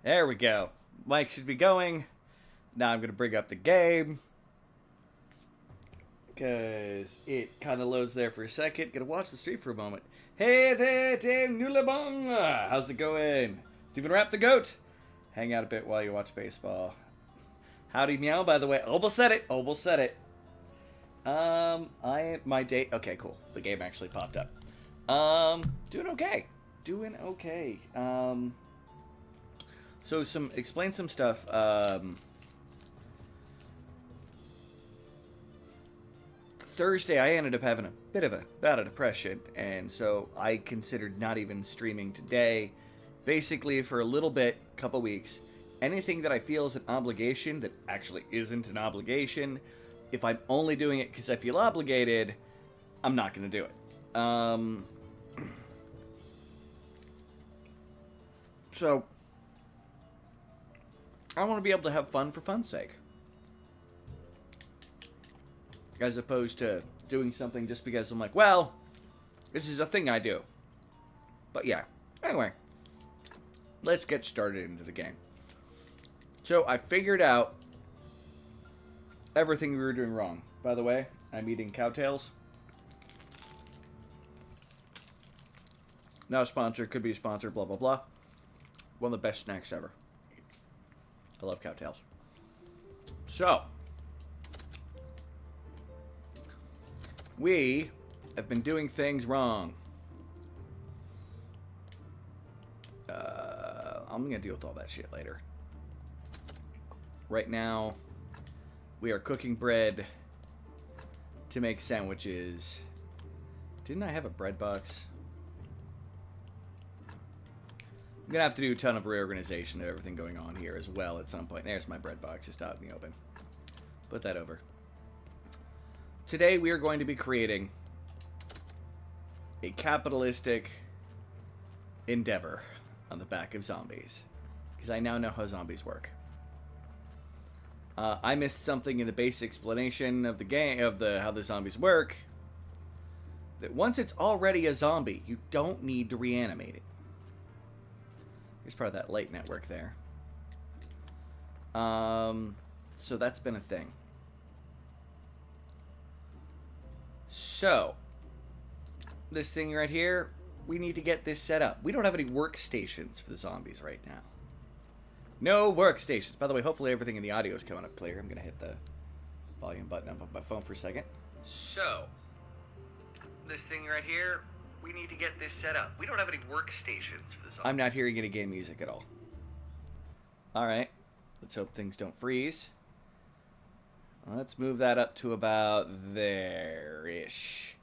There we go. Mic should be going. Now I'm going to bring up the game. Because it kind of loads there for a second. Gonna watch the stream for a moment. Hey there, Dame Nulabong. How's it going? Stephen Rapp the Goat. Hang out a bit while you watch baseball. Howdy meow, by the way. Almost said it. Almost said it. My date. Okay, cool. The game actually popped up. Doing okay. Doing okay. So explain some stuff. Thursday, I ended up having a bit of a bout of depression, and so I considered not even streaming today. Basically, for a little bit, couple weeks, anything that I feel is an obligation that actually isn't an obligation, if I'm only doing it because I feel obligated, I'm not going to do it. So, I want to be able to have fun for fun's sake. As opposed to doing something just because I'm like, well, this is a thing I do. But yeah, anyway, let's get started into the game. So I figured out everything we were doing wrong. By the way, I'm eating cowtails. Not a sponsor, could be a sponsor, blah, blah, blah. One of the best snacks ever. I love cowtails. So, we have been doing things wrong. I'm going to deal with all that shit later. Right now, we are cooking bread to make sandwiches. Didn't I have a bread box? I'm going to have to do a ton of reorganization of everything going on here as well at some point. There's my bread box just out in the open. Put that over. Today we are going to be creating a capitalistic endeavor on the back of zombies. Because I now know how zombies work. I missed something in the basic explanation of the game, of how the zombies work. That once it's already a zombie, you don't need to reanimate it. Here's part of that light network there. So that's been a thing. So, this thing right here, we need to get this set up. We don't have any workstations for the zombies right now. No workstations. By the way, hopefully everything in the audio is coming up clear. I'm going to hit the volume button up on my phone for a second. So, this thing right here, we need to get this set up. We don't have any workstations for the zombies. I'm not hearing any game music at all. Alright, let's hope things don't freeze. Let's move that up to about there-ish.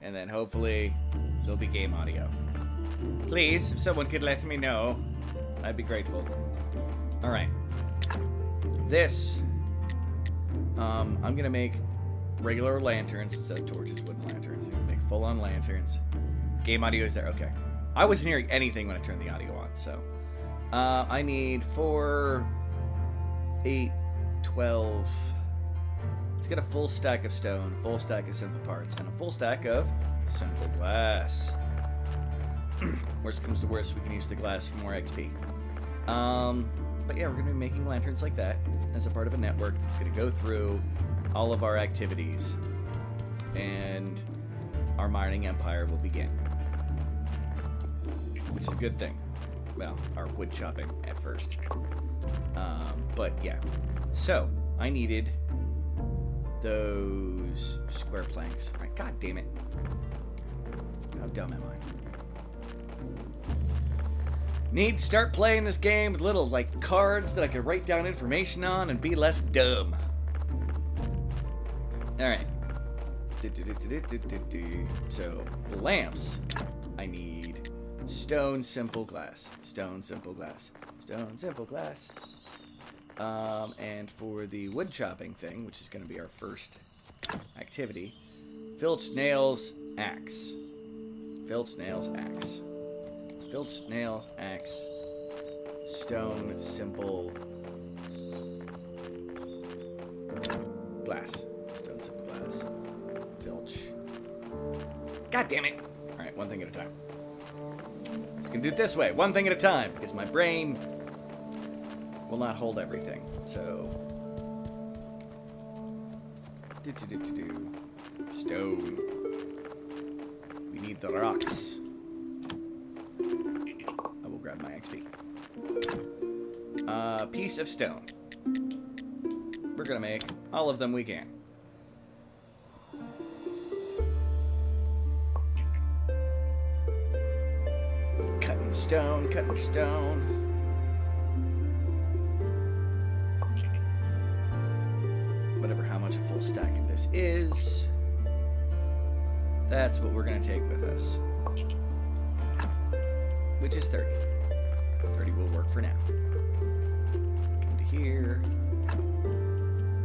And then hopefully there'll be game audio. Please, if someone could let me know, I'd be grateful. Alright. This, I'm going to make regular lanterns instead of torches, wooden lanterns. I'm going to make full-on lanterns. Game audio is there, okay. I wasn't hearing anything when I turned the audio on, so. I need 4, 8, 12... Let's get a full stack of stone, a full stack of simple parts, and a full stack of simple glass. Worst comes to worst, we can use the glass for more XP. But yeah, we're going to be making lanterns like that as a part of a network that's going to go through all of our activities. And our mining empire will begin. Which is a good thing. Well, our wood chopping at first. But yeah. So, I needed those square planks. Right, God damn it. How dumb am I? Need to start playing this game with little, like, cards that I can write down information on and be less dumb. Alright. So, the lamps, I need stone, simple glass. Stone, simple glass. Stone, simple glass. And for the wood chopping thing, which is going to be our first activity, filched nails, axe. Filched nails, axe. Filched nails, axe. Stone, simple glass. Stone, simple glass. Filch. God damn it! Alright, one thing at a time. Just gonna do it this way, one thing at a time, because my brain will not hold everything. So, stone. We need the rocks. I will grab my XP. Piece of stone. We're gonna make all of them we can. Cutting stone, cutting stone. Whatever, how much a full stack of this is, that's what we're gonna take with us. Which is 30. 30 will work for now. Come to here.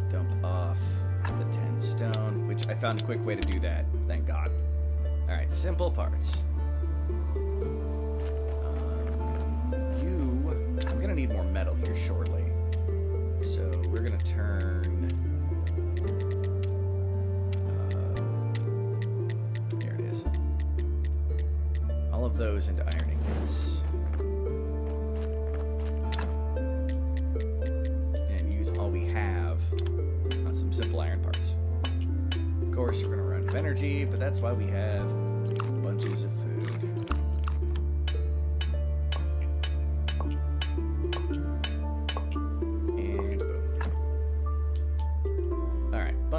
Dump off the 10 stone, which I found a quick way to do that. Thank God. Alright, simple parts. I'm gonna need more metal here shortly. So we're gonna turn... there it is. All of those into iron ingots. And use all we have on some simple iron parts. Of course, we're gonna run out of energy, but that's why we have bunches of food.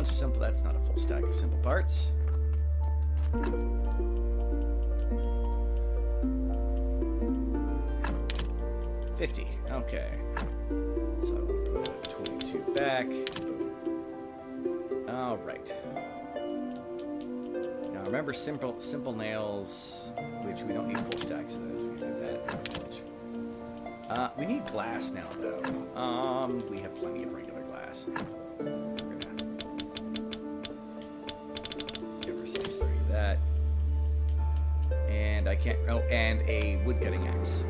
Simple, that's not a full stack of simple parts. $50, okay. So I'll put 22 back. All right. Now remember simple nails, which we don't need full stacks of those. We can do that. We need glass now, though. We have plenty of regular glass. That, and I can't. Oh, and a wood cutting axe,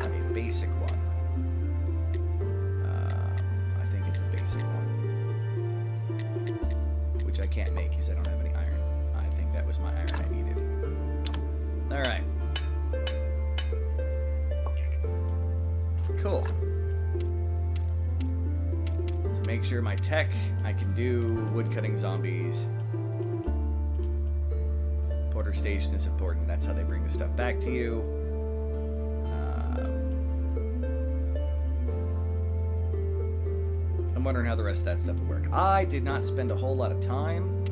a basic one. I think it's a basic one, which I can't make because I don't have any iron. I think that was my iron I needed. All right, cool. To make sure my tech, I can do wood cutting zombies. Station is important. That's how they bring the stuff back to you. I'm wondering how the rest of that stuff will work. I did not spend a whole lot of time.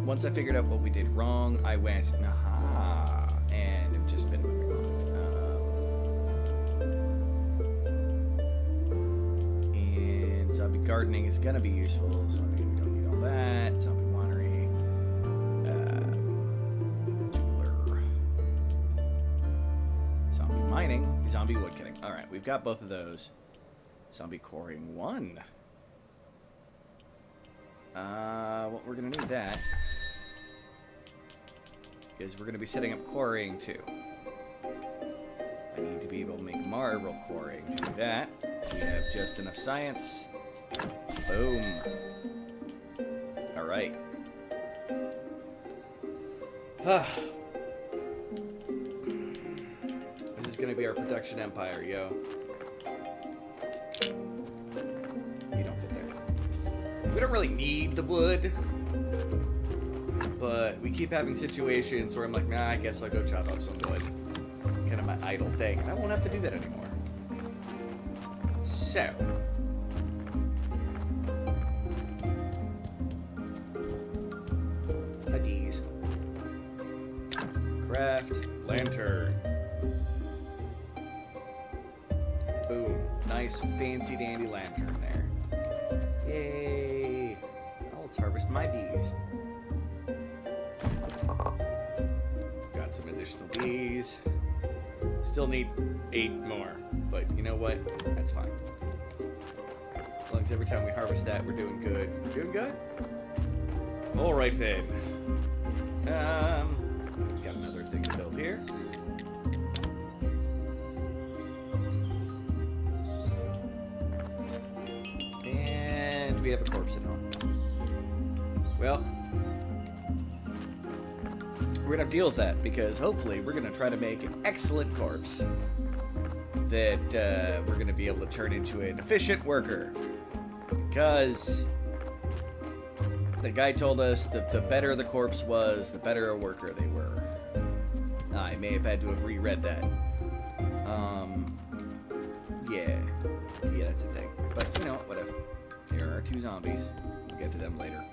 Once I figured out what we did wrong, I went, aha, and I've just been moving on. And zombie gardening is going to be useful. Zombie, we don't need all that. Zombie zombie woodcutting. All right, we've got both of those. Zombie quarrying 1. Well, we're gonna need that because we're gonna be setting up quarrying 2. I need to be able to make marble quarrying to do that. We have just enough science. Boom. All right. Gonna be our production empire, yo. You don't fit there. We don't really need the wood, but we keep having situations where I'm like, nah, I guess I'll go chop up some wood. Kind of my idle thing, and I won't have to do that anymore. So. Huggies. Craft lantern. Boom. Nice, fancy dandy lantern there. Yay. Now let's harvest my bees. Got some additional bees. Still need 8 more, but you know what? That's fine. As long as every time we harvest that, we're doing good. We're doing good? Alright then. Got another thing to build here. We have a corpse at home. Well, we're gonna have to deal with that because hopefully we're gonna try to make an excellent corpse that we're going to be able to turn into an efficient worker. Because the guy told us that the better the corpse was, the better a worker they were. I may have had to have reread that. Yeah, that's a thing. But, you know, whatever. Here are 2 zombies. We'll get to them later.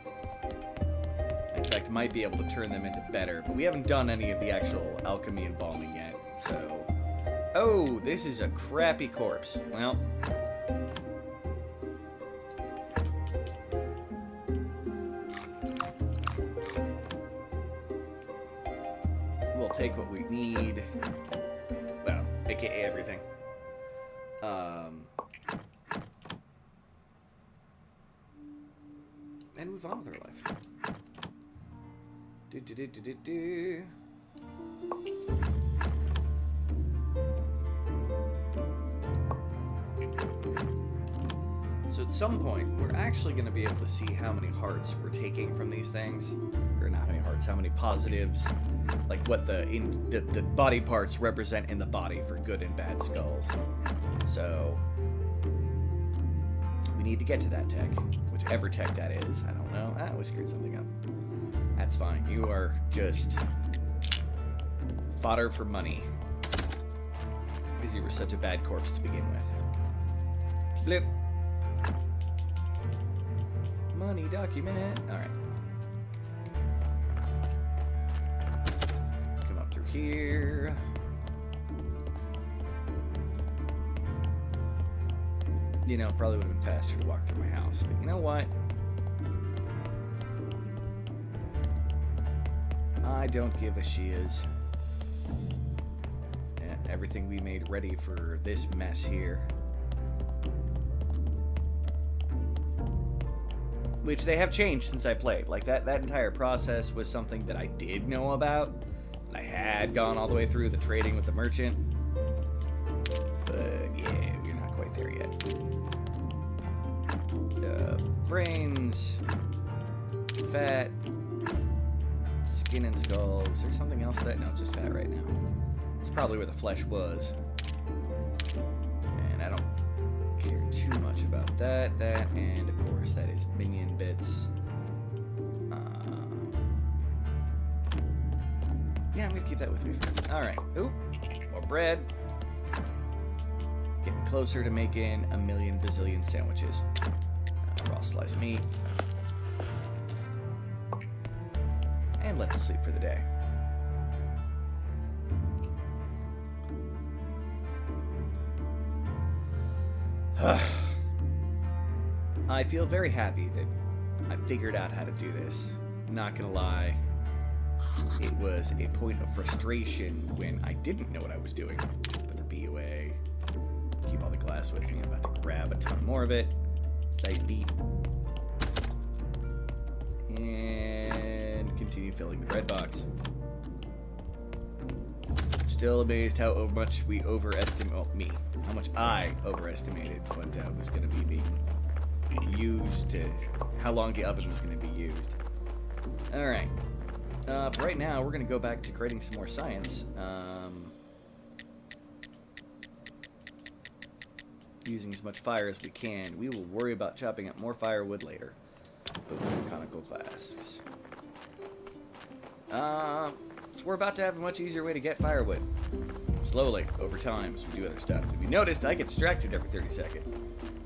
In fact, might be able to turn them into better, but we haven't done any of the actual alchemy and embalming yet, so... Oh, this is a crappy corpse. Well... we'll take what we need. Well, aka everything. And move on with our life. So at some point, we're actually going to be able to see how many hearts we're taking from these things. Or not how many hearts, how many positives. Like what the body parts represent in the body for good and bad skulls. So we need to get to that tech. Whichever tech that is. I don't know. We screwed something up. That's fine. You are just fodder for money. Because you were such a bad corpse to begin with. Blip. Money document. Alright. Come up through here. You know, probably would have been faster to walk through my house. But you know what? I don't give a shiz. And everything we made ready for this mess here. Which they have changed since I played. Like, that entire process was something that I did know about. I had gone all the way through the trading with the merchant. But, yeah, we're not quite there yet. Brains. Fat. Skin and skulls. Is there something else that... No, just fat right now. It's probably where the flesh was. And I don't care too much about that, and of course that is minion bits. Yeah, I'm gonna keep that with me. Alright, oop, more bread. Getting closer to making a million bazillion sandwiches. Raw sliced meat. And let's sleep for the day. I feel very happy that I figured out how to do this. Not gonna lie, it was a point of frustration when I didn't know what I was doing. Put the bee away. Keep all the glass with me. I'm about to grab a ton more of it. Slice beet. And continue filling the bread box. Still amazed how much we overestimated. Well, me. How much I overestimated what was going to be being used to. How long the oven was going to be used. Alright. For right now, we're going to go back to creating some more science. Using as much fire as we can. We will worry about chopping up more firewood later. But with conical flasks. So we're about to have a much easier way to get firewood. Slowly, over time, as we do other stuff. If you noticed, I get distracted every 30 seconds.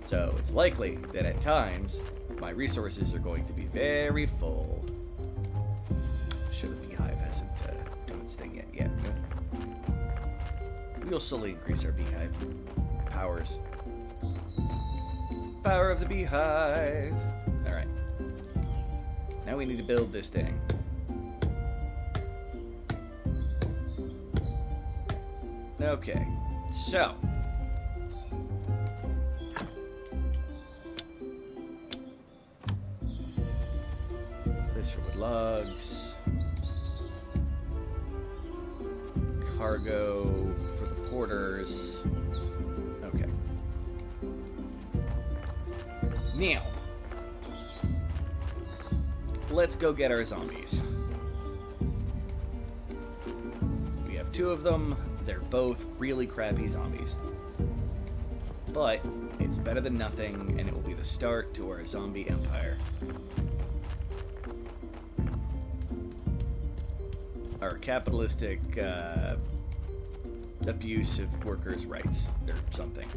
So it's likely that at times, my resources are going to be very full. Sure, the beehive hasn't done its thing yet. Yeah, nope. We'll slowly increase our beehive powers. Power of the beehive. Alright. Now we need to build this thing. Okay, so this for wood logs, cargo for the porters. Okay. Now, let's go get our zombies. We have 2 of them. They're both really crappy zombies. But it's better than nothing, and it will be the start to our zombie empire. Our capitalistic abuse of workers' rights, or something.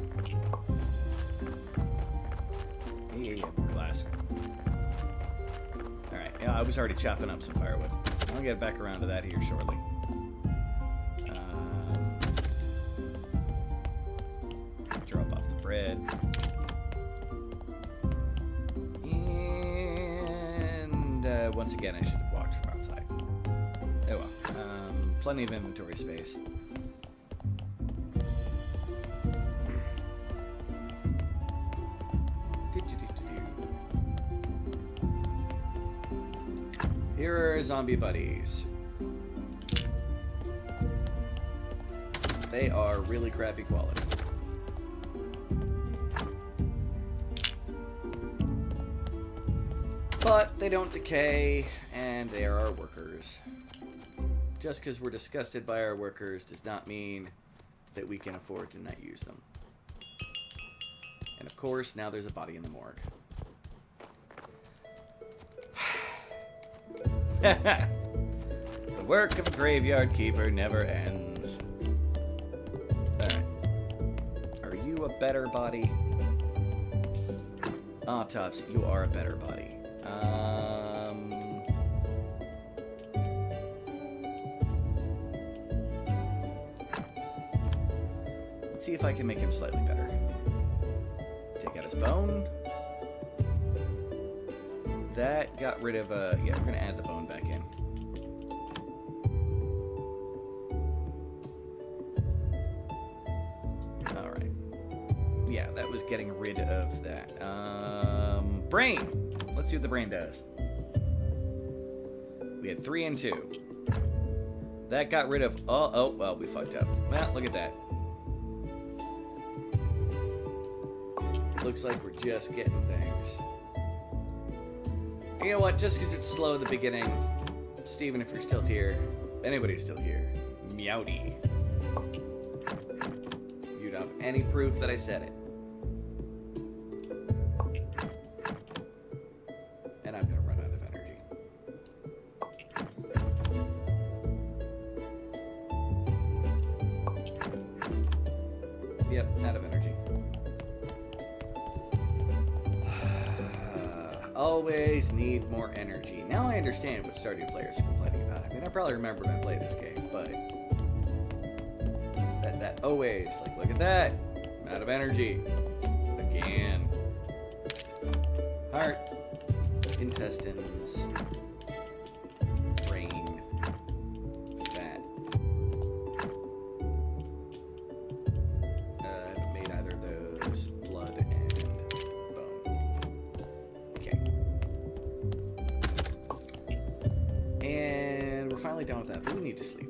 Yeah, more glass. Alright, yeah, I was already chopping up some firewood. I'll get back around to that here shortly. Drop off the bread. And once again, I should have walked from outside. Oh well. Plenty of inventory space. Here are zombie buddies. They are really crappy quality. But they don't decay, and they are our workers. Just because we're disgusted by our workers does not mean that we can afford to not use them. And of course, now there's a body in the morgue. The work of a graveyard keeper never ends. Alright. Are you a better body? Autopsy, you are a better body. Let's see if I can make him slightly better. Take out his bone. That got rid of yeah, we're gonna add the bone back in. Alright. Yeah, that was getting rid of that. Brain! Let's see what the brain does. We had 3 and 2. That got rid of oh well, we fucked up. Well, look at that. Looks like we're just getting things. You know what? Just because it's slow at the beginning, Steven, if you're still here, if anybody's still here, meowdy. You don't have any proof that I said it. And I'm going to run out of energy. Yep, out of energy. Always need more energy. Now I understand what Stardew players are complaining about. I mean, I probably remember when I played this game, but that always, like, look at that. I'm out of energy. Again. Heart, intestines, brain, fat. I haven't made either of those. Blood and bone. Okay. And we're finally done with that. We need to sleep.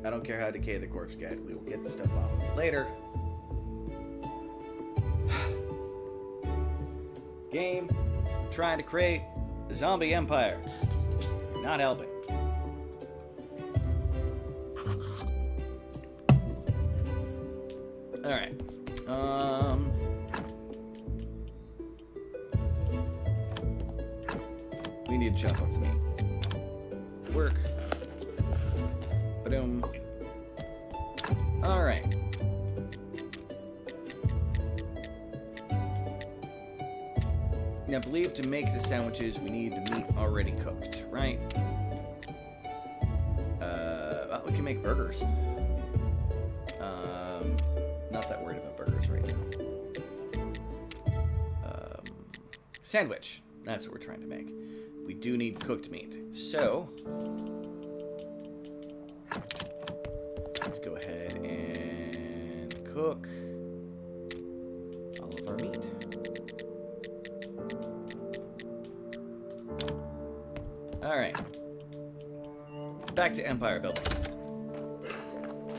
I don't care how decayed the corpse get. We will get the stuff off later. Game. Trying to create a zombie empire. You're not helping. Alright. We need to chop up the meat. Work. Ba-doom. Alright. Now, I believe to make the sandwiches, we need the meat already cooked, right? Well, we can make burgers. Not that worried about burgers right now. Sandwich. That's what we're trying to make. We do need cooked meat. So, let's go ahead and cook all of our meat. Alright. Back to empire building.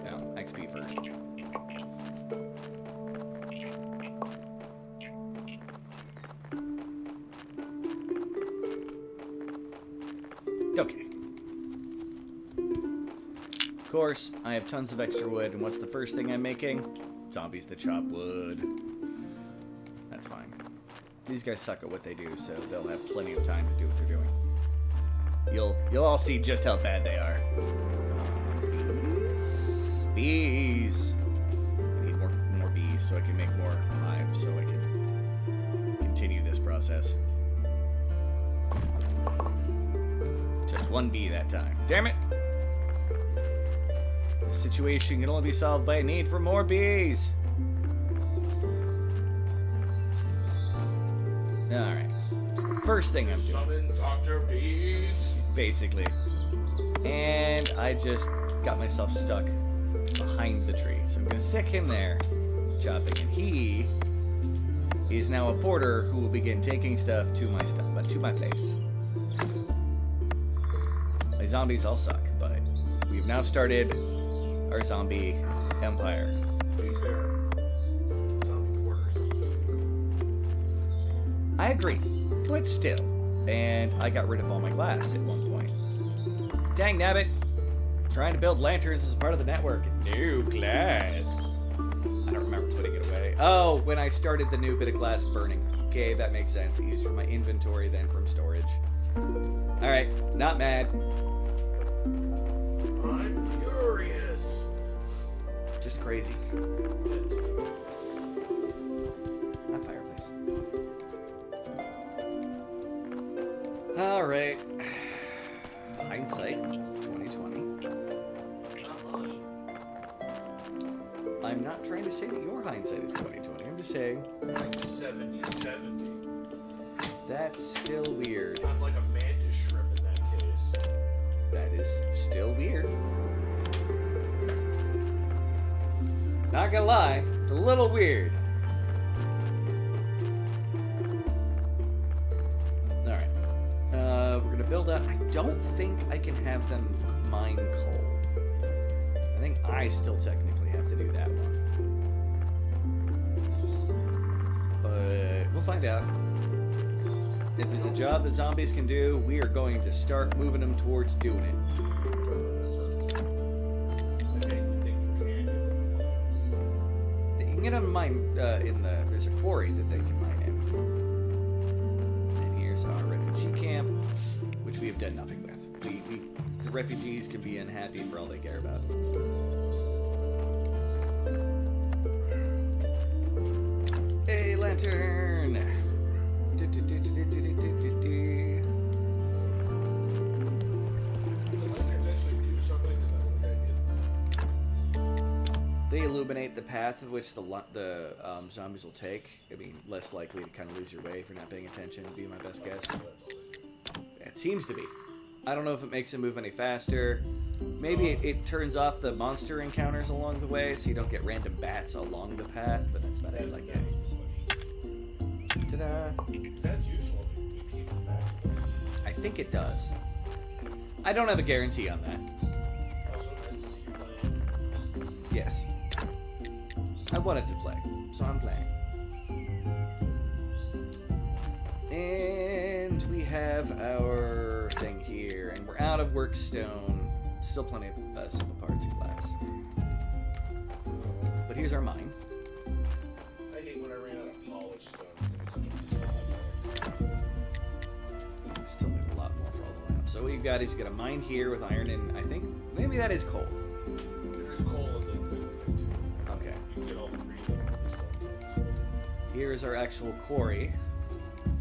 No, XP first. Okay. Of course, I have tons of extra wood, and what's the first thing I'm making? zombies that chop wood. That's fine. These guys suck at what they do, so they'll have plenty of time to do what they're doing. You'll all see just how bad they are. Bees. Bees. I need more bees so I can make more hives so I can continue this process. Just one bee that time. Damn it! The situation can only be solved by a need for more bees. Alright. First thing I'm doing. Summon Dr. Bees. Basically. And I just got myself stuck behind the tree. So I'm going to stick him there, chopping. And he is now a porter who will begin taking stuff to my place. My zombies all suck, but we've now started our zombie empire. These are zombie quarters. I agree, but still. And I got rid of all my glass at one point. Dang nabbit! Trying to build lanterns as part of the network. New glass. I don't remember putting it away. Oh, when I started the new bit of glass burning. Okay, that makes sense. Used from my inventory, then from storage. Alright, not mad. I'm furious. Just crazy. Not fireplace. Alright. Hindsight 2020. Not mine. I'm not trying to say that your hindsight is 2020. I'm just saying Like 70-70. that's still weird. I'm like a mantis shrimp in that case. That is still weird. Not gonna lie, it's a little weird. Alright. We're gonna build up. I don't think I can have them mine coal. I think I still technically have to do that one. But we'll find out. If there's a job that zombies can do, we are going to start moving them towards doing it. You can get them mine there's a quarry that they can mine in. And here's our refugee camp, which we have done nothing with. The refugees can be unhappy for all they care about. A lantern! They illuminate the path of which the zombies will take. I mean, less likely to kind of lose your way if you're not paying attention, would be my best guess. It seems to be. I don't know if it makes them move any faster. Maybe it turns off the monster encounters along the way, so you don't get random bats along the path, but that's about it, like that. Ta-da! That's useful if you keep them back. I think it does. I don't have a guarantee on that. Also, nice to see you playing. Yes. I wanted to play, so I'm playing. And we have our thing here, and we're out of workstone. Still plenty of simple parts of glass. But here's our mine. I hate when I ran out of polished stone. It's such a We still need a lot more for all the lamps. So what you've got is you've got a mine here with iron and I think maybe that is coal. There's coal in the thing too. Okay. You can get all three of them in this one. Here is our actual quarry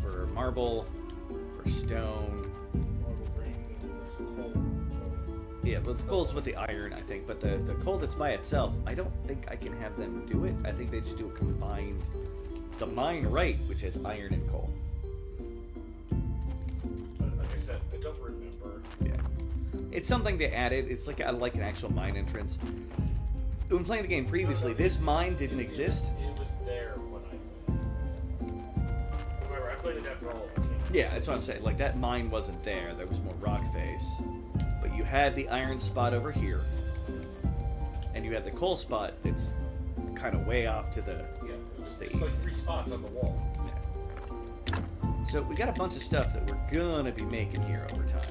for marble, for stone. Marble ring, and there's coal. Yeah, but the coal's with the iron, I think. But the coal that's by itself, I don't think I can have them do it. I think they just do a combined. The mine right, which has iron and coal. Like I said, I don't remember. Yeah, it's something they added. It's like an actual mine entrance. When playing the game previously, this mine didn't exist. It was there when I played. Remember, I played it after all of the games. Yeah, that's what I'm saying. Like that mine wasn't there. There was more rock face. But you had the iron spot over here, and you had the coal spot that's kind of way off to the It's like 3 spots on the wall. Yeah. So we got a bunch of stuff that we're gonna be making here over time.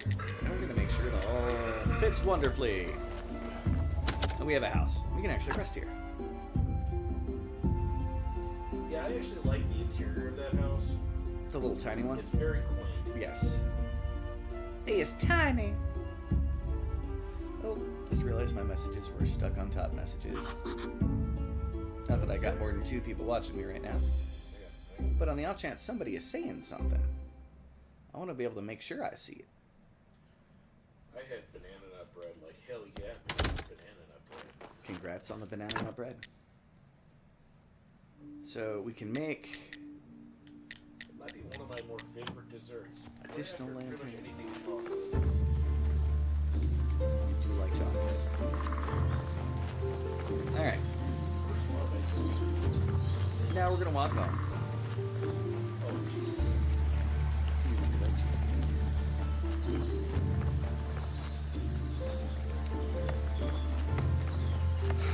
And we're gonna make sure it all fits wonderfully. we have a house. We can actually rest here. Yeah, I actually like the interior of that house. The little tiny one? It's very quaint. Yes. It's tiny. Oh, just realized my messages were stuck on top messages. Not that I got more than 2 people watching me right now. But on the off chance somebody is saying something, I want to be able to make sure I see it. I had banana nut bread. Like, hell yeah, banana nut bread. Congrats on the banana nut bread. So we can make It might be one of my more favorite desserts. additional Pretty lantern. much anything chocolate. You do like chocolate. Alright, now we're gonna walk home. Oh, jeez. You do like cheesecake.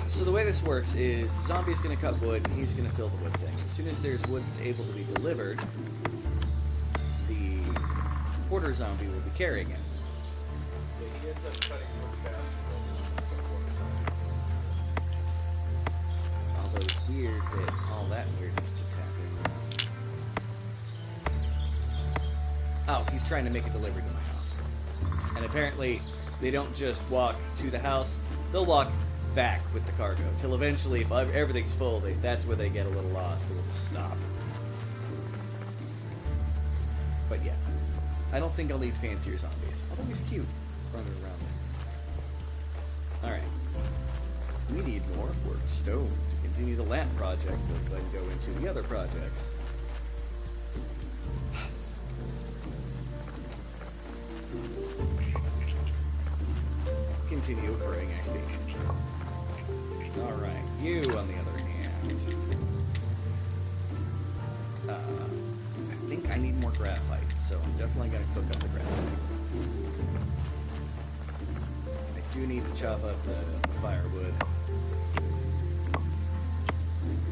So the way this works is the zombie's gonna cut wood and he's gonna fill the wood thing. As soon as there's wood that's able to be delivered, the porter zombie will be carrying it. Yeah, he ends up cutting real fast. Although it's weird that all that weirdness just happened. Oh, he's trying to make a delivery to my house. And apparently, they don't just walk to the house, they'll walk back with the cargo. Till eventually, if everything's full, that's where they get a little lost. They'll just stop. But yeah, I don't think I'll need fancier zombies. Although he's cute running around there. Alright. We need more work stone to continue the lamp project and then go into the other projects. Continue accruing XP. Alright, you on the other hand. I think I need more graphite, so I'm definitely going to cook up the graphite. I do need to chop up the firewood.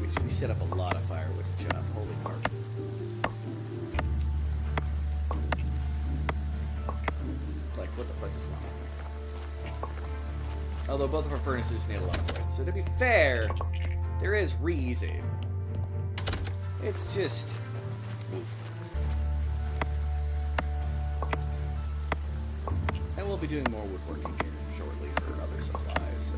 Which we set up a lot of firewood to chop. Holy crap. Like, what the fuck is wrong with me? Although both of our furnaces need a lot of wood. So to be fair, there is reason. It's just... oof. And we'll be doing more woodworking here shortly for other supplies, so...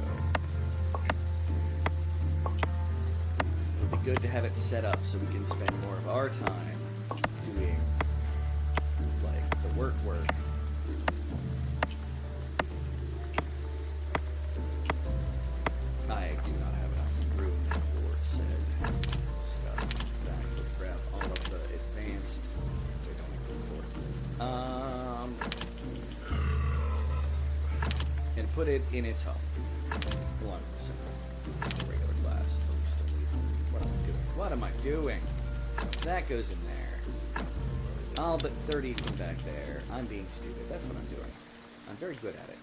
it'll be good to have it set up so we can spend more of our time doing, like, the work. I do not have enough room for said stuff. In fact, let's grab all of the advanced. We don't have room for it. And put it in its home. Along with the simple regular glass. But we still need. What am I doing? What am I doing? That goes in there. All but 30 from back there. I'm being stupid. That's what I'm doing. I'm very good at it.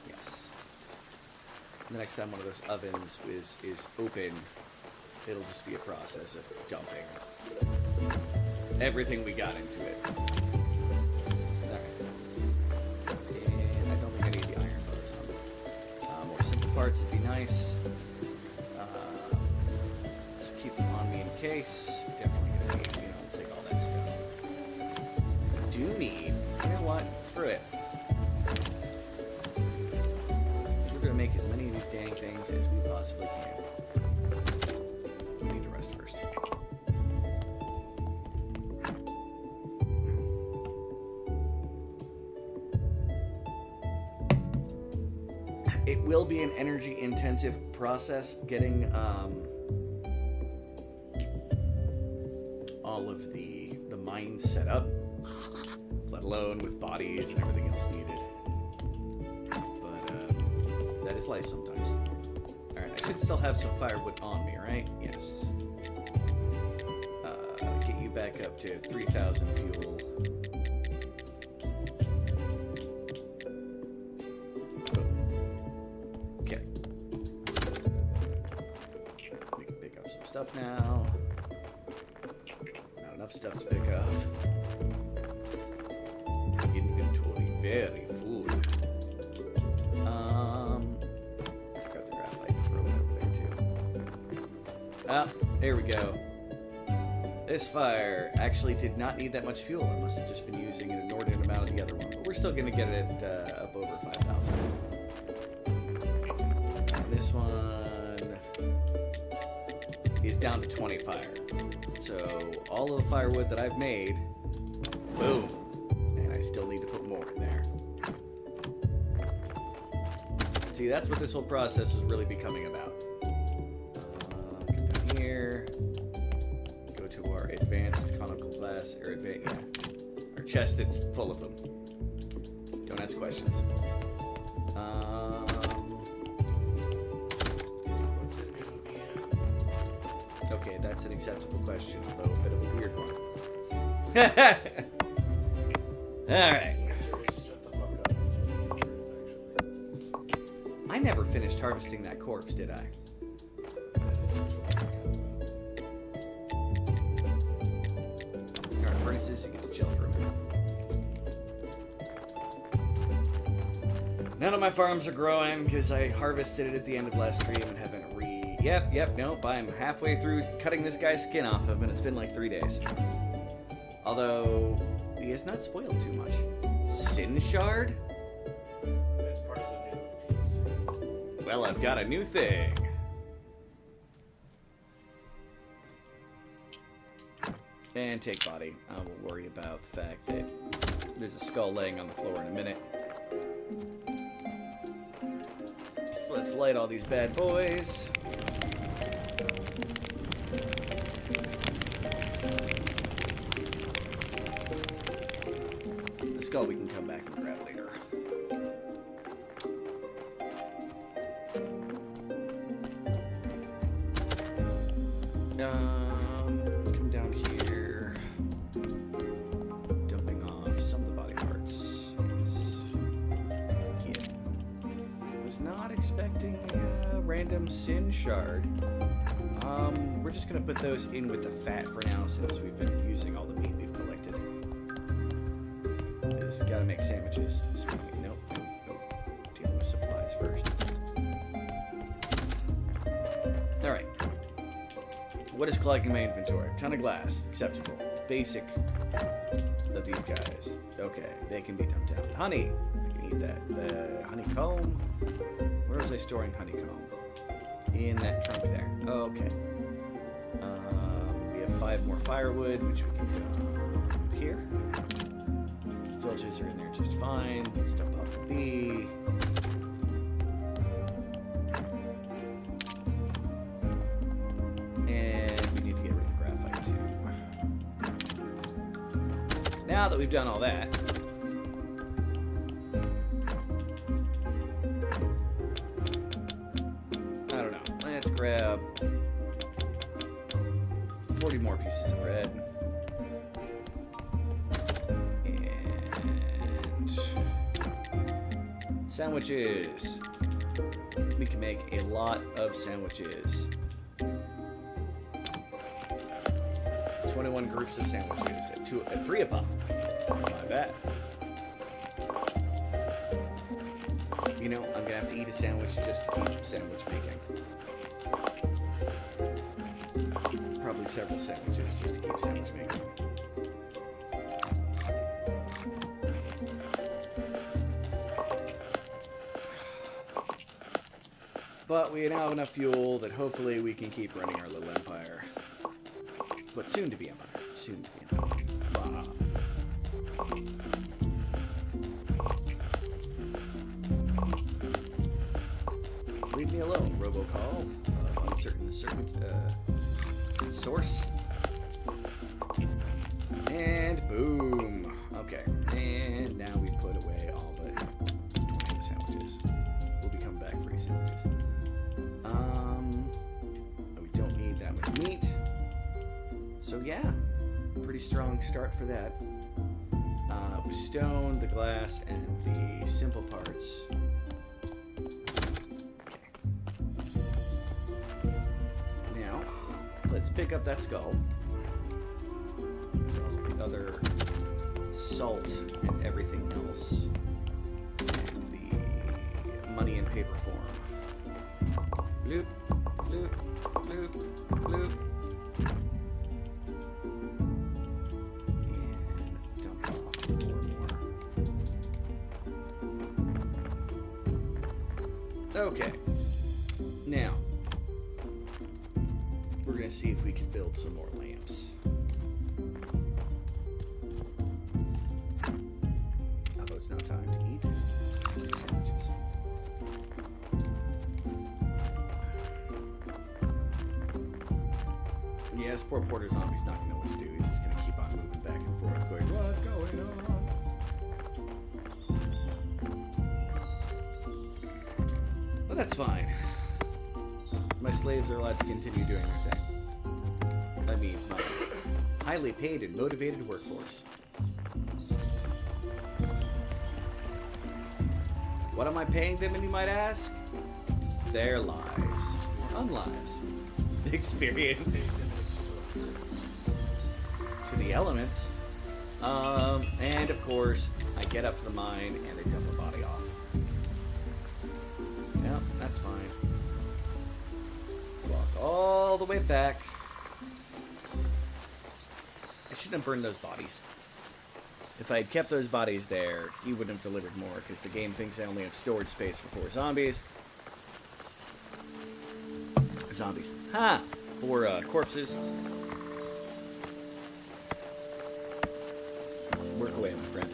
Yes. The next time one of those ovens is open, it'll just be a process of dumping everything we got into it. And I don't think I need the iron parts on it. More simple parts would be nice. Just keep them on me in case. Definitely gonna need, take all that stuff. Do need, you know what? Screw it. We're gonna make as many of these dang things as we possibly can. We need to rest first. It will be an energy-intensive process getting all of the mines set up, let alone with bodies and everything else needed. But that is life sometimes. Alright, I should still have some firewood on me, right? Yes. Get you back up to 3,000 fuel. Okay. We can pick up some stuff now. Not enough stuff to pick up. Inventory very full. Ah, there we go. This fire actually did not need that much fuel. I must have just been using an inordinate amount of the other one. But we're still going to get it up over 5,000. And this one is down to 20 fire. So all of the firewood that I've made, boom. And I still need to put more in there. See, that's what this whole process was really becoming about. Come down here. Go to our advanced conical glass, or our chest that's full of them. Don't ask questions. What's it new again? Okay, that's an acceptable question, although a bit of a weird one. Alright. The answer is shut the fuck up. That's what the answer is, actually. I never finished harvesting that corpse, did I? Alright, furnaces, you get to chill for a minute. None of my farms are growing because I harvested it at the end of last stream and haven't nope, I'm halfway through cutting this guy's skin off of, and it's been like 3 days. Although, he has not spoiled too much. Sin Shard? That's part of the new DLC. Well, I've got a new thing. And take body. I will worry about the fact that there's a skull laying on the floor in a minute. Let's light all these bad boys. The skull we can come back and grab later. Come down here. Dumping off some of the body parts. Was not expecting a random sin shard. We're just gonna put those in with the fat for now, since we've been using all the meat we've collected. Just gotta make sandwiches. Nope. Dealing with supplies first. Alright. What is collecting my inventory? Ton of glass. Acceptable. Basic of these guys. Okay, they can be dumped down. Honey. I can eat that. The honeycomb. Where was I storing honeycomb? In that trunk there. Okay. We have 5 more firewood, which we can dump here. Filches are in there just fine. Let's dump off the bee. And we need to get rid of the graphite too. Now that we've done all that, I don't know. Let's grab 40 more pieces of bread. And sandwiches. We can make a lot of sandwiches. 21 groups of sandwiches at 3 a pop. Not bad. You know, I'm gonna have to eat a sandwich just to keep sandwich making. Probably several sandwiches just to keep sandwich making. But we now have enough fuel that hopefully we can keep running our little empire. But soon to be empire. Soon to be empire. Wow. Leave me alone, robocall. Uncertain source. And boom. Okay. And now we put away all but 20 sandwiches. We'll be coming back for these sandwiches. We don't need that much meat. So yeah, pretty strong start for that. With stone, the glass, and the simple parts. Okay. Now, let's pick up that skull. The other salt and everything else. And the money in paper form. Bloop, bloop, bloop, bloop. And dump off 4 more. Okay. Now, we're going to see if we can build some more lamps. Although it's now time to eat sandwiches. Yeah, this poor Porter zombie's not going to know what to do. He's just going to keep on moving back and forth, going, what's going on? Well, that's fine. My slaves are allowed to continue doing their thing. I mean, my highly paid and motivated workforce. What am I paying them, and you might ask? Their lives. Unlives. Experience. To the elements. And of course, I get up to the mine and they dump the body off. Yep, that's fine. Walk all the way back. I shouldn't have burned those bodies. If I had kept those bodies there, he wouldn't have delivered more, because the game thinks I only have storage space for 4 zombies. Zombies. Ha! 4 corpses. Work away, my friend.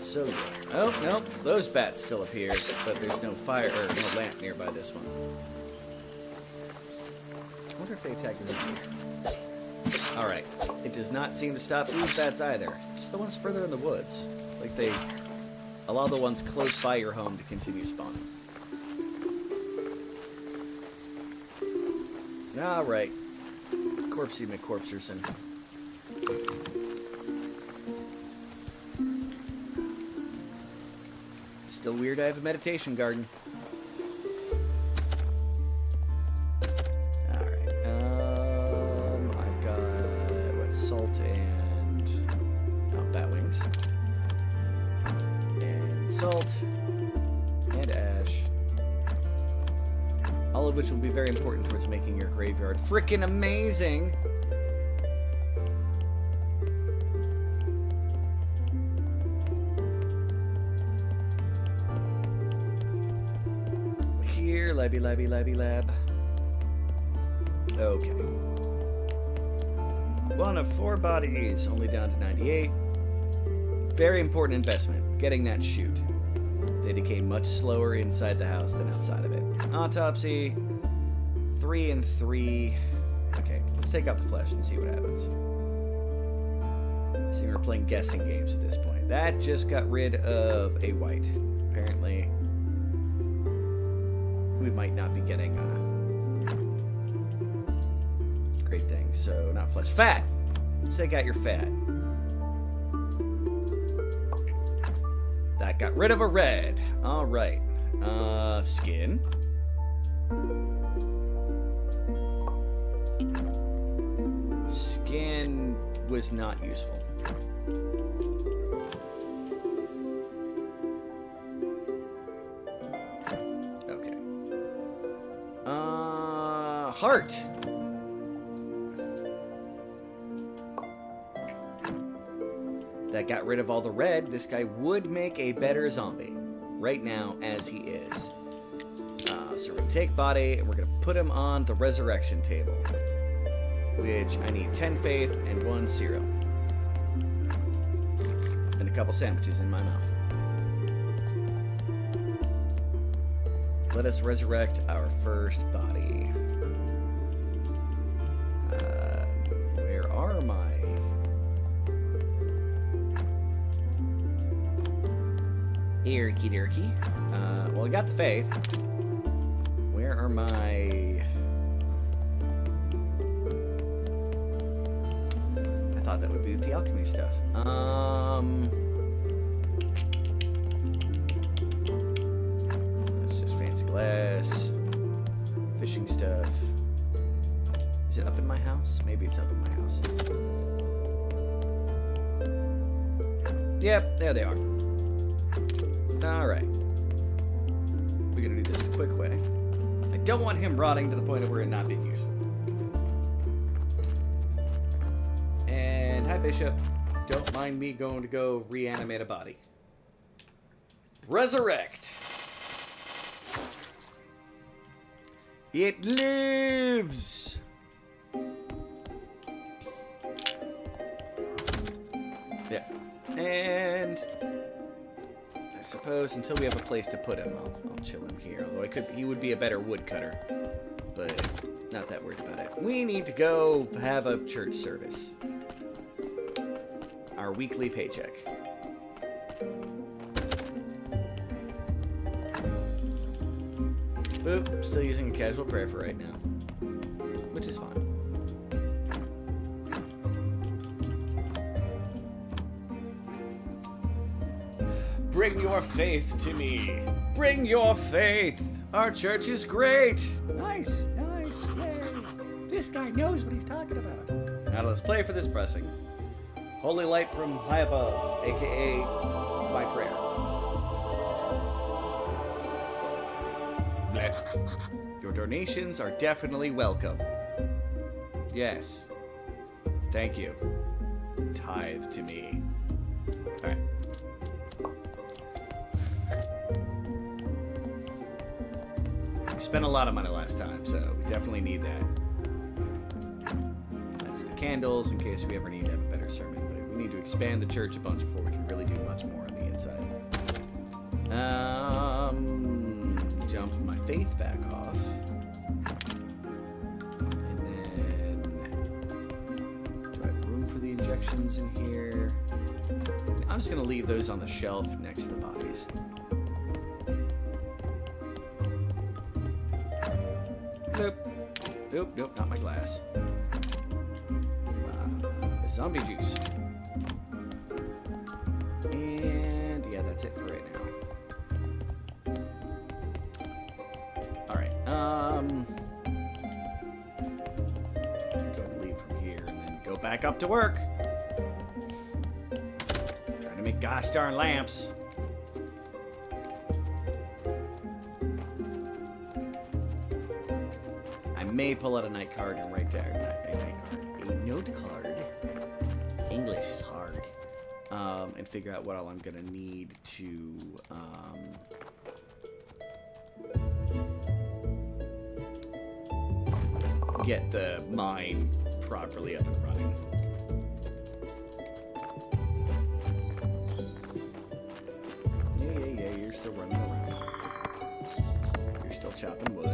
So, oh, no, those bats still appear, but there's no fire, or no lamp nearby this one. I wonder if they attack the zombies. Alright, it does not seem to stop these bats either. Just the ones further in the woods. Like they allow the ones close by your home to continue spawning. Alright. Corpsey McCorpserson. Still weird I have a meditation garden. Alright. I've got salt and bat wings. And salt and ash. All of which will be very important towards making your graveyard frickin' amazing. Here, labby, labby, labby, lab. Okay. 1 of 4 bodies, only down to 98. Very important investment, getting that chute. They decay much slower inside the house than outside of it. Autopsy, 3 and 3. Okay, let's take out the flesh and see what happens. See, we're playing guessing games at this point. That just got rid of a white. Apparently, we might not be getting great things. So, not flesh. Fat! Let's take out your fat. That got rid of a red. Alright. Skin. Skin was not useful. Okay. Heart. That got rid of all the red. This guy would make a better zombie right now as he is. So we're going to take body and we're going to put him on the resurrection table, which I need 10 faith and 1 serum. And a couple sandwiches in my mouth. Let us resurrect our first body. Where are my... Erky Dirky. Well, I got the faith. Where are my... I thought that would be the alchemy stuff. That's just fancy glass. Fishing stuff. Is it up in my house? Maybe it's up in my house. Yep, there they are. Alright. We're gonna do this the quick way. don't want him rotting to the point of where it not being useful. And hi, Bishop. Don't mind me going to go reanimate a body. Resurrect. It lives. Yeah. And I suppose until we have a place to put him, I'll chill him here. Although he would be a better woodcutter, but not that worried about it. We need to go have a church service. Our weekly paycheck. Boop. Still using a casual prayer for right now, which is fine. Bring your faith to me. Bring your faith. Our church is great. Nice, nice, yay. This guy knows what he's talking about. Now let's play for this blessing. Holy light from high above, aka my prayer. Blech. Your donations are definitely welcome. Yes. Thank you. Tithe to me. Alright. We spent a lot of money last time, so we definitely need that. That's the candles in case we ever need to have a better sermon. But we need to expand the church a bunch before we can really do much more on the inside. Jump my faith back off. And then do I have room for the injections in here? I'm just gonna leave those on the shelf next to the bodies. Nope. Nope, nope, not my glass. Zombie juice. And yeah, that's it for right now. Alright, go and leave from here and then go back up to work. Trying to make gosh darn lamps. I may pull out a night card and write down a note card. English is hard. And figure out what all I'm gonna need to get the mine properly up and running. Yeah, you're still running around. You're still chopping wood.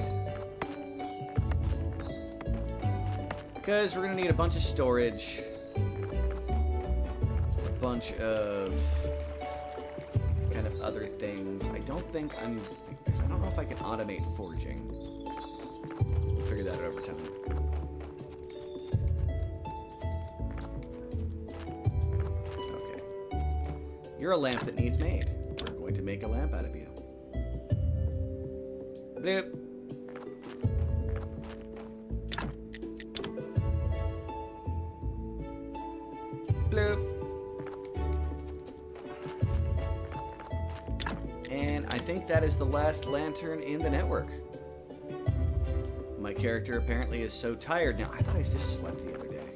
Because we're gonna need a bunch of storage, a bunch of kind of other things. I don't know if I can automate forging. We'll figure that out over time. Okay. You're a lamp that needs made. We're going to make a lamp out of you. Bloop. Bloop. And I think that is the last lantern in the network. My character apparently is so tired now. I thought I just slept the other day.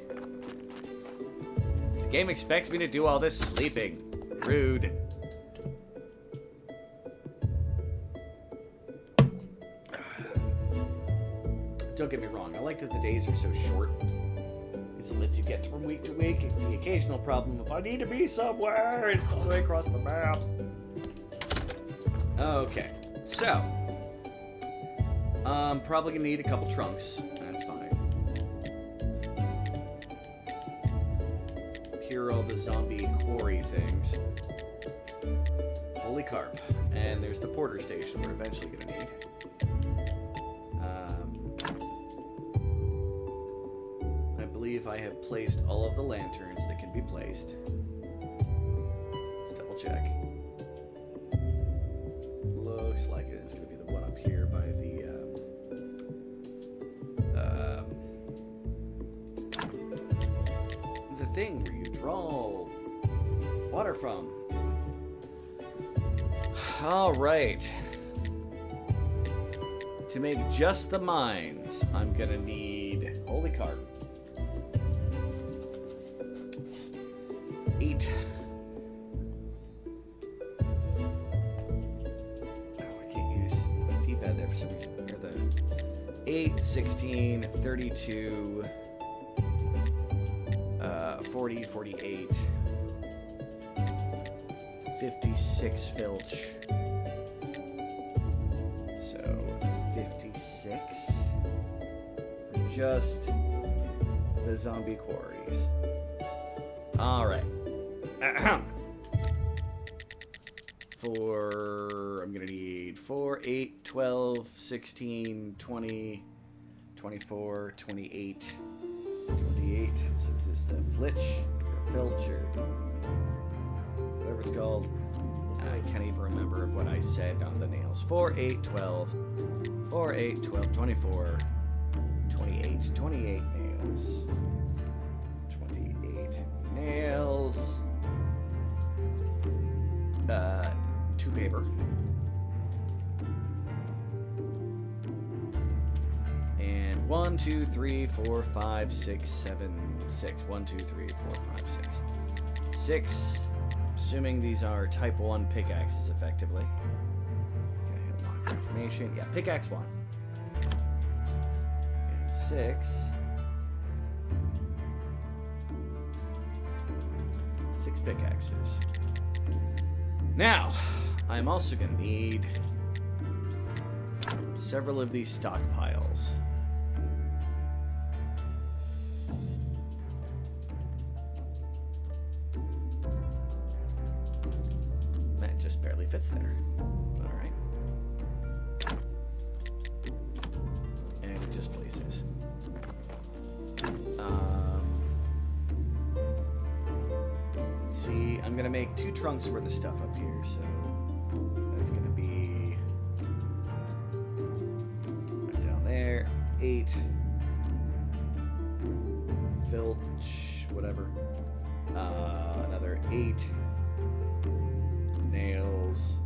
This game expects me to do all this sleeping. Rude. Don't get me wrong, I like that the days are so short. It lets you get from week to week. The occasional problem, if I need to be somewhere, it's all the way across the map. Okay, so probably gonna need a couple trunks. That's fine. Here are all the zombie quarry things. Holy carp. And there's the porter station we're eventually gonna need. I believe I have placed all of the lanterns that can be placed. Let's double check. Looks like it is going to be the one up here by the thing where you draw water from. All right. To make just the mines, I'm gonna need... Holy carp. 8. Oh, I can't use D-pad there for some reason. Here the 8, 16, 32, 40, 48, 56 filch. So 56 for just the zombie quarries. All right. I'm going to need 4, 8, 12, 16, 20, 24, 28, 28. So this is the flitch, or filch, or whatever it's called. I can't even remember what I said on the nails. 4, 8, 12, 4, 8, 12, 24, 28, 28 nails. 28 nails. 2 paper. And 1, 2, 3, 4, 5, 6, 7, 6. 1, 2, 3, 4, 5, 6. 6. Assuming these are type 1 pickaxes, effectively. Okay, unlock for information. Yeah, pickaxe 1. And 6. 6 pickaxes. Now, I'm also going to need several of these stockpiles. That just barely fits there. All right. And it just places. Let's see. I'm going to make 2 trunks worth of stuff up here, so that's going to be right down there. 8 filch, whatever. Another 8 nails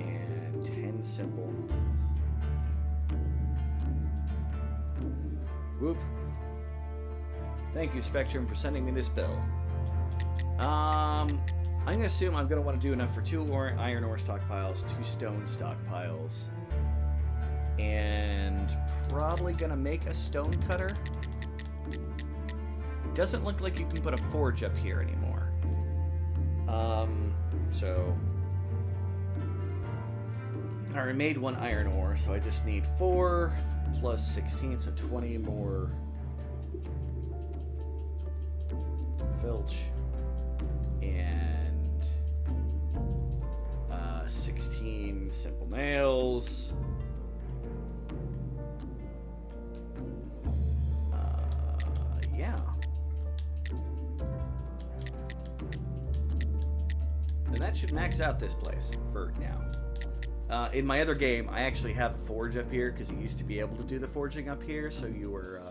and 10 simple. Whoop. Thank you, Spectrum, for sending me this bill. I'm going to assume I'm going to want to do enough for 2 iron ore stockpiles, 2 stone stockpiles, and probably going to make a stone cutter. Doesn't look like you can put a forge up here anymore. So I already made 1 iron ore, so I just need 4 plus 16, so 20 more filch and 16 simple nails. Yeah. And that should max out this place for now. In my other game, I actually have a forge up here because you used to be able to do the forging up here, so you were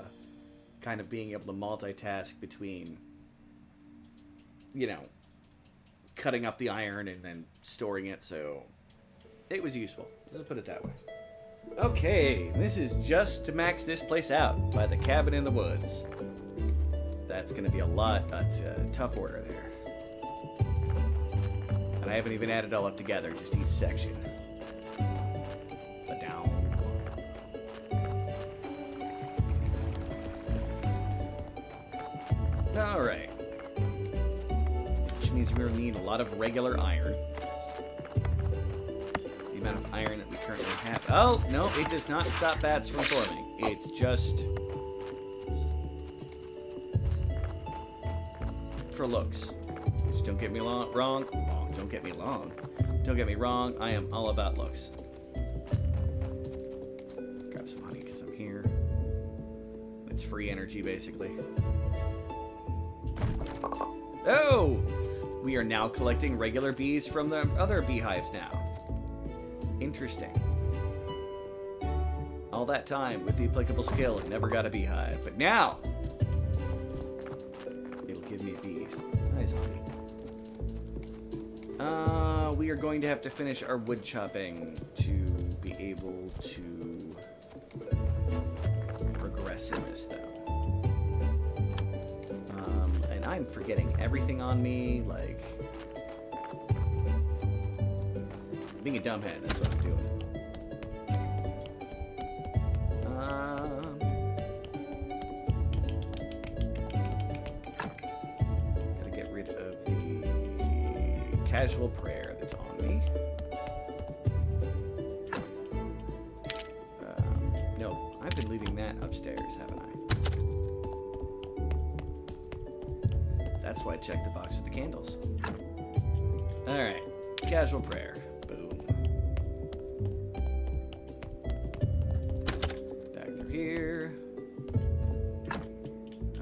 kind of being able to multitask between, you know, cutting up the iron and then storing it, so it was useful. Let's put it that way. Okay, this is just to max this place out by the cabin in the woods. That's going to be a lot. That's a tough order there. And I haven't even added it all up together, just each section. But down. Alright. Which means we're going to need a lot of regular iron. The amount of iron that we currently have. Oh, no, it does not stop bats from forming. It's just for looks. Just don't get me wrong. Don't get me wrong. Don't get me wrong. I am all about looks. Grab some honey because I'm here. It's free energy, basically. Oh! We are now collecting regular bees from the other beehives now. Interesting. All that time with the applicable skill, never got a beehive. But now, it'll give me bees. Nice honey. We are going to have to finish our wood chopping to be able to progress in this, though. And I'm forgetting everything on me, like... Being a dumbhead, that's what I'm doing. Gotta get rid of the casual prayer that's on me. No, I've been leaving that upstairs, haven't I? That's why I checked the box with the candles. Alright, casual prayer. Here.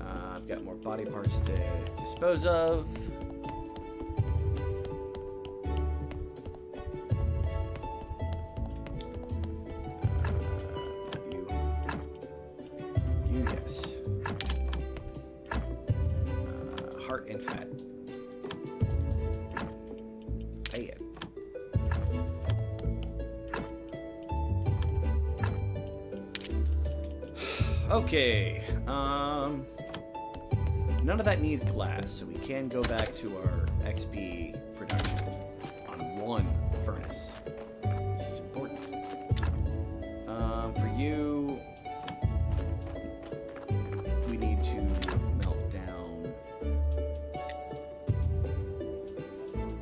I've got more body parts to dispose of. You yes. Heart and fat. Hey, yeah. Okay, none of that needs glass, so we can go back to our XP production on one furnace. This is important. For you, we need to melt down.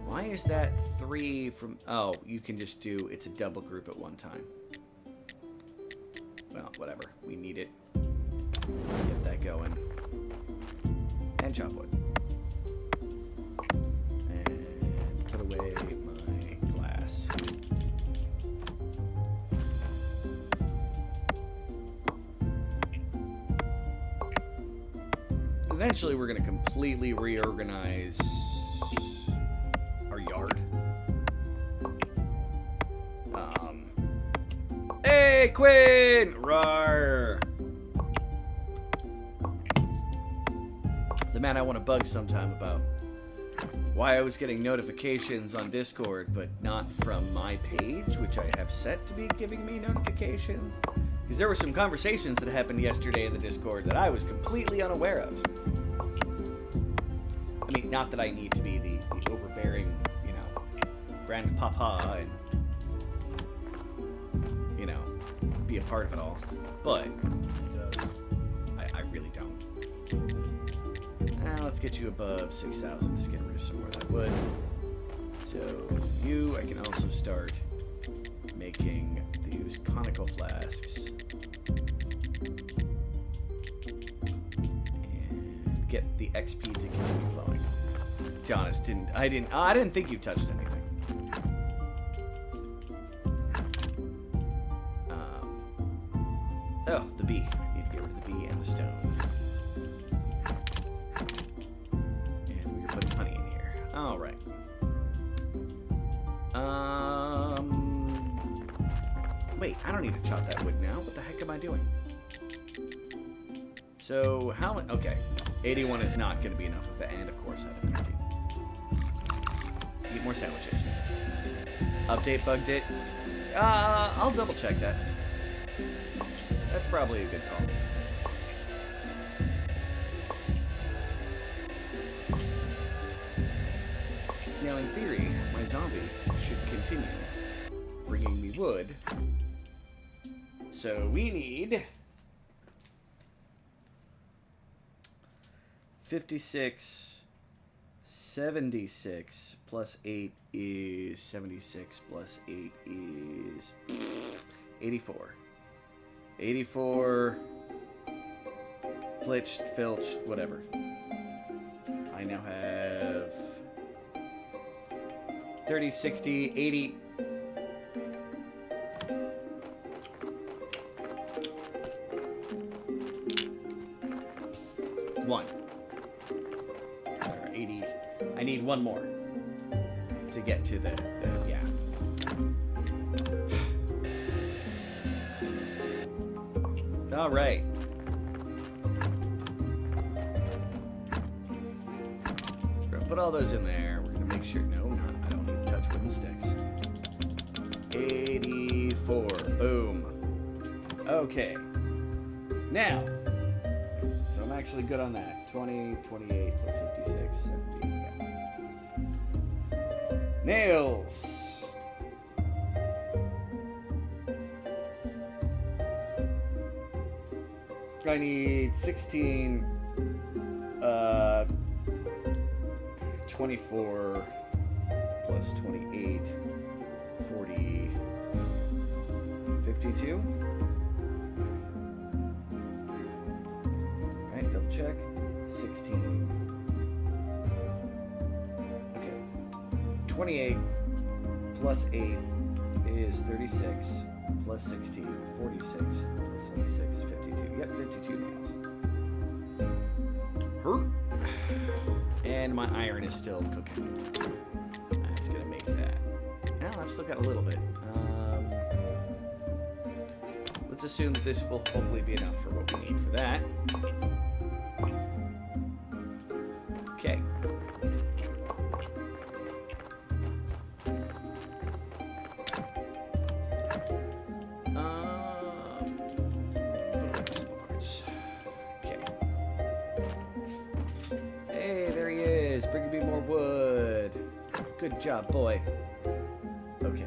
Why is that 3 from... Oh, you can just do... It's a double group at one time. Well, whatever. We need it. Get that going. And chop wood. And put away my glass. Eventually, we're going to completely reorganize our yard. Hey, Quinn! Rawr! The man I want to bug sometime about why I was getting notifications on Discord, but not from my page, which I have set to be giving me notifications. Because there were some conversations that happened yesterday in the Discord that I was completely unaware of. I mean, not that I need to be the overbearing, you know, grandpapa and, you know, be a part of it all. But I really don't. Let's get you above 6,000. Just get rid of some more of that wood. So you, I can also start making these conical flasks. And get the XP to continue flowing. To be honest, I didn't think you touched anything. Oh, the bee. I need to get rid of the bee and the stone. And we're putting honey in here. All right. Wait, I don't need to chop that wood now. What the heck am I doing? So, how... Okay. 81 is not going to be enough of that. And, of course, I have energy. Eat more sandwiches. Update bugged it. I'll double check that. That's probably a good call. Now, in theory, my zombie should continue bringing me wood. So we need 56, 76 plus 8 is 76 plus 8 is 84. 84, flitched, filched, whatever. I now have 30, 60, 80. One. Or 80. I need one more to get to the yeah. All right. We're gonna put all those in there. We're gonna make sure. No, not. I don't need to touch wooden sticks. 84. 4. Boom. Okay. Now, so I'm actually good on that. 20, 28 plus 56, 70. Yeah. Nails. I need 16, 24 plus 28, 40, 52. Alright, double check. 16. Okay. 28 plus 8 is 36. Plus 16, 46, plus 26, 52. Yep, 52 nails. Hurt. And my iron is still cooking. That's gonna make that. Now I've still got a little bit. Let's assume that this will hopefully be enough for what we need for that. Okay. Good job, boy. Okay,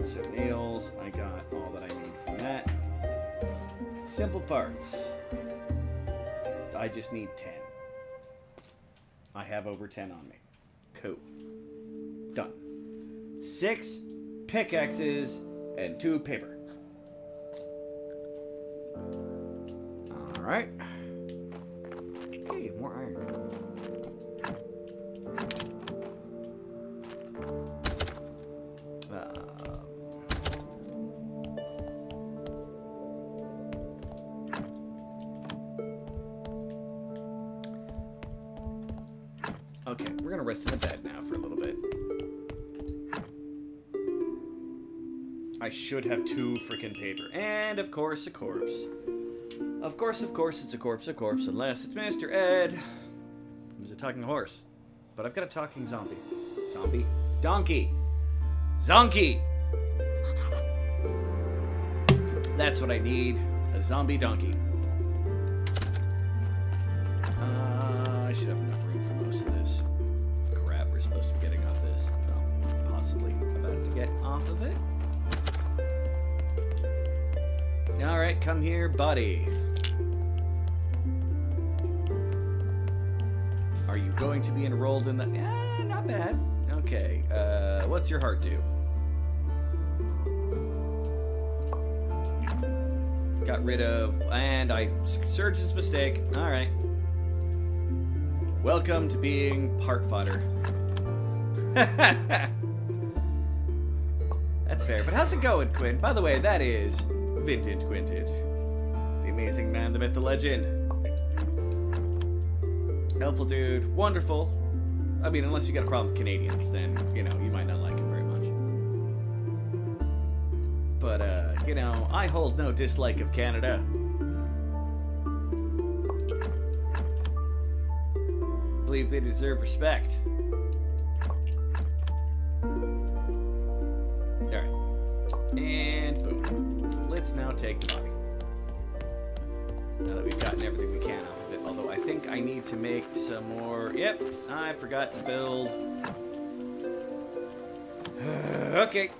so nails, I got all that I need from that. Simple parts. I just need 10. I have over 10 on me. Cool. Done. 6 pickaxes and 2 paper. Alright. Hey, more iron. Okay, we're gonna rest in the bed now for a little bit. I should have 2 freaking paper. And, of course, a corpse. Of course, it's a corpse, unless it's Mr. Ed, who's a talking horse. But I've got a talking zombie. Zombie? Donkey! Zonkey! That's what I need. A zombie donkey. I should have enough room for most of this. Crap, we're supposed to be getting off this. Well, possibly about to get off of it. Alright, come here, buddy. Are you going to be enrolled in the... not bad. Okay, what's your heart do? Got rid of... And surgeon's mistake. Alright. Welcome to being part fodder. That's fair. But how's it going, Quinn? By the way, that is vintage Quintage. The amazing man, the myth, the legend. Helpful dude. Wonderful. I mean, unless you got a problem with Canadians, then, you know, you might not like him very much. But, you know, I hold no dislike of Canada. I believe they deserve respect. Alright. And boom. Let's now take the body. Now that we've gotten everything we can off of it. Although I think I need to make some more... Yep, I forgot to build... Okay.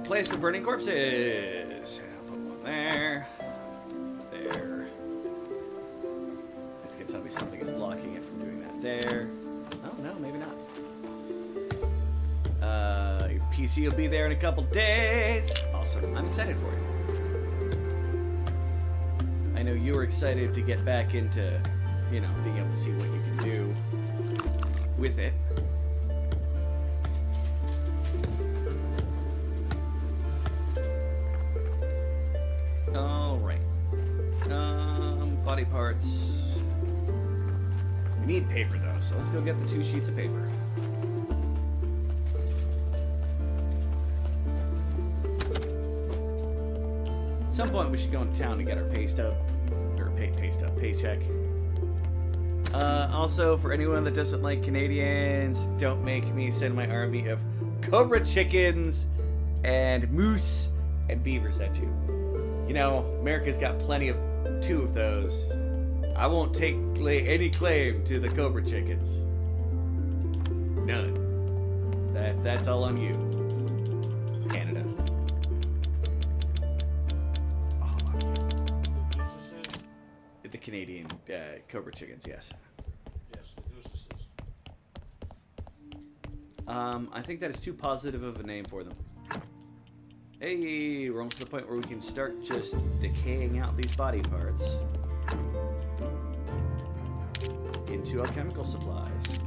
Place for burning corpses. I'll put one there. There. It's gonna tell me something is blocking it from doing that there. Oh, no, maybe not. Your PC will be there in a couple days. Awesome. I'm excited for you. I know you were excited to get back into, you know, being able to see what you can do with it. Alright. Body parts. We need paper though, so let's go get the 2 sheets of paper. At some point we should go into town and get our pay stub. Or paycheck. Also, for anyone that doesn't like Canadians, don't make me send my army of Cobra chickens and moose and beavers at you. You know, America's got plenty of 2 of those. I won't take any claim to the cobra chickens. None. That's all on you, Canada. All on you. The Canadian cobra chickens, yes. Yes, the gooses. I think that is too positive of a name for them. Hey, we're almost to the point where we can start just decaying out these body parts into alchemical supplies.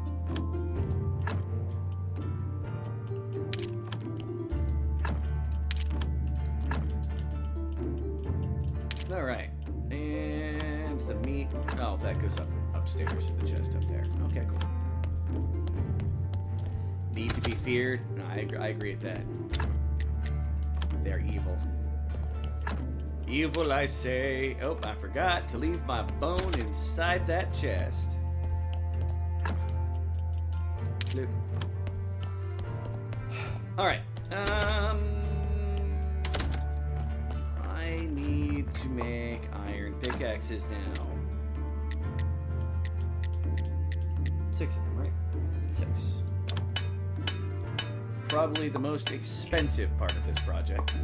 Alright. And the meat. Oh, that goes upstairs in the chest up there. Okay, cool. Need to be feared? No, I agree with that. They're evil. Evil, I say. Oh, I forgot to leave my bone inside that chest. Flip. Alright. I need to make iron pickaxes now. 6 of them, right? 6. Probably the most expensive part of this project.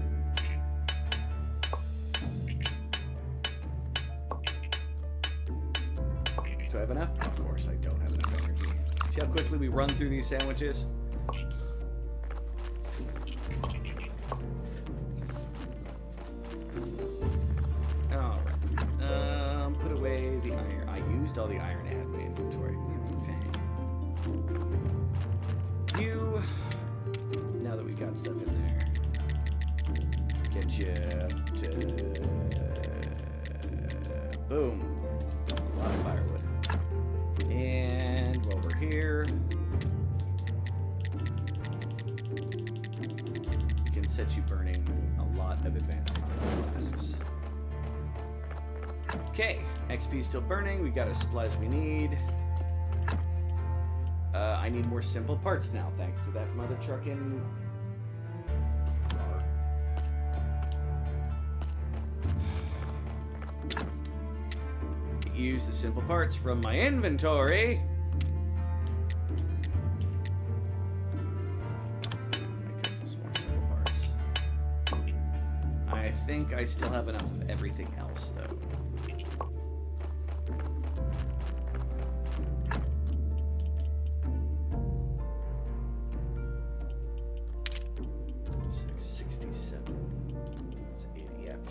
Do I have enough? Of course I don't have enough energy. See how quickly we run through these sandwiches? Alright. Put away the iron. I used all the iron I had in my inventory. You... Now that we got stuff in there, get you to boom, a lot of firewood. And while we're here, we can set you burning a lot of advanced flasks. Okay, XP is still burning. We got our supplies we need. I need more simple parts now, thanks to that mother truckin'. Use the simple parts from my inventory. Make up some more simple parts. I think I still have enough of everything else, though.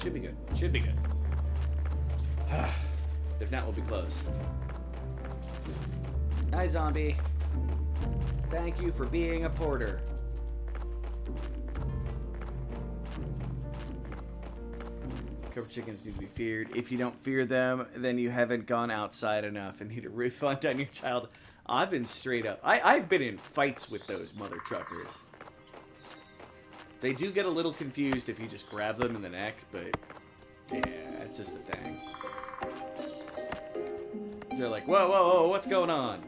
Should be good. Should be good. If not, we'll be close. Hi, zombie. Thank you for being a porter. Cobra chickens need to be feared. If you don't fear them, then you haven't gone outside enough and need a refund on your child. I've been straight up. I've been in fights with those mother truckers. They do get a little confused if you just grab them in the neck, but yeah, it's just the thing. They're like, whoa, whoa, whoa, what's going on?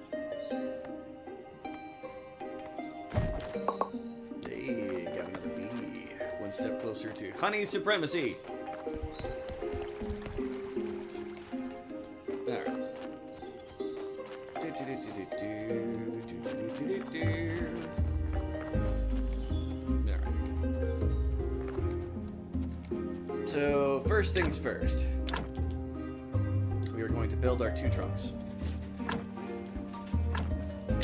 Hey, got another bee. One step closer to honey supremacy. Alright. So, first things first. We are going to build our 2 trunks.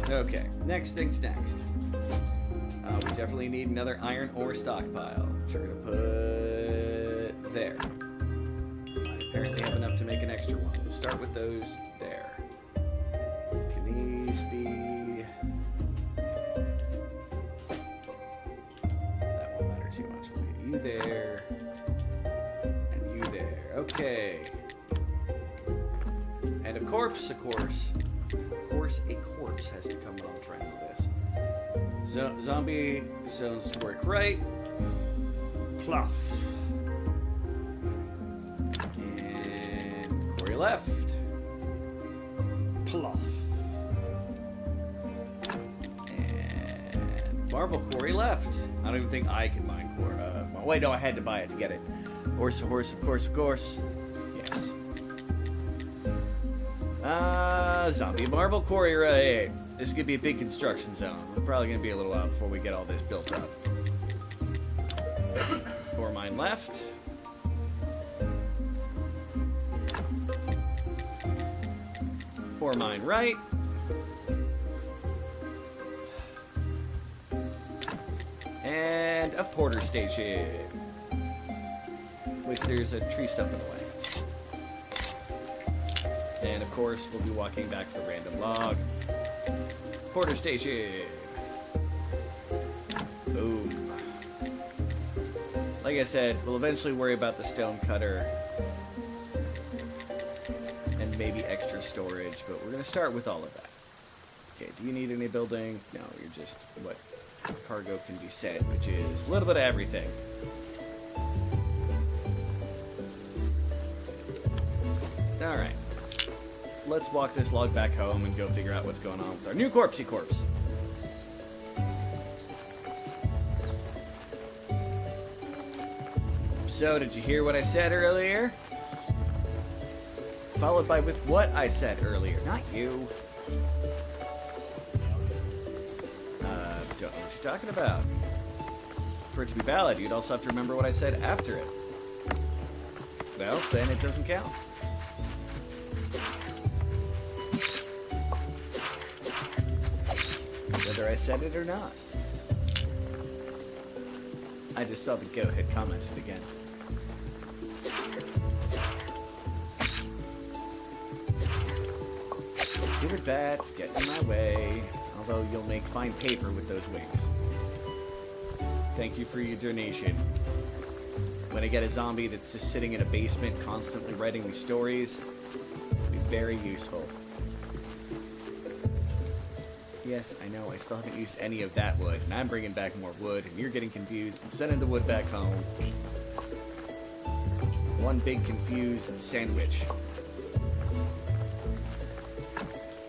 Okay, next things next. We definitely need another iron ore stockpile, which we're going to put there. I apparently have enough to make an extra one. We'll start with those there. Can these be... That won't matter too much. We'll get you there. Okay. And a corpse, of course. Of course, a corpse has to come when I'm trying all this. Zombie zones to work right. Pluff. And Corey left. Pluff. And marble quarry left. I don't even think I can mine quarry. Wait, no, I had to buy it to get it. Horse, of course, of course. Yes. Zombie marble quarry, right? This is gonna be a big construction zone. We're probably gonna be a little while before we get all this built up. Ore mine left. Ore mine right. And a porter station. Which there's a tree stump in the way. And of course, we'll be walking back to the random log. Porter station. Boom. Like I said, we'll eventually worry about the stone cutter. And maybe extra storage, but we're going to start with all of that. Okay, do you need any building? No, you're just what cargo can be sent, which is a little bit of everything. Alright. Let's walk this log back home and go figure out what's going on with our new corpsey corpse. So, did you hear what I said earlier? Followed by with what I said earlier. Not you. Don't know what you're talking about. For it to be valid, you'd also have to remember what I said after it. Well, then it doesn't count. Whether I said it or not. I just saw the goat had commented again. Stupid bats get in my way, although you'll make fine paper with those wings. Thank you for your donation. When I get a zombie that's just sitting in a basement constantly writing me stories, it'll be very useful. Yes, I know, I still haven't used any of that wood, and I'm bringing back more wood, and you're getting confused and sending the wood back home. One big confused sandwich.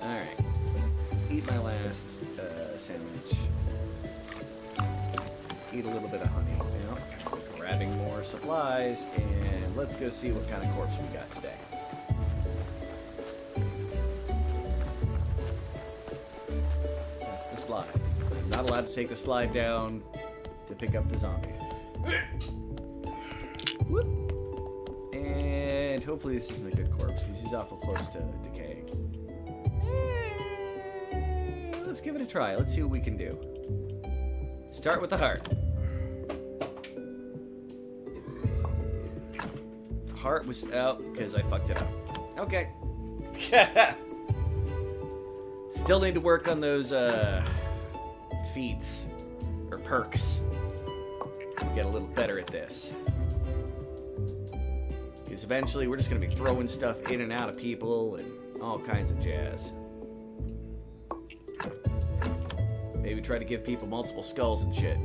Alright. Eat my last sandwich. Eat a little bit of honey. You know, grabbing more supplies, and let's go see what kind of corpse we got today. Slide. I'm not allowed to take the slide down to pick up the zombie. Whoop. And hopefully this isn't a good corpse because he's awful close to decaying. Let's give it a try. Let's see what we can do. Start with the heart. The heart was out because I fucked it up. Okay. Still need to work on those feats or perks. Get a little better at this. Because eventually we're just going to be throwing stuff in and out of people and all kinds of jazz. Maybe try to give people multiple skulls and shit.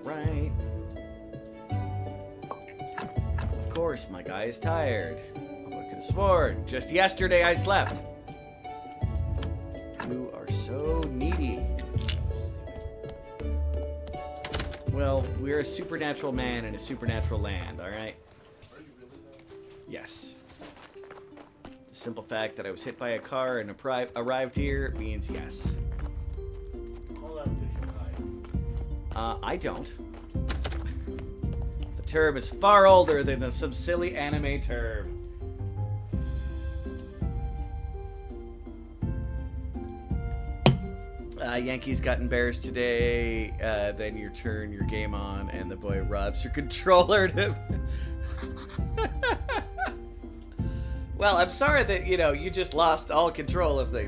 Alright. Of course, my guy is tired. I could have sworn just yesterday I slept. You are so needy. Well, we're a supernatural man in a supernatural land, alright? Are you really though? Yes. The simple fact that I was hit by a car and arrived here means yes. Call that vision high. I don't. The term is far older than some silly anime term. Yankees got embarrassed today. Then your turn, your game on, and the boy robs your controller to... Well, I'm sorry that, you just lost all control of the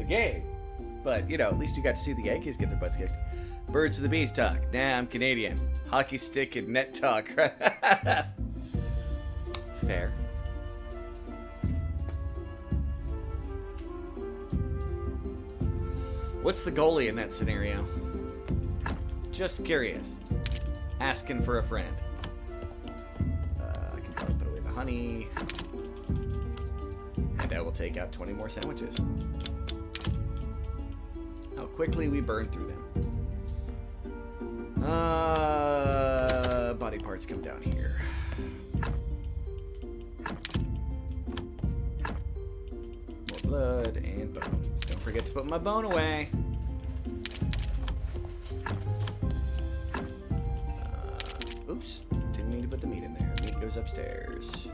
game. But, at least you got to see the Yankees get their butts kicked. Birds of the Bees talk. Nah, I'm Canadian. Hockey stick and net talk. Fair. What's the goalie in that scenario? Just curious. Asking for a friend. I can probably put away the honey. And I will take out 20 more sandwiches. How quickly we burn through them. Body parts come down here. More blood and bone. Don't forget to put my bone away. Oops. Didn't mean to put the meat in there. Meat goes upstairs.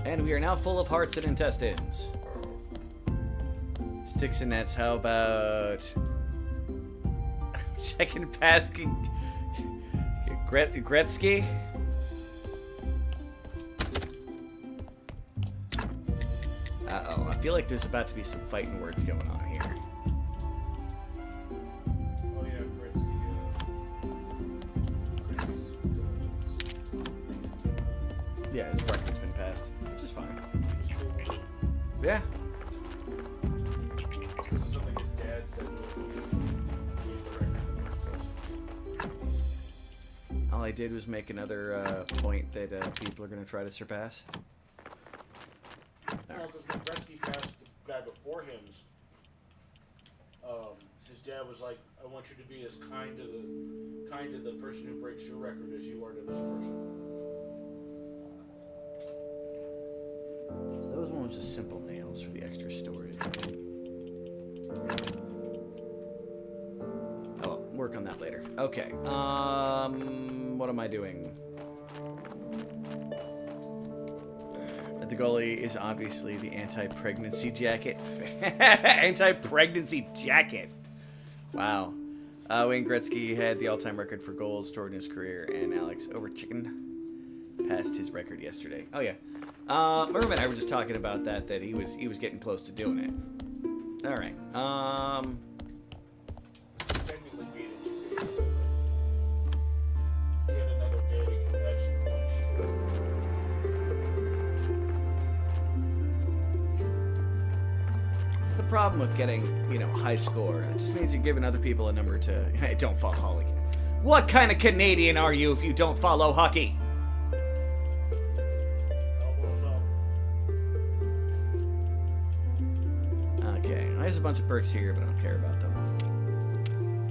And we are now full of hearts and intestines. Sticks and nets, how about... checking past Gretzky? Uh-oh, I feel like there's about to be some fighting words going on here. Oh yeah, Gretzky. Yeah, his record's been passed, which is fine. Yeah. This is something his dad said to him. He gave the record in the first place. All I did was make another point that people are going to try to surpass. No, because when Gretzky passed the guy before him, his dad was like, "I want you to be as kind to the person who breaks your record as you are to this person." So those ones just simple nails for the extra storage. Oh, well, work on that later. Okay. What am I doing? The goalie is obviously the anti-pregnancy jacket. Anti-pregnancy jacket. Wow. Wayne Gretzky had the all-time record for goals stored in his career, and Alex Ovechkin passed his record yesterday. Oh yeah. Merman and I were just talking about that he was getting close to doing it. All right. Technically beat it 2 days. He had another day to get extra points. That's the problem with getting, high score. It just means you're giving other people a number to... Hey, don't follow hockey. What kind of Canadian are you if you don't follow hockey? Elbows up. Okay, there's a bunch of perks here, but I don't care about them.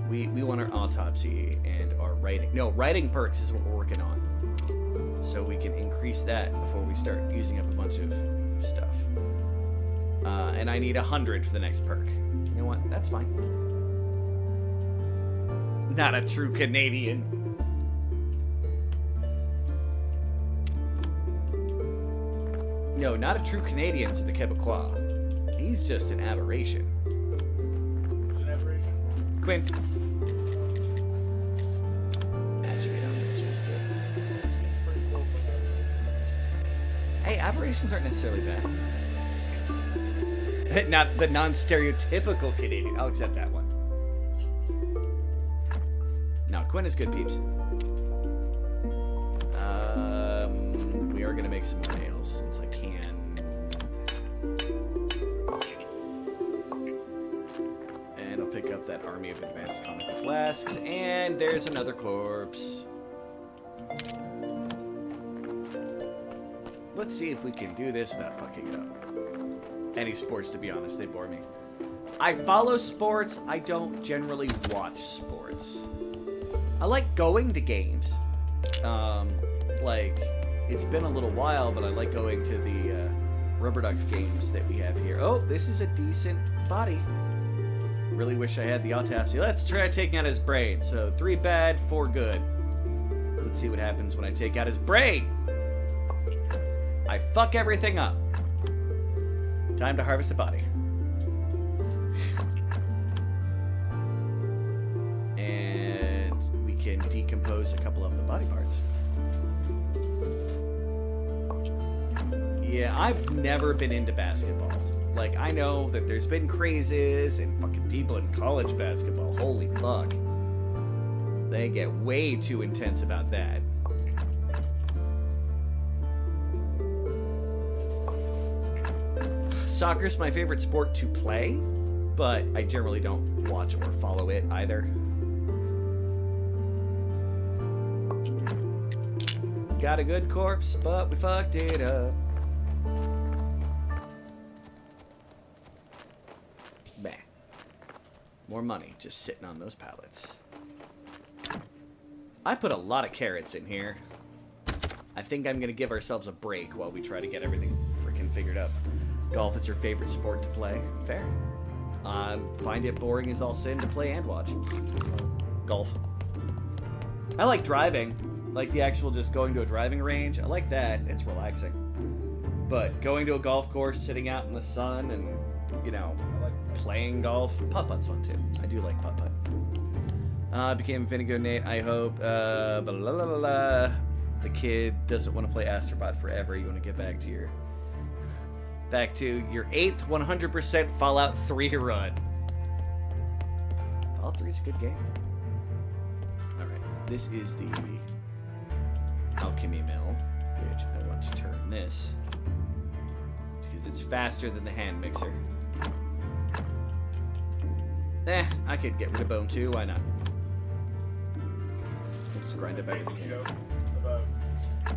We want our autopsy and our writing. No, writing perks is what we're working on. So we can increase that before we start using up a bunch of stuff. And I need 100 for the next perk. You know what? That's fine. Not a true Canadian. No, not a true Canadian to the Quebecois. He's just an aberration. Who's an aberration? Quinn. That should be enough for the chance too. Seems pretty cool for that. Hey, aberrations aren't necessarily bad. Not the non-stereotypical Canadian. I'll accept that one. No, Quinn is good, peeps. We are gonna make some more nails since I can. And I'll pick up that army of advanced conical flasks. And there's another corpse. Let's see if we can do this without fucking it up. Any sports, to be honest, they bore me. I follow sports. I don't generally watch sports. I like going to games. It's been a little while, but I like going to the Rubber Ducks games that we have here. Oh, this is a decent body. Really wish I had the autopsy. Let's try taking out his brain. So 3 bad, 4 good. Let's see what happens when I take out his brain. I fuck everything up. Time to harvest a body. And we can decompose a couple of the body parts. Yeah, I've never been into basketball. Like, I know that there's been crazes and fucking people in college basketball. Holy fuck. They get way too intense about that. Soccer's my favorite sport to play, but I generally don't watch or follow it either. Got a good corpse, but we fucked it up. Bah. More money just sitting on those pallets. I put a lot of carrots in here. I think I'm gonna give ourselves a break while we try to get everything freaking figured out. Golf is your favorite sport to play. Fair. Find it boring as all sin to play and watch. Golf. I like driving. Like the actual just going to a driving range. I like that. It's relaxing. But going to a golf course, sitting out in the sun and, you know, playing golf. Putt-putt's fun too. I do like putt-putt. Became Vinegar Nate, I hope. Blah, blah, blah, blah. The kid doesn't want to play Astrobot forever. You want to get back to your 8th 100% Fallout 3 run. Fallout 3 is a good game. Alright, this is the Alchemy Mill, which I want to turn this because it's faster than the hand mixer. I could get rid of bone too, why not? Just grind it back I made a again. joke about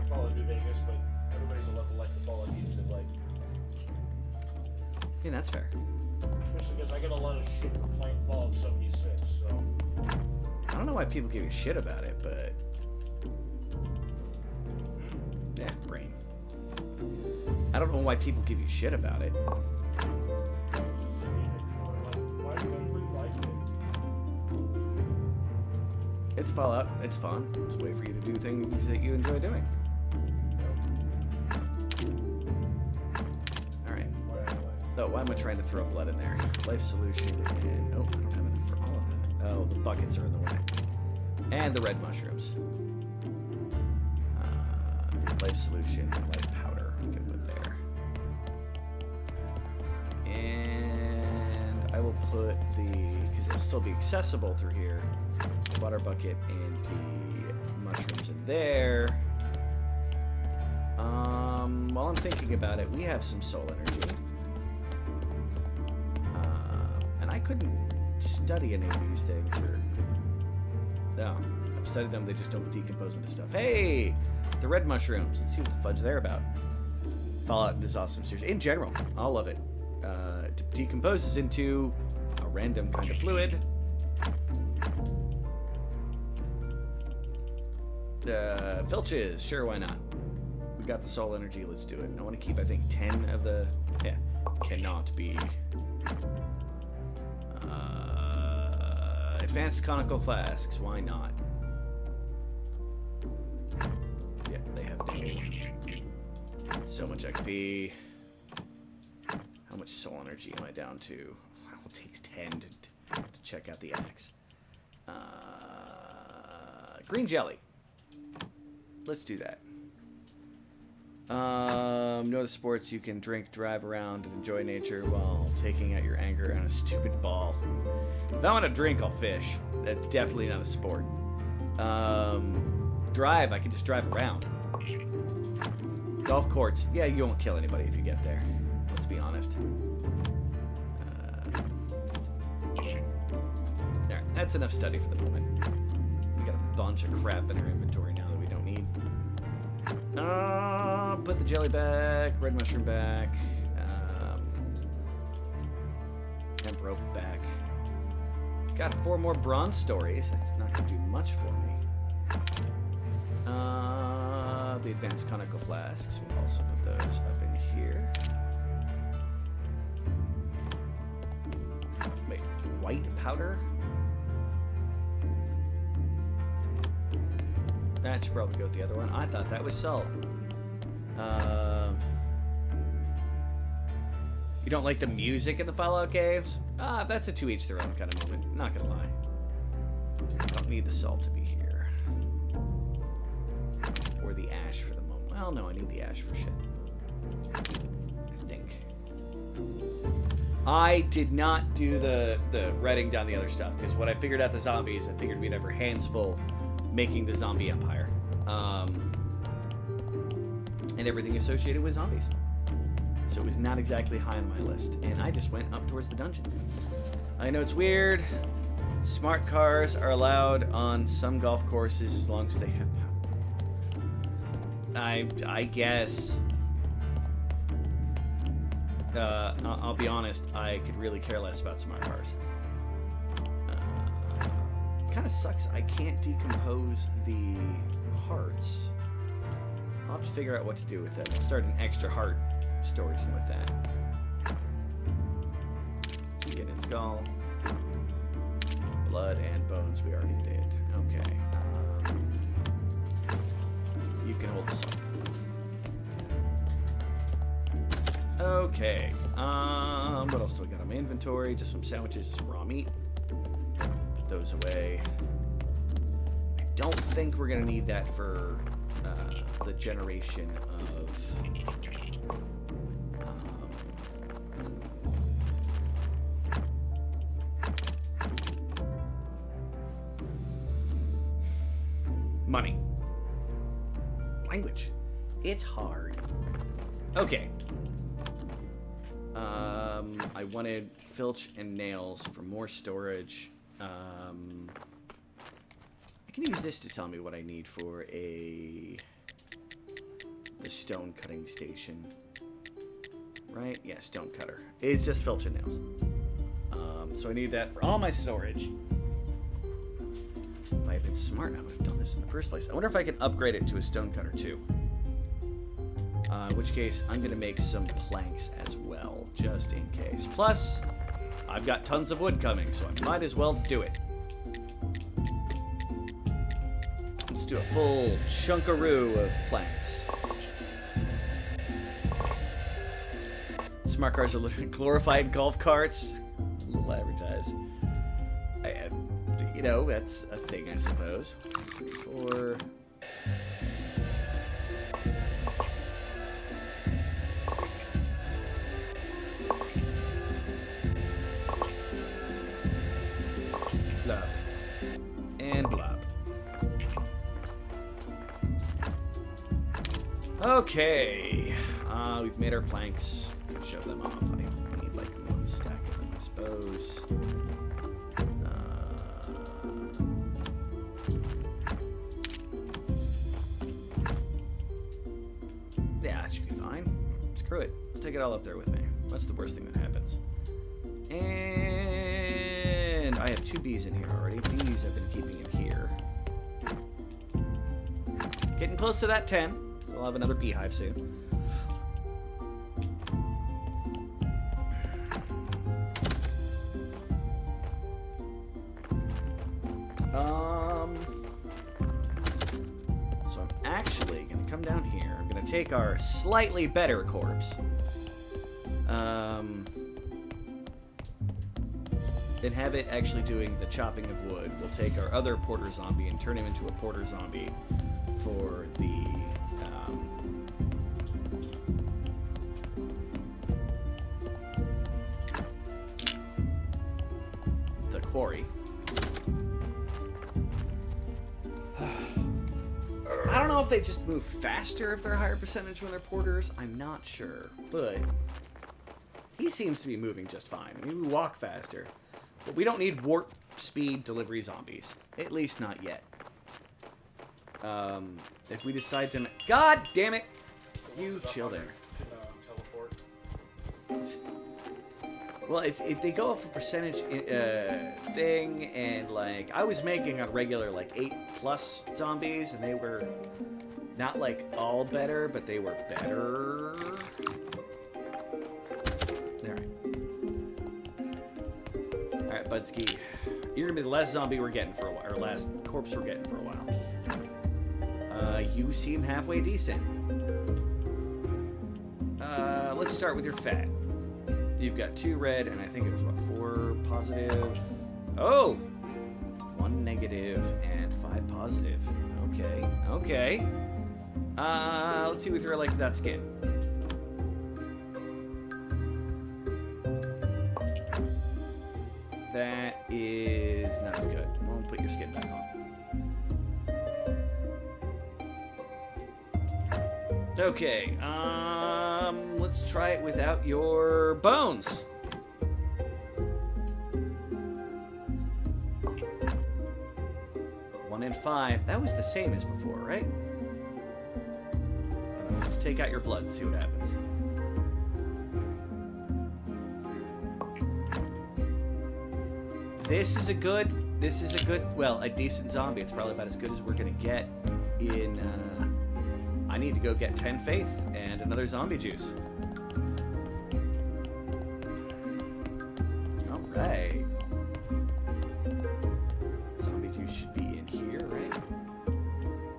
Fallout New Vegas, but everybody's allowed to like the Fallout games they like. Yeah, that's fair. Especially because I get a lot of shit for playing Fallout 76, so... I don't know why people give a shit about it, but... Yeah, brain. I don't know why people give you shit about it. Why do everybody like it? It's Fallout. It's fun. It's a way for you to do things that you enjoy doing. Alright. Oh, why am I trying to throw blood in there? Life solution and... Oh, I don't have enough for all of that. Oh, the buckets are in the way. And the red mushrooms. Life solution, life powder we can put there. And I will put the... Because it'll still be accessible through here. The water bucket and the mushrooms in there. While I'm thinking about it, we have some soul energy. And I couldn't study any of these things, or no, I've studied them, they just don't decompose into stuff. Hey, the red mushrooms, let's see what the fudge they're about. Fallout is awesome series. In general, all of it decomposes into a random kind of fluid. Filches, sure, why not? We got the soul energy, let's do it. I want to keep, I think, 10 of the... Yeah, cannot be... Advanced conical flasks, why not? Yeah, they have so much XP. How much soul energy am I down to? Wow, it takes 10 to check out the axe. Green jelly. Let's do that. No other sports you can drink, drive around, and enjoy nature while taking out your anger on a stupid ball. If I want to drink, I'll fish. That's definitely not a sport. Drive, I can just drive around. Golf course, yeah, you won't kill anybody if you get there. Let's be honest. Alright, that's enough study for the moment. We got a bunch of crap in our inventory now that we don't need. Put the jelly back, red mushroom back, hemp rope back. Got 4 more bronze stories. That's not going to do much for me. The advanced conical flasks. We'll also put those up in here. Wait, white powder? That should probably go with the other one. I thought that was salt. You don't like the music in the Fallout games? That's a to each their own kind of moment. Not gonna lie. I don't need the salt to be here. Or the ash for the moment. Well, no, I need the ash for shit. I think. I did not do the writing down the other stuff, because when I figured out the zombies, I figured we'd have our hands full making the zombie empire. And everything associated with zombies. So it was not exactly high on my list. And I just went up towards the dungeon. I know it's weird. Smart cars are allowed on some golf courses as long as they have power. I guess. I'll be honest, I could really care less about smart cars. Kind of sucks I can't decompose the hearts. I'll have to figure out what to do with that. I'll start an extra heart storage with that. Skin and skull. Blood and bones we already did. Okay. You can hold this up. Okay. What else do I got on my inventory? Just some sandwiches, some raw meat. Put those away. I don't think we're gonna need that for the generation of money. Language. It's hard. Okay. I wanted filch and nails for more storage. I can use this to tell me what I need for the stone cutting station. Right? Yeah, stone cutter. It's just filch and nails. So I need that for all my storage. If I had been smart, I would have done this in the first place. I wonder if I can upgrade it to a stone cutter too. In which case, I'm going to make some planks as well, just in case. Plus, I've got tons of wood coming, so I might as well do it. Let's do a full chunkaroo of planks. Smart cars are literally glorified golf carts. A little advertised. You know, that's a thing, I suppose. 3, 4... Blob. And blob. Okay. We've made our planks. Show them off. I need like 1 stack of them, I suppose. Yeah, that should be fine. Screw it. I'll take it all up there with me. What's the worst thing that happens? And I have 2 bees in here already. Bees I've been keeping in here. Getting close to that 10. We'll have another beehive soon. So I'm actually going to come down here. I'm going to take our slightly better corpse. Then have it actually doing the chopping of wood. We'll take our other porter zombie and turn him into a porter zombie for the quarry. I don't know if they just move faster if they're a higher percentage when they're porters. I'm not sure, but he seems to be moving just fine. I mean, we walk faster, but we don't need warp speed delivery zombies. At least not yet. If we decide to... God damn it! You chill there. Teleport. Well, they go off a percentage thing, and like I was making on regular like 8+ zombies, and they were not like all better, but they were better. All right, Budsky, you're gonna be the last zombie we're getting for a while, or last corpse we're getting for a while. You seem halfway decent. Let's start with your fat. You've got 2 red, and I think it was, what, 4 positive? Oh! 1 negative and 5 positive. Okay, okay. Let's see what you're like that skin. That is not as good. We'll put your skin back on. Okay, let's try it without your bones. One and 5. That was the same as before, right? Let's take out your blood and see what happens. This is a good, well, a decent zombie. It's probably about as good as we're gonna get in, I need to go get 10 faith and another zombie juice. Alright. Zombie juice should be in here, right?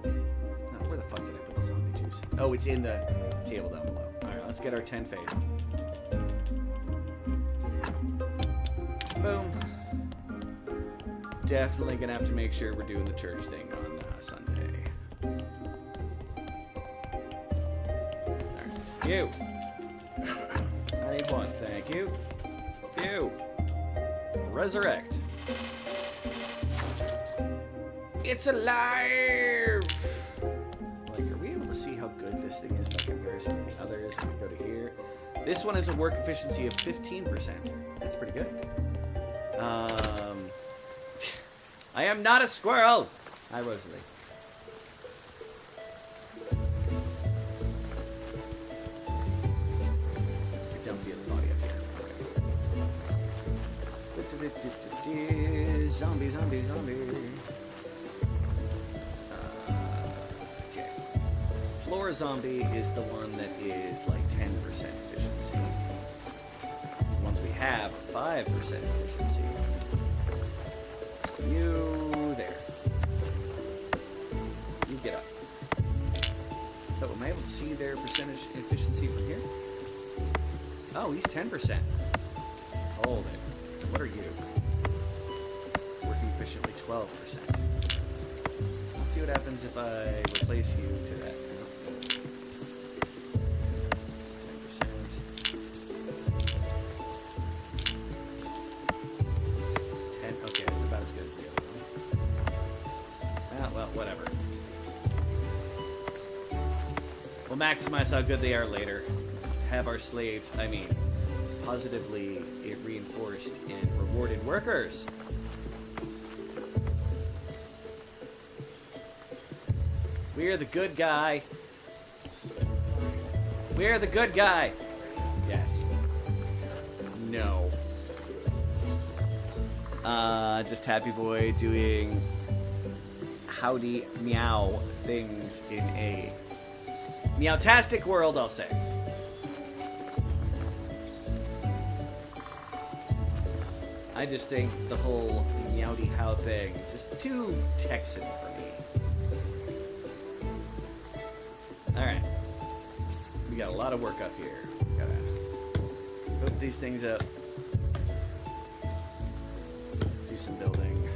No, where the fuck did I put the zombie juice? Oh, it's in the table down below. Alright, let's get our 10 faith. Boom. Definitely gonna have to make sure we're doing the church thing on Sunday. Alright. You. I need one, thank you. You. Resurrect. It's alive! Like, are we able to see how good this thing is by comparison to the others? When we go to here. This one has a work efficiency of 15%. That's pretty good. I am not a squirrel! Hi, Rosalie. Dump the other body up here. Zombie, zombie, zombie. Okay. Floor zombie is the one that is like 10% efficiency. The ones we have, 5% efficiency. You there. You get up. So am I able to see their percentage efficiency from here? Oh, he's 10%. Hold it. What are you? Working efficiently 12%. Let's see what happens if I replace you to that. 10%. Okay, that's about as good as the other one. Ah, well, whatever. We'll maximize how good they are later. Have our slaves, positively reinforced and rewarded workers. We're the good guy. We're the good guy. Yes. No. Just Happy Boy doing howdy meow things in a meowtastic world, I'll say. I just think the whole meowdy how thing is just too Texan for me. Alright. We got a lot of work up here. Gotta hook these things up. Do some building.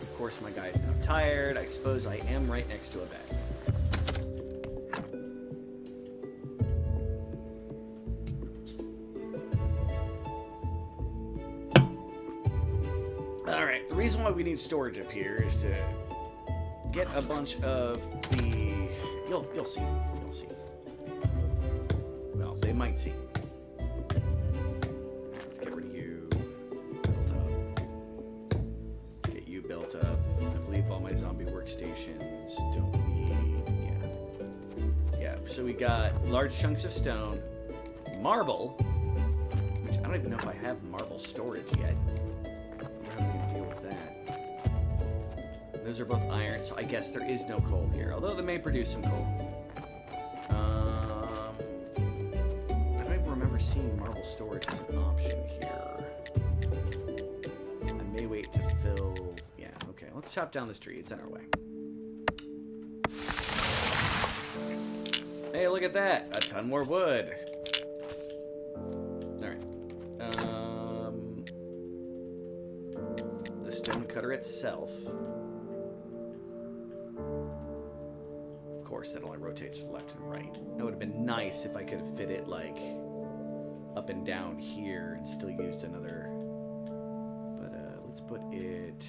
Of course, my guy's now tired. I suppose I am right next to a bed. Alright, the reason why we need storage up here is to get a bunch of the... You'll see. You'll see. Well, they might see. Let's get rid of you. Built up. Get you built up. I believe all my zombie workstations don't need... Yeah, so we got large chunks of stone, marble, which I don't even know if I have marble storage yet. How am I going to deal with that? Those are both iron, so I guess there is no coal here, although they may produce some coal. I don't even remember seeing marble storage as an option here. I may wait to fill... Yeah, okay. Let's chop down this tree. It's in our way. Hey, look at that. A ton more wood. Alright. The stone cutter itself... Of course, that only rotates left and right. It would have been nice if I could have fit it, like, up and down here and still used another... But, let's put it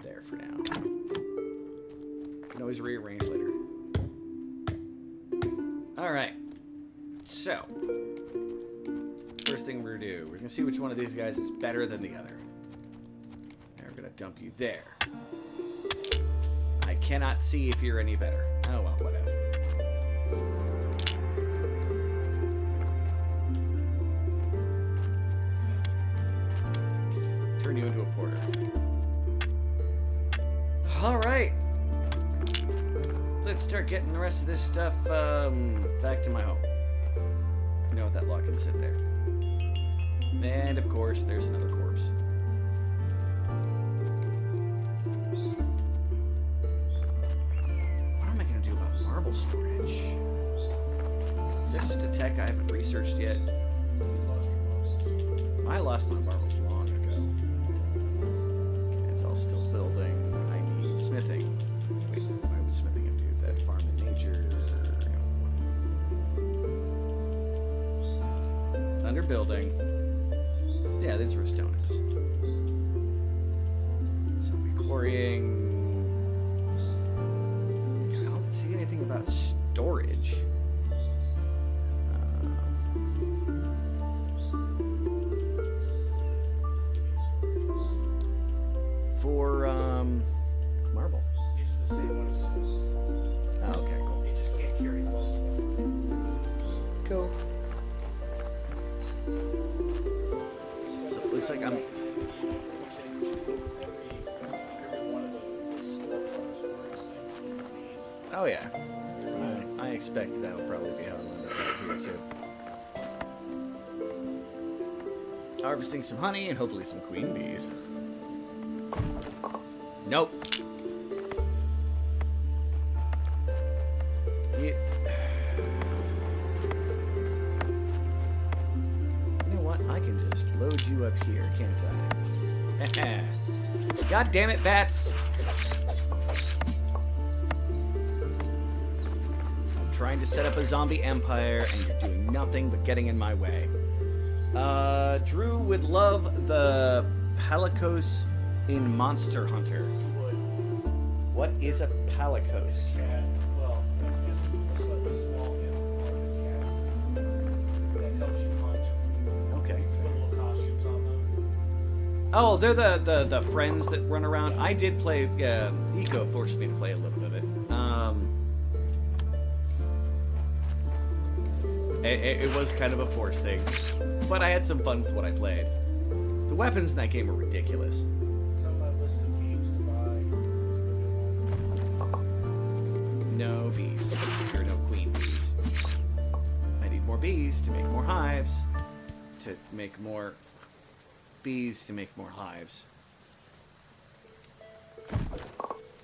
there for now. You can always rearrange later. Alright. So, first thing we're going to do, we're going to see which one of these guys is better than the other. And we're going to dump you there. I cannot see if you're any better. Oh, well, whatever. Turn you into a porter. Alright. Let's start getting the rest of this stuff back to my home. You know, that lock can sit there. And of course, there's another corpse. What am I going to do about marble storage? Is that just a tech I haven't researched yet? I lost my marbles long ago. Okay, it's all still building. I need smithing. Wait, why would smithing have to do with that? Farm in nature. Under building. Yeah, that's where stone is. So I'll be quarrying. I don't see anything about storage. For marble. It's the same one as Oh, okay, cool. you just can't carry both. Cool. So it looks like I'm. Every one of the scorecards or everything. Oh yeah. I expect that will probably be how it'll end up here too. Harvesting some honey and hopefully some queen bees. Nope. You know what? I can just load you up here, can't I? God damn it, bats! I'm trying to set up a zombie empire, and you're doing nothing but getting in my way. Drew would love the Palicos in Monster Hunter. What is a Palicos? Cat, well, it's like a small animal or a cat that helps you hunt. Okay. Put little costumes on them. Oh, they're the friends that run around. I did play. Eco forced me to play a little bit of it. It was kind of a forced thing, but I had some fun with what I played. The weapons in that game are ridiculous. It's on my list of games to buy. No bees. There are no queen bees. I need more bees to make more hives. To make more bees to make more hives. I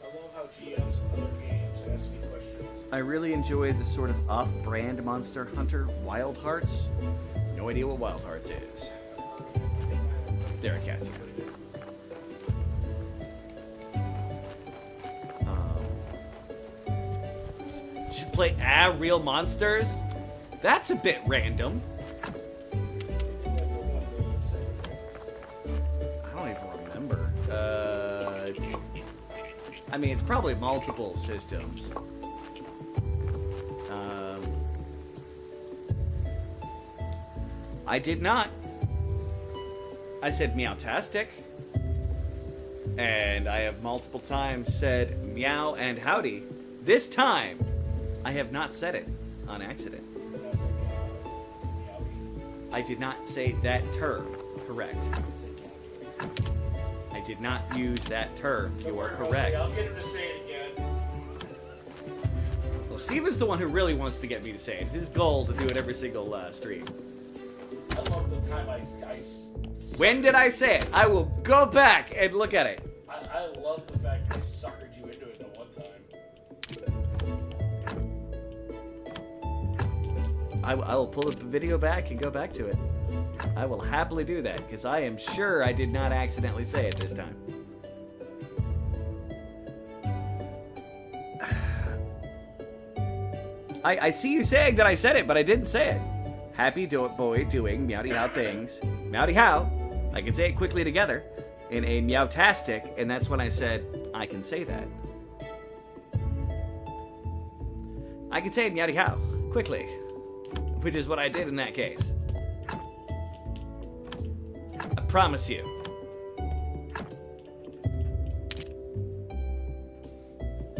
love how GMs in other games ask me questions. I really enjoy the sort of off-brand Monster Hunter Wild Hearts. No idea what Wild Hearts is. There are cats here. Should play real monsters? That's a bit random. I don't even remember. I mean, it's probably multiple systems. I did not. I said meowtastic. And I have multiple times said meow and howdy. This time, I have not said it on accident. That's a I did not say that term. Correct. I did not use that term. You are correct. I'll get him to say it again. Well, Steven's the one who really wants to get me to say it. It's his goal to do it every single stream. I love the time I When did I say it? I will go back and look at it. I love the fact that I suckered you into it the one time. I will pull up the video back and go back to it. I will happily do that, because I am sure I did not accidentally say it this time. I see you saying that I said it, but I didn't say it. Happy boy doing meowdy how things. Meowdy how. I can say it quickly together in a meowtastic, and that's when I said I can say that. I can say meowdy how quickly, which is what I did in that case. I promise you.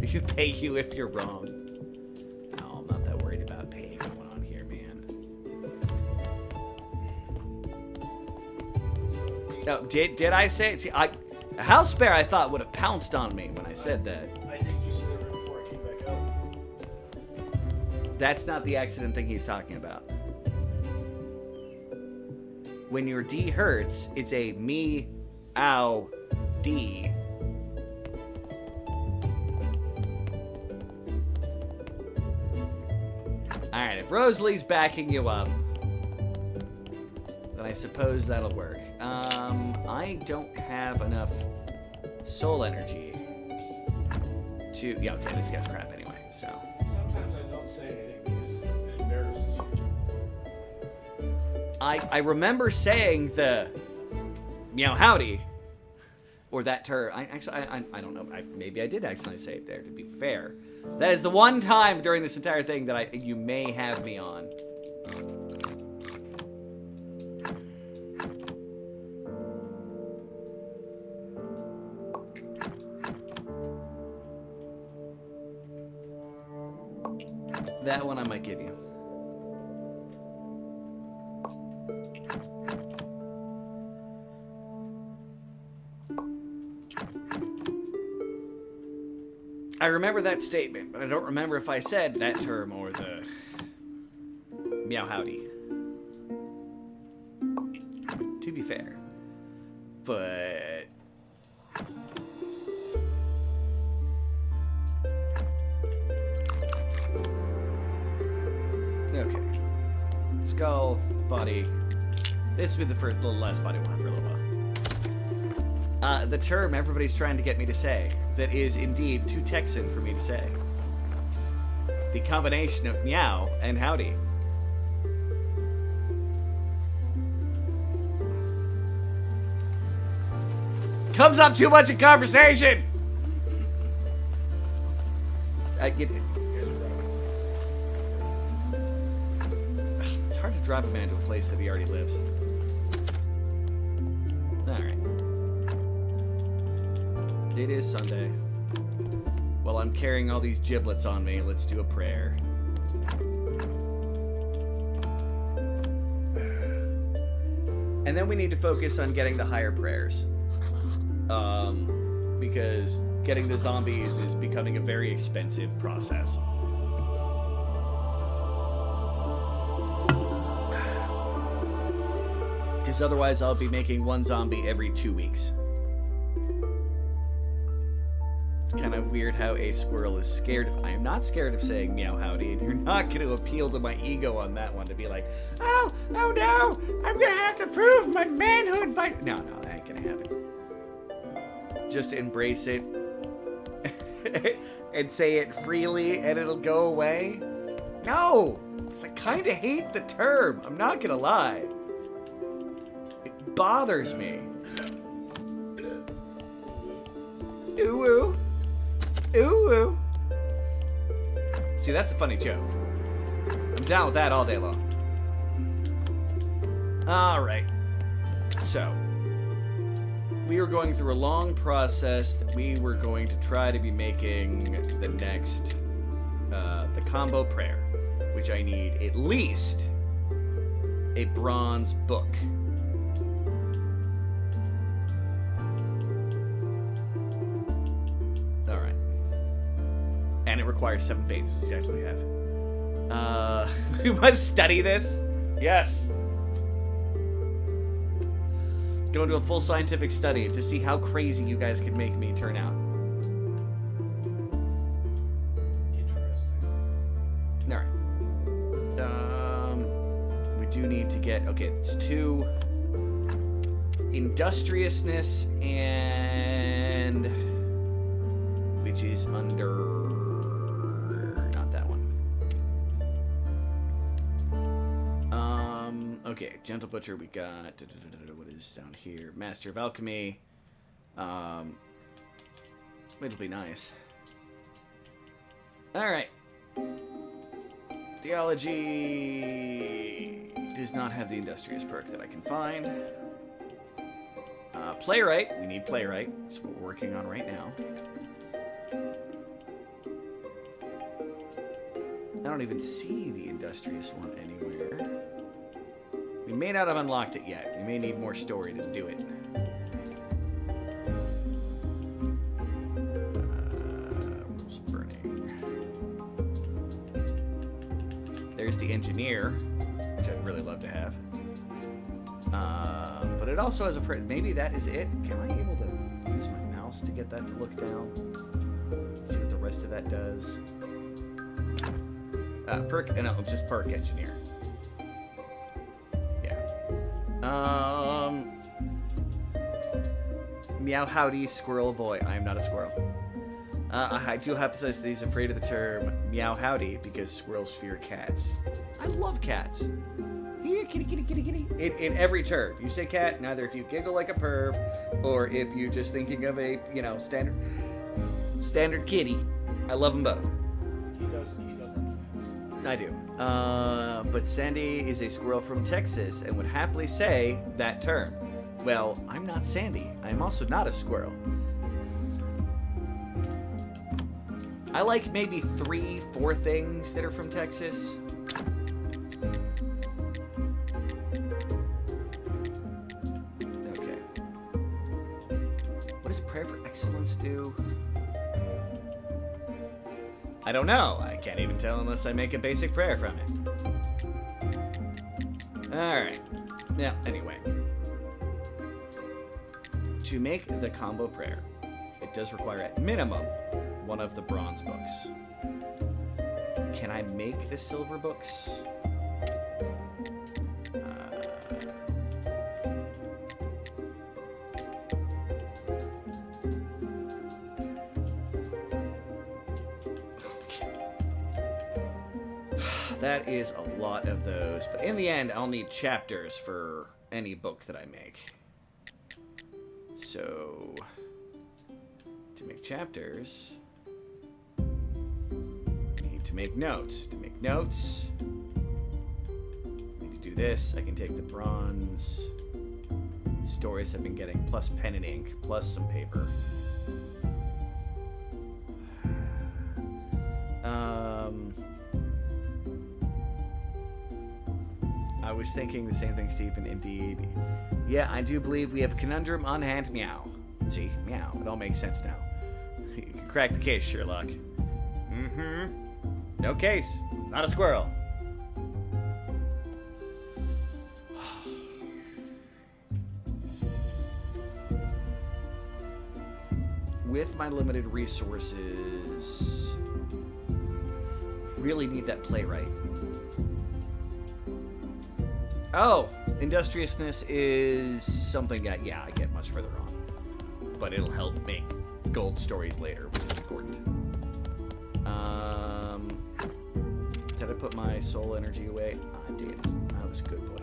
You pay you if you're wrong. No, I'm not that worried about paying going on here, man. So No, did I say it? See, a house bear I thought would have pounced on me when I said that. I think you said it right before I came back out. That's not the accident thing he's talking about. When your D hurts, it's a me-ow D. Alright, if Rosalie's backing you up, then I suppose that'll work. I don't have enough soul energy to... Yeah, okay, this guy's crap anyway, so... Sometimes I don't say anything because it embarrasses you. I remember saying the meow howdy, or that term. I don't know. Maybe I did accidentally say it there. To be fair, that is the one time during this entire thing that you may have me on. That one I might give you. I remember that statement, but I don't remember if I said that term or the meow howdy. To be fair. But... Okay. Skull, body. This will be the first little last body we'll have for a little while. The term everybody's trying to get me to say, that is indeed too Texan for me to say. The combination of meow and howdy. Comes up too much in conversation! It's hard to drive a man to a place that he already lives. Alright. It is Sunday. While I'm carrying all these giblets on me, let's do a prayer. And then we need to focus on getting the higher prayers. Because getting the zombies is becoming a very expensive process. Because otherwise I'll be making one zombie every 2 weeks. It's kind of weird how a squirrel is scared of... I am not scared of saying meow howdy, and you're not going to appeal to my ego on that one to be like, oh no, I'm going to have to prove my manhood by... No, that ain't going to happen. Just embrace it and say it freely and it'll go away. No! I kind of hate the term. I'm not gonna lie. It bothers me. Ooh-woo. Ooh-woo. See, that's a funny joke. I'm down with that all day long. Alright. So... we were going through a long process that we were going to try to be making the next, the combo prayer, which I need at least a bronze book. Alright. And it requires 7 faiths, which is exactly what we have. We must study this? Yes. Go into a full scientific study to see how crazy you guys can make me turn out. Interesting. Alright. We do need to get... okay, it's 2... industriousness and... which is under... not that one. Okay, Gentle Butcher, we got... what is down here? Master of Alchemy. It'll be nice. Alright. Theology does not have the Industrious perk that I can find. Playwright. We need Playwright. That's what we're working on right now. I don't even see the Industrious one anywhere. We may not have unlocked it yet. We may need more story to do it. Rules of burning. There's the engineer, which I'd really love to have. But it also has a... Maybe that is it. Can I be able to use my mouse to get that to look down? See what the rest of that does. Perk... No, just perk engineer. Yeah. Meow howdy, squirrel boy. I am not a squirrel. I do hypothesize that he's afraid of the term meow howdy because squirrels fear cats. I love cats. Here, kitty, kitty, kitty, kitty. In every term. You say cat, neither if you giggle like a perv, or if you're just thinking of a, standard kitty. I love them both. He does like cats. I do. But Sandy is a squirrel from Texas and would happily say that term. Well, I'm not Sandy. I'm also not a squirrel. I like maybe 3-4 things that are from Texas. Okay. What does prayer for excellence do? I don't know. I can't even tell unless I make a basic prayer from it. Alright. Yeah, anyway. To make the combo prayer, it does require at minimum one of the bronze books. Can I make the silver books? That is a lot of those, but in the end, I'll need chapters for any book that I make. So, to make chapters, I need to make notes. To make notes, I need to do this. I can take the bronze stories I've been getting, plus pen and ink, plus some paper. I was thinking the same thing, Stephen. Indeed. Yeah, I do believe we have a conundrum on hand. Meow. See? Meow. It all makes sense now. You can crack the case, Sherlock. Mm-hmm. No case. Not a squirrel. With my limited resources, really need that playwright. Oh, industriousness is something that, yeah, I get much further on. But it'll help make gold stories later, which is important. Did I put my soul energy away? I did. I was a good boy.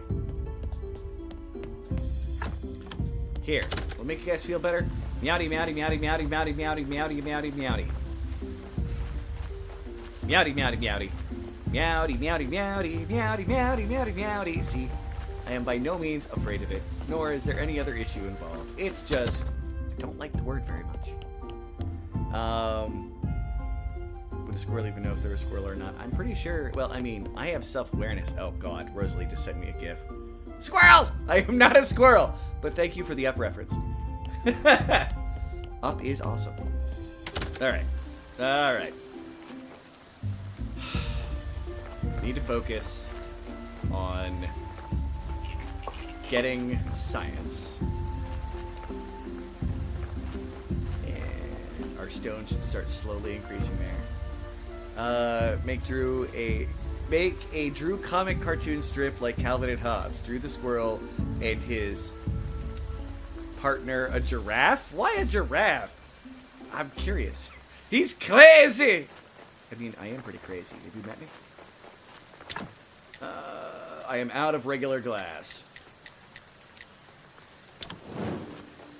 Here, will make you guys feel better. Meowdy, meowdy, meowdy, meowdy, meowdy, meowdy, meowdy, meowdy, meowdy. Meowdy, meowdy, meowdy. Meowdy, meowdy, meowdy, meowdy, meowdy, meowdy, meowdy. See, I am by no means afraid of it, nor is there any other issue involved. It's just, I don't like the word very much. Would a squirrel even know if they're a squirrel or not? I'm pretty sure, well, I mean, I have self-awareness. Oh God, Rosalie just sent me a gif. Squirrel! I am not a squirrel, but thank you for the Up reference. Up is awesome. Alright. Alright. Need to focus on getting science. And our stone should start slowly increasing there. Make a Drew comic cartoon strip like Calvin and Hobbes. Drew the squirrel and his partner, a giraffe? Why a giraffe? I'm curious. He's crazy! I mean, I am pretty crazy. Have you met me? I am out of regular glass.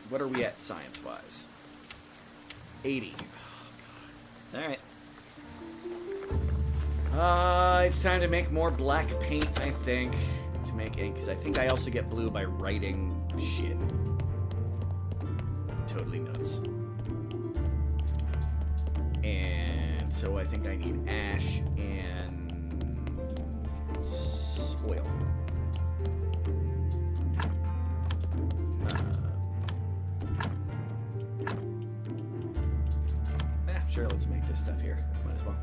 What are we at science-wise? 80. Oh, Alright. It's time to make more black paint, I think. To make ink, because I think I also get blue by writing shit. Totally nuts. And so I think I need ash and oil. stuff here. Might as well.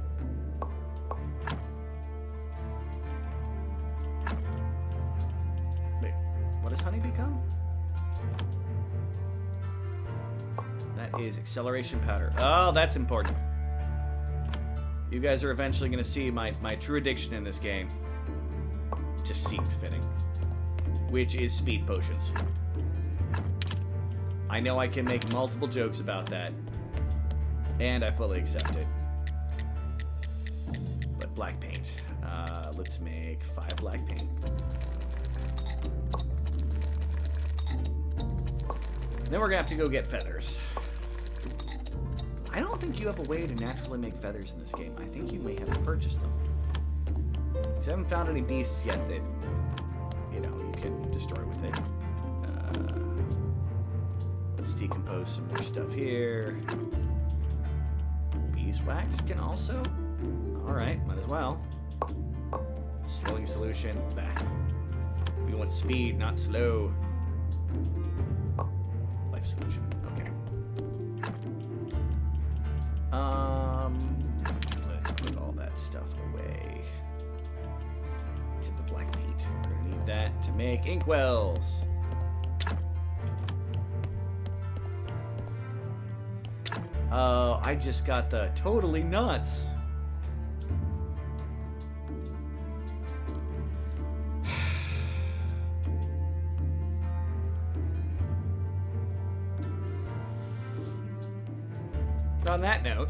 Wait, what does honey become? That is acceleration powder. Oh, that's important. You guys are eventually going to see my true addiction in this game. Just seemed fitting. Which is speed potions. I know I can make multiple jokes about that. And I fully accept it. But black paint. Let's make 5 black paint. Then we're going to have to go get feathers. I don't think you have a way to naturally make feathers in this game. I think you may have to purchase them. Because I haven't found any beasts yet that, you know, you can destroy with it. Let's decompose some more stuff here. Beeswax can also? Alright, might as well. Slowing solution. Bah. We want speed, not slow. Life solution. Okay. Let's put all that stuff away. Except the black paint. We're gonna need that to make inkwells. Oh, I just got the totally nuts. On that note,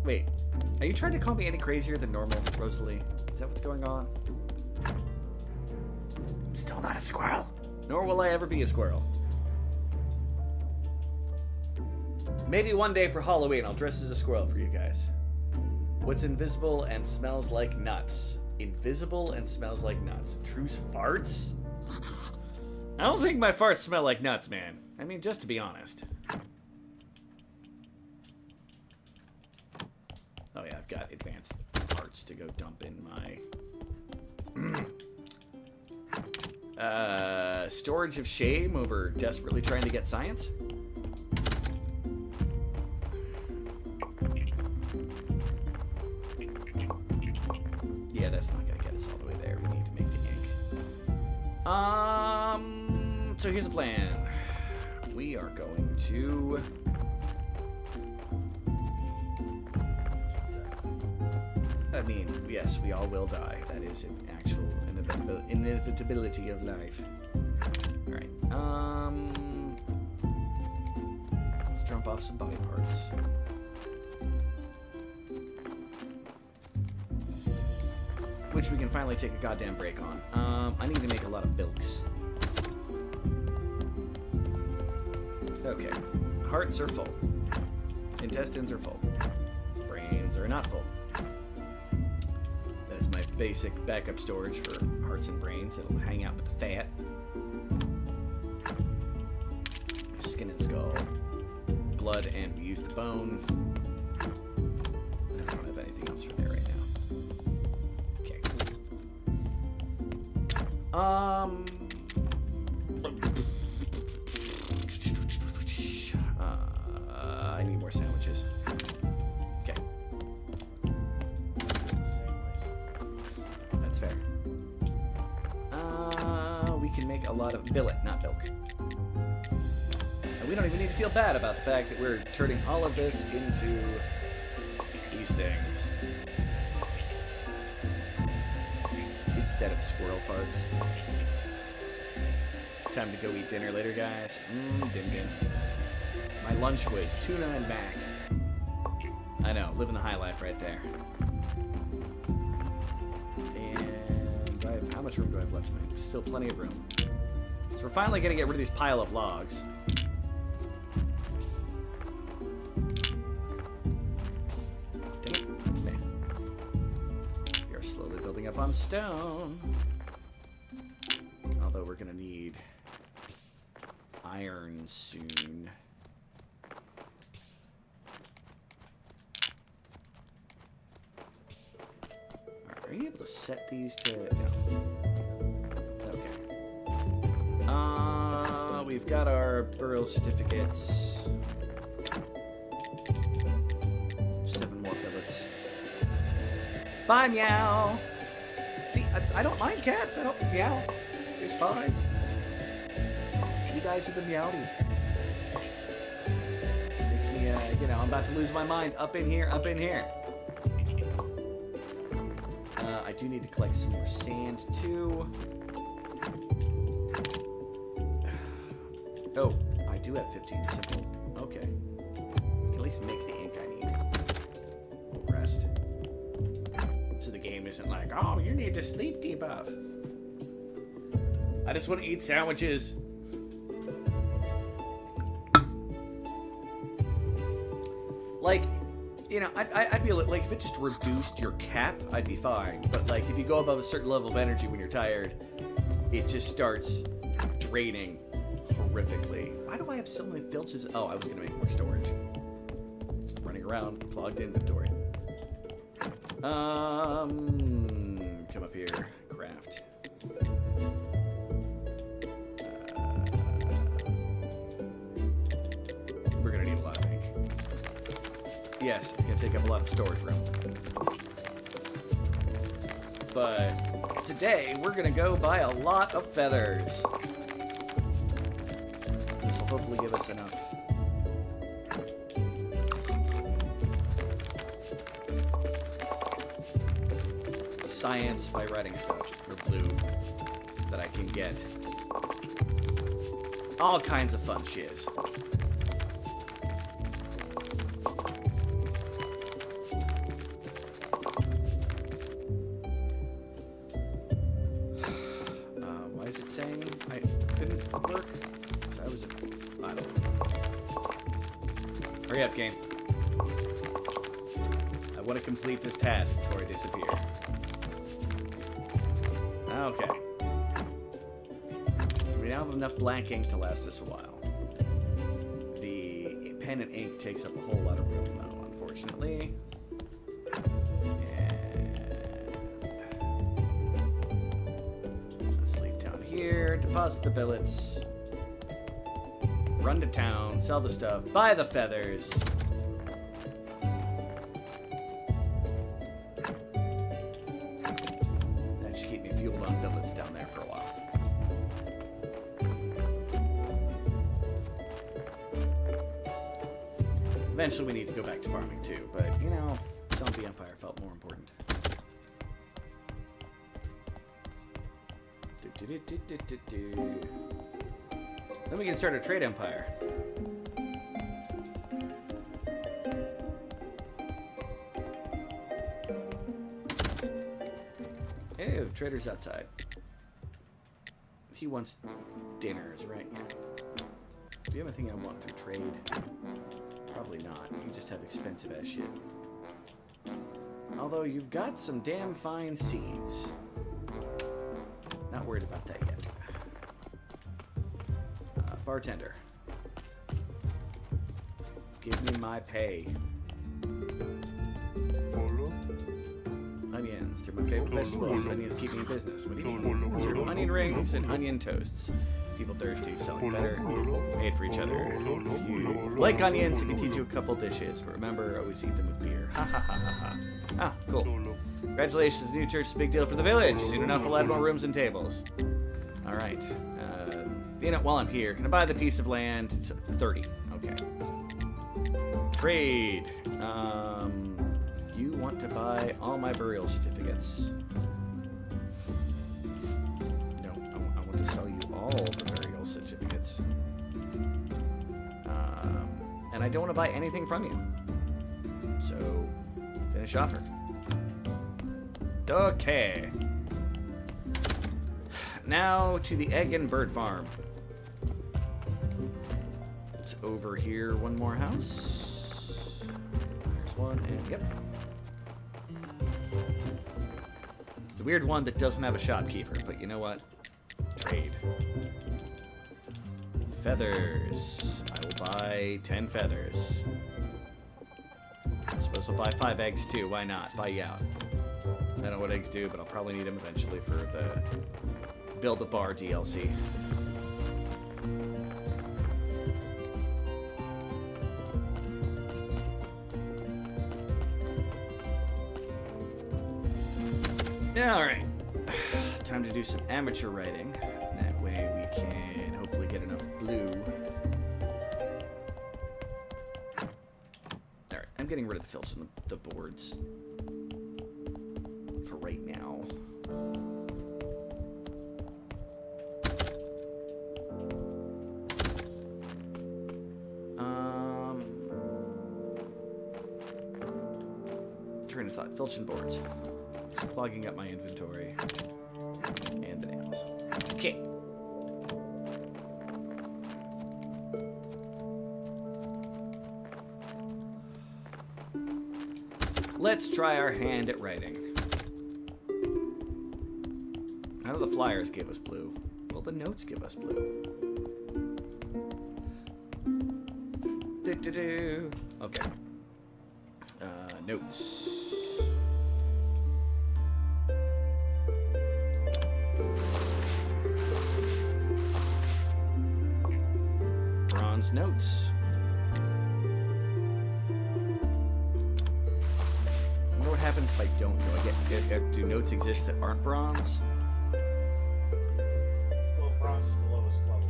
wait, are you trying to call me any crazier than normal, Rosalie? Is that what's going on? I'm still not a squirrel. Nor will I ever be a squirrel. Maybe one day for Halloween I'll dress as a squirrel for you guys. What's invisible and smells like nuts? Invisible and smells like nuts. Truce farts? I don't think my farts smell like nuts, man. I mean, just to be honest. Oh yeah, I've got advanced parts to go dump in my... storage of shame over desperately trying to get science? Yeah, that's not gonna get us all the way there. We need to make the ink. So here's the plan. We are going to... I mean, yes, we all will die. That is an actual inevitability of life. Alright, let's drop off some body parts. Which we can finally take a goddamn break on. I need to make a lot of bilks. Okay. Hearts are full. Intestines are full. Brains are not full. That is my basic backup storage for hearts and brains. It'll hang out with the fat. Skin and skull. Blood, and we use the bone. I don't have anything else for there right now. I need more sandwiches. Okay. That's fair. We can make a lot of billet, not bilk. And we don't even need to feel bad about the fact that we're turning all of this into these things. Instead of squirrel farts. Time to go eat dinner later, guys. Dim. My lunch was tuna and mac. I know, living the high life right there. And how much room do I have left in me? Still plenty of room. So we're finally gonna get rid of these pile of logs. Dang it. Man. We are slowly building up on stone. Although we're gonna need iron soon. Alright, are you able to set these to... No. Okay. we've got our burial certificates. 7 more billets. Bye, meow. See, I don't mind cats. I don't meow. It's fine. You guys are the meowdy. Makes me, you know, I'm about to lose my mind. Up in here, up in here. I do need to collect some more sand, too. Oh, I do have 15 simple. Okay. Can at least make the ink I need. Rest. So the game isn't like, oh, you need to sleep debuff. I just want to eat sandwiches. Like, you know, I'd be like, if it just reduced your cap, I'd be fine. But like, if you go above a certain level of energy when you're tired, it just starts draining horrifically. Why do I have so many filches? Oh, I was gonna make more storage. Running around, clogged inventory. Come up here, craft. We're gonna need a lot of ink. Yes, it's gonna take up a lot of storage room. But today, we're gonna go buy a lot of feathers. This will hopefully give us enough. Science by writing stuff, or blue, that I can get. All kinds of fun shiz. Why is it saying I couldn't work? So I don't know. Hurry up, game. I want to complete this task before I disappear. Okay. We now have enough black ink to last us a while. The pen and ink takes up a whole lot of room, though, unfortunately. And let's leave down here, deposit the billets, run to town, sell the stuff, buy the feathers. Down there for a while. Eventually we need to go back to farming too, but you know, Zombie Empire felt more important. Then we can start a trade empire. Ew, trader's outside. He wants dinners, right? Yeah. Do you have anything I want through trade? Probably not. You just have expensive ass shit. Although you've got some damn fine seeds. Not worried about that yet. Bartender. Give me my pay. Onions. They're my favorite vegetables. Onions keep me in business. What do you mean? Serve onion rings and onion toasts. People thirsty, selling better, made for each other. If you like onions, I can teach you a couple dishes, but remember, always eat them with beer. Ha ha ha ha ha. Ah, cool. Congratulations, the new church is a big deal for the village. Soon enough, we'll add more rooms and tables. All right. You know, while I'm here, can I buy the piece of land? It's 30. Okay. Trade. You want to buy all my burial certificates. No, I want to sell you all the burial certificates. And I don't want to buy anything from you. So, finish offer. Okay. Now to the egg and bird farm. It's over here, one more house. There's one, and yep. It's the weird one that doesn't have a shopkeeper, but you know what? Trade. Feathers. I will buy 10 feathers. I suppose I'll buy 5 eggs too. Why not? Buy you out. I don't know what eggs do, but I'll probably need them eventually for the Build a Bar DLC. Alright. Time to do some amateur writing. That way we can hopefully get enough blue. Alright, I'm getting rid of the filch on the boards. For right now. Train of thought. Filch and boards. Just clogging up my inventory. And the nails. Okay. Let's try our hand at writing. How do the flyers give us blue? Well, the notes give us blue. Do-do-do. Okay. Notes. Bronze notes. I wonder what happens if I don't go. Do notes exist that aren't bronze? Well, bronze is the lowest level.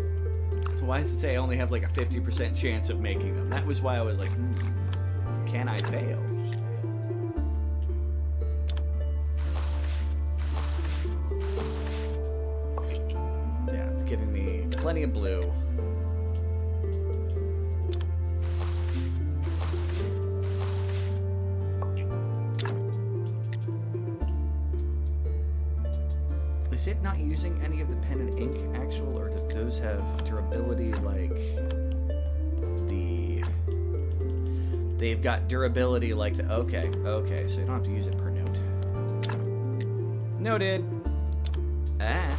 So why does it say I only have like a 50% chance of making them? That was why I was like, can I fail? Just fail. Yeah, it's giving me plenty of blue. Is it not using any of the pen and ink actual, or do those have durability like the... They've got durability like the... Okay, so you don't have to use it per note. Noted. Ah.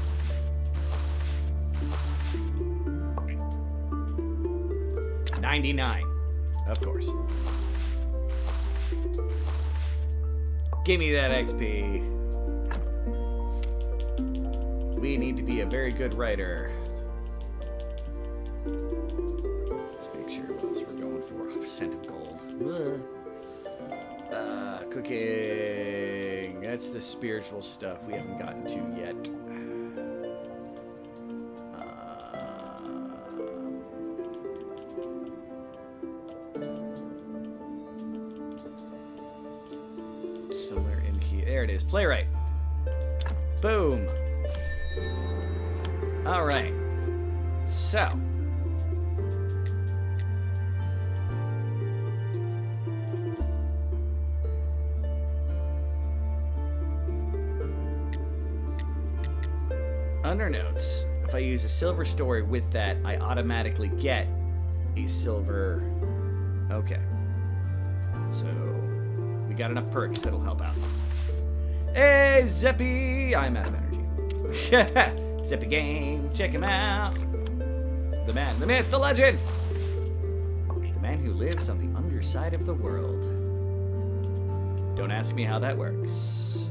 $99. Of course. Give me that XP. We need to be a very good writer. Let's make sure what else we're going for. 100% of gold. Cooking. That's the spiritual stuff we haven't gotten to yet. Somewhere in here. There it is. Playwright. Boom. All right. So. Under notes, if I use a silver story with that, I automatically get a silver. Okay. So, we got enough perks that'll help out. Hey, Zeppy! I'm out of energy. Zeppy game, check him out. The man, the myth, the legend. The man who lives on the underside of the world. Don't ask me how that works.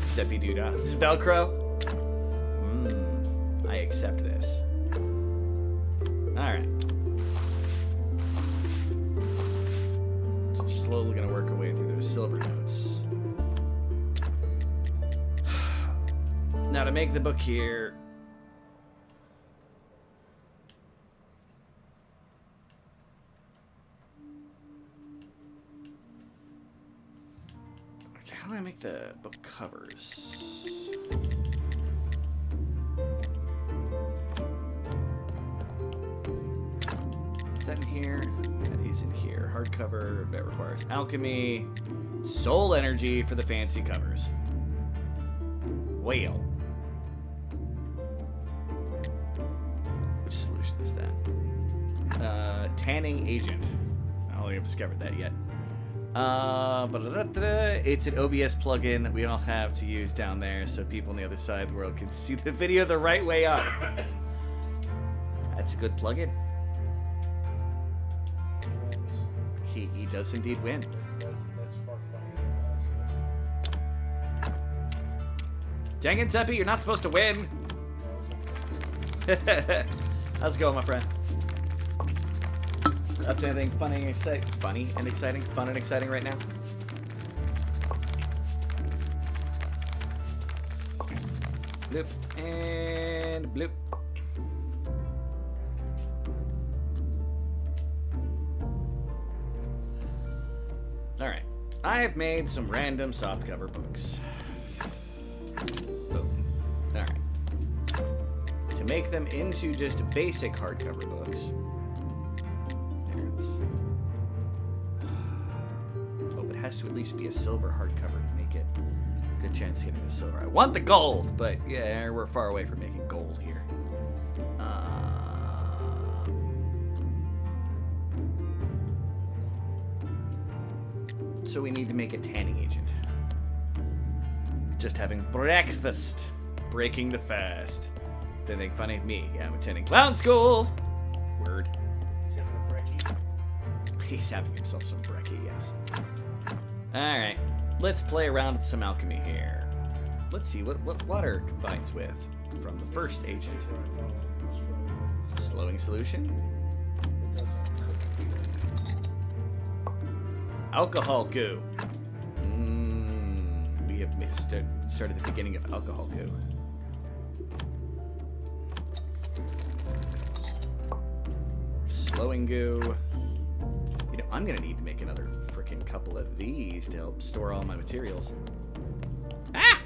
Zeppy doodah. Velcro? I accept this. Alright. So we're slowly gonna work our way through those silver notes. Now to make the book here. Okay, how do I make the book covers? Is that in here? That is in here. Hardcover that requires alchemy, soul energy for the fancy covers. Whale. Which solution is that? Tanning agent. I don't think I've discovered that yet. It's an OBS plugin that we all have to use down there so people on the other side of the world can see the video the right way up. That's a good plugin. He does indeed win. That's far funnier. Dang it, Zeppy, you're not supposed to win. How's it going, my friend? Up to anything funny and exciting? Fun and exciting right now? And bloop. Alright. I have made some random softcover books. Boom. Alright. To make them into just basic hardcover books. There it is. Oh, it has to at least be a silver hardcover to make it a good chance of getting the silver. I want the gold, but yeah, we're far away from making gold here. So we need to make a tanning agent. Just having breakfast. Breaking the fast. They think funny of me. Yeah, I'm attending clown school. Word. He's having a brekkie. He's having himself some brekkie, yes. Alright. Let's play around with some alchemy here. Let's see what water combines with from the first agent. Slowing solution. Alcohol goo. We have started the beginning of alcohol goo. Slowing goo. You know, I'm gonna need to make another freaking couple of these to help store all my materials. Ah!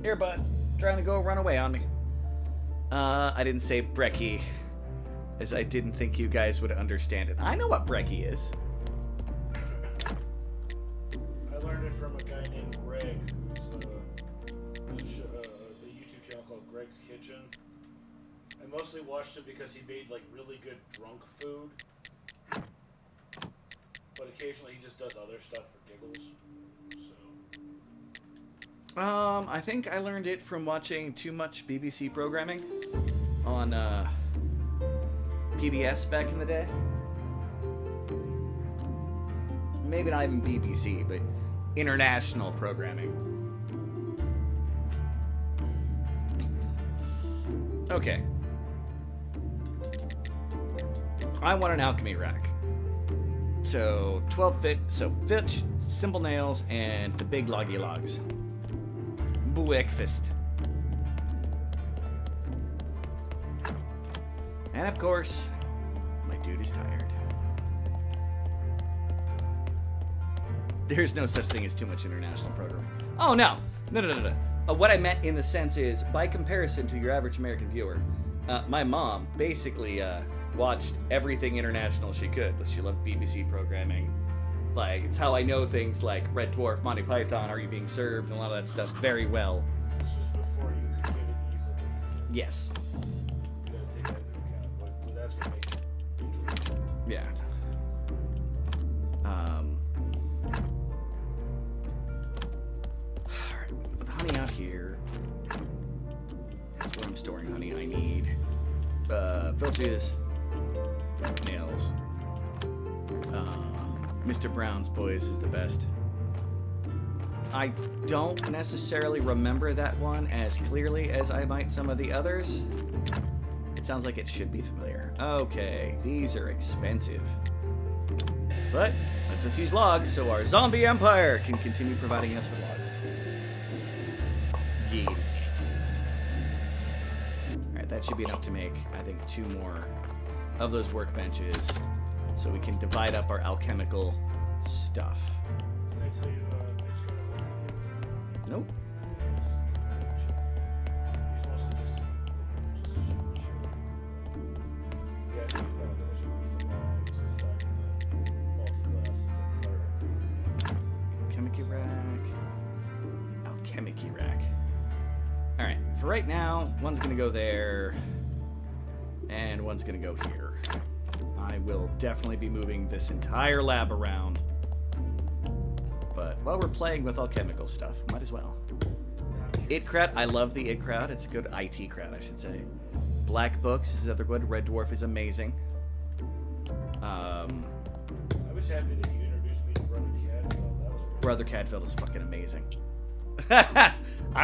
Here, bud. Trying to go run away on me. I didn't say brekkie, as I didn't think you guys would understand it. I know what brekkie is. I learned it from a guy named Greg, who's a YouTube channel called Greg's Kitchen. I mostly watched it because he made like really good drunk food, but occasionally he just does other stuff for giggles. So. I think I learned it from watching too much BBC programming on PBS back in the day. Maybe not even BBC, but international programming. Okay. I want an alchemy rack. So 12 fit, so fitch, simple nails, and the big loggy logs. Breakfast. And of course, my dude is tired. There's no such thing as too much international programming. Oh, no. No. What I meant in the sense is, by comparison to your average American viewer, my mom basically watched everything international she could. She loved BBC programming. Like, it's how I know things like Red Dwarf, Monty Python, Are You Being Served, and a lot of that stuff very well. This was before you could get it easily. Yes. You gotta take that into account, but that's what makes it interesting. Yeah. Alright, put the honey out here. That's where I'm storing honey. I need filches, nails. Mr. Brown's Boys is the best. I don't necessarily remember that one as clearly as I might some of the others. It sounds like it should be familiar. Okay, these are expensive. But let's just use logs so our zombie empire can continue providing us with logs. Yeet. Alright, that should be enough to make, I think, 2 more of those workbenches so we can divide up our alchemical stuff. Can I tell you, I just got a one? Nope. He's mostly just chill. Yeah, so we found there was a reason why I was deciding to multi-class and cleric. Alchemic rack. Alchemic rack. Alright, for right now, one's gonna go there, and one's gonna go here. I will definitely be moving this entire lab around. But while we're playing with alchemical stuff, might as well. It crowd, I love the It crowd. It's a good IT crowd, I should say. Black Books is another good. Red Dwarf is amazing. I was happy that you introduced me to Brother Cadfield. That was a really Brother Cadfield is fucking amazing. I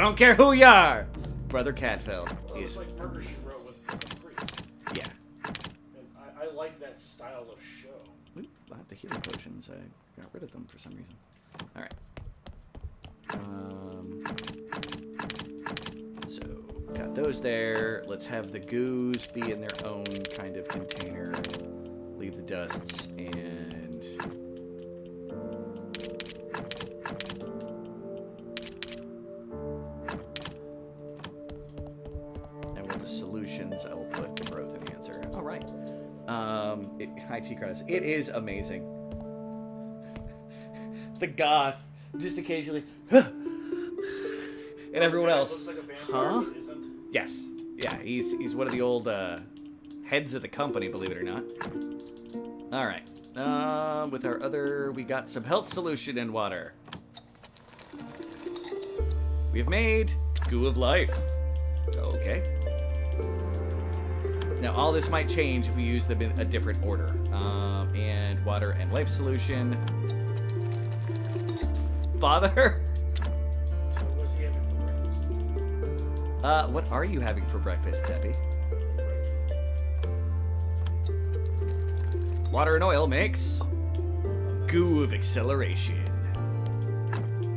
don't care who you are. Brother Cadfield Well, is. it's like Murder, She Wrote with a priest. Yeah. And I like that style of show. Oop, I have the healing potions. I got rid of them for some reason. Alright. So, got those there. Let's have the goos be in their own kind of container. Leave the dusts and... And with the solutions, I will put the growth enhancer. All right. IT credits. It is amazing. The goth just occasionally... And everyone else, looks like a vampire, but isn't. Yes. Yeah, he's one of the old heads of the company, believe it or not. All right. With our other, we got some health solution in water. We have made goo of life. Okay. Now, all this might change if we use them in a different order. And water and life solution. Father? What are you having for breakfast, Seppi? Water and oil makes goo of acceleration.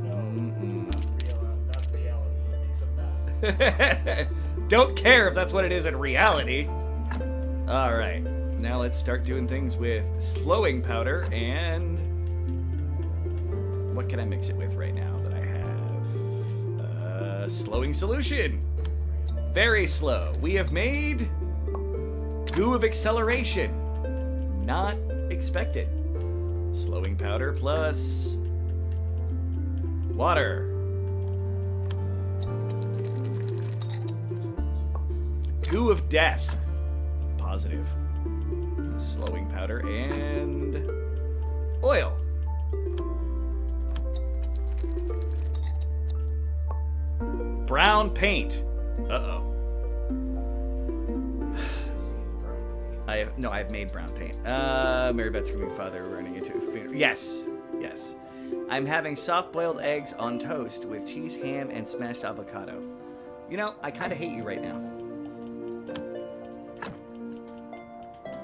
Not reality. It makes a mess. Don't care if that's what it is in reality. All right, now let's start doing things with slowing powder and what can I mix it with right now that I have? Slowing solution. Very slow. We have made goo of acceleration. Not expected. Slowing powder plus water. Goo of death. Positive. Slowing powder and oil. Brown paint. Uh-oh. I've made brown paint. Mary Beth's giving father running into a funeral. Yes. I'm having soft-boiled eggs on toast with cheese, ham, and smashed avocado. You know, I kind of hate you right now.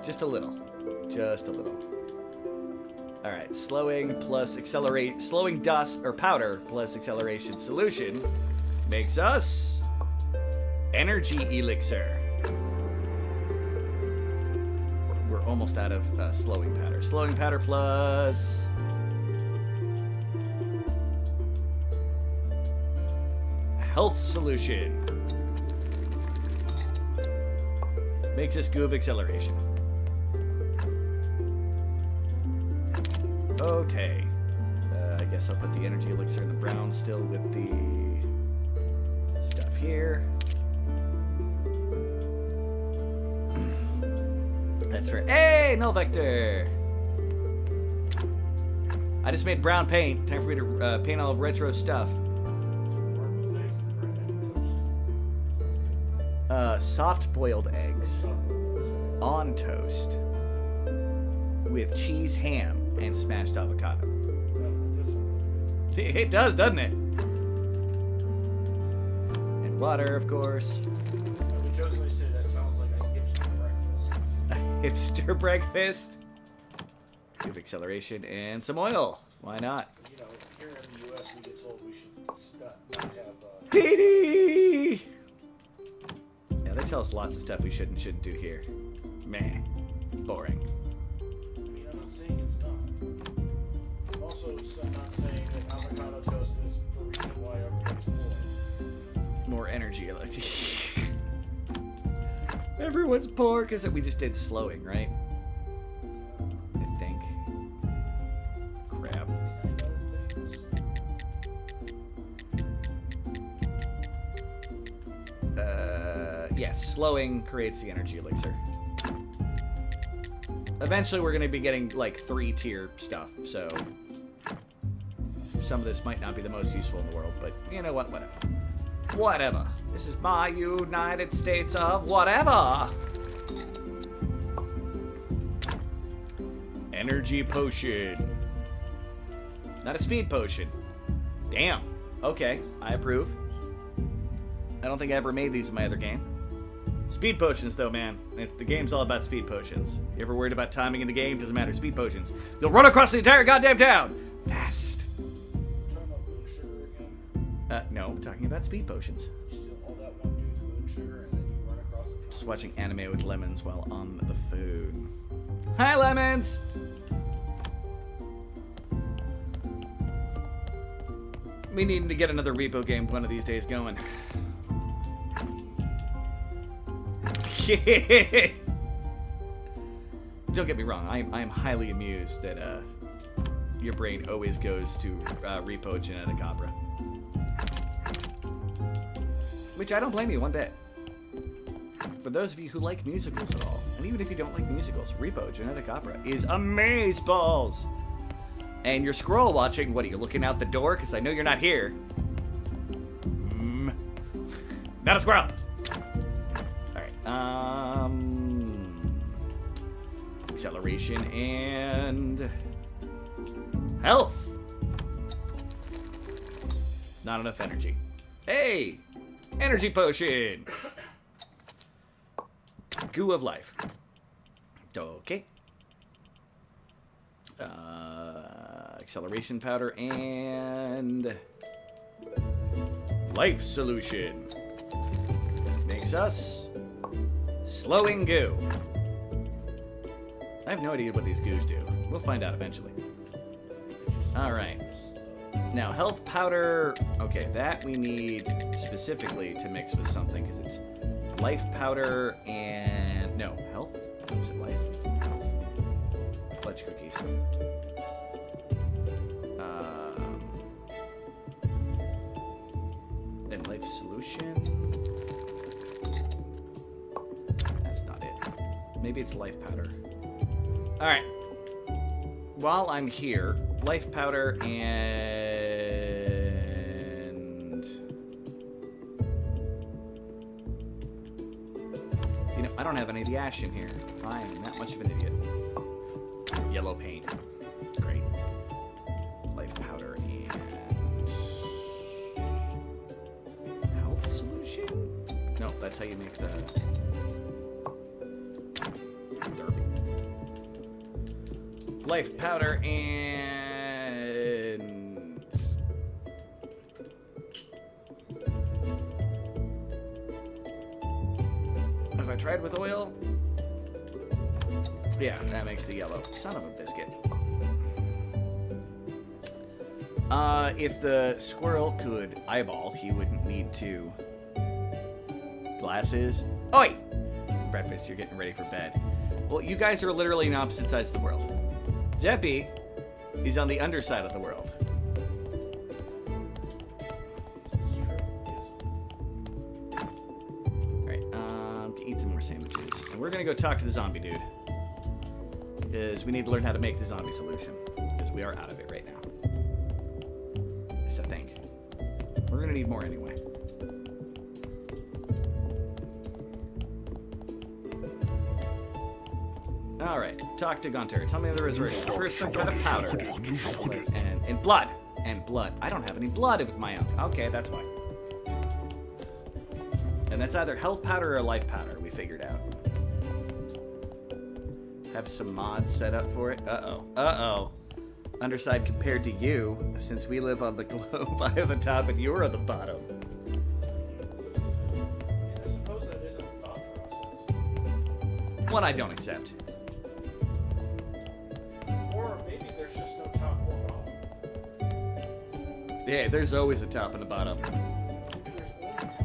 Just a little. All right, slowing plus accelerate, slowing dust or powder plus acceleration solution makes us energy elixir. We're almost out of slowing powder. Slowing powder plus health solution makes us goo of acceleration. Okay. I guess I'll put the energy elixir in the brown still with the stuff here. That's for hey, null vector. I just made brown paint. Time for me to paint all of retro stuff. Soft boiled eggs on toast with cheese, ham, and smashed avocado. It does, doesn't it? And water, of course. We jokingly say that sounds like a hipster breakfast. A hipster breakfast. Give acceleration and some oil. Why not? You know, here in the U.S., we get told we should not have. PD! Yeah, they tell us lots of stuff we shouldn't do here. Meh. Boring. I mean, I'm not saying it's not. I'm also not saying that avocado toast is the reason why everyone's poor. More energy. Everyone's poor because we just did slowing, right? I think. Crap. Yes, slowing creates the energy elixir. Eventually we're going to be getting like 3-tier stuff, so some of this might not be the most useful in the world, but you know what, whatever. This is my United States of whatever. Energy potion. Not a speed potion. Damn. Okay, I approve. I don't think I ever made these in my other game. Speed potions, though, man. The game's all about speed potions. You ever worried about timing in the game? Doesn't matter. Speed potions. You'll run across the entire goddamn town! Fast! Talking about moon sugar again? No, I'm talking about speed potions. You steal all that one dude's moon sugar, and then you run across the pond. Just watching anime with lemons while on the food. Hi, lemons! We need to get another repo game one of these days going. Don't get me wrong, I am highly amused that your brain always goes to Repo Genetic Opera. Which I don't blame you one bit. For those of you who like musicals at all, and even if you don't like musicals, Repo Genetic Opera is amazeballs! And you're scroll watching, what are you, looking out the door? Because I know you're not here. Not a squirrel! Alright, acceleration and health. Not enough energy. Hey! Energy potion! Goo of life. Okay. Acceleration powder and life solution. Makes us slowing goo. I have no idea what these goos do. We'll find out eventually. Alright. Now, health powder. Okay, that we need specifically to mix with something because it's life powder and. No, health? What was it, life? Health. Fudge cookies. And life solution. That's not it. Maybe it's life powder. Alright. While I'm here, life powder and... You know, I don't have any of the ash in here. I am that much of an idiot. Yellow paint. Great. Life powder and... health solution? No, that's how you make the... derp. Life powder and... Have I tried with oil? Yeah, that makes the yellow. Son of a biscuit. If the squirrel could eyeball, he wouldn't need to... Glasses? Oi! Breakfast, you're getting ready for bed. Well, you guys are literally on opposite sides of the world. Zeppy is on the underside of the world. Alright, eat some more sandwiches. And we're gonna go talk to the zombie dude. Because we need to learn how to make the zombie solution. Because we are out of it right now. So think. We're gonna need more anyway. Alright, talk to Gunter. Tell me the reservation. First, some kind of powder. And blood. And blood. I don't have any blood with my own. Okay, that's why. And that's either health powder or life powder, we figured out. Have some mods set up for it. Uh-oh. Uh-oh. Underside compared to you, since we live on the globe, I have the top and you're on the bottom. I suppose that is a thought process. One I don't accept. Or maybe there's just no top or bottom. Yeah, there's always a top and a bottom. Maybe there's only top.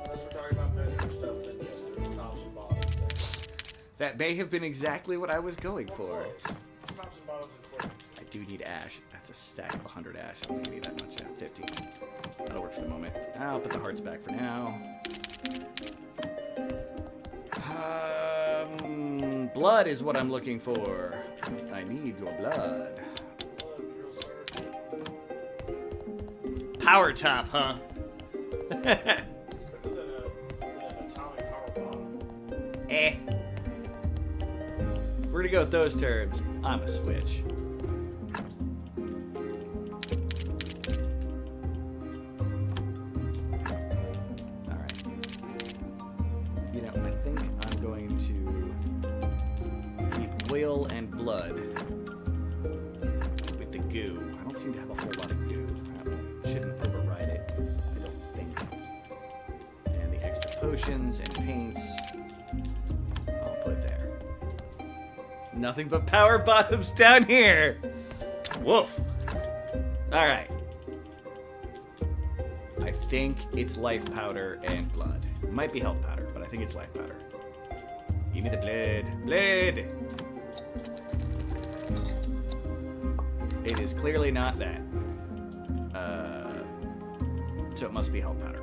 Unless we're talking about bedroom stuff, then yes, there's tops and bottoms there. That may have been exactly what I was going Or for. clothes. There's tops and bottoms and clothes. I do need ash. That's a stack of 100 ash. I don't think I need that much. Yeah, 50. That'll work for the moment. I'll put the hearts back for now. Blood is what I'm looking for. I need your blood. Power top, huh? It's better than an atomic power bomb. Eh. We're gonna go with those terms. I'm a switch. Alright. You know, I think I'm going to keep oil and blood with the goo. I don't seem to have a whole lot of goo. potions and paints. I'll put there. Nothing but power bottoms down here. Woof. All right. I think it's life powder and blood. It might be health powder, but I think it's life powder. Give me the blood. Blood! It is clearly not that. So it must be health powder.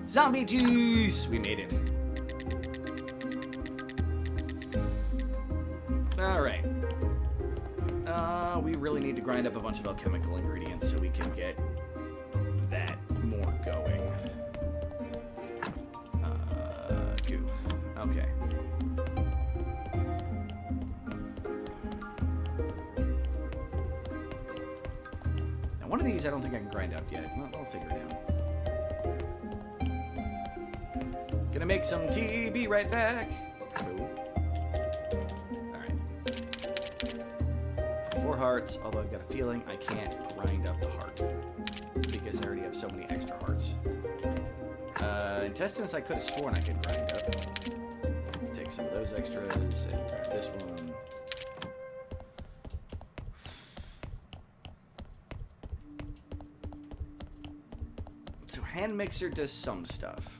Zombie juice! We made it. Alright. We really need to grind up a bunch of alchemical ingredients so we can get that more going. Goo. Okay. Now, one of these I don't think I can grind up yet. Well, I'll figure it out. Gonna make some tea, be right back. Cool. Alright. 4 hearts, although I've got a feeling I can't grind up the heart. Because I already have so many extra hearts. Intestines I could have sworn I could grind up. Take some of those extras and grab this one. So hand mixer does some stuff.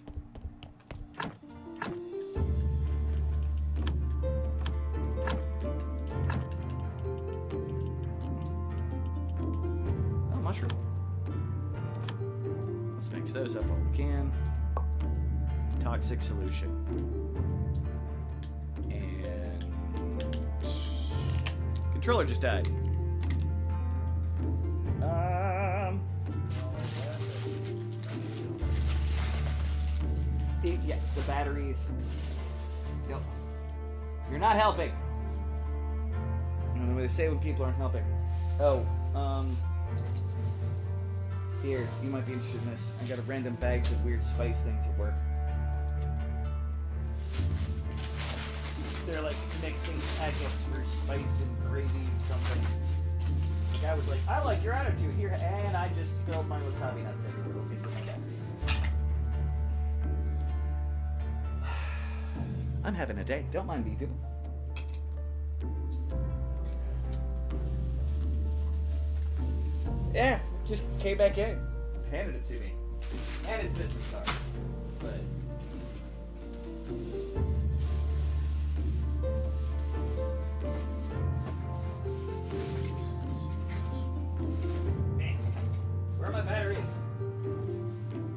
Oh, mushroom. Let's mix those up while we can. Toxic solution. And controller just died. Yeah, the batteries. Yep. You're not helping. I'm gonna say when people aren't helping. Oh, here, you might be interested in this. I got a random bags of weird spice things at work. They're like mixing packets for spice and gravy or something. The guy was like, I like your attitude here, and I just spilled my wasabi nuts everywhere looking for my batteries. I'm having a day. Don't mind me, people. Yeah, just came back in. Handed it to me. And it's business card. But man, where are my batteries?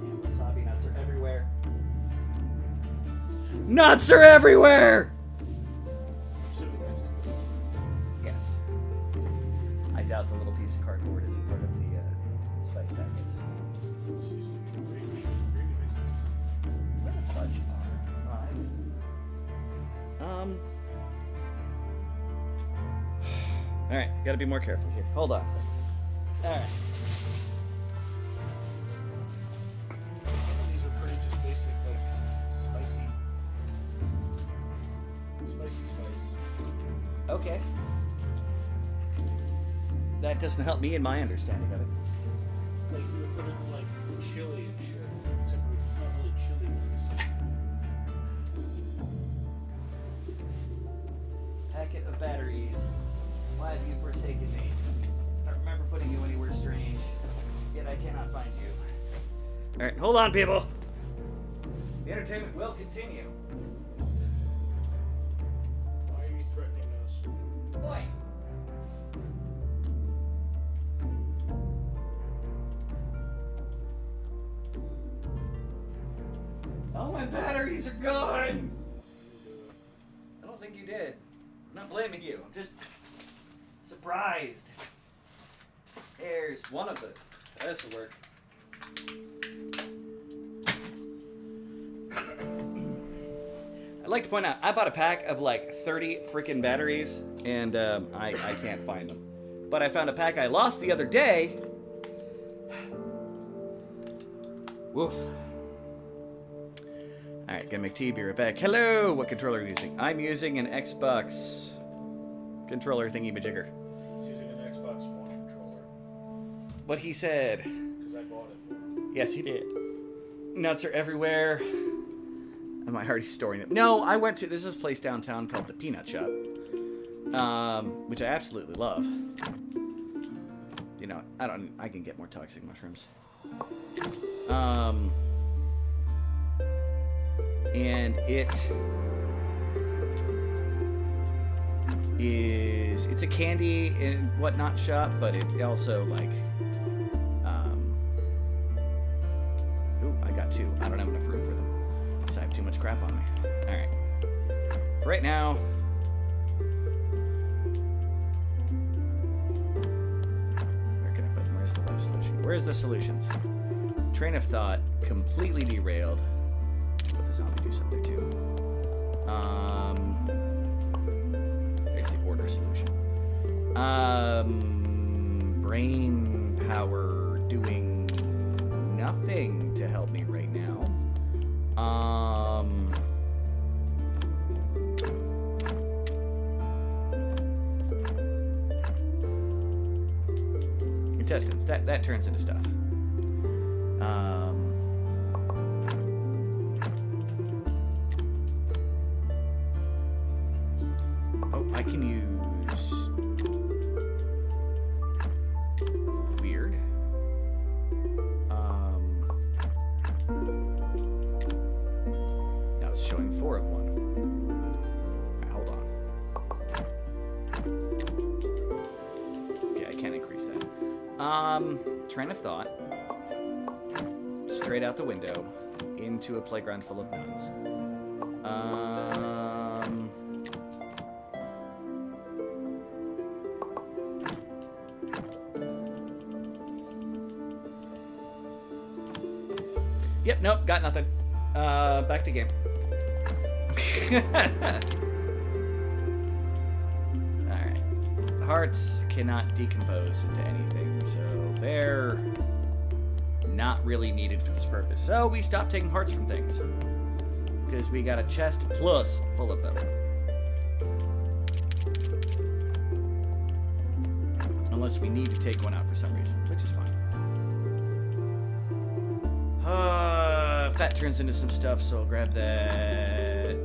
Man, wasabi nuts are everywhere. Nuts are everywhere! Yes. I doubt the little piece of cardboard is a part of the spice packets. Where the fudge are? Alright, gotta be more careful here. Hold on a second. Alright. These are pretty just basic, like, spicy spice. Okay. That doesn't help me in my understanding of it. Like, you would put it in, like, chili and shit. Except for not really chili ones. Packet of batteries. Why have you forsaken me? I don't remember putting you anywhere strange, yet I cannot find you. Alright, hold on, people. The entertainment will continue. Why are you threatening us? Boy. All my batteries are gone! I don't think you did. I'm not blaming you. I'm just surprised. Here's one of the. This'll work. I'd like to point out, I bought a pack of like 30 freaking batteries, and I can't find them. But I found a pack I lost the other day. Woof. Alright, gonna make tea, be right back. Hello! What controller are you using? I'm using an Xbox controller thingy-majigger. He's using an Xbox One controller. What he said. Because I bought it for him. Yes, he did. Nuts are everywhere. Am I already storing them? No, I went to... This is a place downtown called the Peanut Shop. Which I absolutely love. You know, I can get more toxic mushrooms. And it's a candy and whatnot shop, but it also, like, ooh, I got two. I don't have enough room for them, because I have too much crap on me. Alright. For right now, where can I put them? Where's the life solution? Where's the solutions? Train of thought completely derailed. Put the zombie juice up there too. There's the order solution. Brain power doing nothing to help me right now. Intestines. That turns into stuff. Oh, I can use weird. Now it's showing 4 of one. Right, hold on. Okay, I can't increase that. Train of thought. Straight out the window into a playground full of nuns. Yep, nope, got nothing. Back to game. Alright. Hearts cannot decompose into anything, so they're not really needed for this purpose. So we stopped taking hearts from things. Because we got a chest plus full of them. Unless we need to take one out for some reason, which is fine. Fat turns into some stuff, so I'll grab that.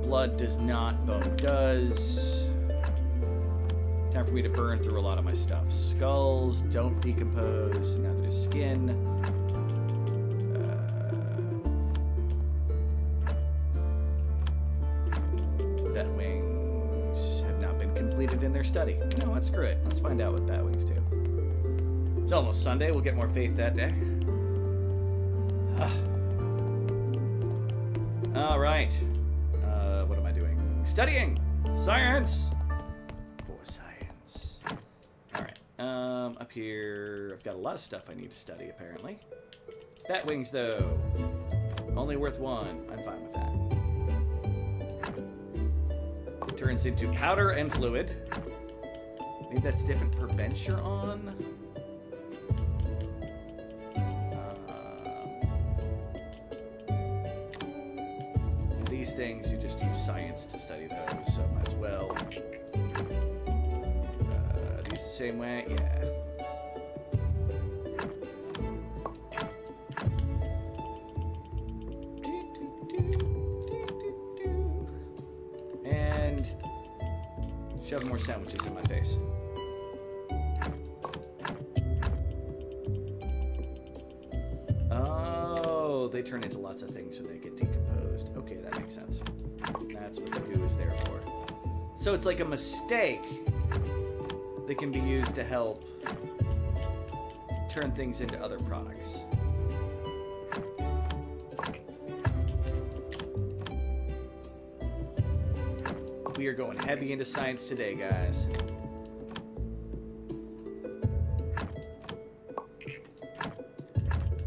Blood does not, bone does. Time for me to burn through a lot of my stuff. Skulls don't decompose, so now they're just skin. Bat wings have not been completed in their study. You know what, screw it. Let's find out what bat wings do. It's almost Sunday, we'll get more faith that day. All right. What am I doing? Studying! Science! For science. All right. Up here, I've got a lot of stuff I need to study, apparently. Bat wings, though. Only worth 1. I'm fine with that. It turns into powder and fluid. Maybe that's different per bench you're on. These things, you just use science to study those, so might as well. These the same way? Yeah. And shove more sandwiches in my face. Oh, they turn into lots of things so they get decomposed. Okay, that makes sense. That's what the goo is there for. So it's like a mistake that can be used to help turn things into other products. We are going heavy into science today, guys.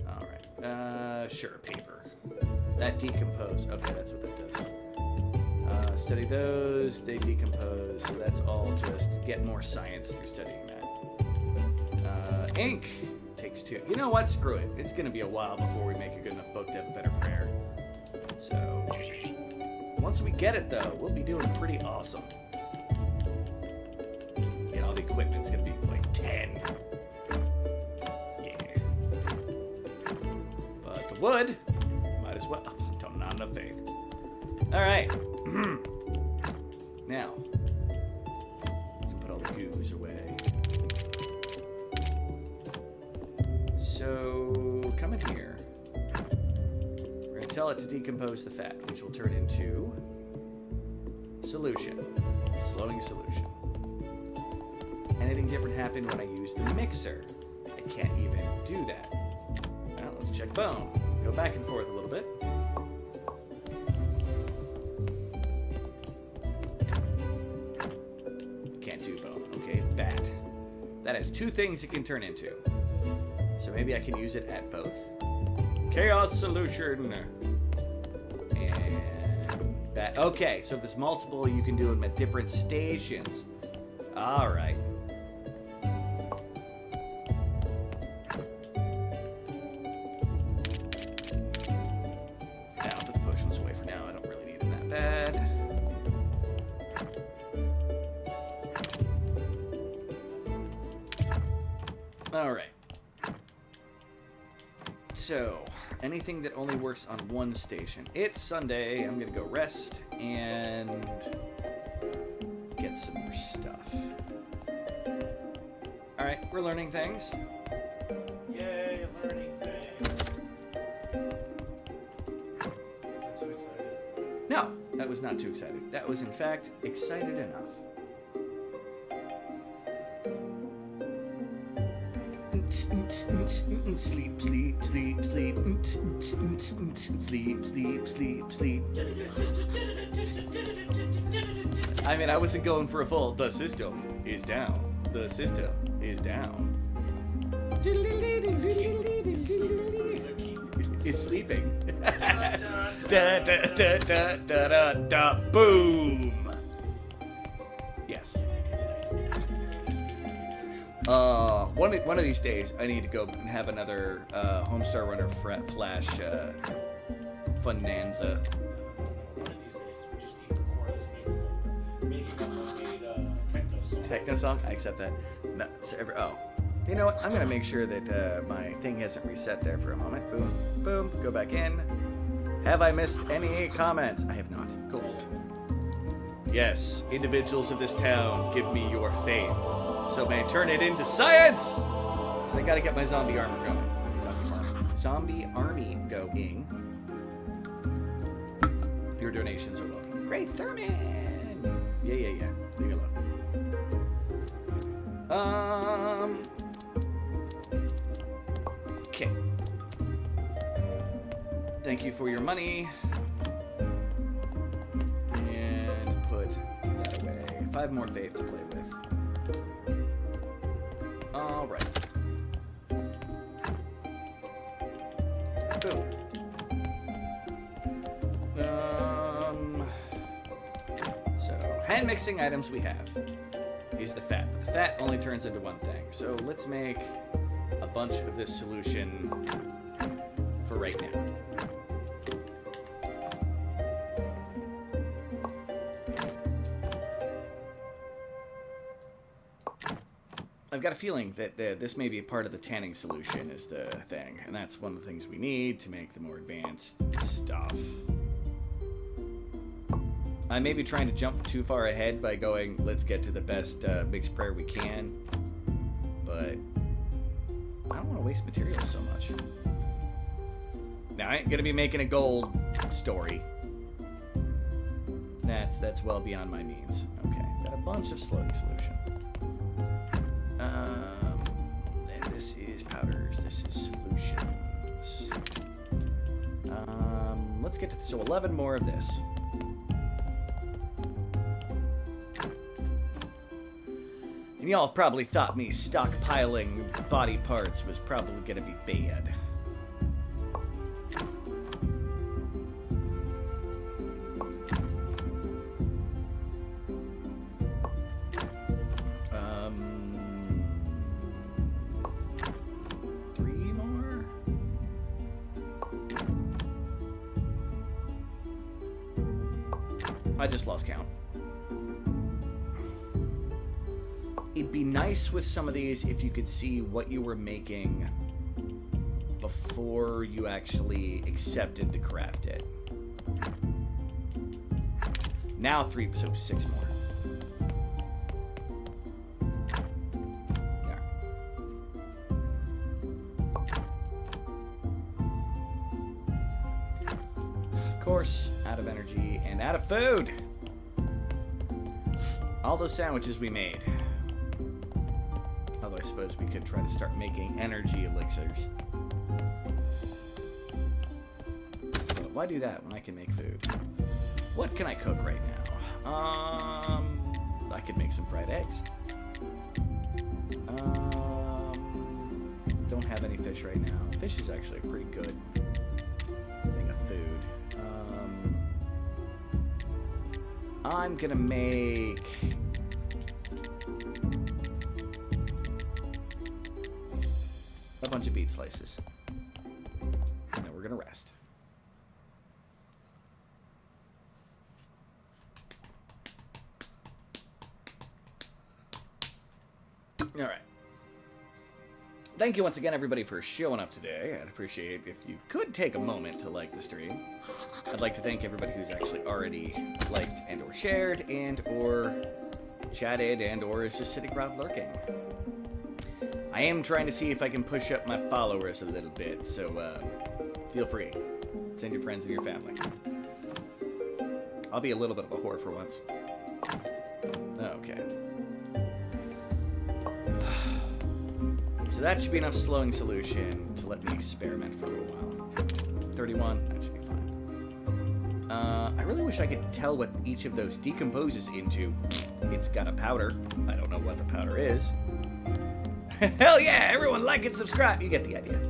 Alright. Sure, paper. That decompose. Okay, that's what that does. Study those, they decompose, so that's all just get more science through studying that. Ink takes 2. You know what? Screw it. It's going to be a while before we make a good enough book to have a better prayer. So, once we get it, though, we'll be doing pretty awesome. equipment's gonna be like 10. Yeah. But the wood, might as well. Oh, don't not enough faith. All right. Now, you can put all the goos away. So, come in here. We're gonna tell it to decompose the fat, which will turn into solution. Slowing solution. Anything different happen when I use the mixer? I can't even do that. Well, let's check bone. Go back and forth a little bit. Can't do bone. Okay, bat. That has 2 things it can turn into. So maybe I can use it at both. Chaos solution. And bat. Okay, so if there's multiple, you can do them at different stations. All right. Now, put the potions away for now. I don't really need them that bad. All right. So, anything that only works on one station. It's Sunday. I'm gonna go rest and get some more stuff. All right, we're learning things. Yay, learning things. Was that too excited? No, that was not too excited. That was, in fact, excited enough. Sleep, sleep, sleep, sleep. Sleep, sleep, sleep, sleep. I mean, I wasn't going for a full. The system is down. The system is down. It's sleeping. Da da da da da da da. Boom. Yes. One of these days, I need to go and have another Homestar Runner Flash Funanza. One of these days, we just need to record this making a homemade techno song. Techno song? I accept that. No, oh. You know what? I'm going to make sure that my thing hasn't reset there for a moment. Boom, boom, go back in. Have I missed any comments? I have not. Cool. Yes, individuals of this town, give me your faith. So may I turn it into science! So I gotta get my zombie armor going. Zombie army going. Your donations are welcome. Great, Thurman! Yeah. Leave it alone. Okay. Thank you for your money. And put that away. 5 more faith to play with. All right. Boom. So hand mixing items we have is the fat. But the fat only turns into one thing. So let's make a bunch of this solution for right now. I've got a feeling that this may be part of the tanning solution is the thing, and that's one of the things we need to make the more advanced stuff. I may be trying to jump too far ahead by going, let's get to the best mixed prayer we can, but I don't want to waste materials so much. Now, I ain't going to be making a gold story. That's well beyond my means. Okay, got a bunch of slowing solution. And this is powders. This is solutions. Let's get to so 11 more of this. And y'all probably thought me stockpiling body parts was probably gonna be bad. I just lost count. it'd be nice with some of these if you could see what you were making before you actually accepted to craft it. Now 3, so 6 more. There. Of course, out of energy and out of food. All those sandwiches we made. Although I suppose we could try to start making energy elixirs. But why do that when I can make food? What can I cook right now? I could make some fried eggs. Don't have any fish right now. Fish is actually a pretty good thing of food. I'm gonna make a bunch of beet slices. And then we're gonna rest. All right. Thank you once again, everybody, for showing up today. I'd appreciate if you could take a moment to like the stream. I'd like to thank everybody who's actually already liked and or shared and or chatted and or is just sitting around lurking. I am trying to see if I can push up my followers a little bit, so feel free. Send your friends and your family. I'll be a little bit of a whore for once. Okay. So that should be enough slowing solution to let me experiment for a little while. 31, that should be fine. I really wish I could tell what each of those decomposes into. It's got a powder. I don't know what the powder is. Hell yeah, everyone like and subscribe. You get the idea.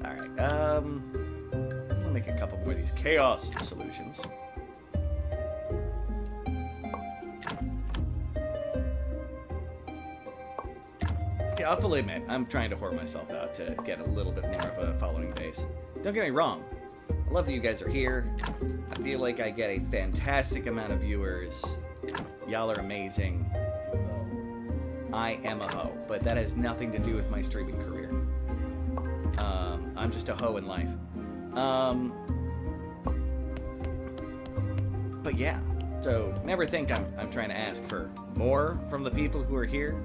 Alright, I'll make a couple more of these chaos solutions. Yeah, I'll fully admit, I'm trying to whore myself out to get a little bit more of a following base. Don't get me wrong. I love that you guys are here. I feel like I get a fantastic amount of viewers. Y'all are amazing. I am a hoe, but that has nothing to do with my streaming career. I'm just a hoe in life. But yeah, so never think I'm trying to ask for more from the people who are here.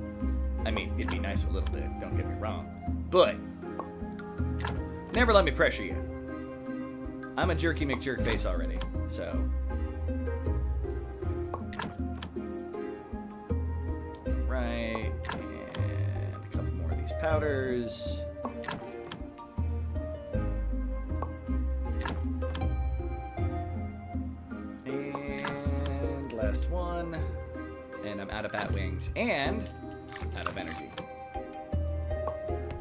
I mean, it'd be nice a little bit, don't get me wrong. But never let me pressure you. I'm a jerky McJerkface already, so. Right, and a couple more of these powders. And last one. And I'm out of bat wings and out of energy.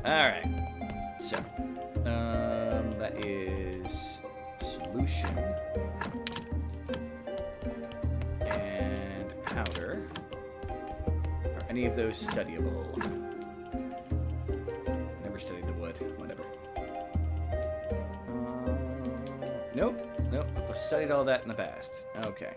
Alright, so that is solution and powder. Are any of those studyable? Never studied the wood, whatever. Nope, I've studied all that in the past. Okay.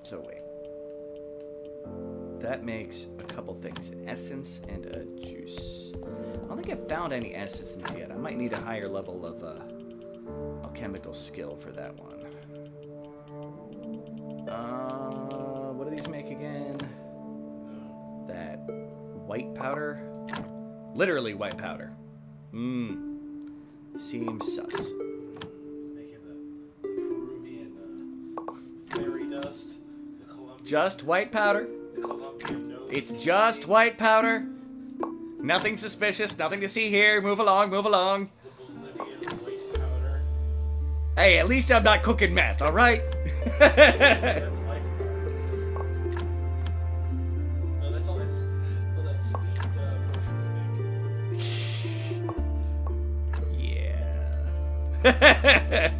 So wait. That makes a couple things, an essence and a juice. I don't think I've found any essences yet. I might need a higher level of alchemical skill for that one. What do these make again? That white powder? Literally white powder. Seems sus. Making the Peruvian fairy dust. Just white powder. It's just white powder. Nothing suspicious, nothing to see here. Move along, move along. The Bolivian white powder. Hey, at least I'm not cooking meth, alright? That's life. No, that's all that's speed potion we make.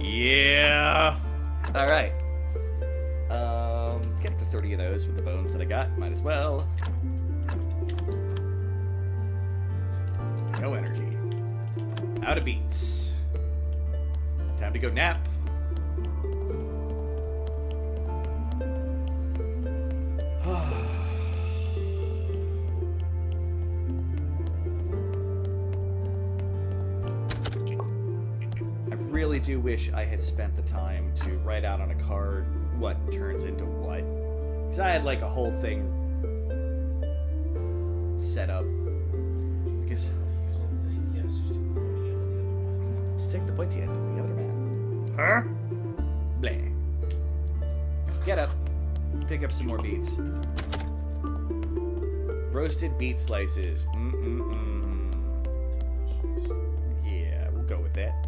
Yeah. Alright. Get to 30 of those with the bones that I got. Might as well. No energy. Out of beats. Time to go nap. I really do wish I had spent the time to write out on a card what turns into what. Because I had like a whole thing set up. Because just take the pointy end of the other man. Huh? Bleh. Get up. Pick up some more beets. Roasted beet slices. Yeah, we'll go with that.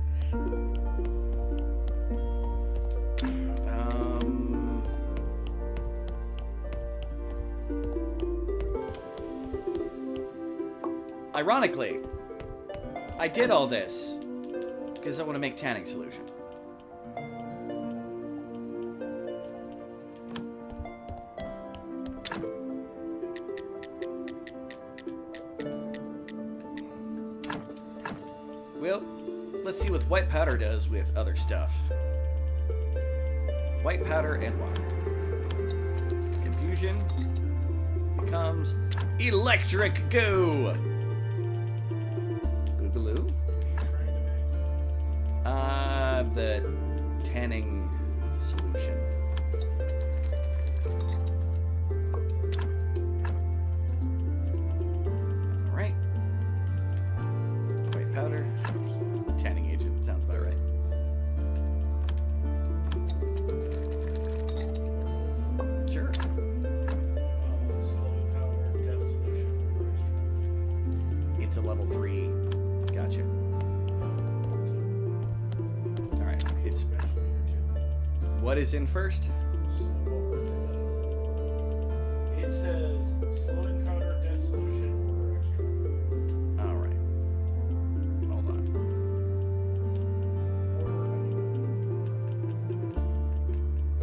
Ironically, I did all this because I want to make tanning solution. Well, let's see what white powder does with other stuff. White powder and water. Confusion becomes electric goo. Boogaloo. The tanning solution. Alright. White powder. Tanning agent. Sounds about right. Sure. Slowing power, death solution, It's a level 3. Gotcha. Alright. It's what is in first? It says slowing powder, death solution, or extra. Alright. Hold on.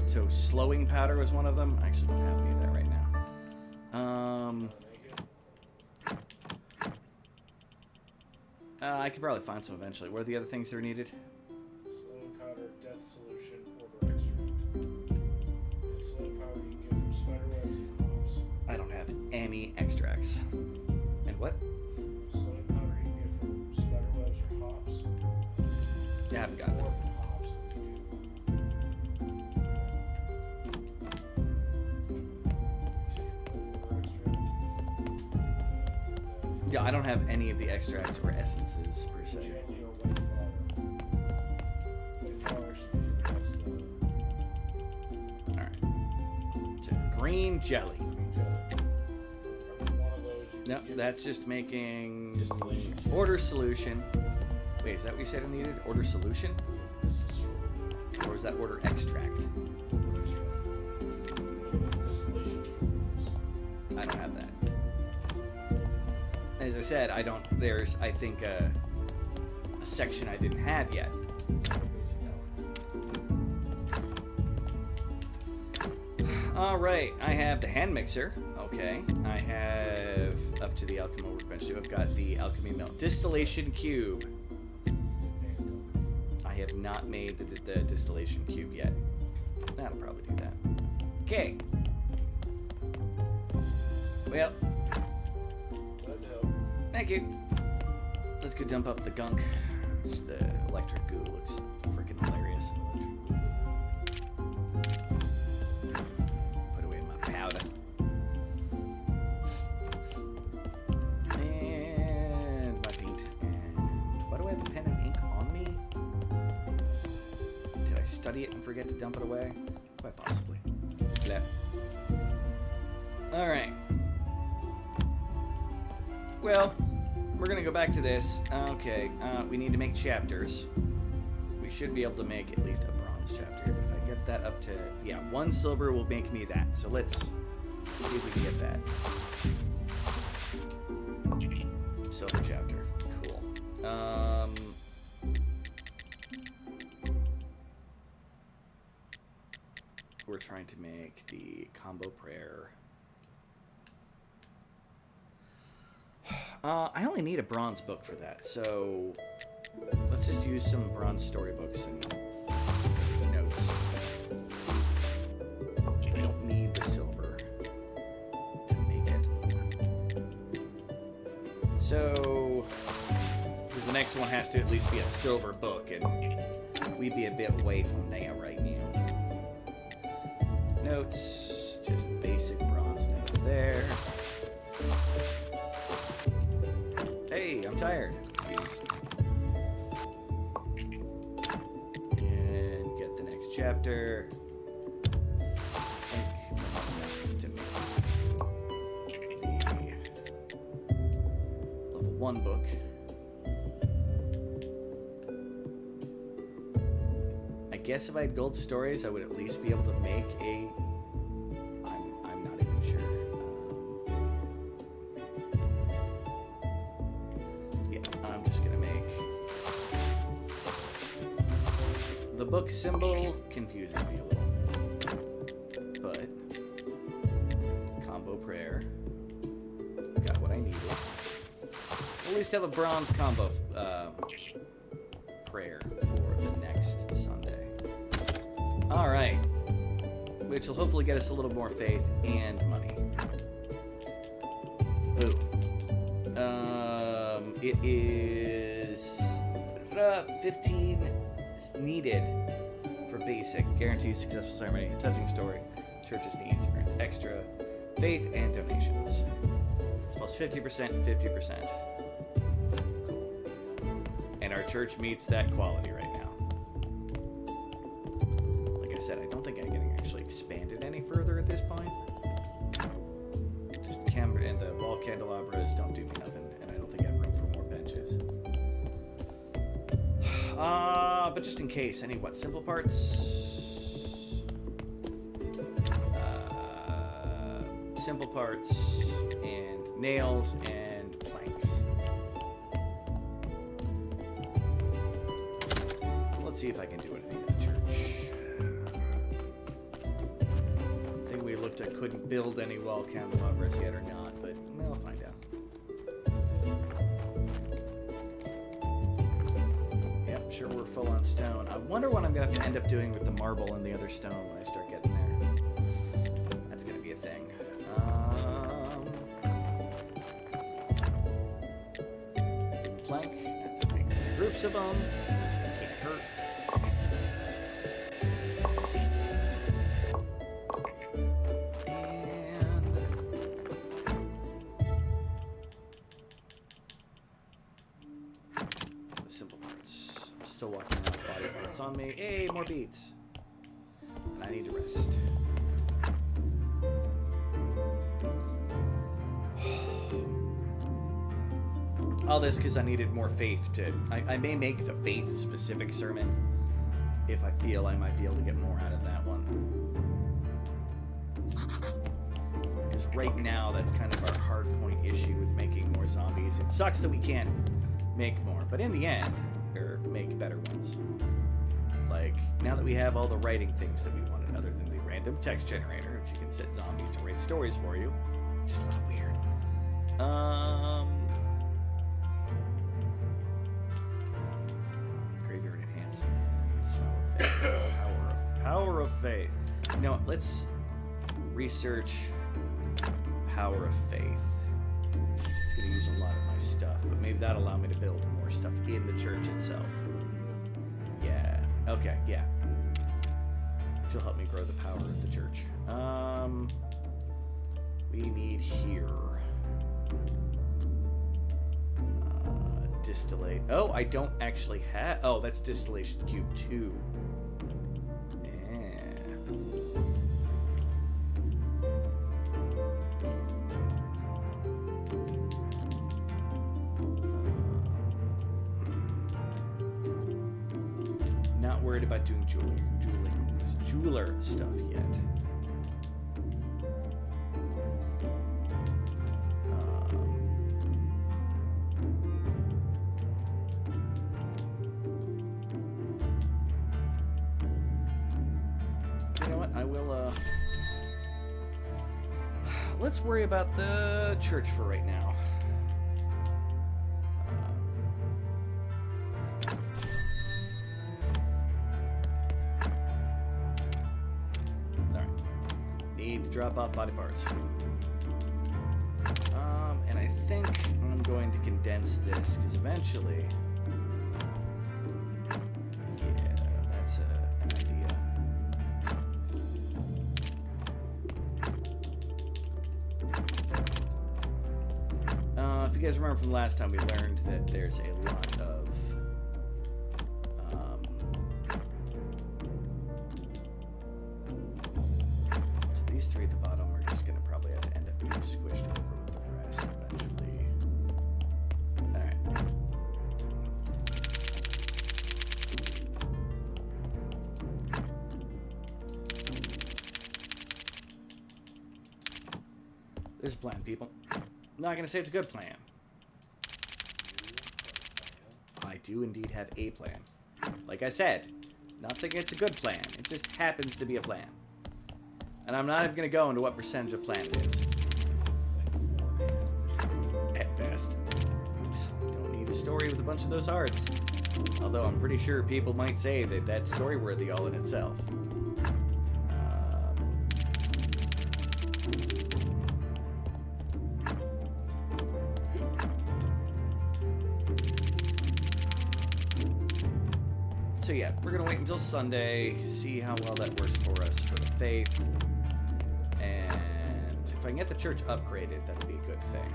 So slowing powder was one of them? I actually don't have any of that right now. I could probably find some eventually. What are the other things that are needed? Slowing powder, death solution, order extract. And slowing powder you can get from spiderwebs and hops. I don't have any extracts. And what? Slowing powder you can get from spiderwebs or hops. Yeah, I haven't got Or that. from hops that they do. Yeah, I don't have any of the extracts or essences per se. Jelly or white flour. White flour actually gives you the best Alright. So, green jelly. green jelly. One of those you No, can get that's just making distillation. order solution. Wait, is that what you said I needed? Order solution? This is Or is that order extract? for distillation. I don't have that. As I said, I don't. There's, I think, a section I didn't have yet. It's not basic alchemy. All right, I have the hand mixer. Okay, I have up to the alchemy workbench too. I've got the alchemy mill, distillation cube. It's advanced alchemy. I have not made the distillation cube yet. That'll probably do that. Okay. Well, Glad to help. thank you. Let's go dump up the gunk. The electric goo looks freaking hilarious. Put away my powder. And my paint. And why do I have a pen and ink on me? Did I study it and forget to dump it away? Quite possibly. Blah. Alright. Well, we're gonna go back to this. Okay, we need to make chapters. We should be able to make at least a bronze chapter here, but if I get that up to, yeah, 1 silver will make me that. So let's see if we can get that. Silver chapter, cool. We're trying to make the combo prayer. I only need a bronze book for that, so Let's just use some bronze storybooks and notes. I don't need the silver to make it. So, because the next one has to at least be a silver book, and we'd be a bit away from there right now. Notes, just basic bronze notes there. Hey, I'm tired. And get the next chapter. I think to make the level 1 book. I guess if I had gold stories, I would at least be able to make a... I'm not even sure. I'm just gonna make... The book symbol confuses me a little. But... Combo prayer. Got what I needed. At least have a bronze combo prayer for the next Sunday. Alright. Which will hopefully get us a little more faith and money. Boo. It is 15 is needed for basic. Guarantees successful ceremony, touching story, church's needs, earns extra faith and donations. It's plus 50%, 50%. Cool. And our church meets that quality right now. Like I said, I don't think I'm getting actually expanded any further at this point. Just camera and the wall candelabras don't do me nothing. But just in case, I need what? Simple parts? Simple parts, and nails, and planks. Let's see if I can do anything in the church. I think we looked at couldn't build any wall candelabras yet or not, but we'll find out. Sure, we're full on stone. I wonder what I'm gonna have to end up doing with the marble and the other stone when I start getting there. That's gonna be a thing. Plank. Let's make groups of them. Can't hurt. And the simple parts. Still walking around with body parts on me. Hey, more beats. And I need to rest. All this because I needed more faith to... I may make the faith-specific sermon if I feel I might be able to get more out of that one. Because right now, that's kind of our hard point issue with making more zombies. It sucks that we can't make more, but in the end... or make better ones. Like, now that we have all the writing things that we wanted, other than the random text generator, which you can set zombies to write stories for you, which is a little weird. Graveyard enhancement, smell of faith, power of faith. You know what, let's research power of faith. It's gonna use a lot of my stuff, but maybe that'll allow me to build more stuff in the church itself. Yeah. Okay, yeah. She'll help me grow the power of the church. We need here. Distillate. Oh, I don't actually have... Oh, that's distillation cube 2. Not worried about doing jeweler stuff yet. You know what? I will, let's worry about the church for right now. need to drop off body parts. And I think I'm going to condense this, because eventually... Yeah, that's an idea. If you guys remember from last time, we learned that there's a lot of... so these three at the bottom are just going to probably have to end up being squished over with the rest eventually. Alright. There's a plan, people. Not going to say it's a good plan. I do indeed have a plan. Like I said, not saying it's a good plan. It just happens to be a plan. And I'm not even going to go into what percentage of plan it is. At best. Oops. Don't need a story with a bunch of those hearts. Although I'm pretty sure people might say that that's story-worthy all in itself. So yeah, we're going to wait until Sunday, see how well that works for us for the faith. And if I can get the church upgraded, that'll be a good thing.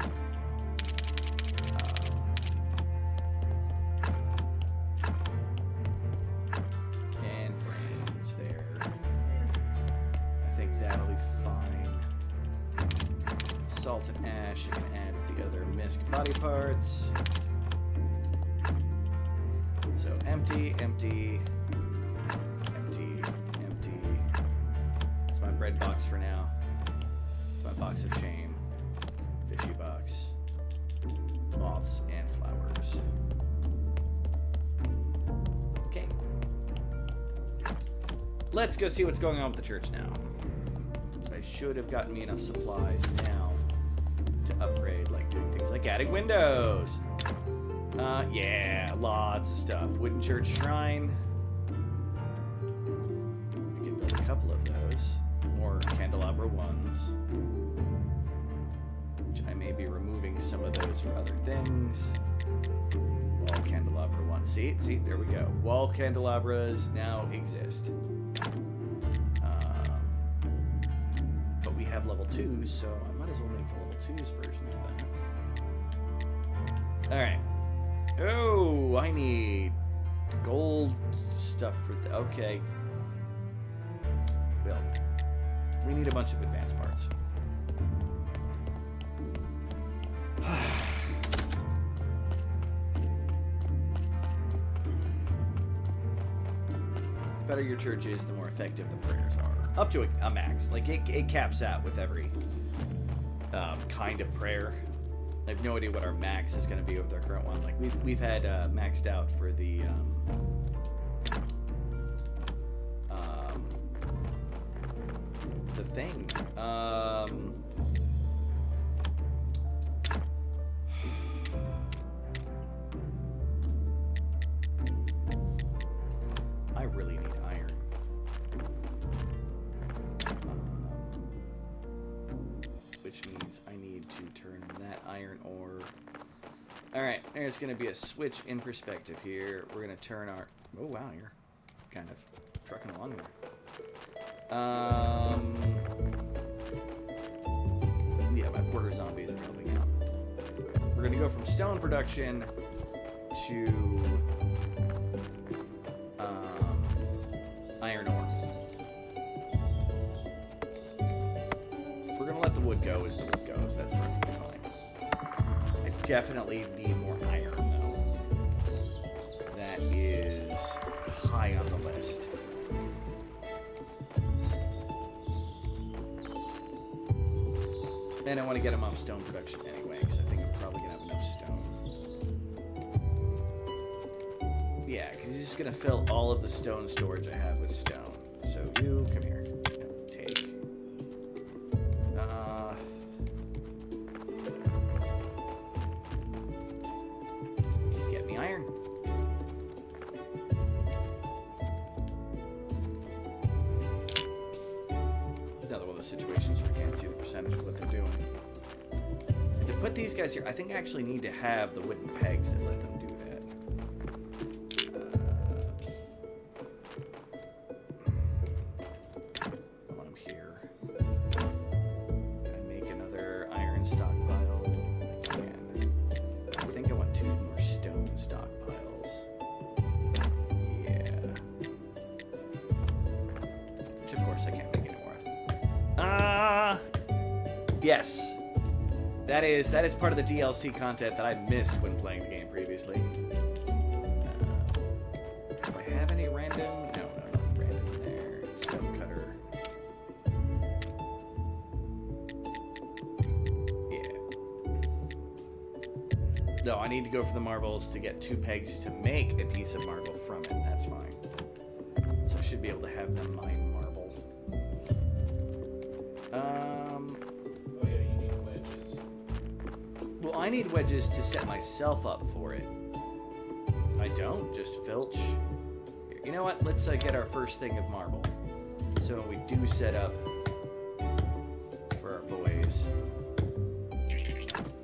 And brains there. I think that'll be fine. Salt and ash, you can add the other misc body parts. So empty, empty, empty, empty. It's my bread box for now. It's my box of shame. Fishy box. Moths and flowers. Okay. Let's go see what's going on with the church now. I should have gotten me enough supplies now to upgrade, like doing things like adding windows. Yeah, lots of stuff. Wooden church shrine. We can build a couple of those. More candelabra ones. Which I may be removing some of those for other things. Wall candelabra one. See, there we go. Wall candelabras now exist. But we have level 2s, so I might as well make the level 2s versions of that. Alright. Oh, I need gold stuff for okay. Well, we need a bunch of advanced parts. The better your church is, the more effective the prayers are. Up to a max. Like, it caps out with every kind of prayer. I have no idea what our max is going to be with our current one. Like we've had maxed out for the thing. I really need iron. Which means I need to turn that iron ore. Alright, there's going to be a switch in perspective here. We're going to turn our... Oh, wow, you're kind of trucking along there. Yeah, my porter zombies are helping out. We're going to go from stone production to iron ore. We're going to let the wood go as the wood goes. That's perfectly fine. I definitely need more iron, though. That is high on the list. And I want to get them off stone production anyway, because I think I'm probably going to have enough stone. Yeah, because he's just going to fill all of the stone storage I have with stone. So you, come here. Take. Get me iron. Another one of those situations where you can't see the percentage of what they're doing. And to put these guys here, I think I actually need to have the wooden pegs that let them do that. While I'm here, can I make another iron stockpile? I can. I think I want 2 more stone stockpiles. Yeah. Which of course I can't make any more of. Yes. That is part of the DLC content that I missed when playing the game previously. Do I have any random? No, nothing random in there. Stone cutter. Yeah. No, I need to go for the marbles to get 2 pegs to make a piece of marble from it. That's fine. So I should be able to have them mine marble. Oh yeah, you need wedges. Well, I need wedges to set myself up for it. I don't, just filch. Here, you know what? Let's get our first thing of marble. So when we do set up for our boys.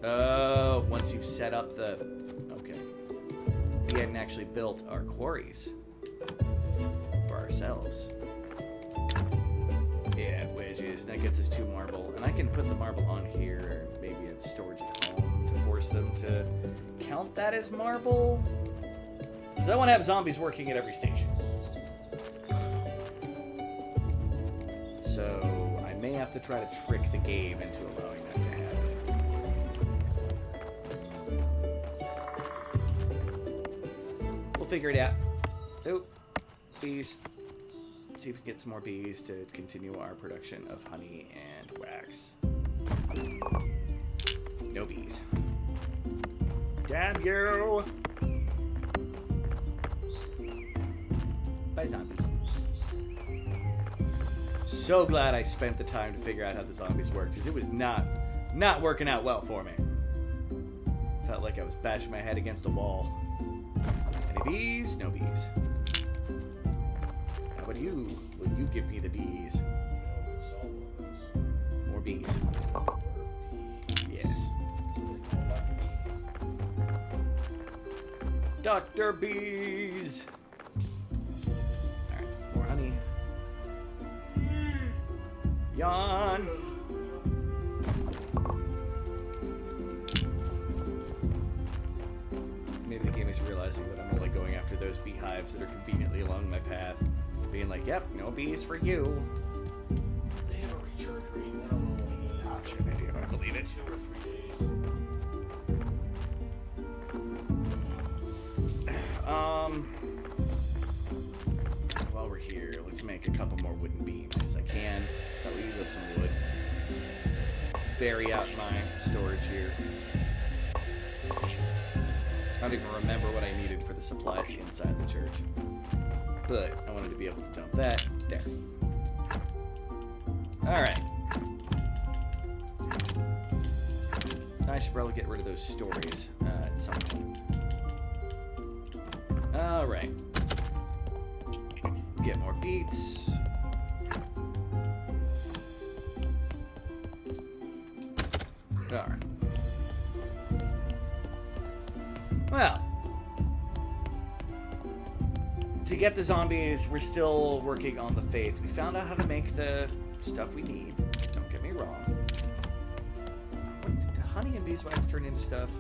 Oh, once you've set up the... Okay. We hadn't actually built our quarries for ourselves. Yeah, wedges. That gets us 2 marble. And I can put the marble on here, or maybe a storage at home to force them to count that as marble. Because I want to have zombies working at every station. So I may have to try to trick the game into allowing that to happen. We'll figure it out. Oh, bees. See if we can get some more bees to continue our production of honey and wax. No bees. Damn you! Bye, zombie. So glad I spent the time to figure out how the zombies worked, because it was not working out well for me. Felt like I was bashing my head against a wall. Any bees? No bees. How about you? Will you give me the bees? More bees. Yes. Dr. Bees! Alright, more honey. Yawn! Maybe the game is realizing that I'm only going after those beehives that are conveniently along my path. Being like, yep, no bees for you. They have a recharge rate. I don't know what it is. I'm sure they do. I believe it. 2 or 3 days. While we're here, let's make a couple more wooden beams, because I can. That will use up some wood. Vary out my storage here. I don't even remember what I needed for the supplies inside the church. But I wanted to be able to dump that there. Alright. I should probably get rid of those stories at some point. Alright. Get more beets. Alright. Well, to get the zombies, we're still working on the faith. We found out how to make the stuff we need. Don't get me wrong. What did honey and beeswax turn into stuff?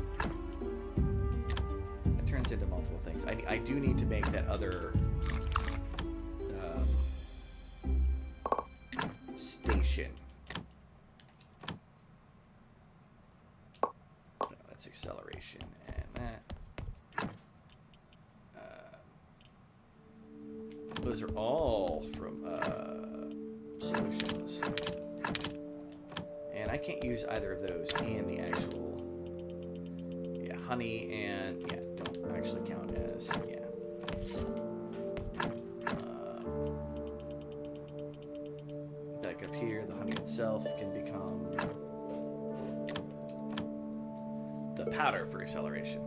It turns into multiple things. I do need to make that other station. No, that's acceleration and that. Those are all from solutions. And I can't use either of those in the actual, yeah, honey and, yeah, don't actually count as, yeah. Back up here, the honey itself can become the powder for acceleration.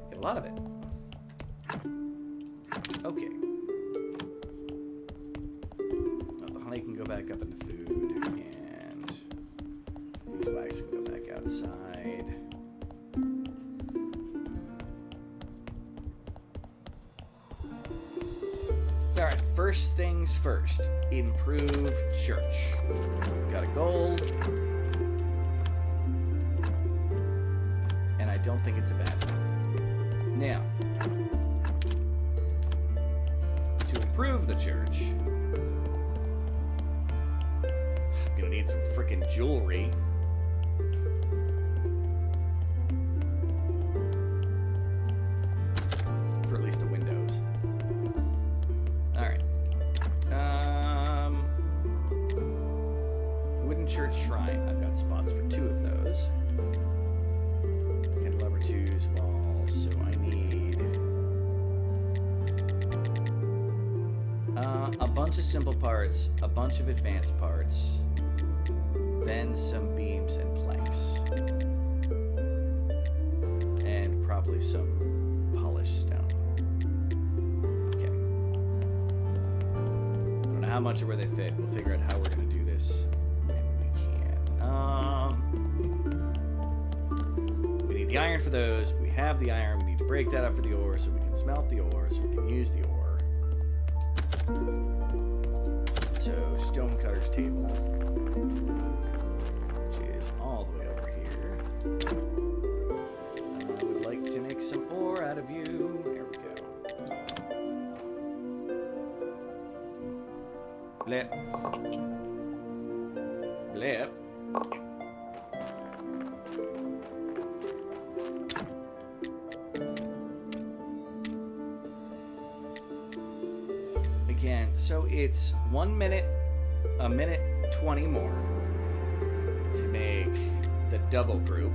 Get a lot of it. Okay. Now the honey can go back up into food. outside. Alright, first things first. Improve church. We've got a gold. And I don't think it's a bad one. Now, to improve the church, I'm gonna need some frickin' jewelry. For at least the windows. Alright. Wooden church shrine. I've got spots for 2 of those. Candelabra 2's wall, so I need a bunch of simple parts, a bunch of advanced parts, then some beams and planks. And probably some polished stone. Okay. I don't know how much or where they fit. We'll figure out how we're going to do this when we can. We need the iron for those. We have the iron. We need to break that up for the ore so we can smelt the ore, so we can use the ore. So, stonecutter's table, which is all the way over here. I would like to make some ore out of you. There we go. Blip. Blip. Again, so it's 1 minute, a minute 20 more to make the double group,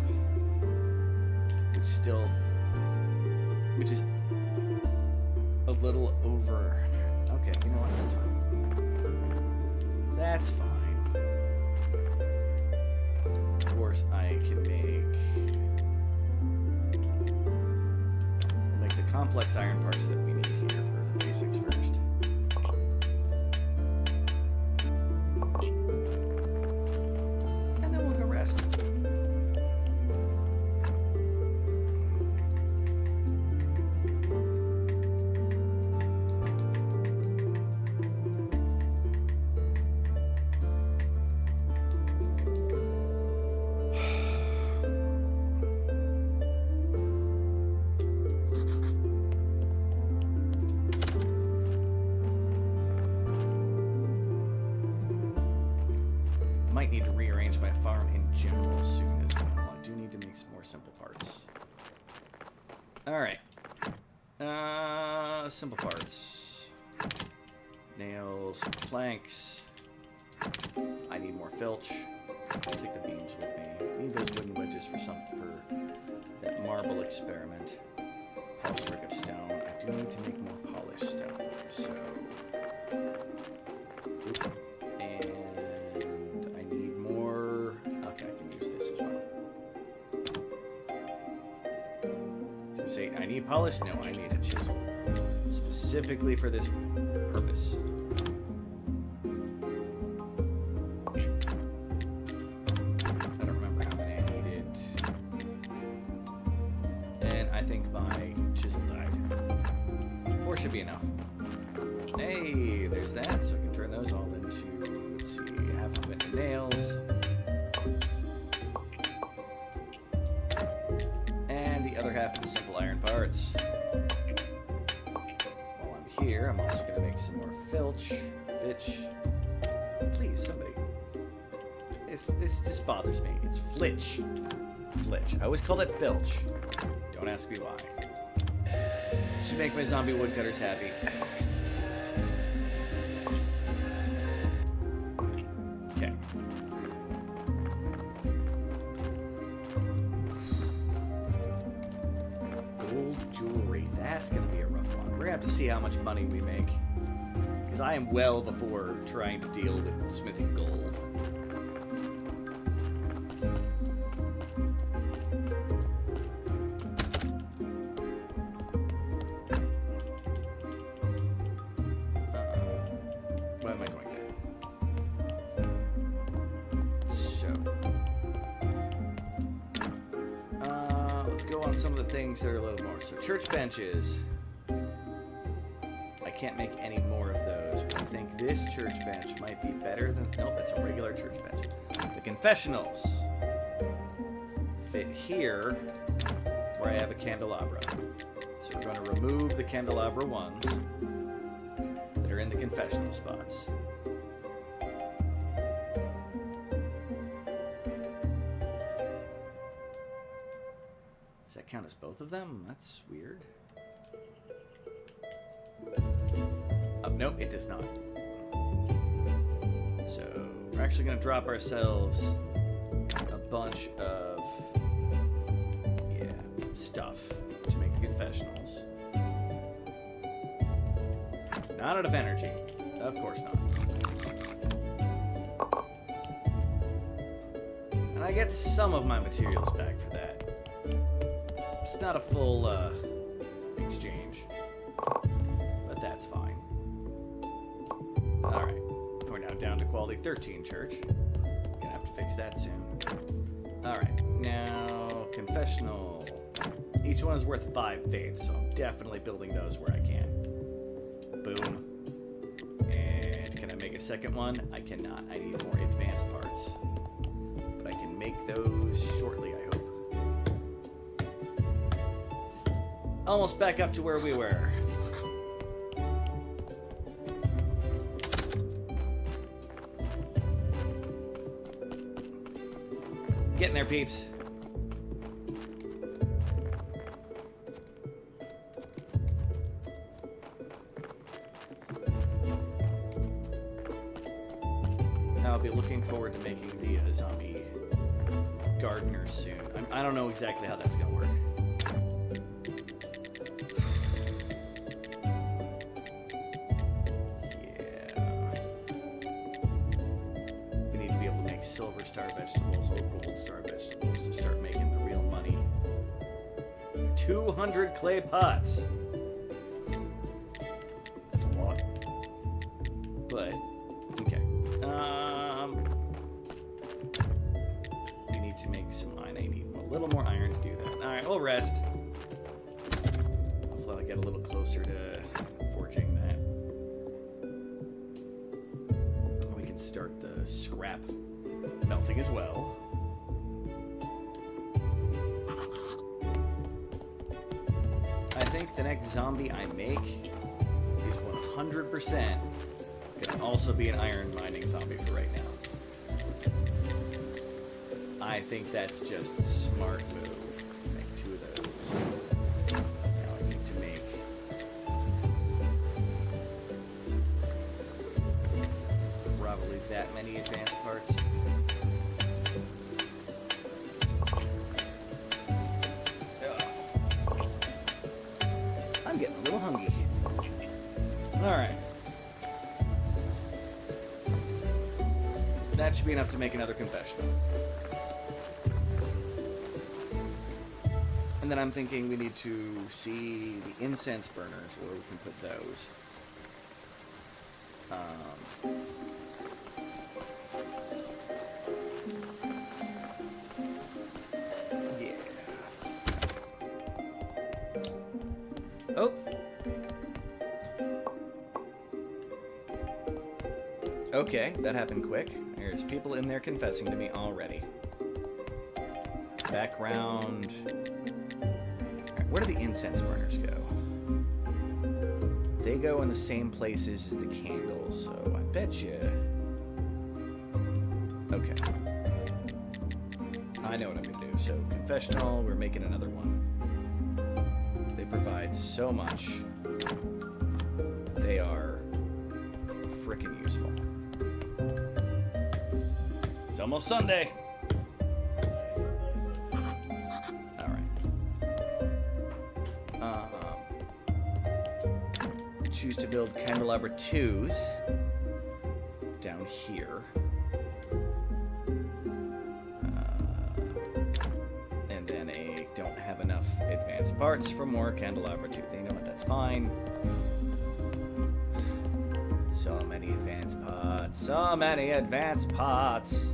which is a little over. Okay, you know what? That's fine. Of course, I can make the complex iron parts that we need here for the basics first. Might need to rearrange my farm in general soon as well. I do need to make some more simple parts. Alright. Simple parts. Nails, planks. I need more filch. I'll take the beams with me. I need those wooden wedges for that marble experiment. Polished brick of stone. I do need to make more polished stone. So... I need polish? No, I need a chisel. Specifically for this purpose. I don't remember how many I needed. And I think my chisel died. 4 should be enough. Hey, there's that. So I can turn those all into, let's see, half of it nails. Half of the simple iron parts. While I'm here, I'm also going to make some more filch. Please, somebody. This just bothers me. It's flitch. I always call it filch. Don't ask me why. Should make my zombie woodcutters happy. Okay. Jewelry. That's going to be a rough one. We're going to have to see how much money we make. Because I am well before trying to deal with smithing gold. Why am I going there? So. want some of the things that are a little more. So church benches. I can't make any more of those, but I think this church bench might be better than... Nope, that's a regular church bench. The confessionals fit here where I have a candelabra. So we're going to remove the candelabra ones that are in the confessional spots. Does that count as both of them? That's weird. Nope, it does not. So we're actually going to drop ourselves a bunch of stuff to make the confessionals. Not out of energy. Of course not. And I get some of my materials back for that. It's not a full exchange, but that's fine. Alright, we're now down to quality 13 church. Gonna have to fix that soon. Alright, now confessional. Each one is worth 5 faith, so I'm definitely building those where I can. Boom. And can I make a second one? I cannot. I need more advanced parts. But I can make those shortly, I hope. Almost back up to where we were. Getting there, peeps. I'll be looking forward to making the zombie gardener soon. I don't know exactly how that's gonna work. Yeah. We need to be able to make silver star vegetables or gold star vegetables to start making the real money. 200 clay pots. That's a lot. But, okay. We need to make some iron. I need a little more iron to do that. Alright, we'll rest. Hopefully I'll get a little closer to forging that. We can start the scrap melting as well. I think the next zombie I make is 100% gonna also be an iron mining zombie for right now. I think that's just a smart move. Make 2 of those. Now I need to make probably that many advanced parts. I'm getting a little hungry. Alright. That should be enough to make another confessional. And then I'm thinking we need to see the incense burners where we can put those. Yeah. Oh. Okay, that happened quick. There's people in there confessing to me already. Background. Where do the incense burners go? They go in the same places as the candles, so I bet you. Okay. I know what I'm gonna do. So, confessional, we're making another one. They provide so much. They are freaking useful. It's almost Sunday. Choose to build candelabra 2s down here. And then I don't have enough advanced parts for more candelabra 2. They know what, that's fine. So many advanced pots. So many advanced pots.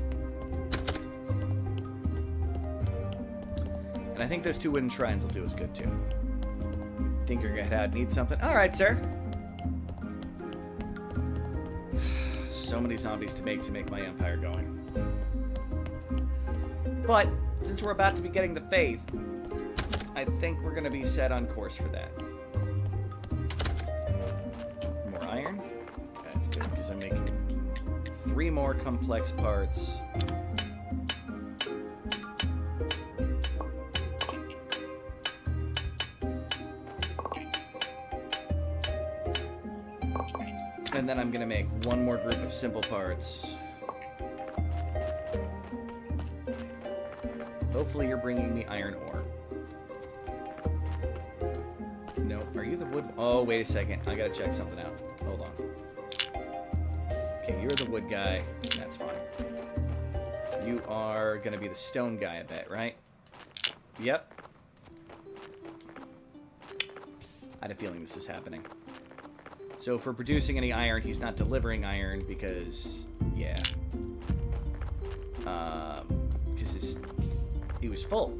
And I think those 2 wooden shrines will do us good, too. Tinkerhead needs something. Alright, sir. So many zombies to make my empire going. But, since we're about to be getting the faith, I think we're going to be set on course for that. More iron. That's good, because I'm making 3 more complex parts. And then I'm going to make 1 more group of simple parts. Hopefully you're bringing me iron ore. No, are you the wood? Oh, wait a second. I gotta check something out. Hold on. Okay, you're the wood guy. That's fine. You are gonna be the stone guy, I bet, right? Yep. I had a feeling this is happening. So if we're producing any iron, he's not delivering iron because, yeah. Because he was full.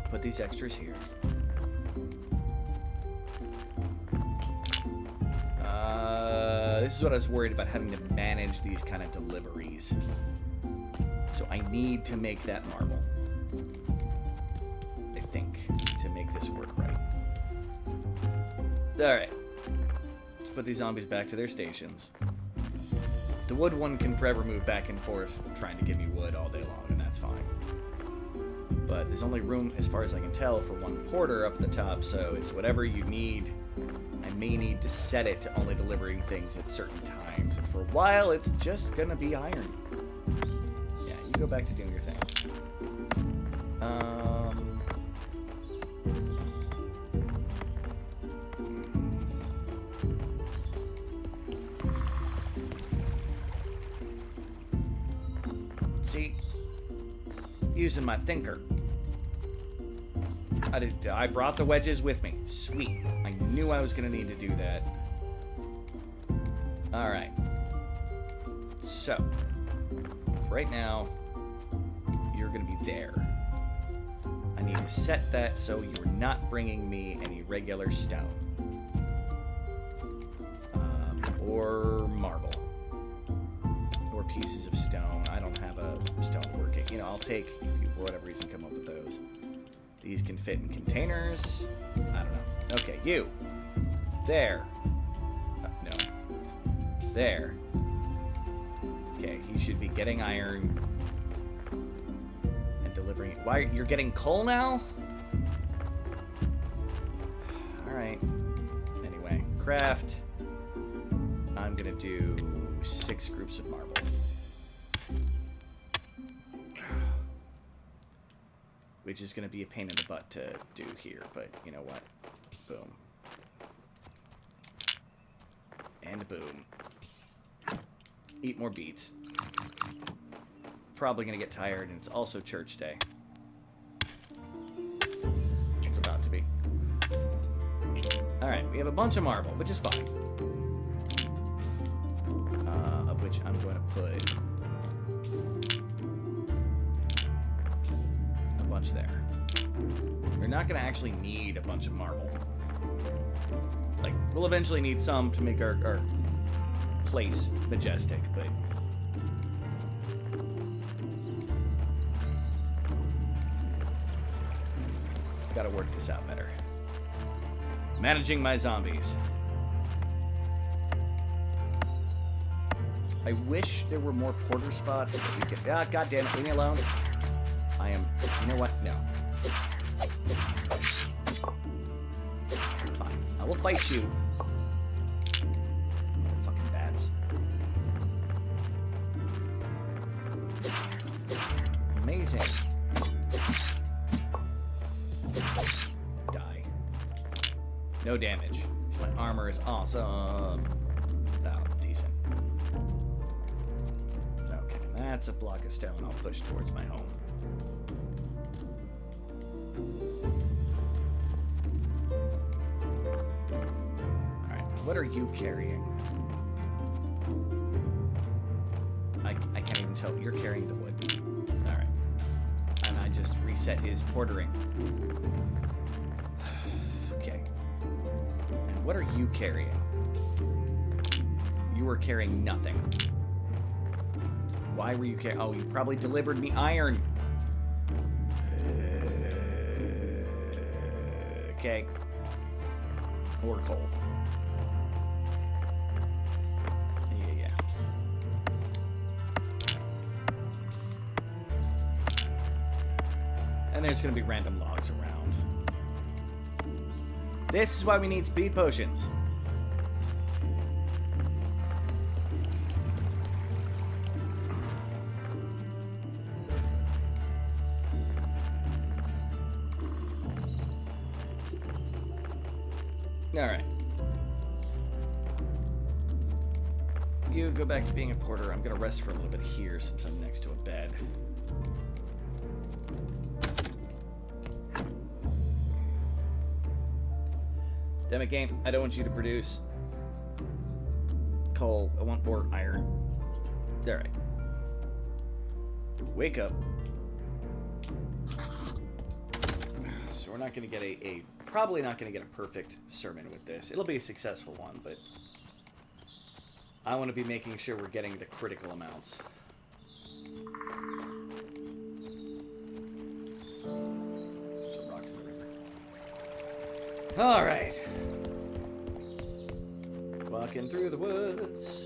Put these extras here. This is what I was worried about, having to manage these kind of deliveries. So I need to make that marble. I think, to make this work right. Alright. Let's put these zombies back to their stations. The wood one can forever move back and forth, trying to give me wood all day long, and that's fine. But there's only room, as far as I can tell, for 1 porter up at the top, so it's whatever you need. I may need to set it to only delivering things at certain times. And for a while, it's just gonna be iron. Yeah, you go back to doing your thing. See? Using my thinker. I brought the wedges with me. Sweet. I knew I was going to need to do that. Alright. So, right now, you're going to be there. I need to set that so you're not bringing me any regular stone. Or marble. Or pieces of stone. I don't have a stone working. You know, I'll take, if you, for whatever reason, come up with those. These can fit in containers. I don't know. Okay, you. There. No. There. Okay, you should be getting iron and delivering it. Why? You're getting coal now? Alright. Anyway, craft. I'm gonna do 6 groups of marble. Which is going to be a pain in the butt to do here, but you know what? Boom. And boom. Eat more beets. Probably going to get tired, and it's also church day. It's about to be. Alright, we have a bunch of marble, which is fine. Of which I'm going to put there. We're not going to actually need a bunch of marble. Like, we'll eventually need some to make our place majestic, but... Gotta work this out better. Managing my zombies. I wish there were more porter spots that we could... Ah, goddammit, leave me alone. I am... You know what? No. Fine. I will fight you. Motherfucking bats. Amazing. Die. No damage. My armor is awesome. Oh, decent. Okay, that's a block of stone I'll push towards my home. Alright, what are you carrying? So you're carrying the wood. All right. And I just reset his portering. Okay. And what are you carrying? You were carrying nothing. Why were you carrying? Oh, you probably delivered me iron. Okay. Or coal. Yeah. And there's gonna be random logs around. This is why we need speed potions. Alright. You go back to being a porter. I'm gonna rest for a little bit here since I'm next to a bed. Damn it, game. I don't want you to produce coal. I want more iron. Alright. Wake up. So we're not going to get probably not going to get a perfect sermon with this. It'll be a successful one, but I want to be making sure we're getting the critical amounts. Some rocks in the river. All right. Walking through the woods.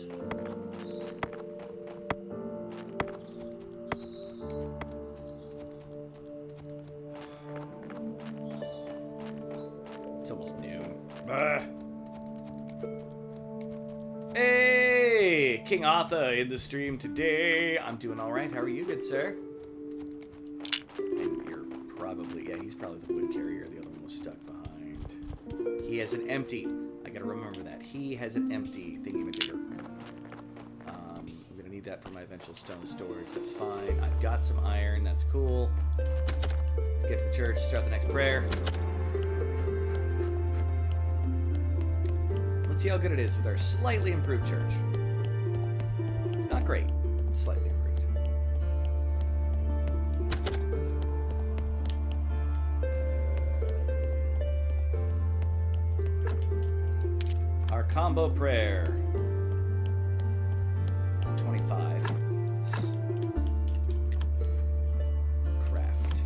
It's almost noon. Hey, King Arthur in the stream today. I'm doing all right. How are you, good sir? And you're probably, yeah, he's probably the wood carrier. The other one was stuck behind. He has an empty. I gotta remember that. He has an empty thingy-majigger. I'm gonna need that for my eventual stone storage. That's fine. I've got some iron. That's cool. Let's get to the church. Start the next prayer. Let's see how good it is with our slightly improved church. It's not great. It's slightly improved. Our combo prayer. 25. Let's craft.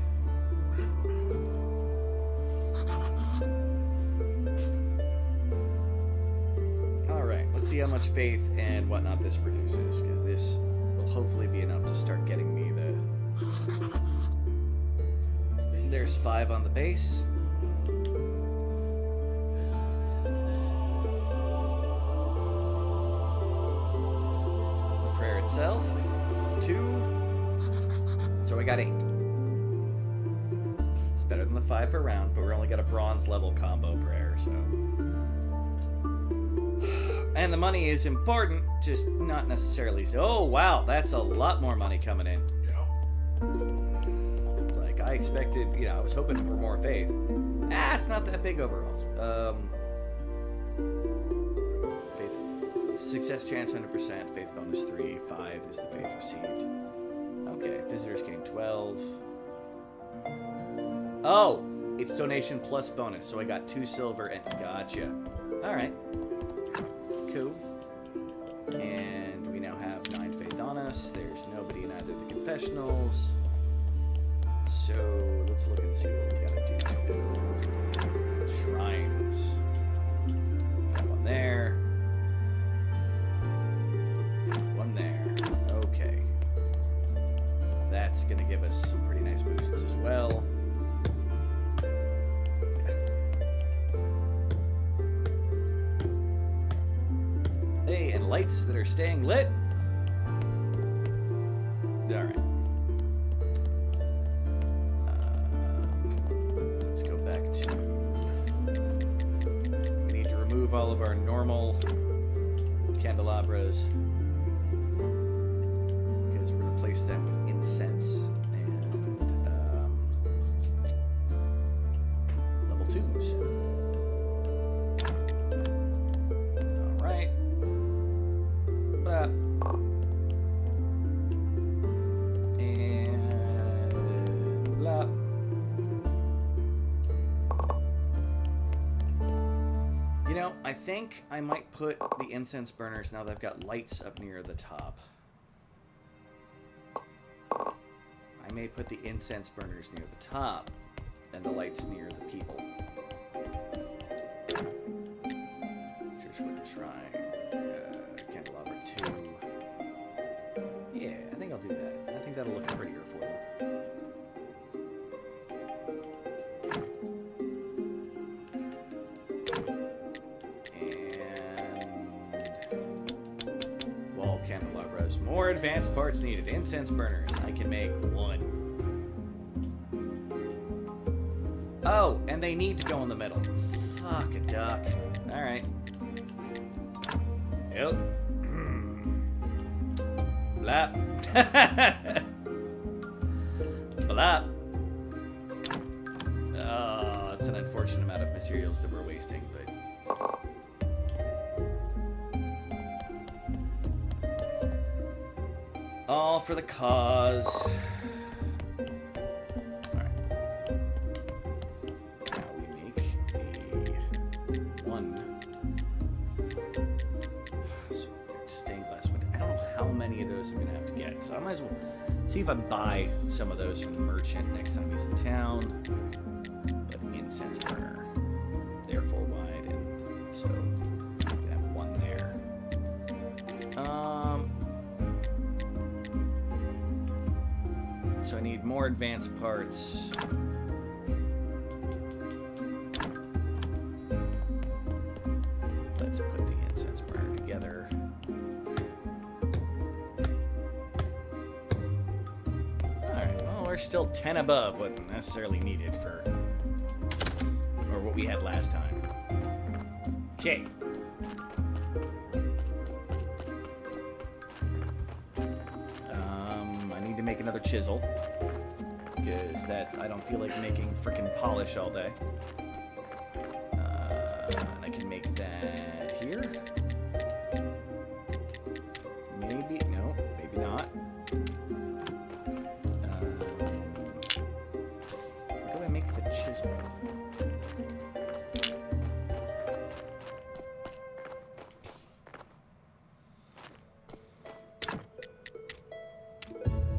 Alright, let's see how much faith and whatnot this produces, because this will hopefully be enough to start getting me the... There's 5 on the base. Itself 2, so I got 8. It's better than the 5 per round, but we're only got a bronze level combo prayer, so. And the money is important, just not necessarily. Oh wow, that's a lot more money coming in. Yeah. Like I expected, you know, I was hoping for more faith. It's not that big overall. Success chance 100%, faith bonus 3, 5 is the faith received. Okay, visitors gain 12. Oh, it's donation plus bonus, so I got 2 silver and gotcha. Alright. Cool. And we now have 9 faith on us. There's nobody in either of the confessionals. So let's look and see what we gotta do to build shrines. Got one there. There. Okay. That's gonna give us some pretty nice boosts as well. Hey, and lights that are staying lit. Alright. Let's go back to... We need to remove all of our normal candelabras. Replace them with incense and level 2s. Alright. I think I might put the incense burners now that I've got lights up near the top. I may put the incense burners near the top and the lights near the people. Church Shrine, Candelabra 2. Yeah, I think I'll do that. I think that'll look prettier for them. Wall candelabras. More advanced parts needed. Incense burners. I can make 1. Oh, and they need to go in the middle. Fuck a duck. Alright. Yep. Blap. Blap. Oh, it's an unfortunate amount of materials that we're wasting, but... all for the cause. Alright. Now we make the 1 stained glass window. I don't know how many of those I'm going to have to get, so I might as well see if I buy some of those from the merchant next time he's in town. But incense burner. They're 4 wide, and so I can have 1 there. So I need more advanced parts. Let's put the incense burner together. Alright, well, we're still 10 above what necessarily needed for... or what we had last time. Okay. Make another chisel because that I don't feel like making frickin' polish all day. And I can make that here. Maybe no, maybe not. How do I make the chisel?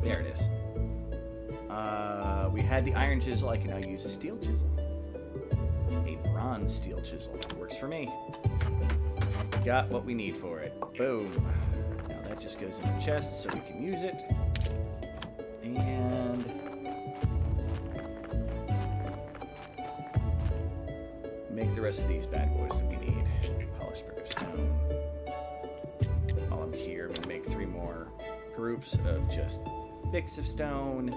There it is. We had the iron chisel. I can now use a steel chisel. A bronze steel chisel. Works for me. Got what we need for it. Boom. Now that just goes in the chest so we can use it. And... make the rest of these bad boys that we need. Polished brick of stone. While I'm here, I'm going to make 3 more groups of just... sticks of stone.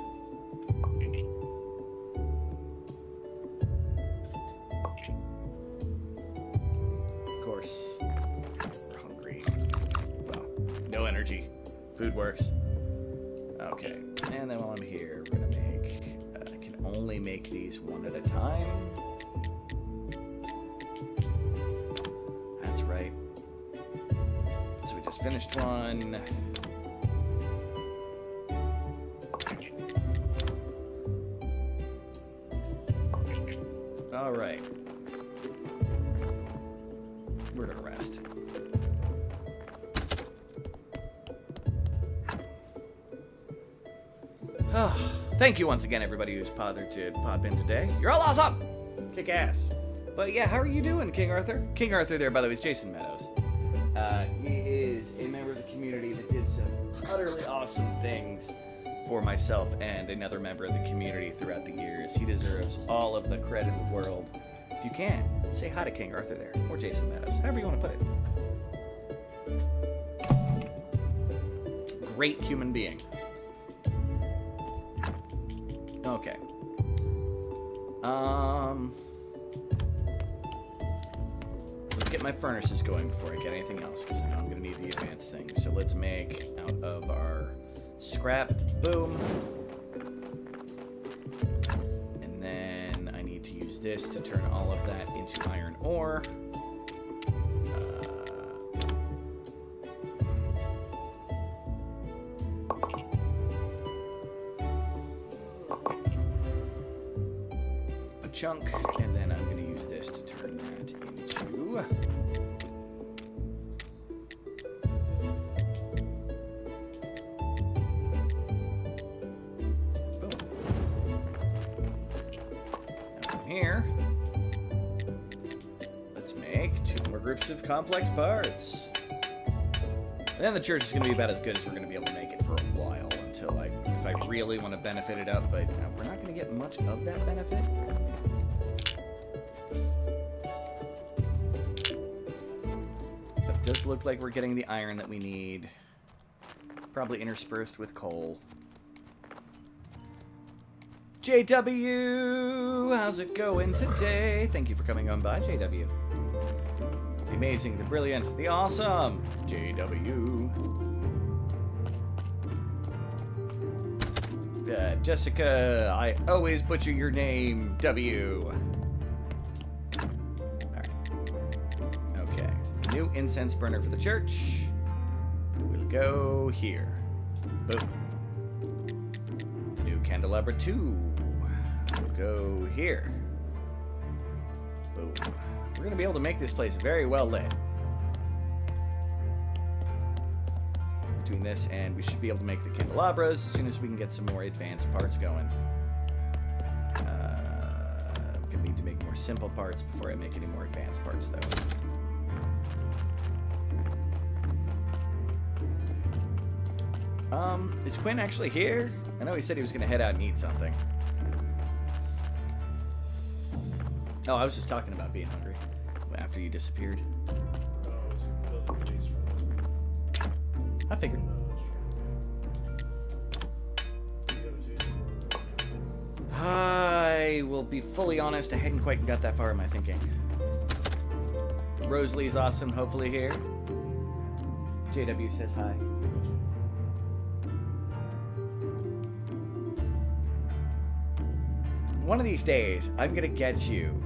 Of course, we're hungry. Well, no energy. Food works. Okay, and then while I'm here, we're gonna make... I can only make these 1 at a time. That's right. So we just finished 1. All right. We're gonna rest. Thank you once again, everybody who's bothered to pop in today. You're all awesome! Kick ass. But yeah, how are you doing, King Arthur? King Arthur there, by the way, is Jason Meadows. He is a member of the community that did some utterly awesome things for myself and another member of the community throughout the years. He deserves all of the credit in the world. If you can, say hi to King Arthur there, or Jason Meadows, however you want to put it. Great human being. Okay. Let's get my furnaces going before I get anything else, because I know I'm going to need the advanced things. So let's make out of our scrap, boom. And then I need to use this to turn all of that into iron ore. A chunk, and then I'm going to use this to turn that into here. Let's make 2 more groups of complex parts. And then the church is going to be about as good as we're going to be able to make it for a while until if I really want to benefit it up, but we're not going to get much of that benefit. But it does look like we're getting the iron that we need. Probably interspersed with coal. JW, how's it going today? Thank you for coming on by, JW. The amazing, the brilliant, the awesome, JW. Jessica, I always butcher your name, W. Alright. Okay. New incense burner for the church. We'll go here. Boom. New candelabra 2. We'll go here. Boom. We're going to be able to make this place very well lit. Between this and we should be able to make the candelabras as soon as we can get some more advanced parts going. I'm going to need to make more simple parts before I make any more advanced parts, though. Is Quinn actually here? I know he said he was going to head out and eat something. Oh, I was just talking about being hungry after you disappeared. I figured. I will be fully honest, I hadn't quite got that far in my thinking. Rosalie's awesome, hopefully here. JW says hi. One of these days, I'm gonna get you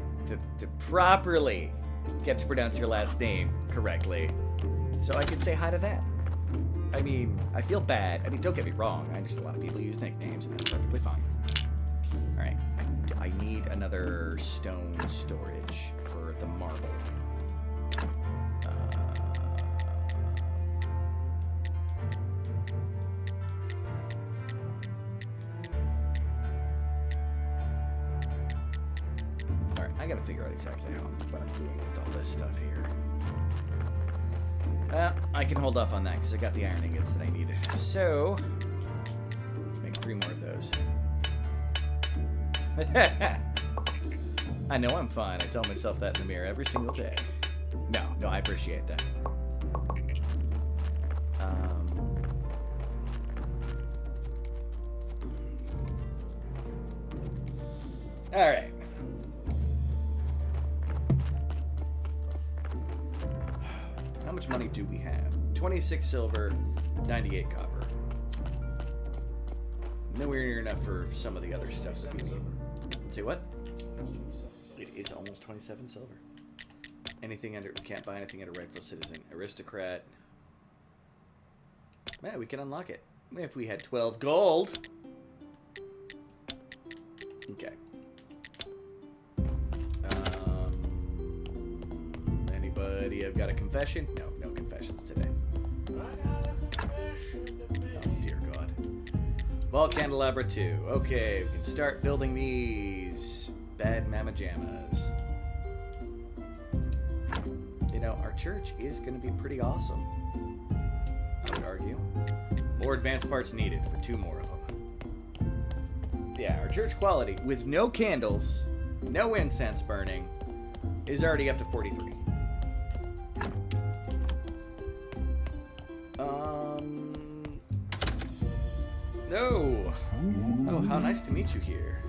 to properly get to pronounce your last name correctly, so I can say hi to that. I mean, I feel bad. I mean, don't get me wrong. I understand a lot of people use nicknames, and that's perfectly fine. All right, I need another stone storage for the marble. I gotta figure out exactly what I'm doing with all this stuff here. I can hold off on that because I got the iron ingots that I needed. So, let's make 3 more of those. I know I'm fine. I tell myself that in the mirror every single day. No, I appreciate that. All right. How much money do we have? 26 silver, 98 copper. Nowhere near enough for some of the other stuff that we need. Say what? It is almost 27 silver. Anything under, we can't buy anything under rightful citizen. Aristocrat. Man, we can unlock it. If we had 12 gold. Okay. Anybody have got a confession? No confessions today. I got a confession to make. Oh, dear God. Well, candelabra 2. Okay, we can start building these bad mama jammas. You know, our church is going to be pretty awesome, I would argue. More advanced parts needed for 2 more of them. Yeah, our church quality, with no candles, no incense burning, is already up to 43. No. Oh, how nice to meet you here.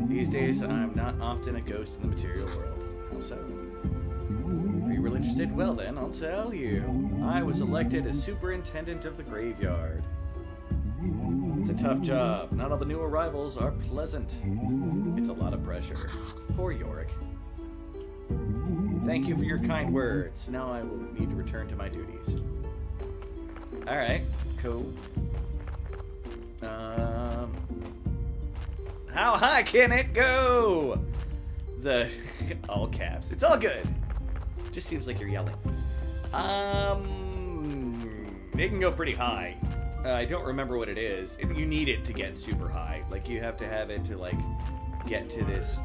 These days, I'm not often a ghost in the material world. How so? Are you really interested? Well then, I'll tell you. I was elected as superintendent of the graveyard. It's a tough job. Not all the new arrivals are pleasant. It's a lot of pressure. Poor Yorick. Thank you for your kind words. Now I will need to return to my duties. Alright, cool. How high can it go? The all caps. It's all good. Just seems like you're yelling. It can go pretty high. I don't remember what it is. You need it to get super high. Like, you have to have it to, like, get to this.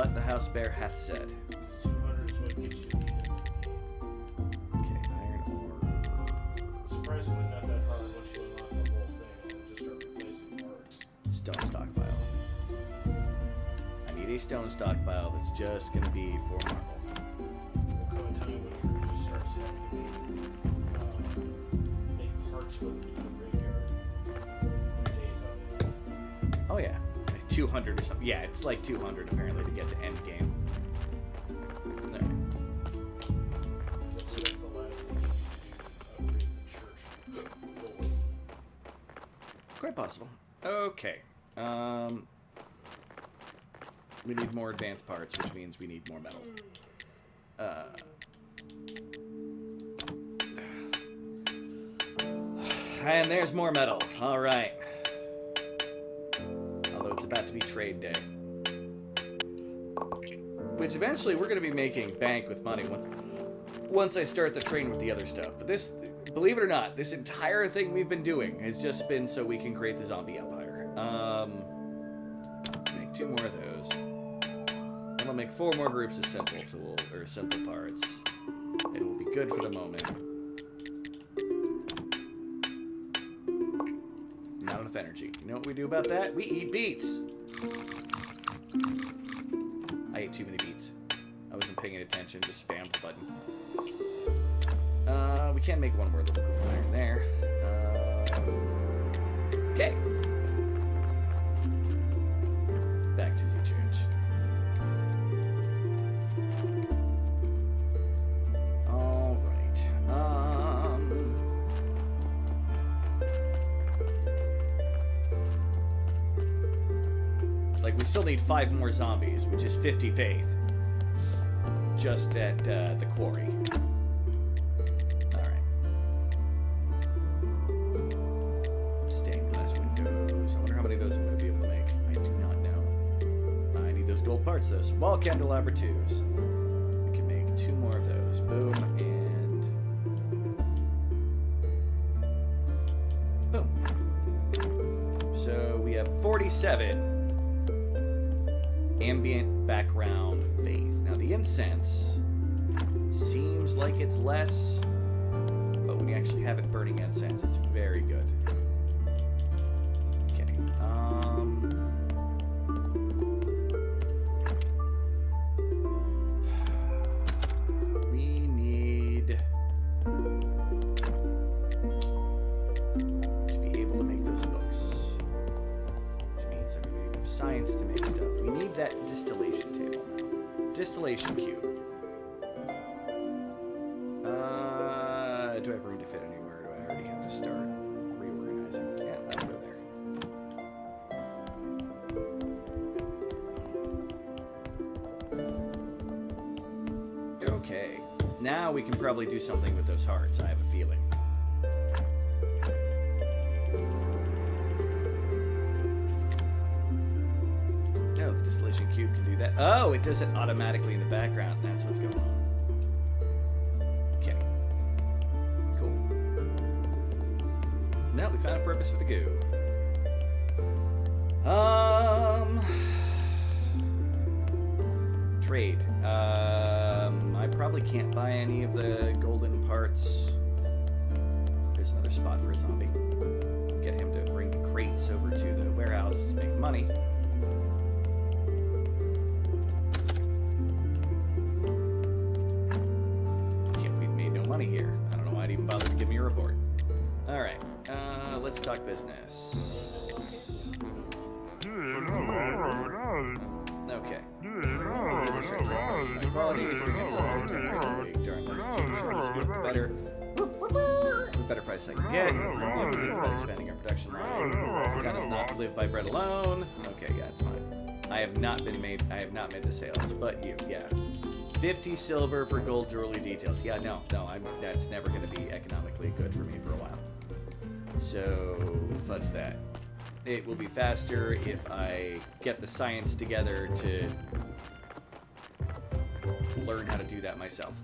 what the house bear hath said. It's 200 is what gets you in. Okay, iron ore. Surprisingly not that hard once you unlock the whole thing and then just start replacing parts. Stone stockpile. I need a stone stockpile that's just going to be for marble. There'll come a time when Drew just starts having to make parts for the graveyard. For days on end. Oh yeah, 200 or something. Yeah, it's like 200 apparently to get to end game. Alright. So that's the last thing you need to do to upgrade the church fully. Quite possible. Okay. We need more advanced parts, which means we need more metal. And there's more metal. All right. Although it's about to be trade day. Which eventually we're going to be making bank with money once I start the train with the other stuff. But this, believe it or not, this entire thing we've been doing has just been so we can create the zombie empire. Make 2 more of those. And I'll make 4 more groups of simple parts. It will be good for the moment. Not enough energy. You know what we do about that? We eat beets. I ate too many beets. I wasn't paying attention, just spammed the button. We can make 1 more little group of iron there. Okay. Back to the church. All right. Like, we still need 5 more zombies, which is 50 faith. Just at the quarry. Alright. Stained glass windows. I wonder how many of those I'm going to be able to make. I do not know. I need those gold parts, though. So wall candelabra 2s. We can make 2 more of those. Boom, and... boom. So we have 47 ambient background faith. Now the incense seems like it's less, but when you actually have it burning incense, it's very good. Okay. We need to be able to make those books, which means I'm going to need enough science to make stuff. We need that distillation table now. Distillation cube. Do I have room to fit anywhere? Or do I already have to start reorganizing? Yeah, I'll go there. Okay. Now we can probably do something with those hearts, I have a feeling. No, the distillation cube can do that. Oh, it does it automatically in the background. That's what's going on. Okay. Cool. Now we found a purpose for the goo. Trade. I probably can't buy any of the golden parts. There's another spot for a zombie. Get him to bring the crates over to the warehouse to make money. Money here. I don't know why I'd even bother to give me a report. Alright, let's talk business. Okay. Better price I can get. Expanding our production line. Town does not live by bread alone. Okay, yeah, it's fine. I have not made the sales, but yeah. 50 silver for gold jewelry details. Yeah, no, that's never going to be economically good for me for a while. So, fudge that. It will be faster if I get the science together to learn how to do that myself.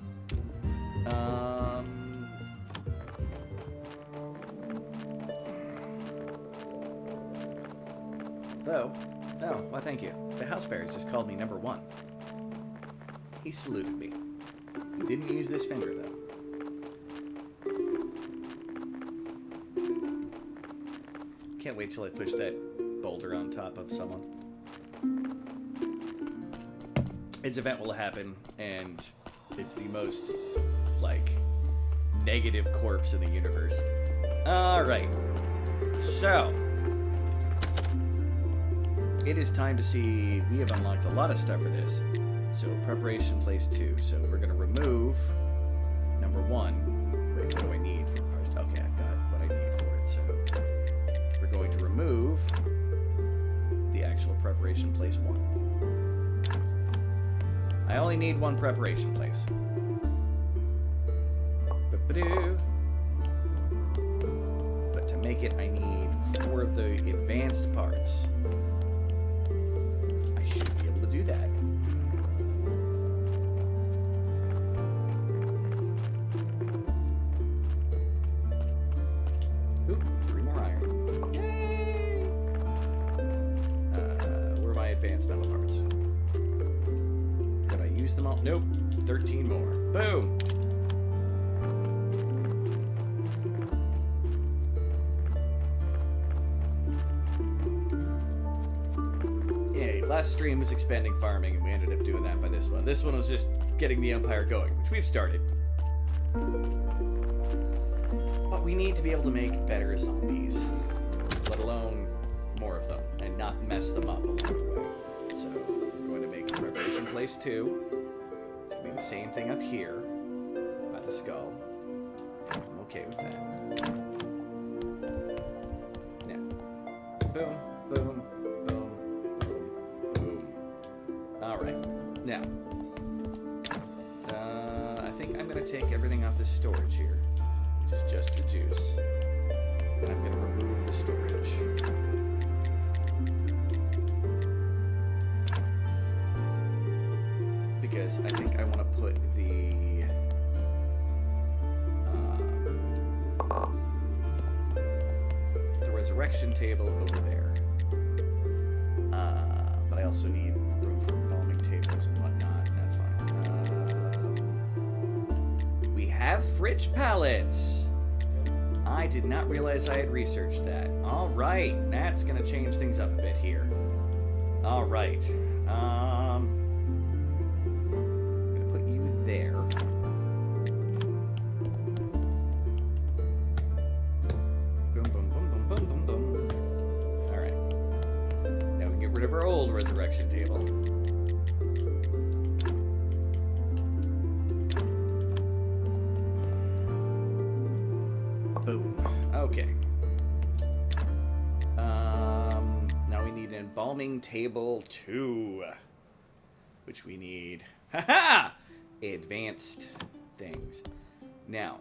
Though, no, well, thank you. The house bears just called me number 1. He saluted me. He didn't use this finger, though. Can't wait till I push that boulder on top of someone. Its event will happen, and it's the most, like, negative corpse in the universe. Alright. So, it is time to see. We have unlocked a lot of stuff for this. So, preparation place 2. So, we're going to remove number 1. Wait, what do I need for parts? Okay, I've got what I need for it. So, we're going to remove the actual preparation place 1. I only need 1 preparation place. Ba-ba-doo. But to make it, I need 4 of the advanced parts. I should be able to do that. Oop, 3 more iron. Yay! Where are my advanced metal parts? Did I use them all? Nope. 13 more. Boom! Last stream was expanding farming, and we ended up doing that by this one. This one was just getting the Empire going, which we've started. But we need to be able to make better zombies, let alone more of them, and not mess them up along the way. So we're going to make preparation place 2. It's going to be the same thing up here, by the skull. I'm okay with that. Now, boom, boom. Alright, now, I think I'm going to take everything off the storage here, which is just the juice, and I'm going to remove the storage. Because I think I want to put the resurrection table over there, but I also need room for tables and whatnot. That's fine. We have fridge pallets. I did not realize I had researched that. All right, that's gonna change things up a bit here. All right, I'm gonna put you there. Boom, boom, boom, boom, boom, boom, boom. All right. Now we can get rid of our old resurrection table. Boom. Okay. Now we need an embalming table 2, which we need. Haha! Advanced things. Now,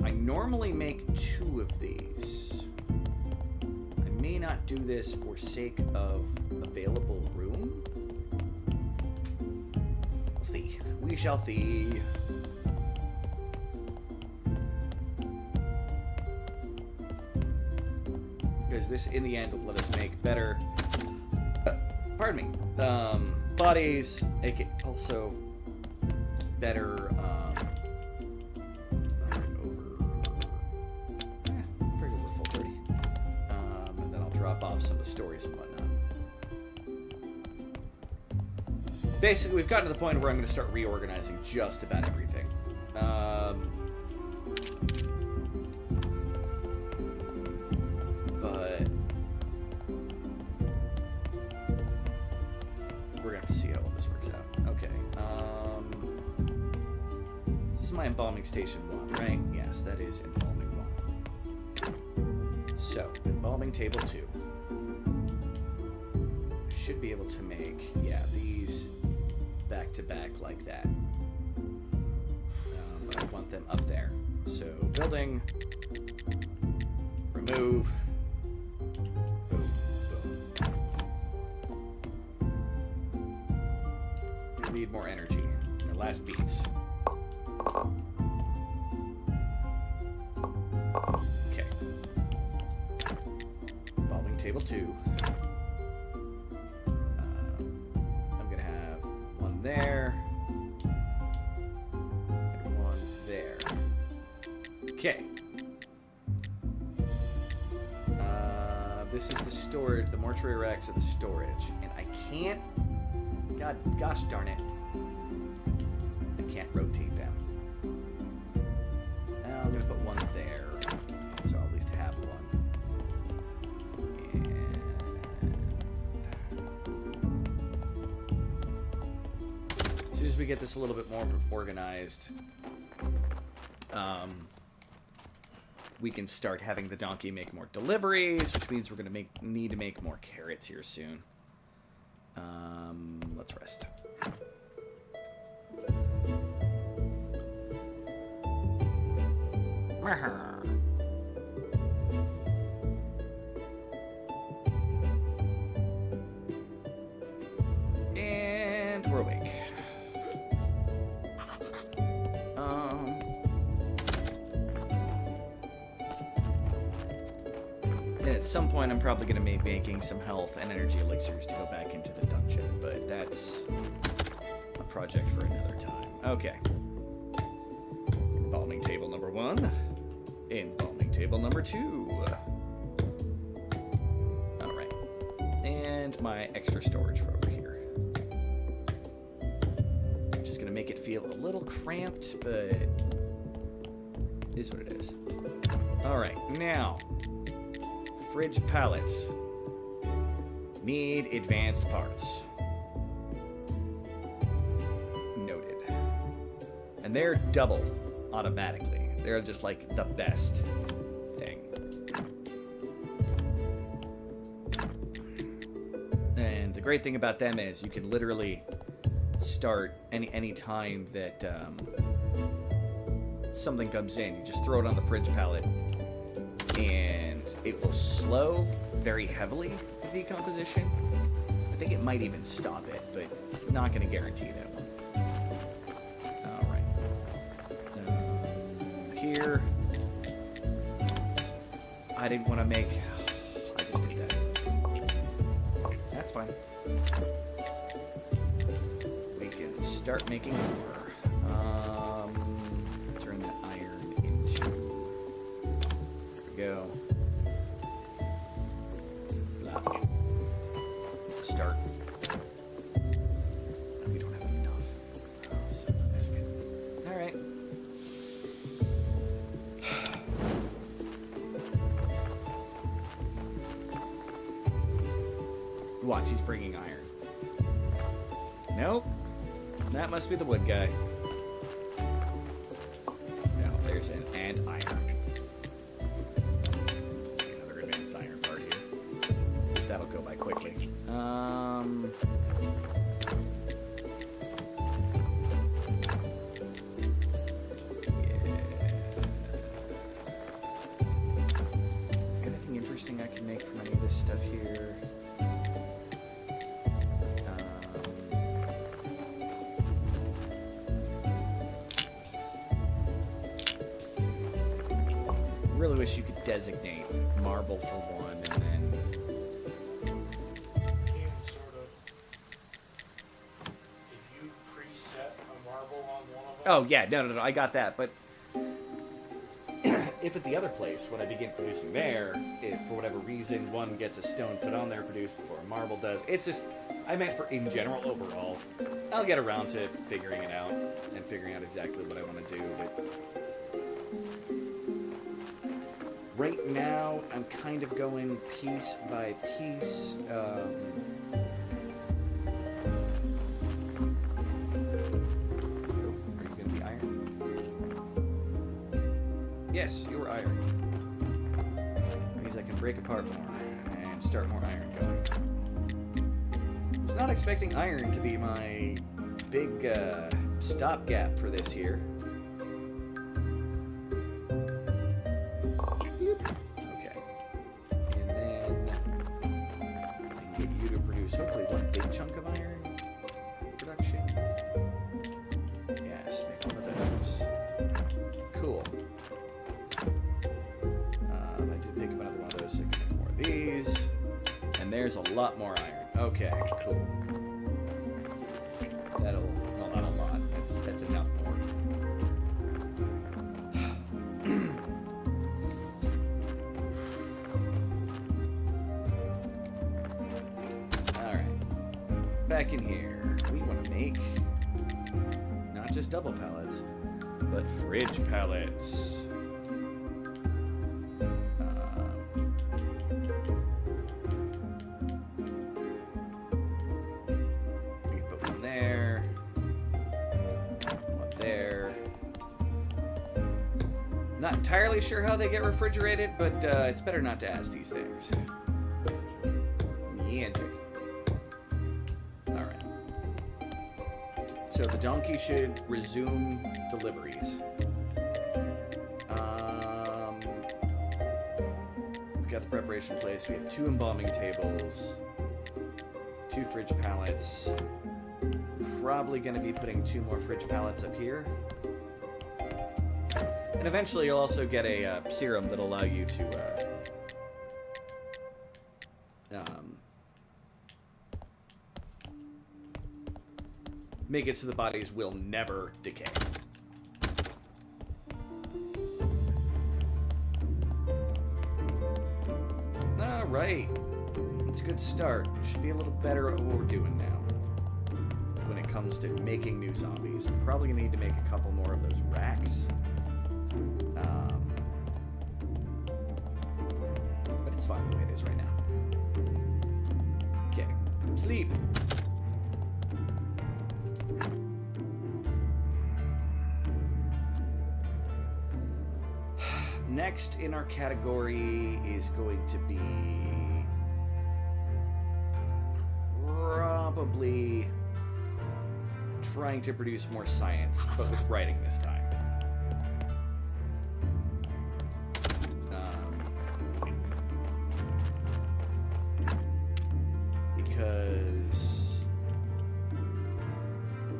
I normally make 2 of these. I may not do this for sake of available room. We'll see. We shall see. Because this, in the end, will let us make better, pardon me, bodies, also better, bring over full 30, and then I'll drop off some of the stories and whatnot. Basically, we've gotten to the point where I'm going to start reorganizing just about everything. My embalming station 1, right? Yes, that is embalming 1. So, embalming table 2. Should be able to make, yeah, these back to back like that. But I want them up there. So, building, remove, boom, boom. Need more energy. The last beats. Okay. Embalming table 2. I'm gonna have Okay. This is the storage. The mortuary racks are the storage. And I can't... Gosh darn it. I can't rotate them. Now I'm going to put one there. So I'll at least have one. And... as soon as we get this a little bit more organized... we can start having the donkey make more deliveries, which means we're going to need to make more carrots here soon. Let's rest. And we're awake. At some point, I'm probably going to be making some health and energy elixirs to go back into the dungeon, but that's a project for another time. Okay. Embalming table number 1. Embalming table number 2. Alright. And my extra storage for over here. Just going to make it feel a little cramped, but it is what it is. Alright, now... fridge pallets need advanced parts. Noted. And they're double automatically. They're just like the best thing. And the great thing about them is you can literally start any time that something comes in. You just throw it on the fridge pallet and it will slow very heavily the decomposition. I think it might even stop it, but I'm not going to guarantee that one. Alright. Here. I didn't want to make... I just did that. That's fine. We can start making more. Turn that iron into... there we go. Start. We don't have enough. Son of a biscuit. Alright. Watch, he's bringing iron. Nope. That must be the wood guy. No, there's an iron. Another advanced iron part here. That'll go by quickly. Anything interesting I can make from any of this stuff here? Really wish you could designate marble for one and then oh, yeah, no, I got that, but if at the other place, when I begin producing there, if for whatever reason one gets a stone put on there produced before a marble does, it's just, I meant for in general, overall, I'll get around to figuring it out and figuring out exactly what I want to do, but right now, I'm kind of going piece by piece. Yes, you're iron. Means I can break apart more and start more iron going. I was not expecting iron to be my big stopgap for this here. Okay. And then I can get you to produce hopefully one big chunk of iron production. Yes, make one of those. Cool. These, and there's a lot more iron. Okay, cool. That'll, well, not a lot. That's enough more. back in here. We want to make not just double pallets, but fridge pallets. We put one there. One there. Not entirely sure how they get refrigerated, but it's better not to ask these things. Niente. Alright. So the donkey should resume deliveries. We got the preparation place. We have 2 embalming tables, 2 fridge pallets. Probably going to be putting 2 more fridge pallets up here. And eventually you'll also get a serum that'll allow you to make it so the bodies will never decay. Alright. That's a good start. We should be a little better at what we're doing now when it comes to making new zombies. I'm probably going to need to make a couple more of those racks. But it's fine the way it is right now. Okay. Sleep. Next in our category is going to be probably trying to produce more science, but with writing this time. Because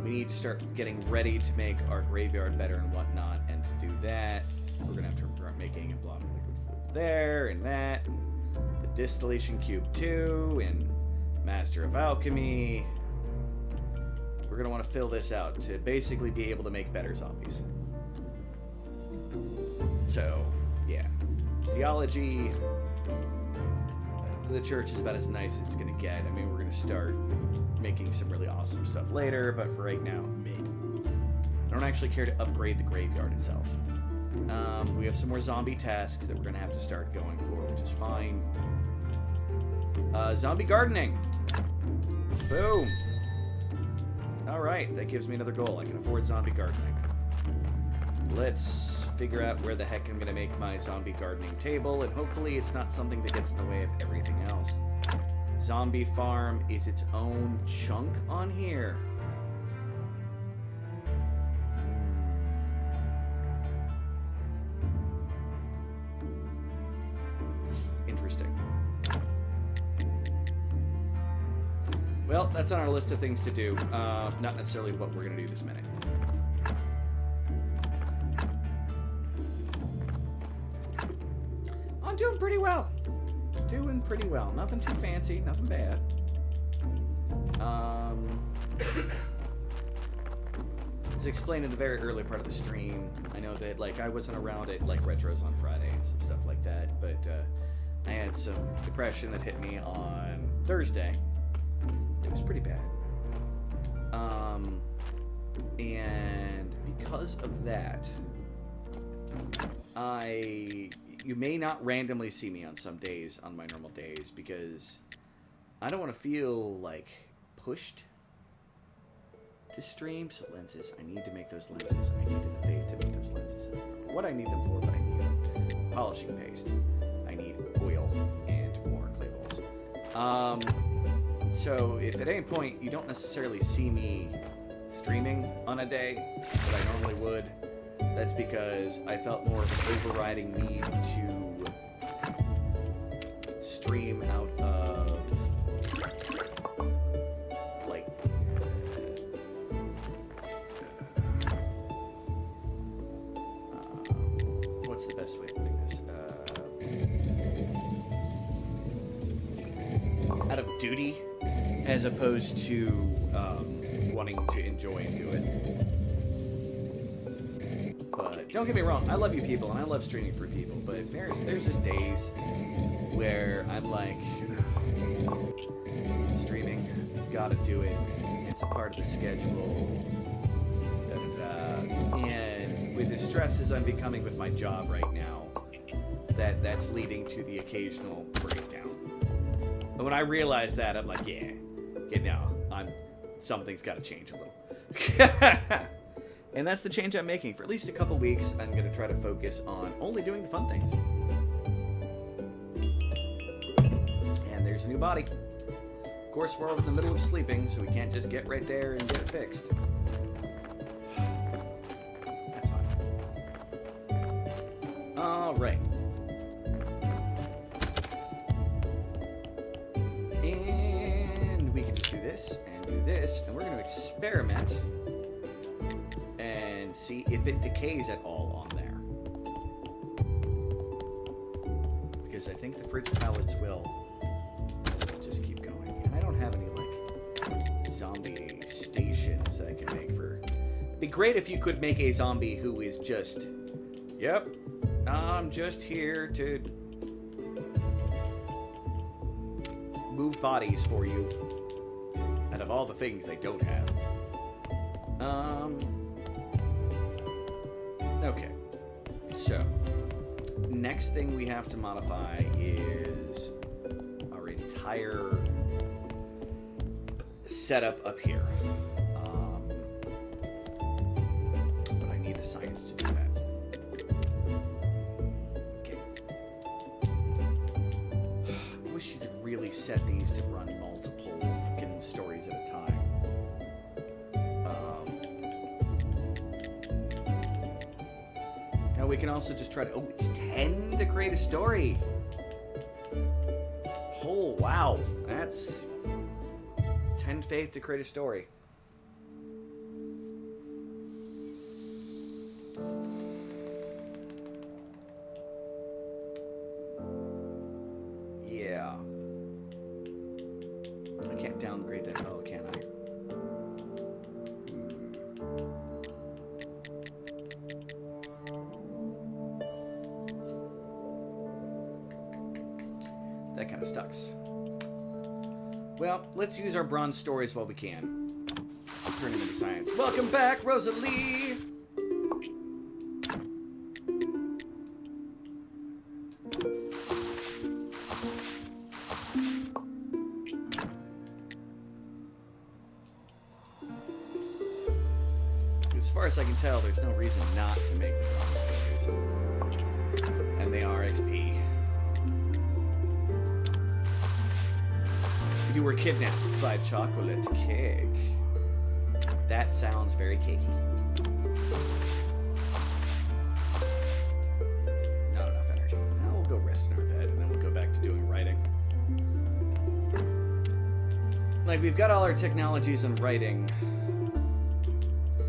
we need to start getting ready to make our graveyard better and whatnot, and to do that, we're going to have to start making a block of liquid fluid there, and that, and the distillation cube too, and Master of Alchemy. We're going to want to fill this out to basically be able to make better zombies. So, yeah. Theology, the church is about as nice as it's going to get. I mean, we're going to start making some really awesome stuff later, but for right now, me. I don't actually care to upgrade the graveyard itself. We have some more zombie tasks that we're going to have to start going for, which is fine. Zombie gardening. Boom. Alright, that gives me another goal. I can afford zombie gardening. Let's figure out where the heck I'm going to make my zombie gardening table, and hopefully it's not something that gets in the way of everything else. Zombie farm is its own chunk on here. Interesting. Well, that's on our list of things to do. Not necessarily what we're going to do this minute. I'm doing pretty well. Doing pretty well. Nothing too fancy. Nothing bad. As explained in the very early part of the stream, I know that like I wasn't around at like retros on Friday and some stuff like that, but I had some depression that hit me on Thursday. It was pretty bad. And because of that, you may not randomly see me on some days, on my normal days, because I don't want to feel like pushed to stream. So lenses, I need to make those lenses. I needed the faith to make those lenses. I don't remember what I need them for, but I need them. Polishing paste. I need oil and more clay balls. So if at any point you don't necessarily see me streaming on a day that I normally would, that's because I felt more of an overriding need to stream out of like what's the best way of putting this? Out of duty, as opposed to wanting to enjoy and do it. But don't get me wrong, I love you people and I love streaming for people, but there's just days where I'm like, streaming, gotta do it. It's a part of the schedule. And with the stresses I'm becoming with my job right now, that's leading to the occasional breakdown. But when I realize that, I'm like, yeah, no, something's got to change a little. And that's the change I'm making. For at least a couple weeks, I'm going to try to focus on only doing the fun things. And there's a new body. Of course, we're all in the middle of sleeping, so we can't just get right there and get it fixed. That's fine. All right. And we can just do this and do this, and we're going to experiment and see if it decays at all on there. Because I think the fridge pallets will just keep going. And I don't have any, like, zombie stations that I can make for... It'd be great if you could make a zombie who is just... Yep, I'm just here to move bodies for you. Out of all the things they don't have. Okay. So, next thing we have to modify is our entire setup up here. But I need the science to do that. Okay. I wish you could really set these to run multiple freaking stories at a time. Now we can also just try to... Oh, it's 10 to create a story. Oh, wow. That's 10 faith to create a story. Yeah. I can't downgrade that. Oh, can I? That kind of sucks. Well, let's use our bronze stories while we can. Turn them into science. Welcome back, Rosalie! As far as I can tell, there's no reason not to make the bronze stories. And they are XP. You were kidnapped by chocolate cake. That sounds very cakey. Not enough energy. Now we'll go rest in our bed, and then we'll go back to doing writing. Like, we've got all our technologies in writing,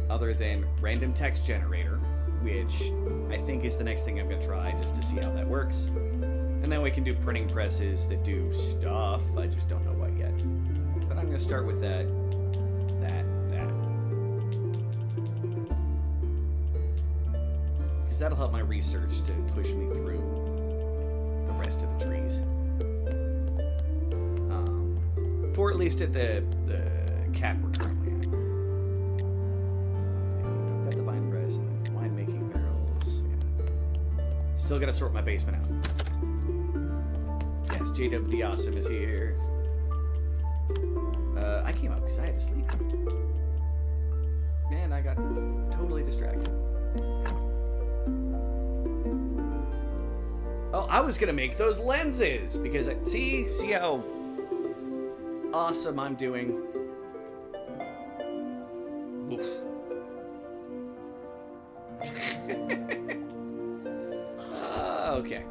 other than random text generator, which I think is the next thing I'm going to try, just to see how that works. And then we can do printing presses that do stuff. I just don't know what yet. But I'm going to start with that. Because that'll help my research to push me through the rest of the trees. For at least at the cap we're currently at. I've got the vine press and the wine-making barrels. Yeah. Still got to sort my basement out. Yes, JW the Awesome is here. I came up because I had to sleep. Man, I got totally distracted. Oh, I was going to make those lenses because see how awesome I'm doing. Oof. Okay.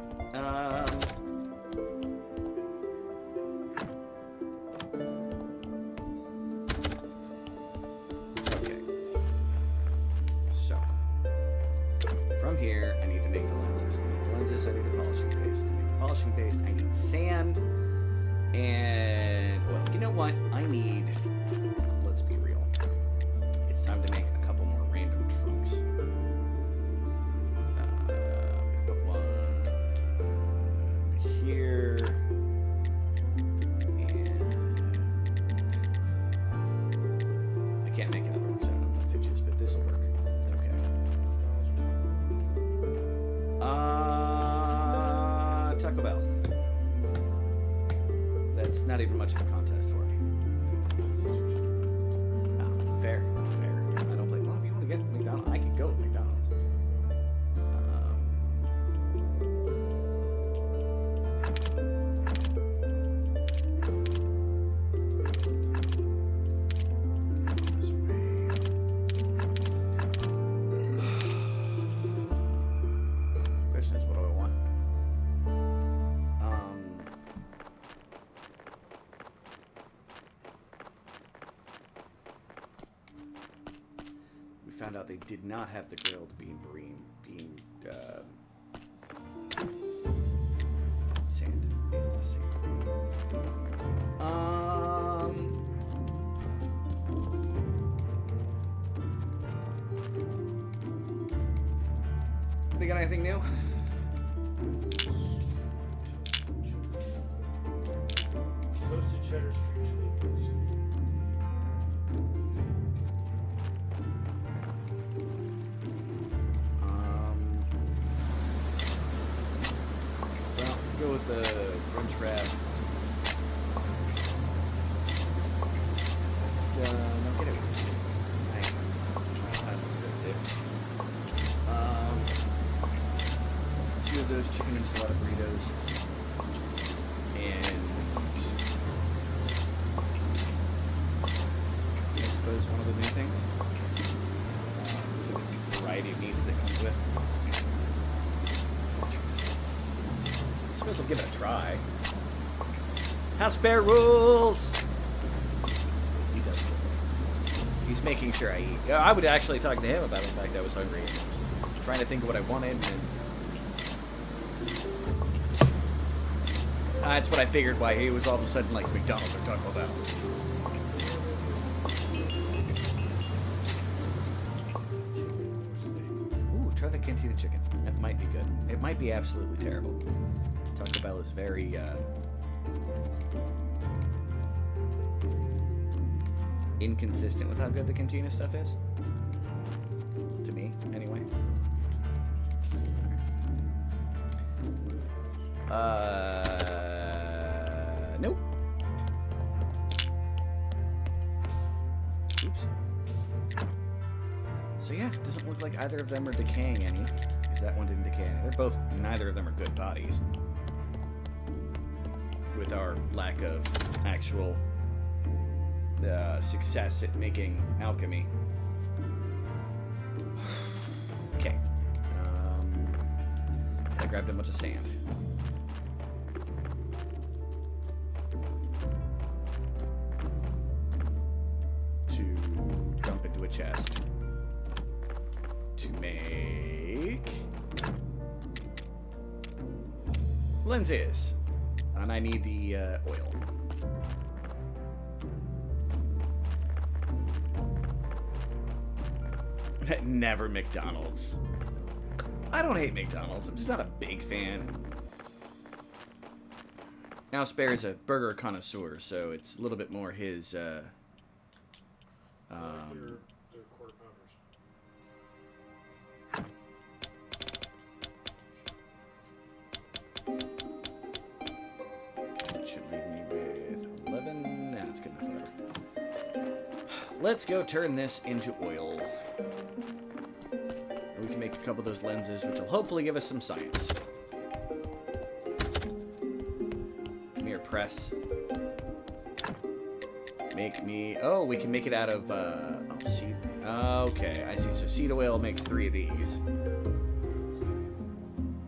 Okay. So, from here, I need to make the lenses. To make the lenses, I need the polishing paste. To make the polishing paste, I need sand. And, well, you know what? I need, let's be real. It's time to make a couple more random trunks. I'm going to put one here. And Taco Bell. That's not even much of a contest for me. Oh, fair. I don't play. Well, if you want to get McDonald's, I could go with McDonald's. This way. Question is, what do I want? We found out they did not have the grilled bean sand. Let's see. They got anything new? Toasted cheddar street chili, please. Well, go with the crunch wrap. No, get it. Hang on. That was good, too. Two of those chicken enchilada burritos. And I suppose one of the new things. So this variety of meats that comes with. I suppose we'll give it a try. House Bear rules! He does. He's making sure I eat. I would actually talk to him about the fact that I was hungry. Trying to think of what I wanted, and that's what I figured why he was all of a sudden like McDonald's or Taco Bell. Ooh, try the Cantina chicken. That might be good. It might be absolutely terrible. Taco Bell is very inconsistent with how good the Cantina stuff is. To me, anyway. Nope. Oops. So yeah, it doesn't look like either of them are decaying any. Because that one didn't decay any. They're both, neither of them are good bodies. With our lack of actual success at making alchemy. Okay. I grabbed a bunch of sand. To dump into a chest. To make lenses. And I need the oil. Never McDonald's. I don't hate McDonald's. I'm just not a big fan. Now Spare is a burger connoisseur, so it's a little bit more his. Their quarter pounders. It should leave me with 11. Nah, that's good enough. Whatever. Let's go turn this into oil. We can make a couple of those lenses, which will hopefully give us some science. Come here, press. Make me... Oh, we can make it out of... oh, seed... Okay, I see. So seed oil makes 3 of these.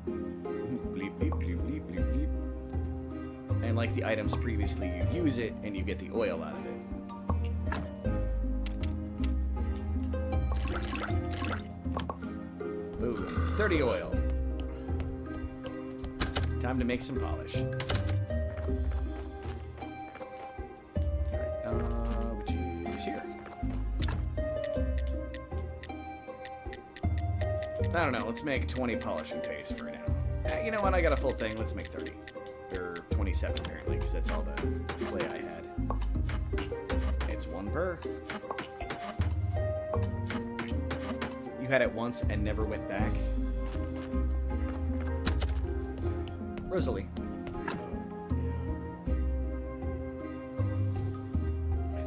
Bleep, bleep, bleep, bleep, bleep, bleep. And like the items previously, you use it, and you get the oil out of it. Boom. 30 oil. Time to make some polish. Alright, which is here. I don't know, let's make 20 polish and paste for now. You know what, I got a full thing, let's make 30. Or 27 apparently, because that's all the clay I had. It's 1 per. You had it once and never went back. Rosalie. I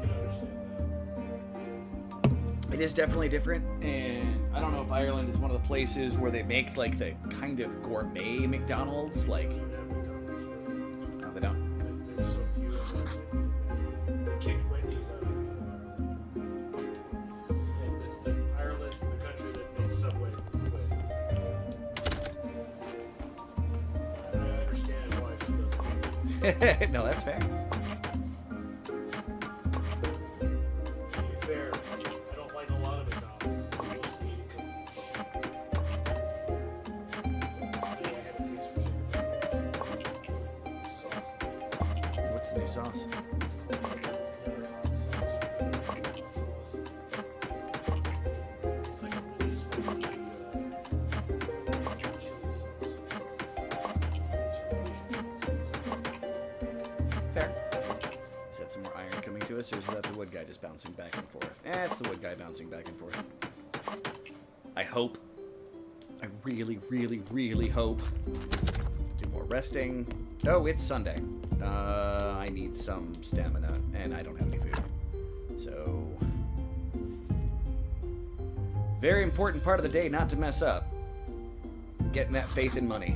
can understand that. It is definitely different, and I don't know if Ireland is one of the places where they make like the kind of gourmet McDonald's, like. We don't have McDonald's really. No, they don't. There's so few of them. They kicked Wendy's out of Ireland. It's Ireland's the country that made Subway quit. I understand why she doesn't. No, that's fair. To be fair, I don't like a lot of McDonald's. I mostly eat it because I have a taste for sauce. What's the new sauce? It's like a really spicy chili sauce. Fair. Is that some more iron coming to us, or is that the wood guy just bouncing back and forth? It's the wood guy bouncing back and forth. I hope. I really, really, really hope. Do more resting. Oh, it's Sunday. I need some stamina, and I don't have any food. So, very important part of the day not to mess up. Getting that faith in money.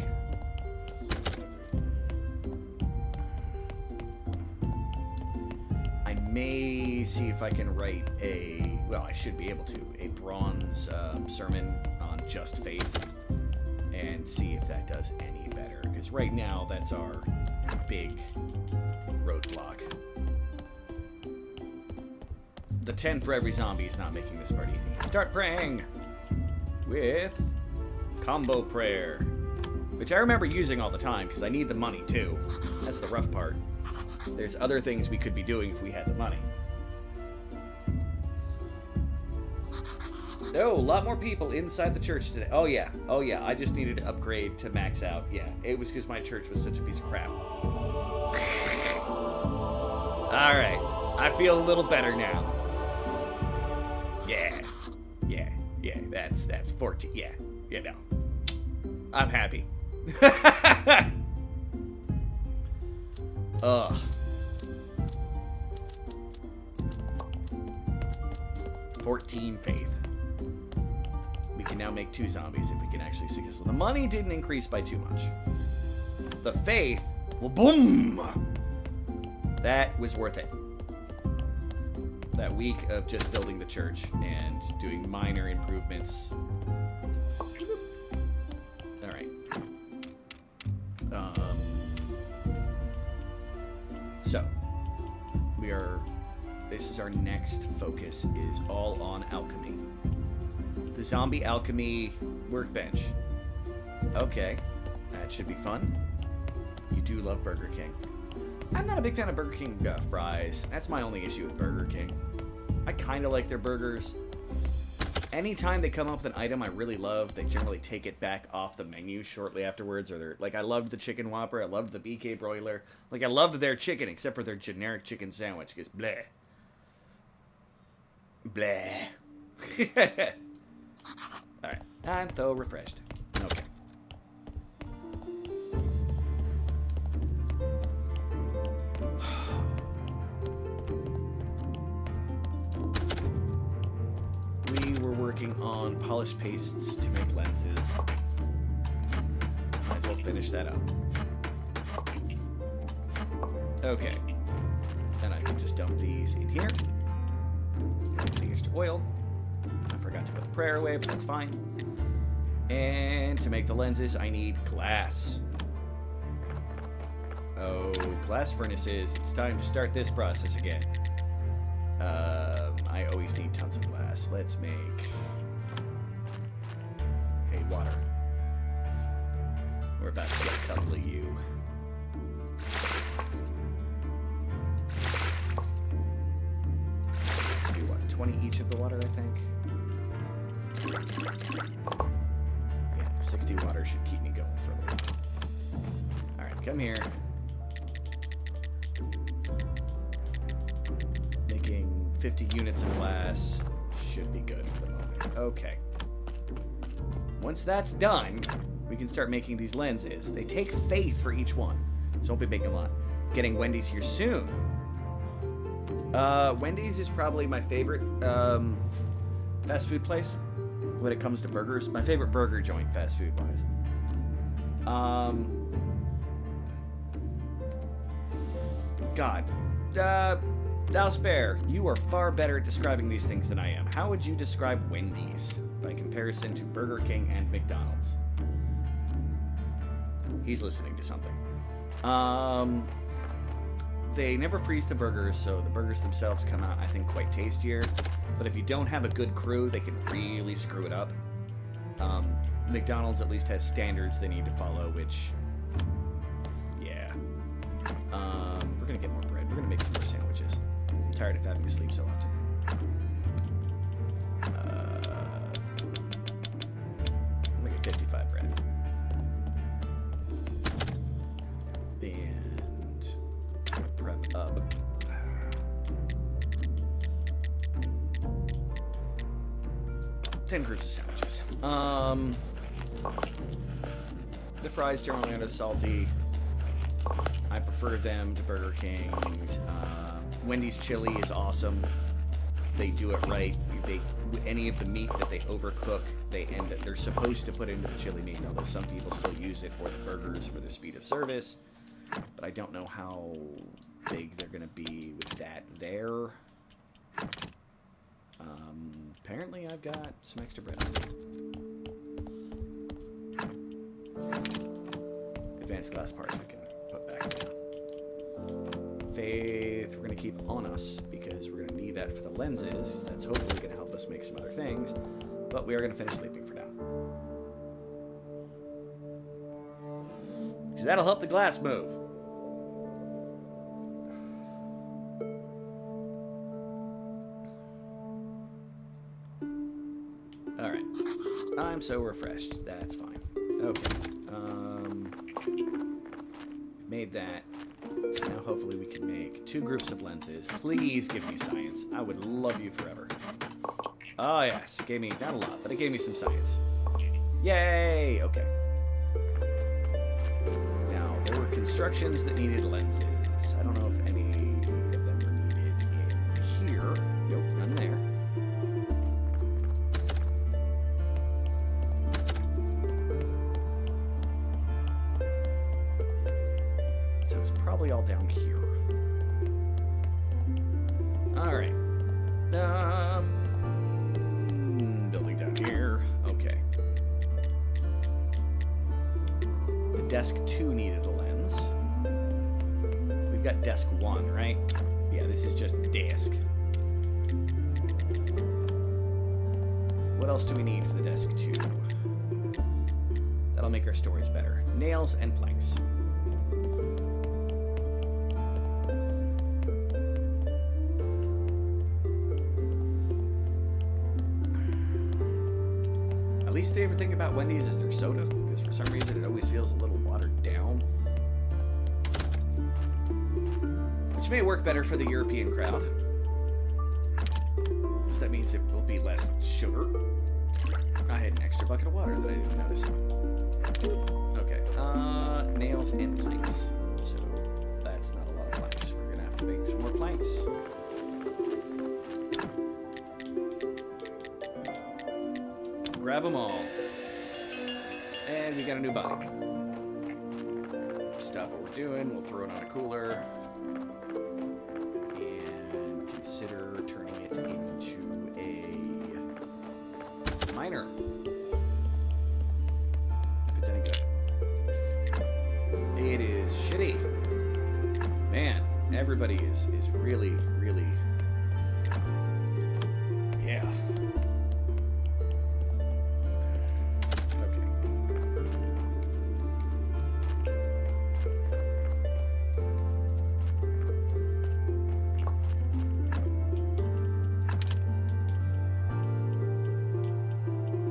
I may see if I can write I should be able to, a bronze sermon on just faith and see if that does any better. Because right now, that's our big roadblock. The 10 for every zombie is not making this part easy. Start praying with combo prayer, which I remember using all the time because I need the money too. That's the rough part. There's other things we could be doing if we had the money. Oh, a lot more people inside the church today. Oh yeah, I just needed to upgrade to max out. Yeah, it was because my church was such a piece of crap. Alright, I feel a little better now. Yeah, that's 14, no. I'm happy. Ugh. 14 faith. We can now make 2 zombies if we can actually successful. The money didn't increase by too much. The faith, well, boom! That was worth it. That week of just building the church and doing minor improvements. All right. So this is our next focus, is all on alchemy. The zombie alchemy workbench. Okay, that should be fun. You do love Burger King. I'm not a big fan of Burger King fries. That's my only issue with Burger King. I kind of like their burgers. Anytime they come up with an item I really love, they generally take it back off the menu shortly afterwards. Or they're like, I loved the chicken Whopper, I loved the BK broiler. Like, I loved their chicken, except for their generic chicken sandwich. Because bleh. Bleh. Alright, I'm so refreshed. Okay. We were working on polished pastes to make lenses. Might as well finish that up. Okay. And I can just dump these in here. Here's to oil. I forgot to put the prayer away, but that's fine. And to make the lenses, I need glass. Oh, glass furnaces. It's time to start this process again. I always need tons of glass. Let's make water. We're about to get a couple of you. Do what? 20 each of the water, I think. Yeah, 60 water should keep me going for a little while. Alright, come here. Making 50 units of glass should be good for the moment. Okay. Once that's done, we can start making these lenses. They take faith for each one, so don't be making a lot. Getting Wendy's here soon. Wendy's is probably my favorite fast food place when it comes to burgers. My favorite burger joint, fast food wise. God. Dalspear, you are far better at describing these things than I am. How would you describe Wendy's by comparison to Burger King and McDonald's? He's listening to something. They never freeze the burgers, so the burgers themselves come out, I think, quite tastier. But if you don't have a good crew, they can really screw it up. McDonald's at least has standards they need to follow, which, yeah. We're gonna get more bread. We're gonna make some more sandwiches. I'm tired of having to sleep so often. I'm gonna get 55 bread. And prep up. Ten groups of sandwiches. The fries generally aren't as salty. I prefer them to Burger King's. Wendy's chili is awesome. They do it right. Any of the meat that they overcook, they're supposed to put into the chili meat, although some people still use it for the burgers for the speed of service. But I don't know how big they're going to be with that there. Apparently I've got some extra bread on me. Advanced glass parts we can put back down. Faith, we're going to keep on us because we're going to need that for the lenses. That's hopefully going to help us make some other things. But we are going to finish sleeping for now. Because that'll help the glass move. Alright. I'm so refreshed. That's fine. Okay. We've made that. So now hopefully we can make 2 groups of lenses. Please give me science. I would love you forever. Oh yes. It gave me, not a lot, but it gave me some science. Yay! Okay. Now, there were constructions that needed lenses. I don't know if any of them were needed in here. Nope, none there. So it's probably all down here. Alright. Building down here. Okay. The desk 2 needed a lens. We've got desk 1, right? Yeah, this is just desk. What else do we need for the desk 2? That'll make our stories better. Nails and planks. At least the favorite thing about Wendy's is their soda, because for some reason it always feels a little watered down. Which may work better for the European crowd. So that means it will be less sugar. I had an extra bucket of water that I didn't notice. Okay, nails and planks. So that's not a lot of planks. We're gonna have to make some more planks. Grab them all. And we got a new body. Stop what we're doing. We'll throw it on a cooler. And consider turning it into a miner. If it's any good. It is shitty. Man, everybody is really, really... Yeah.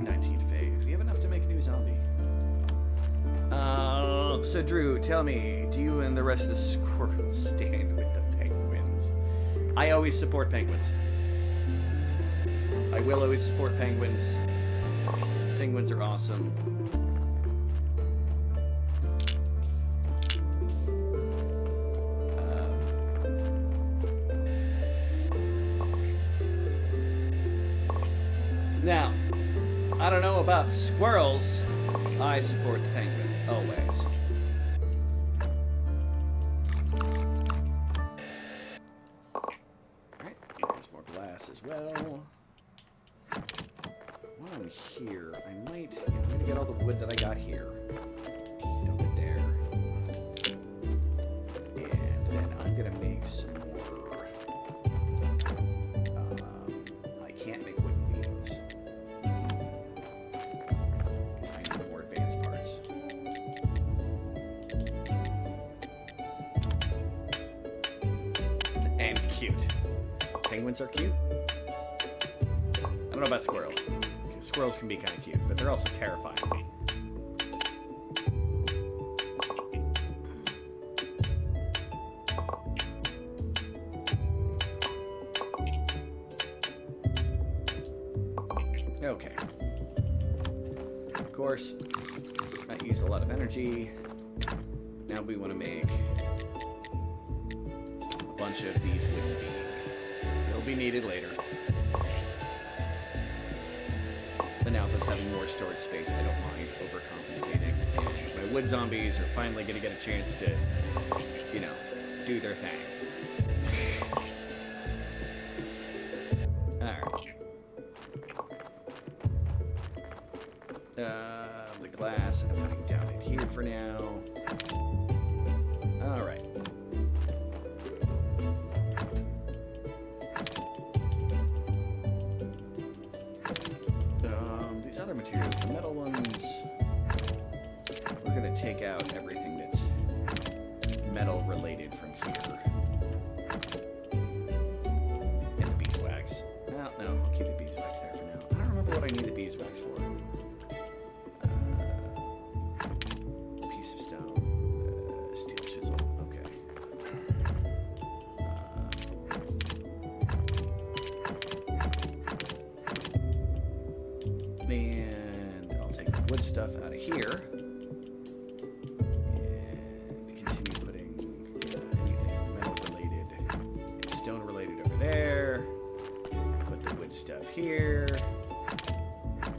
19 faith. We have enough to make a new zombie. So Drew, tell me, do you and the rest of the squirrels stand with the penguins? I always support penguins. I will always support penguins. Penguins are awesome. want to know about squirrels, I support the penguins, always. Alright, there's more glass as well. While I'm here, I'm gonna get all the wood that I got here. Dump it there. And then I'm gonna make some more. I can't make wooden beams. Because I need more advanced parts. And cute. Penguins are cute. I don't know about squirrels. Squirrels can be kind of cute, but they're also terrifying. Okay. Of course, that used a lot of energy. Now we want to make a bunch of these wooden beams. They'll be needed later. But now with us having more storage space, I don't mind overcompensating. And my wood zombies are finally going to get a chance to, you know, do their thing. Alright. The glass I'm putting down in here for now. Alright. These other materials, the metal ones, we're going to take out everything that's metal related from here. And the beeswax. Well, no, I'll keep the beeswax there for now. I don't remember what I need the beeswax for. Piece of stone. Steel chisel. Okay. And I'll take the wood stuff out of here. And continue putting anything metal related and stone related over there. Put the wood stuff here. I'm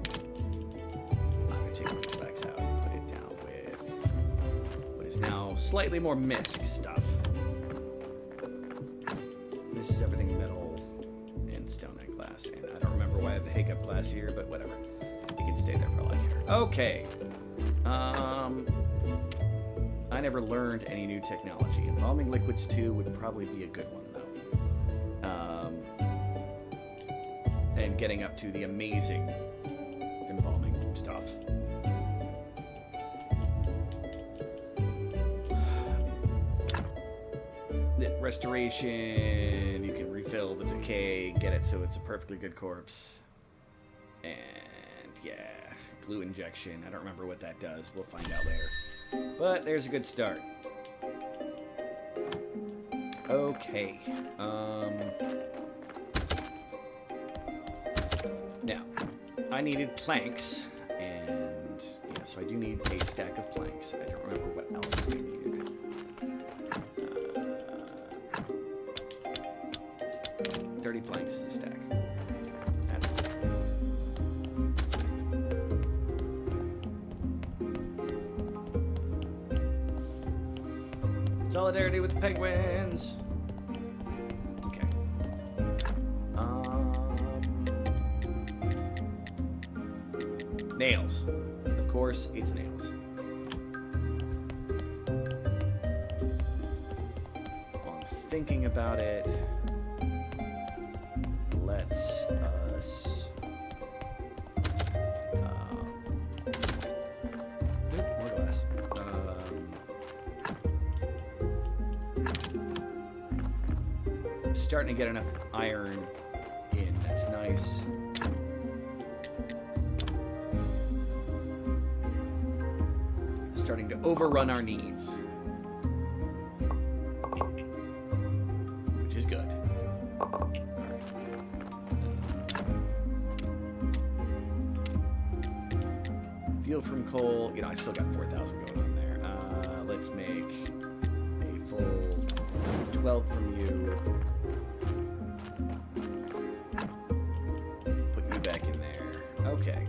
going to take the beeswax out and put it down with what is now slightly more misc stuff. This is everything metal and stone and glass. And I don't remember why I have the hiccup glass here, but whatever. You can stay there for all I care. Okay. I never learned any new technology. Embalming liquids 2 would probably be a good one, though. And getting up to the amazing embalming stuff. The restoration, you can refill the decay, get it so it's a perfectly good corpse. And yeah, glue injection. I don't remember what that does. We'll find out later. But there's a good start. Okay. Now, I needed planks, and yeah, so I do need a stack of planks. I don't remember what else I needed. 30 planks is a stack. That's cool. Solidarity with the penguins. Okay. Nails. Of course, it's nails. While I'm thinking about it, let's us. More glass. Starting to get enough iron in. That's nice. Starting to overrun our needs, which is good. Fuel from coal. You know, I still got 4,000 going on there. Let's make a full 12 from you. Put you back in there. Okay.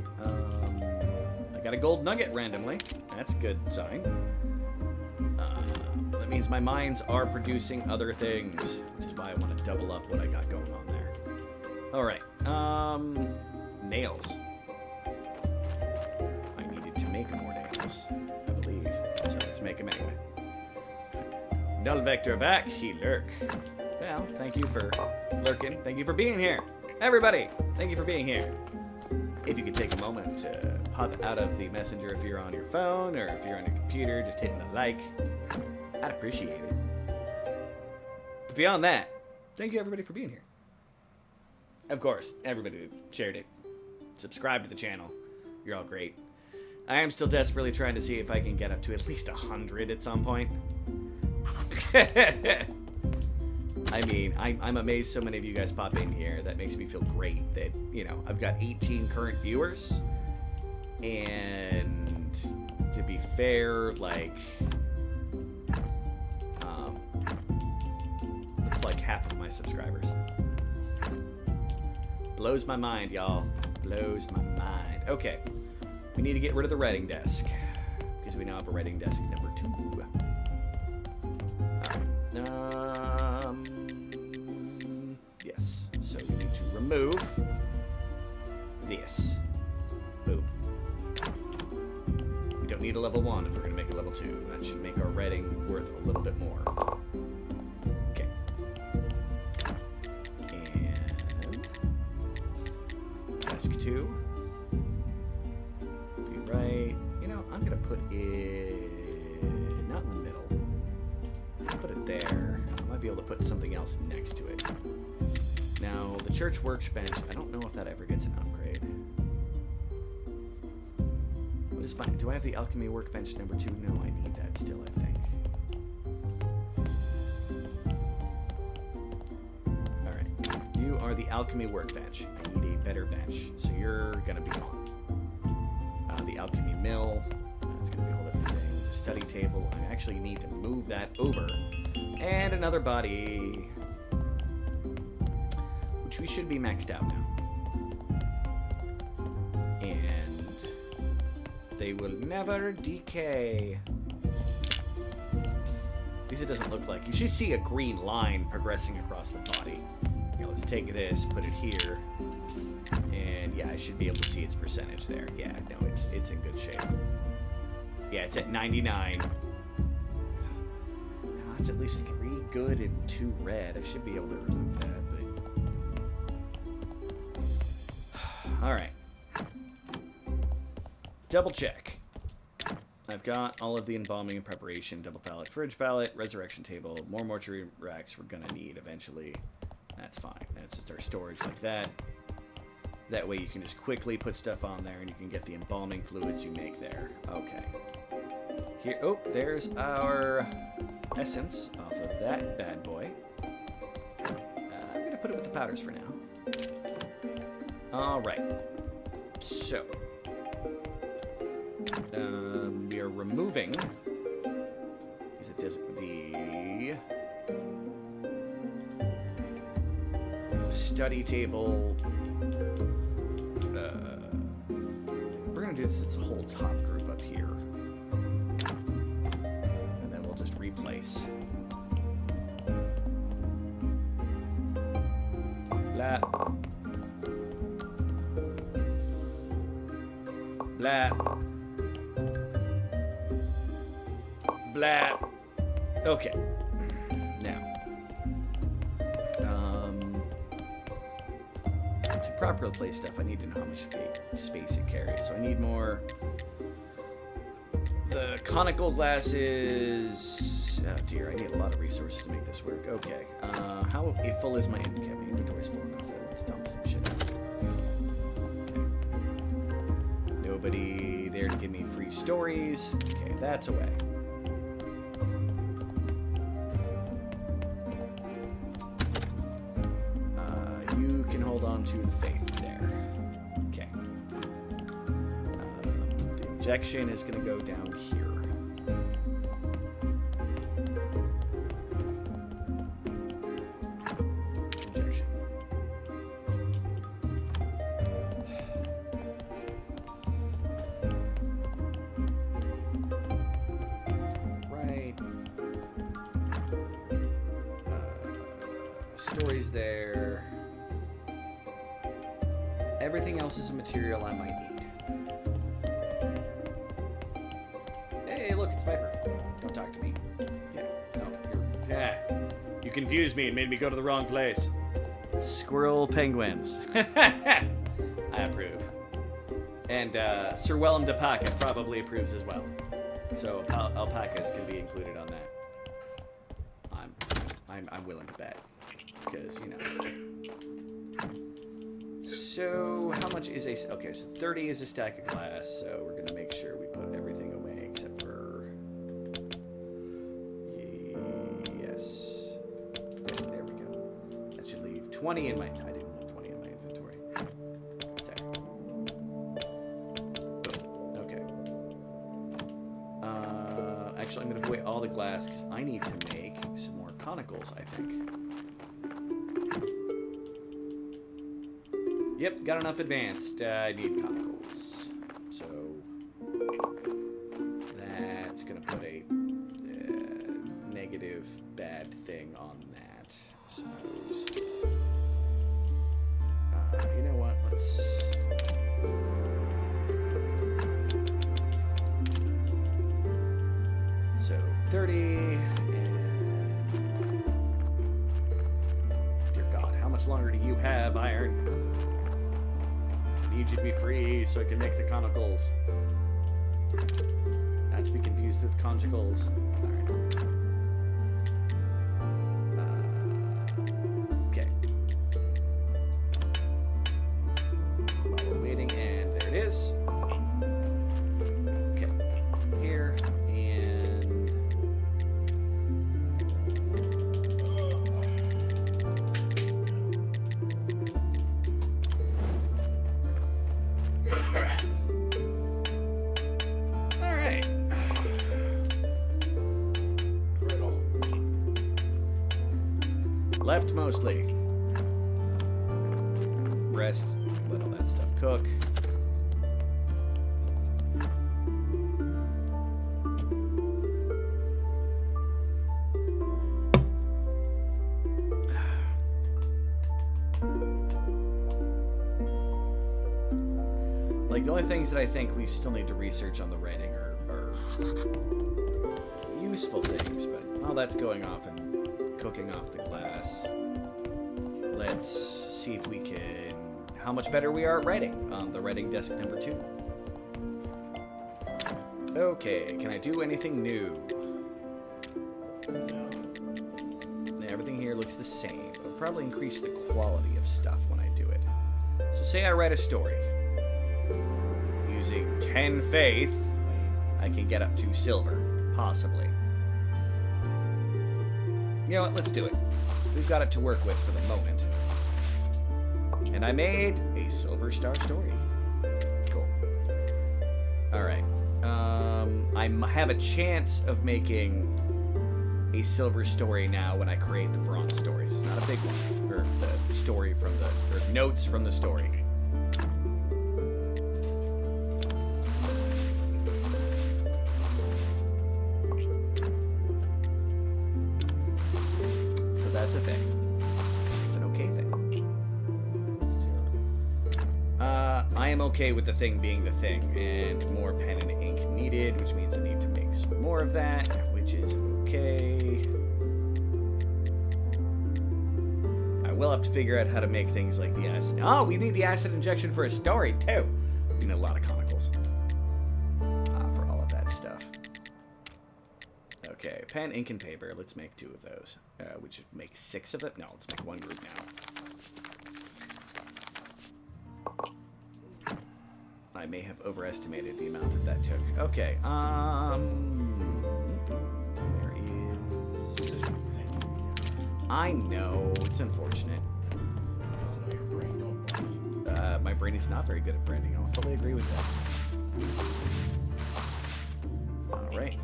got a gold nugget randomly. That's a good sign. That means my mines are producing other things, which is why I want to double up what I got going on there. All right. Nails. I needed to make more nails, I believe. So let's make them anyway. Null Vector back. He lurk. Well, thank you for lurking. Thank you for being here. Everybody, thank you for being here. If you could take a moment to pop out of the messenger if you're on your phone or if you're on your computer, just hitting the like. I'd appreciate it. But beyond that, thank you everybody for being here. Of course, everybody who shared it. Subscribe to the channel. You're all great. I am still desperately trying to see if I can get up to at least 100 at some point. I mean, I'm amazed so many of you guys pop in here. That makes me feel great that, you know, I've got 18 current viewers. And to be fair, like, looks like half of my subscribers. Blows my mind, y'all. Blows my mind. Okay. We need to get rid of the writing desk. Because we now have a writing desk number 2. Yes. So we need to remove this. Boom. We don't need a level 1 if we're going to make a level 2. That should make our writing worth a little bit more. Okay. And desk 2. Be right. You know, I'm going to put it not in the middle. I'll put it there. I might be able to put something else next to it. Now, the church workbench, I don't know if that ever gets an upgrade. What is my, do I have the alchemy workbench number 2? No, I need that still, I think. Alright, you are the alchemy workbench. I need a better bench, so you're gonna be gone. The alchemy mill, that's gonna be a whole other thing. The study table, I actually need to move that over. And another body, which we should be maxed out now. And they will never decay. At least it doesn't look like. You should see a green line progressing across the body. Okay, let's take this, put it here. And yeah, I should be able to see its percentage there. Yeah, no, it's in good shape. Yeah, it's at 99. It's at least 3 good and 2 red. I should be able to remove that, but... Alright. Double check. I've got all of the embalming and preparation, double pallet, fridge pallet, resurrection table, more mortuary racks we're gonna need eventually. That's fine. That's just our storage like that. That way you can just quickly put stuff on there and you can get the embalming fluids you make there. Okay. Here, oh, there's our essence off of that bad boy. I'm gonna put it with the powders for now. Alright. So. We are removing the study table. We're gonna do this, it's a whole top group up here. And then we'll just replace. Blah. Blah. Blah. Okay. Now, to properly place stuff, I need to know how much space it carries. So I need more. The conical glasses. Oh dear, I need a lot of resources to make this work. Okay. How full is my inventory? My inventory's full enough. Let's dump some shit out. Okay. Nobody there to give me free stories. Okay, that's away. You can hold on to the faith there. Okay. The injection is going to go down here. Injection. story's there. Everything else is a material I might need. Hey, look, it's Viper. Don't talk to me. Yeah, no, you confused me and made me go to the wrong place. Squirrel penguins. I approve. And Sir Wellham de Paca probably approves as well. So alpacas can be included on that. I'm willing to bet, because you know. So how much is a? Okay, so 30 is a stack of glass. So we're gonna make sure we put everything away except for. Yes. There we go. That should leave 20 in my. I didn't want 20 in my inventory. There. Okay. Actually, I'm gonna put away all the glass because I need to make some more conicals, I think. Yep, got enough advanced. I need conicals. So that's gonna put a negative bad thing on that, I suppose. You know what? Let's. So 30. How much longer do you have, Iron? I need you to be free so I can make the conicals. Not to be confused with conjugals. Alright. Okay. While we're waiting, and there it is. Okay. Here, and... Left mostly. Rest, let all that stuff cook. Like, the only things that I think we still need to research on the writing are useful things, but all that's going off and cooking off the glass. Let's see if we can... How much better we are at writing on the writing desk number 2. Okay, can I do anything new? No. Everything here looks the same. I'll probably increase the quality of stuff when I do it. So say I write a story. Using 10 faith, I can get up to silver, possibly. You know what, let's do it. We've got it to work with for the moment. And I made a silver star story. Cool. Alright. I have a chance of making a silver story now when I create the bronze stories. It's not a big one. Or the story from the... or notes from the story. That's a thing. It's an okay thing. I am okay with the thing being the thing, and more pen and ink needed, which means I need to make some more of that, which is okay. I will have to figure out how to make things like the acid. Oh, we need the acid injection for a story, too. We need a lot of conicals for all of that stuff. Okay, pen, ink, and paper. Let's make 2 of those. We should make 6 of them. No, let's make 1 group now. I may have overestimated the amount that took. Okay, there is... I know, it's unfortunate. My brain is not very good at branding. I'll fully agree with that. Alright.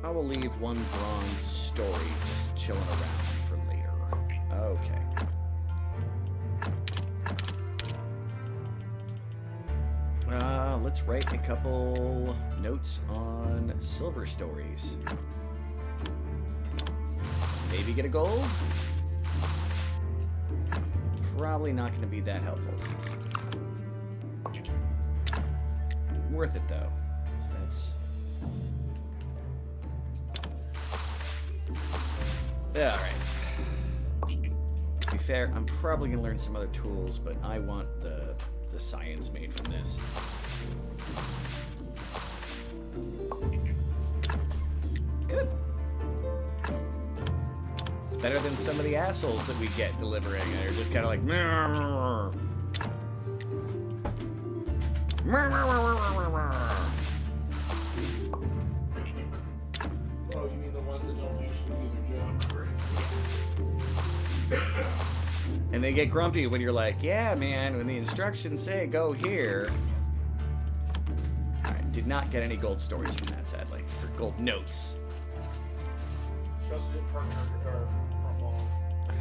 I will leave 1 bronze story just chilling around for later. Okay. Let's write a couple notes on silver stories. Maybe get a gold? Probably not going to be that helpful. Worth it, though. So that's... Alright. To be fair, I'm probably going to learn some other tools, but I want the science made from this. Good. It's better than some of the assholes that we get delivering. They're just kind of like... Oh, you mean the ones that don't usually do their job? And they get grumpy when you're like, yeah, man, when the instructions say go here. Alright, did not get any gold stories from that, sadly. Or gold notes. She also did partner her from home.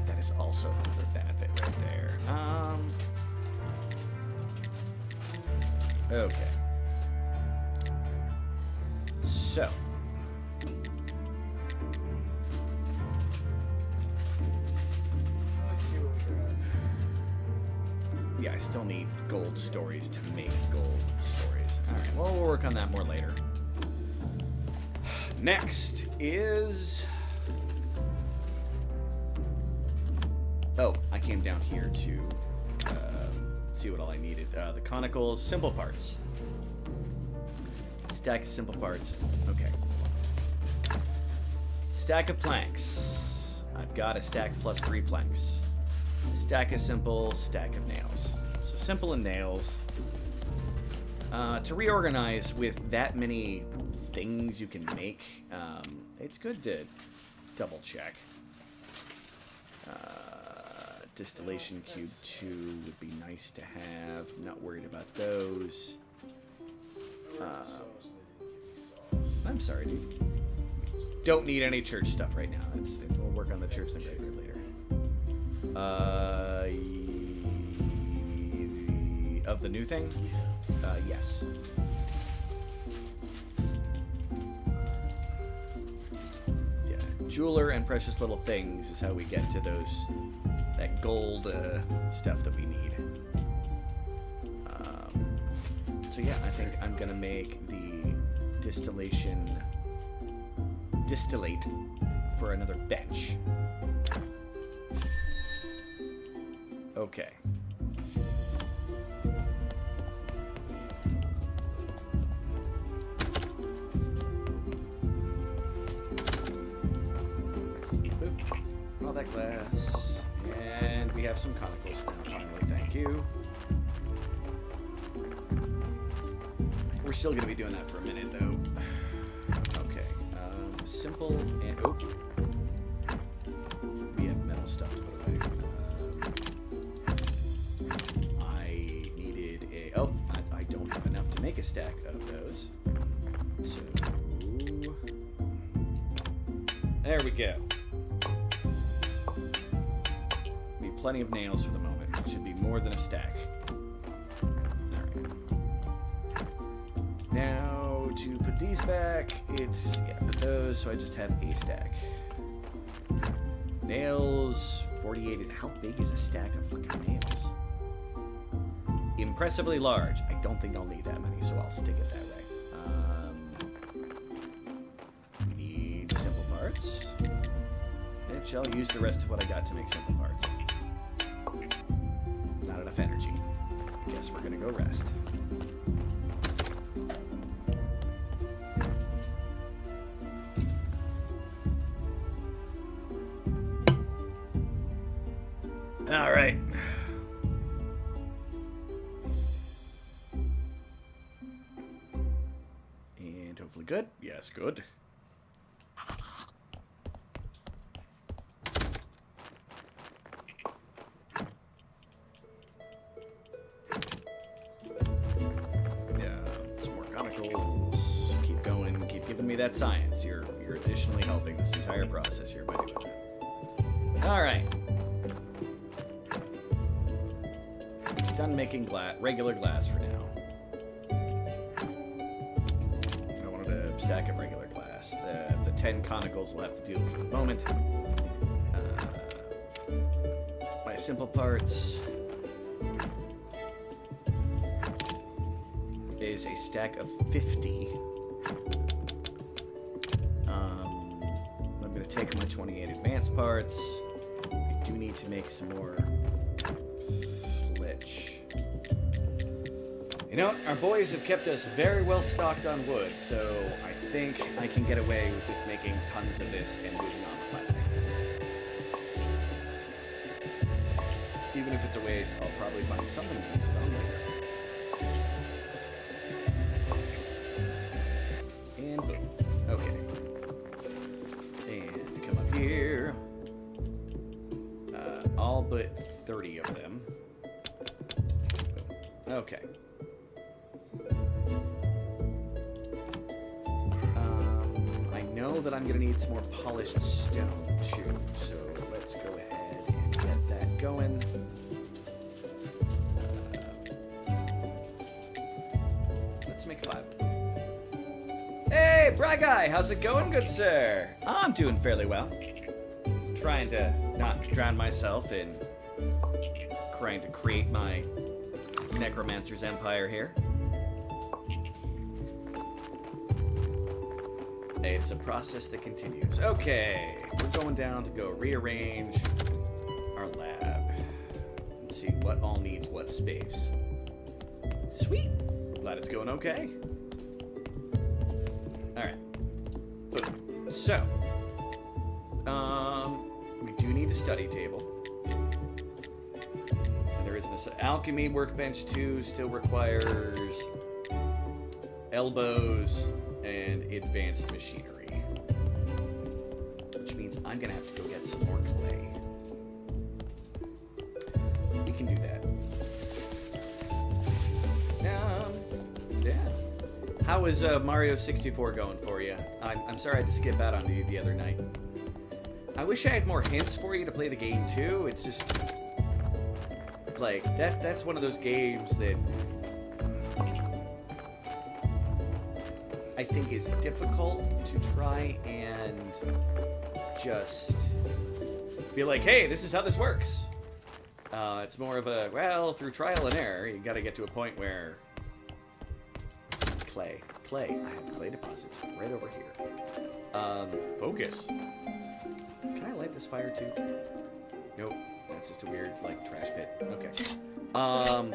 That is also the benefit right there. Okay. So. Let's see what we got. Yeah, I still need gold stories to make gold stories. Alright, well, we'll work on that more later. Next is... Oh, I came down here to see what all I needed. The conical simple parts. Stack of simple parts. Okay. Stack of planks. I've got a stack plus 3 planks. Stack of simple, stack of nails. So simple and nails. To reorganize with that many things you can make, it's good to double check. Distillation cube 2 would be nice to have. Not worried about those. I'm sorry, dude. Don't need any church stuff right now. We'll work on the church and the graveyard later. Of the new thing? Yes. Yeah, jeweler and precious little things is how we get to that gold stuff that we need. So yeah, I think I'm gonna make the distillate for another bench. Okay. All that glass. And we have some conicals now, finally, thank you. We're still going to be doing that for a minute, though. Okay, simple and... Oh. We have metal stuff to put away. I needed a... Oh, I don't have enough to make a stack of those. So... There we go. Plenty of nails for the moment. It should be more than a stack. Alright. Now, to put these back, it's... Yeah, put those, so I just have a stack. Nails, 48. How big is a stack of fucking nails? Impressively large. I don't think I'll need that many, so I'll stick it that way. We need simple parts. Which I'll use the rest of what I got to make simple parts. Not enough energy. Guess we're gonna go rest. All right. And hopefully good. Yes, good. That science. You're additionally helping this entire process here by doing that. All right. It's done making regular glass for now. stack of regular glass. The 10 conicals will have to deal for the moment. My simple parts is a stack of 50. I'm going to take my 28 advanced parts. I do need to make some more flitch. You know what? Our boys have kept us very well stocked on wood, so I think I can get away with just making tons of this and moving on with my life. Even if it's a waste, I'll probably find something to use it on later. And boom. Okay. And come up here. All but 30 of them. Boom. Okay. I know that I'm going to need some more polished stone, too. So let's go ahead and get that going. Let's make 5. Hey, Bry Guy, how's it going, good sir? I'm doing fairly well. Trying to not drown myself in trying to create my necromancer's empire here. It's a process that continues. Okay, we're going down to go rearrange our lab. Let's see what all needs what space. Sweet. Glad it's going okay. Alright. So, we do need a study table. And there is this alchemy workbench too, still requires elbows and advanced machinery. Which means I'm gonna have to go get some more clay. We can do that. Yeah. How is Mario 64 going for you? I'm sorry I had to skip out on you the other night. I wish I had more hints for you to play the game too. It's just like that's one of those games that I think is difficult to try and just be like, hey, this is how this works. It's more of a, well, through trial and error, you gotta get to a point where clay. I have clay deposits right over here. Focus. Can I light this fire too? Nope. That's just a weird, like, trash pit. Okay.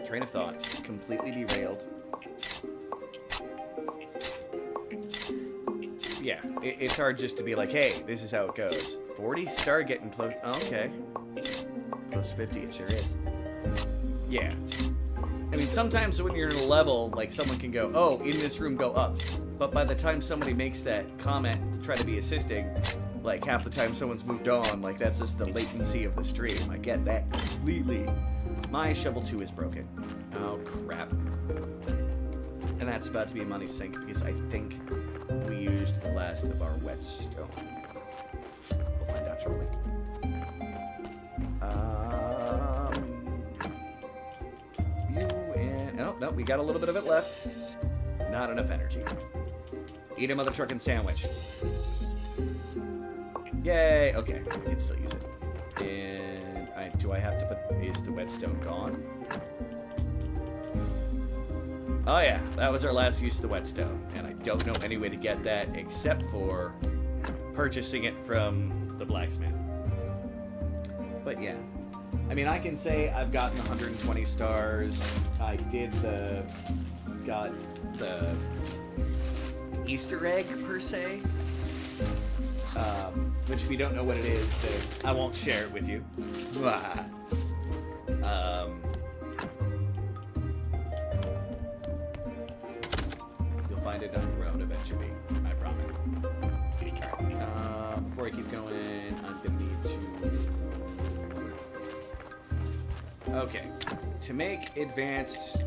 Train of thought. Completely derailed. Yeah, it's hard just to be like, hey, this is how it goes. 40? Start getting close. Oh, okay. Close to 50, it sure is. Yeah. I mean, sometimes when you're in a level, like, someone can go, oh, in this room, go up. But by the time somebody makes that comment to try to be assisting, like, half the time someone's moved on, like, that's just the latency of the stream. I get that completely. My shovel 2 is broken. Oh, crap. And that's about to be a money sink, because I think we used the last of our whetstone. We'll find out shortly. No, we got a little bit of it left. Not enough energy. Eat a mother truckin' sandwich. Yay! Okay, we can still use it. And do I have to put? Is the whetstone gone? Oh yeah, that was our last use of the whetstone, and I don't know any way to get that except for purchasing it from the blacksmith. But yeah. I mean, I can say I've gotten 120 stars. I got the Easter egg, per se. Which, if you don't know what it is, then I won't share it with you. You'll find it on your own eventually, I promise. Alright, before I keep going, I'm going to need to... Okay, to make advanced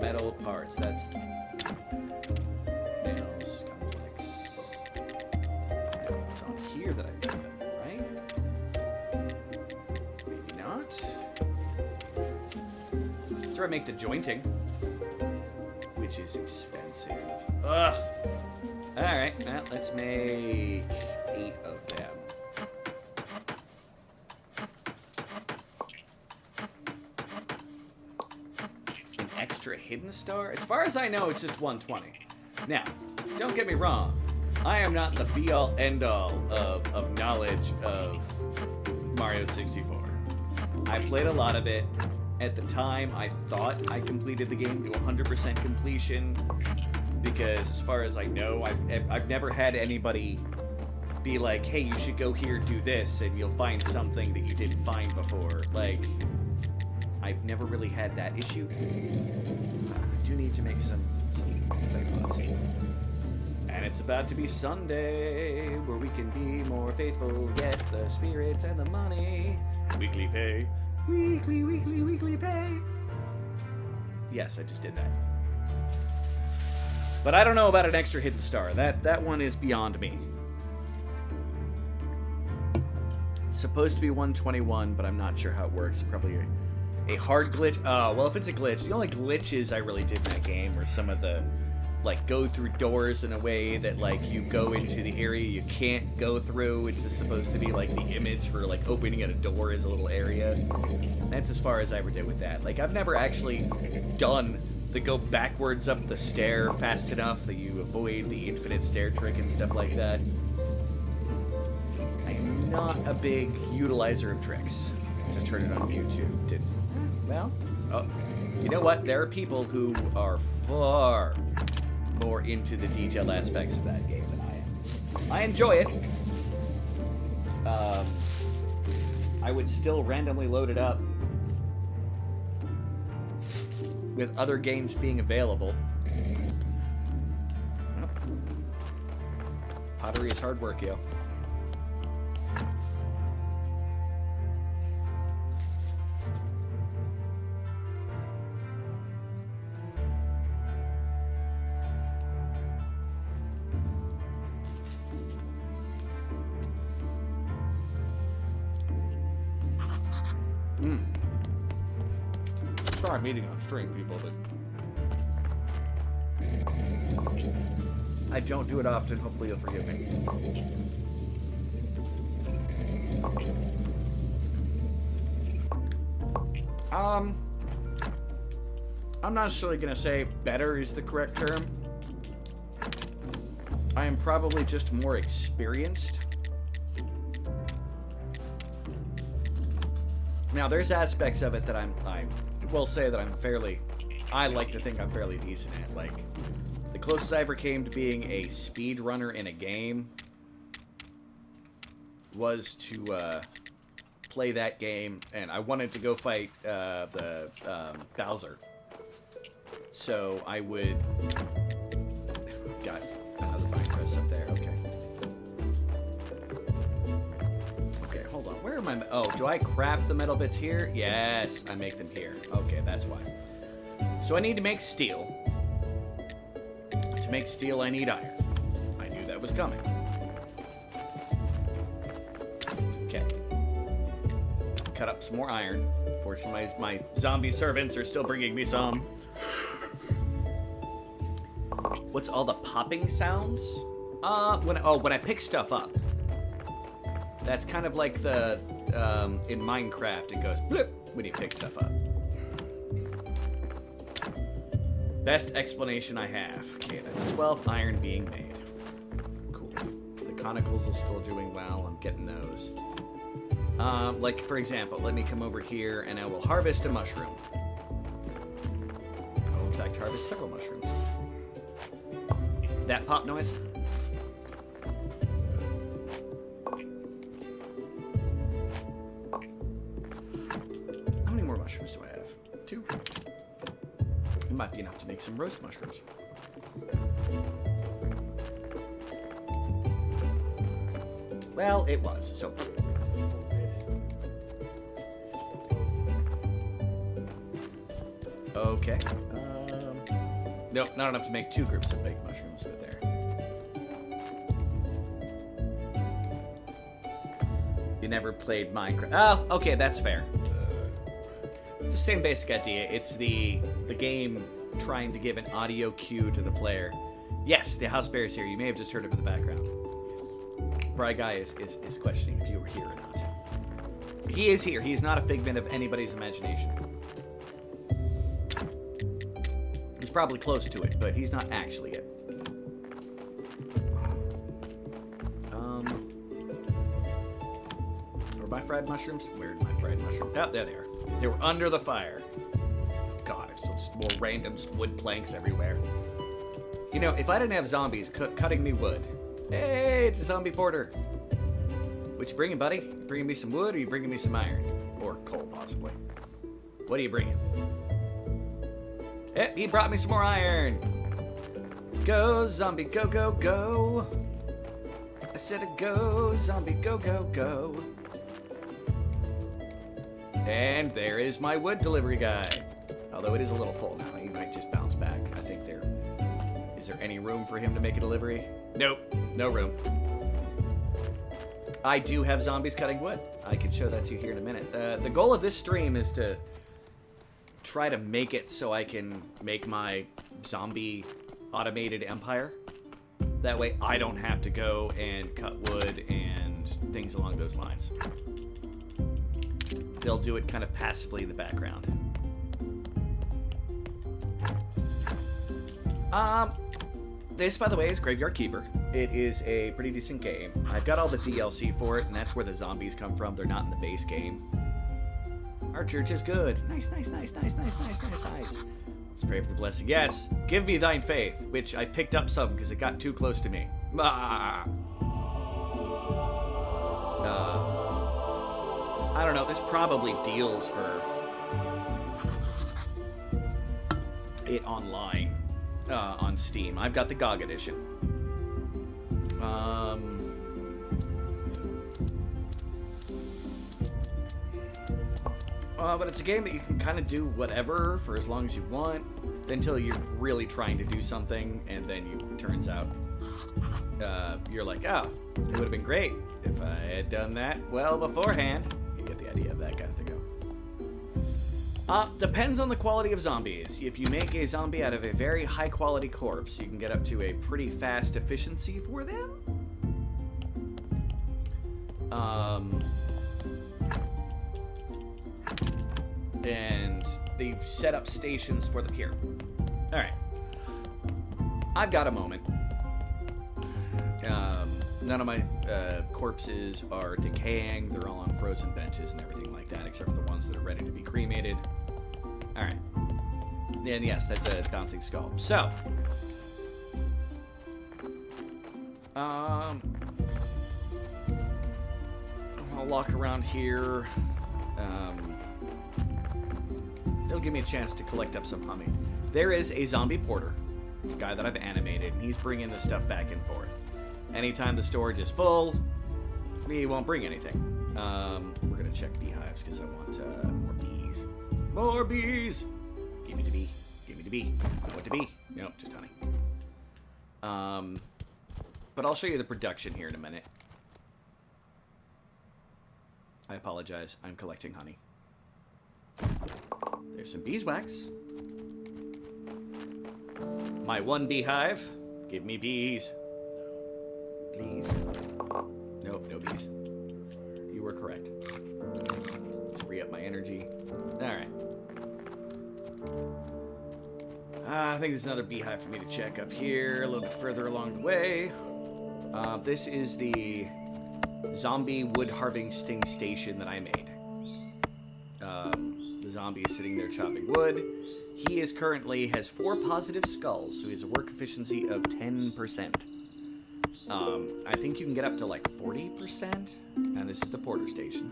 metal parts, that's nails, complex. No, it's on here that I make them, right? Maybe not. That's where I make the jointing, which is expensive. Ugh. Alright, well, let's make 8 of them. An extra hidden star? As far as I know, it's just 120. Now, don't get me wrong. I am not the be-all, end-all of knowledge of Mario 64. I played a lot of it. At the time, I thought I completed the game to 100% completion, because as far as I know, I've never had anybody be like, hey, you should go here, do this, and you'll find something that you didn't find before. Like, I've never really had that issue. I do need to make some pots. And it's about to be Sunday, where we can be more faithful, get the spirits and the money. Weekly pay. Weekly pay. Yes, I just did that. But I don't know about an extra hidden star. That one is beyond me. It's supposed to be 121, but I'm not sure how it works. Probably a hard glitch. Oh, well, if it's a glitch, the only glitches I really did in that game were some of the, like, go through doors in a way that, like, you go into the area you can't go through. It's just supposed to be, like, the image for, like, opening at a door is a little area. That's as far as I ever did with that. Like, I've never actually done the go backwards up the stair fast enough that you avoid the infinite stair trick and stuff like that. I'm not a big utilizer of tricks. Just heard it on YouTube. Well, oh, you know what? There are people who are far more into the detailed aspects of that game than I am. I enjoy it. I would still randomly load it up with other games being available. Pottery is hard work, yo. Sorry I'm eating on stream, people, but I don't do it often. Hopefully you'll forgive me. I'm not necessarily gonna say better is the correct term. I am probably just more experienced. Now, there's aspects of it that I will say that I like to think I'm fairly decent at. Like, the closest I ever came to being a speedrunner in a game was to play that game, and I wanted to go fight the Bowser. So I would... Got another vine press up there, okay. Okay, hold on. Where am I? Oh, do I craft the metal bits here? Yes, I make them here. Okay, that's why. So I need to make steel. To make steel, I need iron. I knew that was coming. Okay. Cut up some more iron. Fortunately, my zombie servants are still bringing me some. What's all the popping sounds? When I pick stuff up. That's kind of like the, in Minecraft, it goes blip when you pick stuff up. Best explanation I have. Okay, that's 12 iron being made. Cool. The conicals are still doing well. I'm getting those. Like, for example, let me come over here and I will harvest a mushroom. Oh, in fact, harvest several mushrooms. That pop noise? How many more mushrooms do I have? 2. It might be enough to make some roast mushrooms. Well, it was, so... Okay. Nope, not enough to make 2 groups of baked mushrooms, but there. You never played Minecraft. Oh, okay, that's fair. The same basic idea. It's the game trying to give an audio cue to the player. Yes, the house bear is here. You may have just heard it in the background. Bry Guy is questioning if you were here or not. He is here. He's not a figment of anybody's imagination. He's probably close to it, but he's not actually it. Were my fried mushrooms? Where did my fried mushrooms? Oh, there they are. They were under the fire. God, there's just more random just wood planks everywhere. You know, if I didn't have zombies cutting me wood. Hey, it's a zombie porter. What you bringing, buddy? You bringing me some wood or you bringing me some iron? Or coal, possibly. What are you bringing? Eh, he brought me some more iron. Go, zombie, go, go, go. I said go, zombie, go, go, go. And there is my wood delivery guy. Although it is a little full now. He might just bounce back. I think there... Is there any room for him to make a delivery? Nope. No room. I do have zombies cutting wood. I can show that to you here in a minute. The goal of this stream is to try to make it so I can make my zombie automated empire. That way I don't have to go and cut wood and things along those lines. They'll do it kind of passively in the background. This, by the way, is Graveyard Keeper. It is a pretty decent game. I've got all the DLC for it, and that's where the zombies come from. They're not in the base game. Our church is good. Nice, nice, nice, nice, nice, nice, nice, nice. Let's pray for the blessing. Yes, give me thine faith, which I picked up some because it got too close to me. I don't know. This probably deals for it online on Steam. I've got the GOG edition. But it's a game that you can kind of do whatever for as long as you want until you're really trying to do something, and then it turns out you're like, oh, it would have been great if I had done that well beforehand. You get the idea of that kind of thing. Depends on the quality of zombies. If you make a zombie out of a very high quality corpse, you can get up to a pretty fast efficiency for them. And they set up stations for them here. Alright. I've got a moment. None of my corpses are decaying. They're all on frozen benches and everything like that, except for the ones that are ready to be cremated. Alright. And yes, that's a bouncing skull. So. I'll walk around here. It'll give me a chance to collect up some honey. There is a zombie porter, the guy that I've animated, and he's bringing the stuff back and forth. Anytime the storage is full, he won't bring anything. We're gonna check beehives because I want more bees. More bees! Give me the bee. Give me the bee. What the bee? No, just honey. But I'll show you the production here in a minute. I apologize. I'm collecting honey. There's some beeswax. My one beehive. Give me bees. Please. Nope, no bees. You were correct. Let's re-up my energy. Alright. I think there's another beehive for me to check up here, a little bit further along the way. This is the zombie wood harvesting station that I made. The zombie is sitting there chopping wood. He is currently has 4 positive skulls, so he has a work efficiency of 10%. I think you can get up to like 40%, and this is the porter station.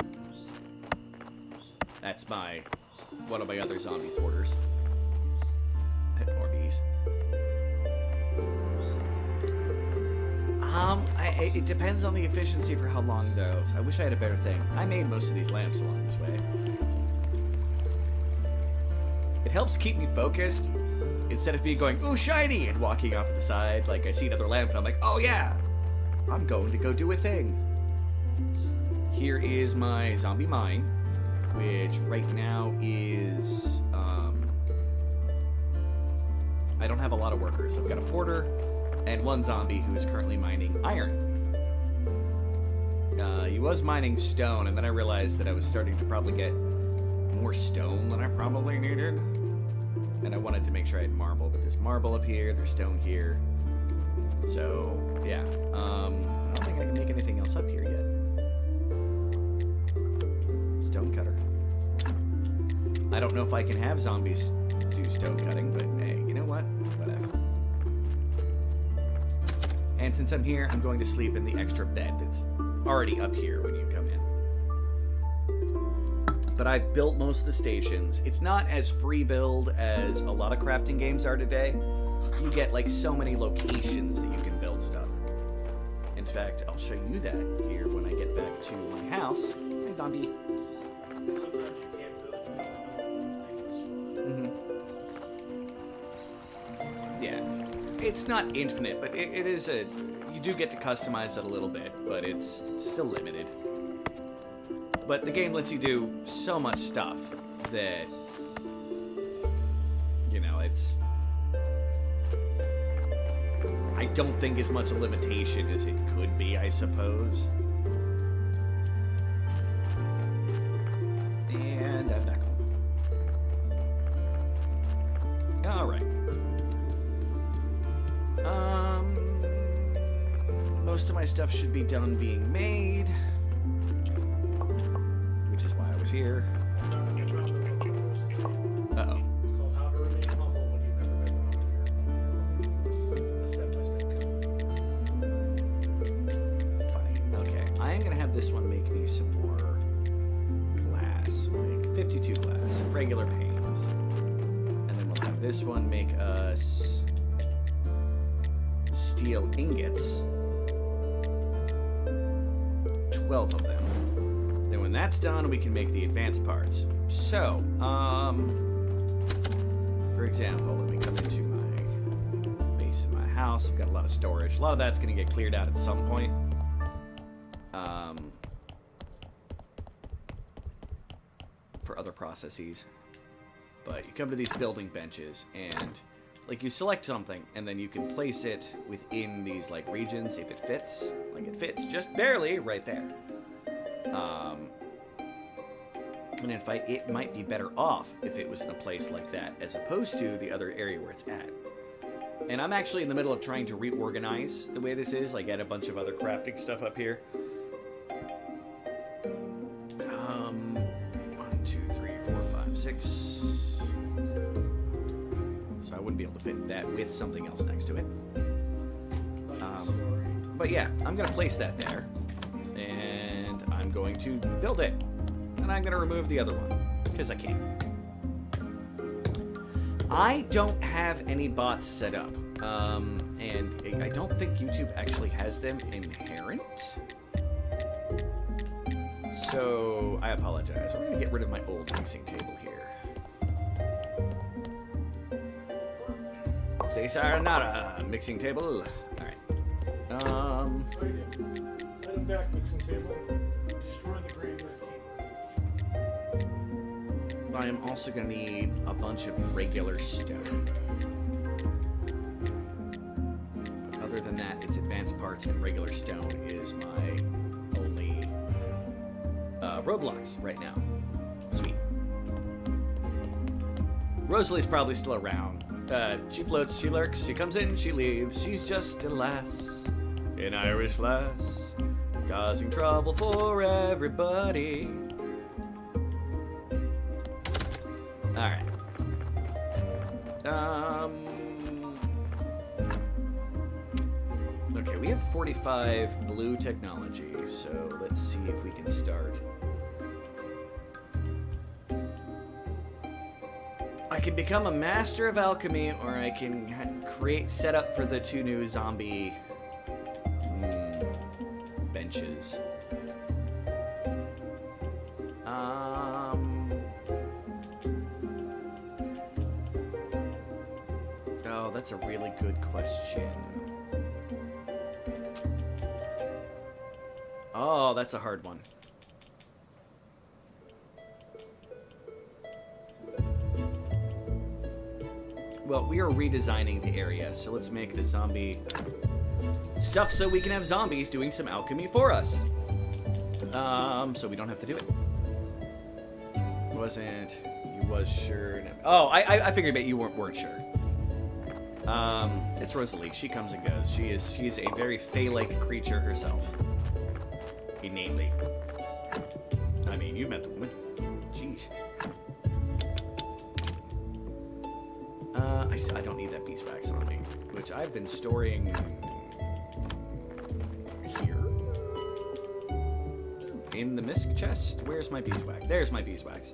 That's one of my other zombie porters. More bees. It depends on the efficiency for how long though. I wish I had a better thing. I made most of these lamps along this way. It helps keep me focused instead of me going, ooh, shiny, and walking off to the side. Like I see another lamp and I'm like, oh yeah, I'm going to go do a thing. Here is my zombie mine, which right now is, I don't have a lot of workers. I've got a porter, and one zombie who is currently mining iron. He was mining stone, and then I realized that I was starting to probably get more stone than I probably needed. And I wanted to make sure I had marble, but there's marble up here, there's stone here. So, yeah. I don't think I can make anything else up here yet. Stone cutter. I don't know if I can have zombies do stone cutting, but hey, you know what? Whatever. And since I'm here, I'm going to sleep in the extra bed that's already up here when you come in. But I've built most of the stations. It's not as free build as a lot of crafting games are today. You get like so many locations that you can build stuff. In fact, I'll show you that here when I get back to my house. Hi, zombie. Sometimes you can't build Mm-hmm. Yeah. It's not infinite, but it is a... You do get to customize it a little bit, but it's still limited. But the game lets you do so much stuff that... You know, it's... I don't think as much a limitation as it could be, I suppose. And I'm back home. Alright. Most of my stuff should be done being made. Which is why I was here. Uh-oh. It's called How to Remain Humble When You've Never Been Humble. A step-by-step. Funny. Okay. I am going to have this one make me some more glass. Like 52 glass. Regular panes. And then we'll have this one make us steel ingots. 12 of them. Then when that's done, we can make the advanced parts. So, for example, let me come into my base in my house. I've got a lot of storage. A lot of that's going to get cleared out at some point. For other processes. But you come to these building benches and like you select something and then you can place it within these like regions if it fits. Like it fits just barely right there. And in fact, it might be better off if it was in a place like that as opposed to the other area where it's at. And I'm actually in the middle of trying to reorganize the way this is, like add a bunch of other crafting stuff up here. 1, 2, 3, 4, 5, 6. So I wouldn't be able to fit that with something else next to it. But yeah, I'm going to place that there. And I'm going to build it. And I'm going to remove the other one. Because I can. I don't have any bots set up. And I don't think YouTube actually has them inherent. So I apologize. We're going to get rid of my old mixing table here. Say sayonara, mixing table. Alright. Fight him back, mixing table. Destroy the graveyard keeper. I am also going to need a bunch of regular stone. But other than that, it's advanced parts and regular stone is my only roadblocks right now. Sweet. Rosalie's probably still around. She floats, she lurks, she comes in, she leaves. She's just a lass, an Irish lass, causing trouble for everybody. Alright. Okay, we have 45 blue technology, so let's see if we can start. I can become a master of alchemy, or I can create setup for the 2 new zombie benches. Oh, that's a really good question. Oh, that's a hard one. well, we are redesigning the area, so let's make the zombie stuff so we can have zombies doing some alchemy for us. So we don't have to do it. You was sure. Oh, I figured that you weren't sure. It's Rosalie. She comes and goes. She is a very fae-like creature herself. Innately. I mean, you've met the woman. Jeez. I don't need that beeswax on me, which I've been storing here in the misc chest. Where's my beeswax? There's my beeswax.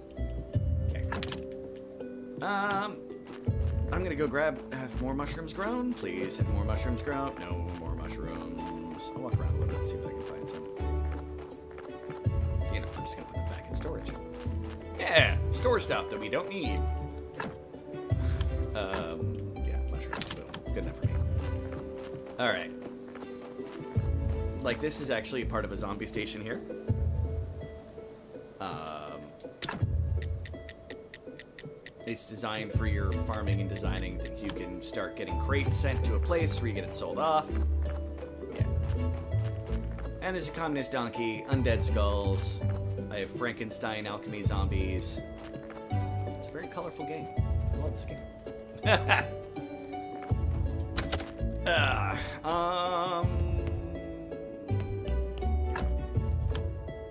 Okay. I'm gonna go have more mushrooms grown, please. Have more mushrooms grown? No more mushrooms. I'll walk around a little bit and see if I can find some. You know, I'm just gonna put them back in storage. Yeah, store stuff that we don't need. Yeah, mushrooms. Boom. Good enough for me. All right. Like, this is actually part of a zombie station here. It's designed for your farming and designing. That you can start getting crates sent to a place where you get it sold off. Yeah. And there's a communist donkey, undead skulls. I have Frankenstein alchemy zombies. It's a very colorful game. I love this game.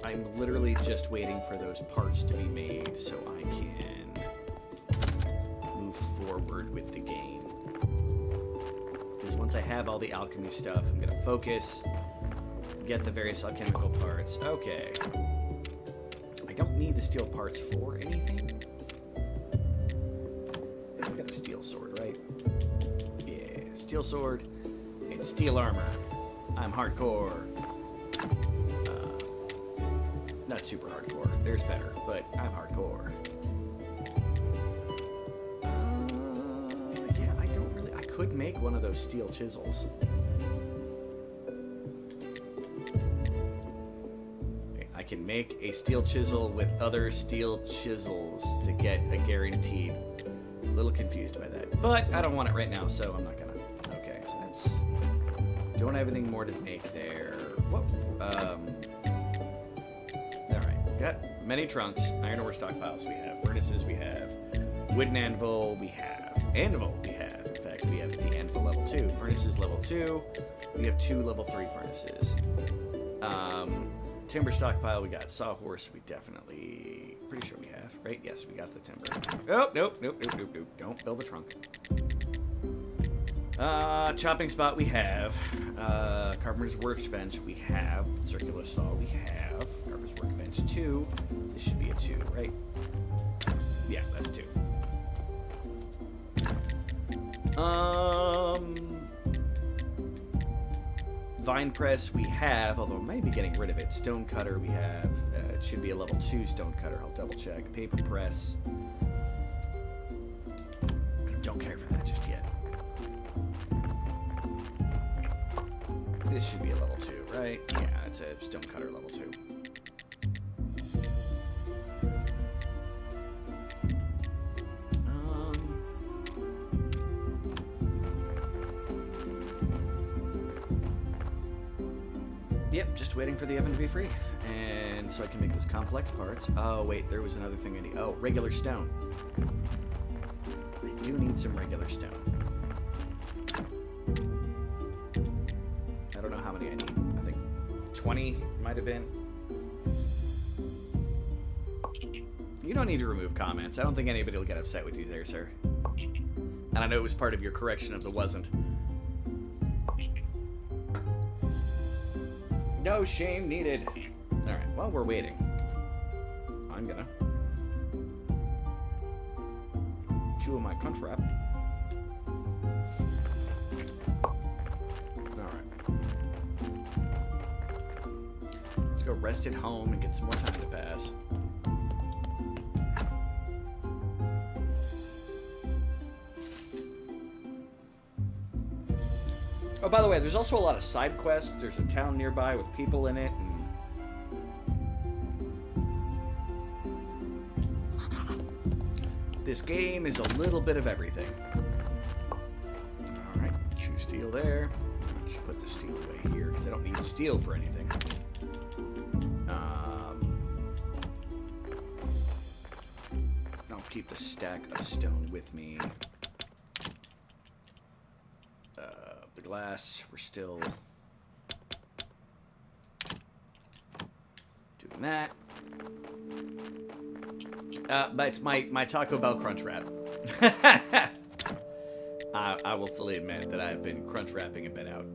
I'm literally just waiting for those parts to be made so I can move forward with the game. Because once I have all the alchemy stuff, I'm gonna focus, get the various alchemical parts. Okay. I don't need the steel parts for anything. I've got a steel sword, right? Yeah, steel sword and steel armor. I'm hardcore. Not super hardcore. There's better, but I'm hardcore. Yeah, I don't really. I could make one of those steel chisels. I can make a steel chisel with other steel chisels to get a guaranteed. A little confused by that, but I don't want it right now, so I'm not gonna. Okay, so that's. Don't have anything more to make there. What? All right. Got many trunks, iron ore stockpiles. We have furnaces. We have wooden anvil. We have anvil. We have. In fact, we have the anvil level 2. Furnaces level 2. We have 2 level 3 furnaces. Timber stockpile. We got sawhorse. We definitely. Pretty sure we have, right? Yes, we got the timber. Oh, nope. Don't build a trunk. Chopping spot we have. Carpenter's workbench we have. Circular saw we have. Carpenter's workbench 2. This should be a 2, right? Yeah, that's 2. Vine press we have, although I may be getting rid of it. Stone cutter we have. It should be a level 2 stone cutter. I'll double check. Paper press. Don't care for that just yet. This should be a level 2, right? Yeah, it's a stone cutter level 2. Yep, just waiting for the oven to be free. And so I can make those complex parts. Oh, wait, there was another thing I need. Oh, regular stone. I do need some regular stone. I don't know how many I need. I think 20 might have been. You don't need to remove comments. I don't think anybody will get upset with you there, sir. And I know it was part of your correction of the wasn't. No shame needed. Alright, while we're waiting, I'm gonna chew my contrap. Alright. Let's go rest at home and get some more time to pass. Oh, by the way, there's also a lot of side quests. There's a town nearby with people in it. And this game is a little bit of everything. steel there. I should put the steel away here because I don't need steel for anything. I'll keep the stack of stone with me. The glass, we're still doing that. But it's my Taco Bell Crunch Wrap. I will fully admit that I've been crunch wrapping a bit out.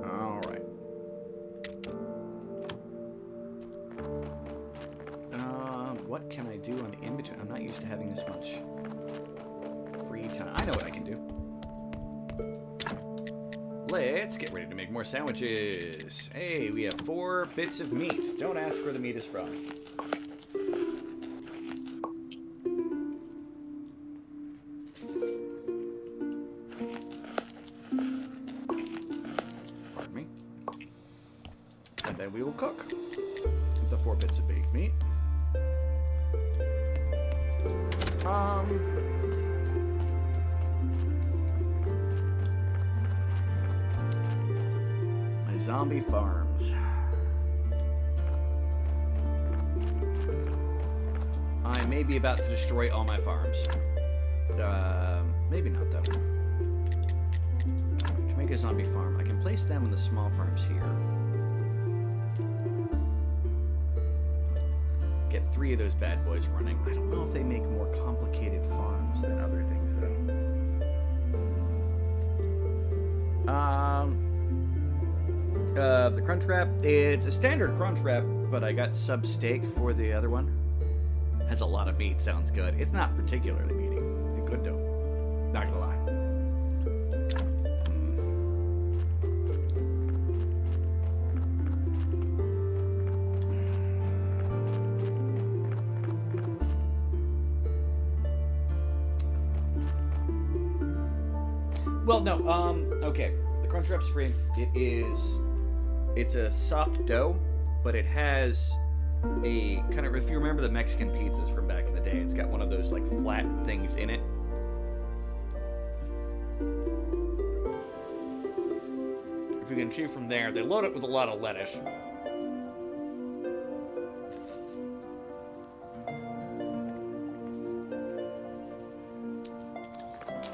All right. What can I do on the in-between? I'm not used to having this much free time. I know what I can do. Let's get ready to make more sandwiches. Hey, we have 4 bits of meat. Don't ask where the meat is from. Pardon me. And then we will cook the 4 bits of baked meat. My zombie farms. I may be about to destroy all my farms. Maybe not though. To make a zombie farm, I can place them in the small farms here. Get 3 of those bad boys running. I don't know if they make more complicated farms than other things, though. The crunch wrap, it's a standard crunch wrap, but I got sub steak for the other one. Has a lot of meat, sounds good. It's not particularly meaty. It could do. Not gonna lie. Well, no, okay. The crunch wrap spring, it's a soft dough, but it has a kind of, if you remember the Mexican pizzas from back in the day, it's got one of those like flat things in it. If you can see from there, they load it with a lot of lettuce.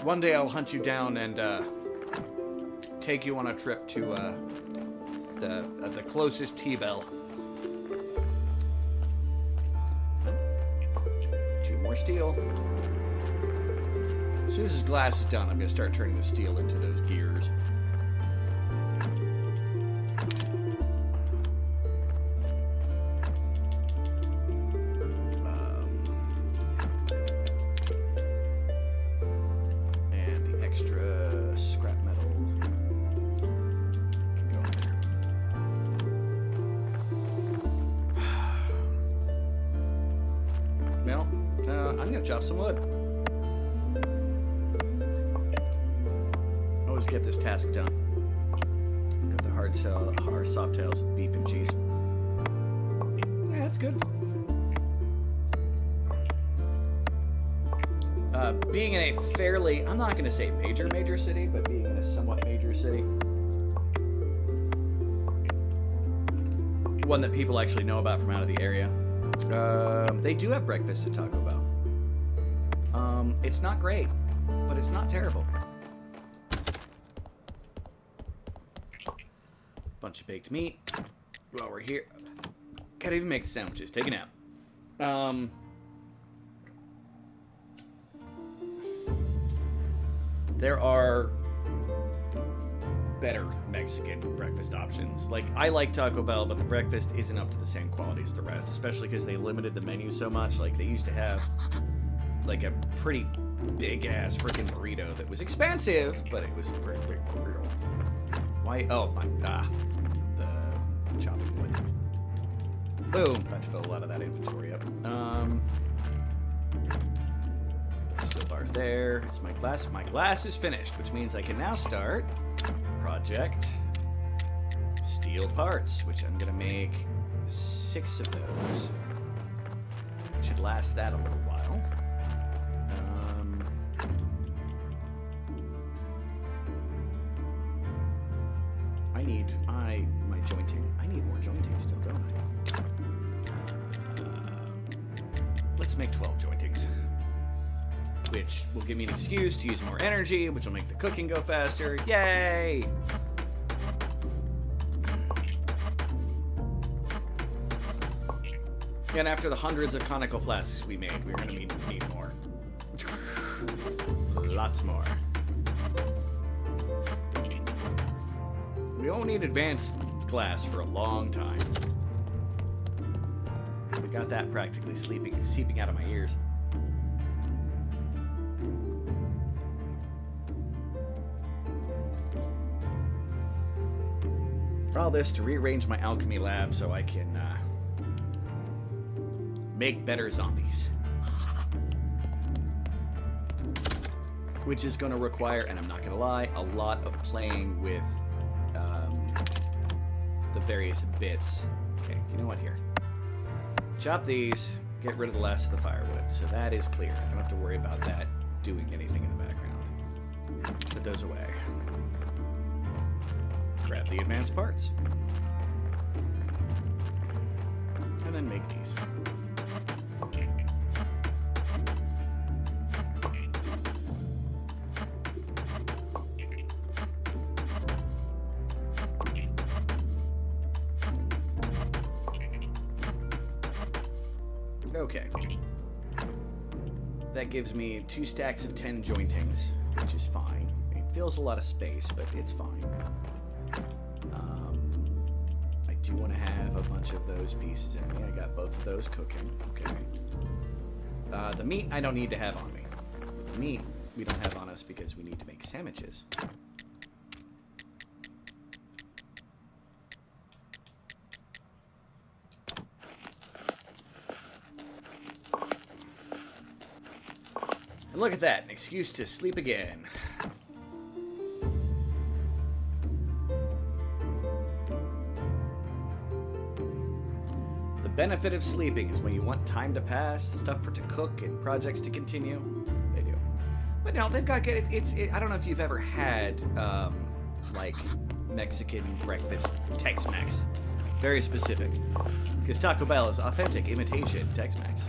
One day I'll hunt you down and take you on a trip to the closest T-Bell. 2 more steel. As soon as this glass is done, I'm going to start turning the steel into those gears. I'm gonna chop some wood. Always get this task done. Got the hard soft tails, beef and cheese. Yeah, that's good. Being in a fairly, I'm not gonna say major city, but being in a somewhat major city. One that people actually know about from out of the area. They do have breakfast at Taco Bell. It's not great, but it's not terrible. Bunch of baked meat. While we're here, can't even make the sandwiches. Take a nap. There are better Mexican breakfast options. Like, I like Taco Bell, but the breakfast isn't up to the same quality as the rest, especially because they limited the menu so much. Like, they used to have like a pretty big ass freaking burrito that was expensive, but it was a pretty big burrito. Why? Oh my, the chopping wood. Boom, about to fill a lot of that inventory up. Steel bars there. It's my glass. My glass is finished, which means I can now start project steel parts, which I'm gonna make 6 of those. Should last that a little while. let's make 12 jointings. Which will give me an excuse to use more energy, which will make the cooking go faster. Yay! And after the hundreds of conical flasks we made, we're going to need more. Lots more. We won't need advanced glass for a long time. We got that practically seeping out of my ears. All this to rearrange my alchemy lab so I can make better zombies. Which is going to require, and I'm not going to lie, a lot of playing with the various bits. Okay, you know what, here. Chop these, get rid of the last of the firewood. So that is clear. I don't have to worry about that doing anything in the background. Put those away. Grab the advanced parts. And then make these. Okay. That gives me 2 stacks of 10 jointings, which is fine. It fills a lot of space, but it's fine. I do want to have a bunch of those pieces in me. I got both of those cooking. Okay. The meat I don't need to have on me. The meat we don't have on us because we need to make sandwiches. And look at that, an excuse to sleep again. The benefit of sleeping is when you want time to pass, stuff to cook, and projects to continue. They do. But no, they've got good. I don't know if you've ever had like Mexican breakfast Tex-Mex. Very specific, because Taco Bell is authentic imitation Tex-Mex.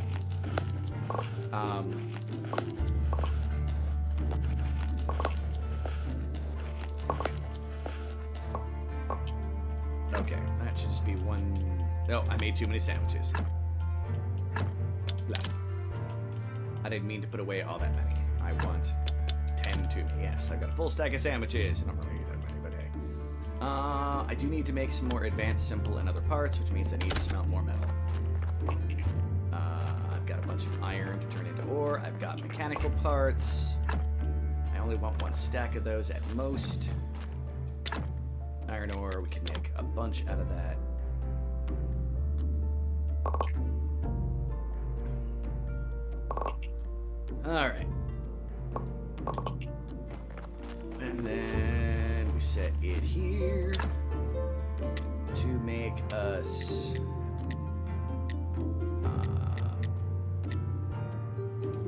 Okay, that should just be one. No, I made too many sandwiches. Blah. I didn't mean to put away all that many. I want 10 too. Yes, I've got a full stack of sandwiches. I don't really need that many, but hey. I do need to make some more advanced simple and other parts, which means I need to smelt more metal. I've got a bunch of iron to turn into ore. I've got mechanical parts. I only want 1 stack of those at most. Iron ore, we can make a bunch out of that. Alright. And then we set it here to make us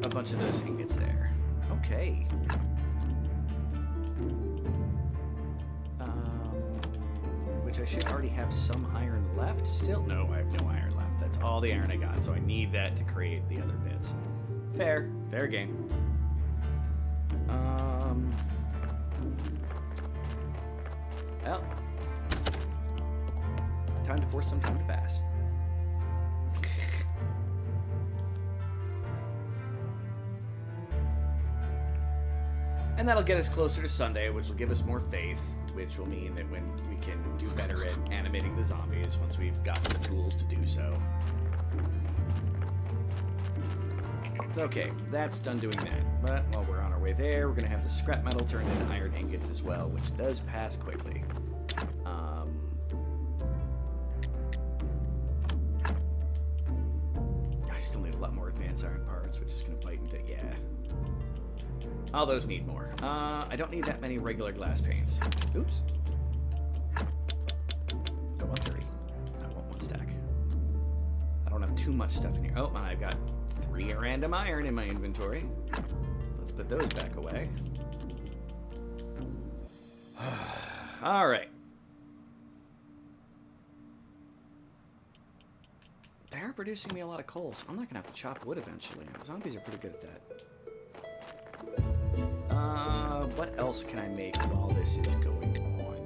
a bunch of those ingots there. Okay. Which I should already have some iron left still. No, I have no iron left. That's all the iron I got, so I need that to create the other bits. Fair game. Well, time to force some time to pass. And that'll get us closer to Sunday, which will give us more faith, which will mean that when we can do better at animating the zombies once we've got the tools to do so. Okay, that's done doing that. But while we're on our way there, we're going to have the scrap metal turned into iron ingots as well, which does pass quickly. I still need a lot more advanced iron parts, which is going to bite into... Yeah. All those need more. I don't need that many regular glass panes. Oops. I want 30. I want 1 stack. I don't have too much stuff in here. Oh, and I've got 3 random iron in my inventory. Let's put those back away. All right. They are producing me a lot of coal, so I'm not gonna have to chop wood eventually. Zombies are pretty good at that. What else can I make while this is going on?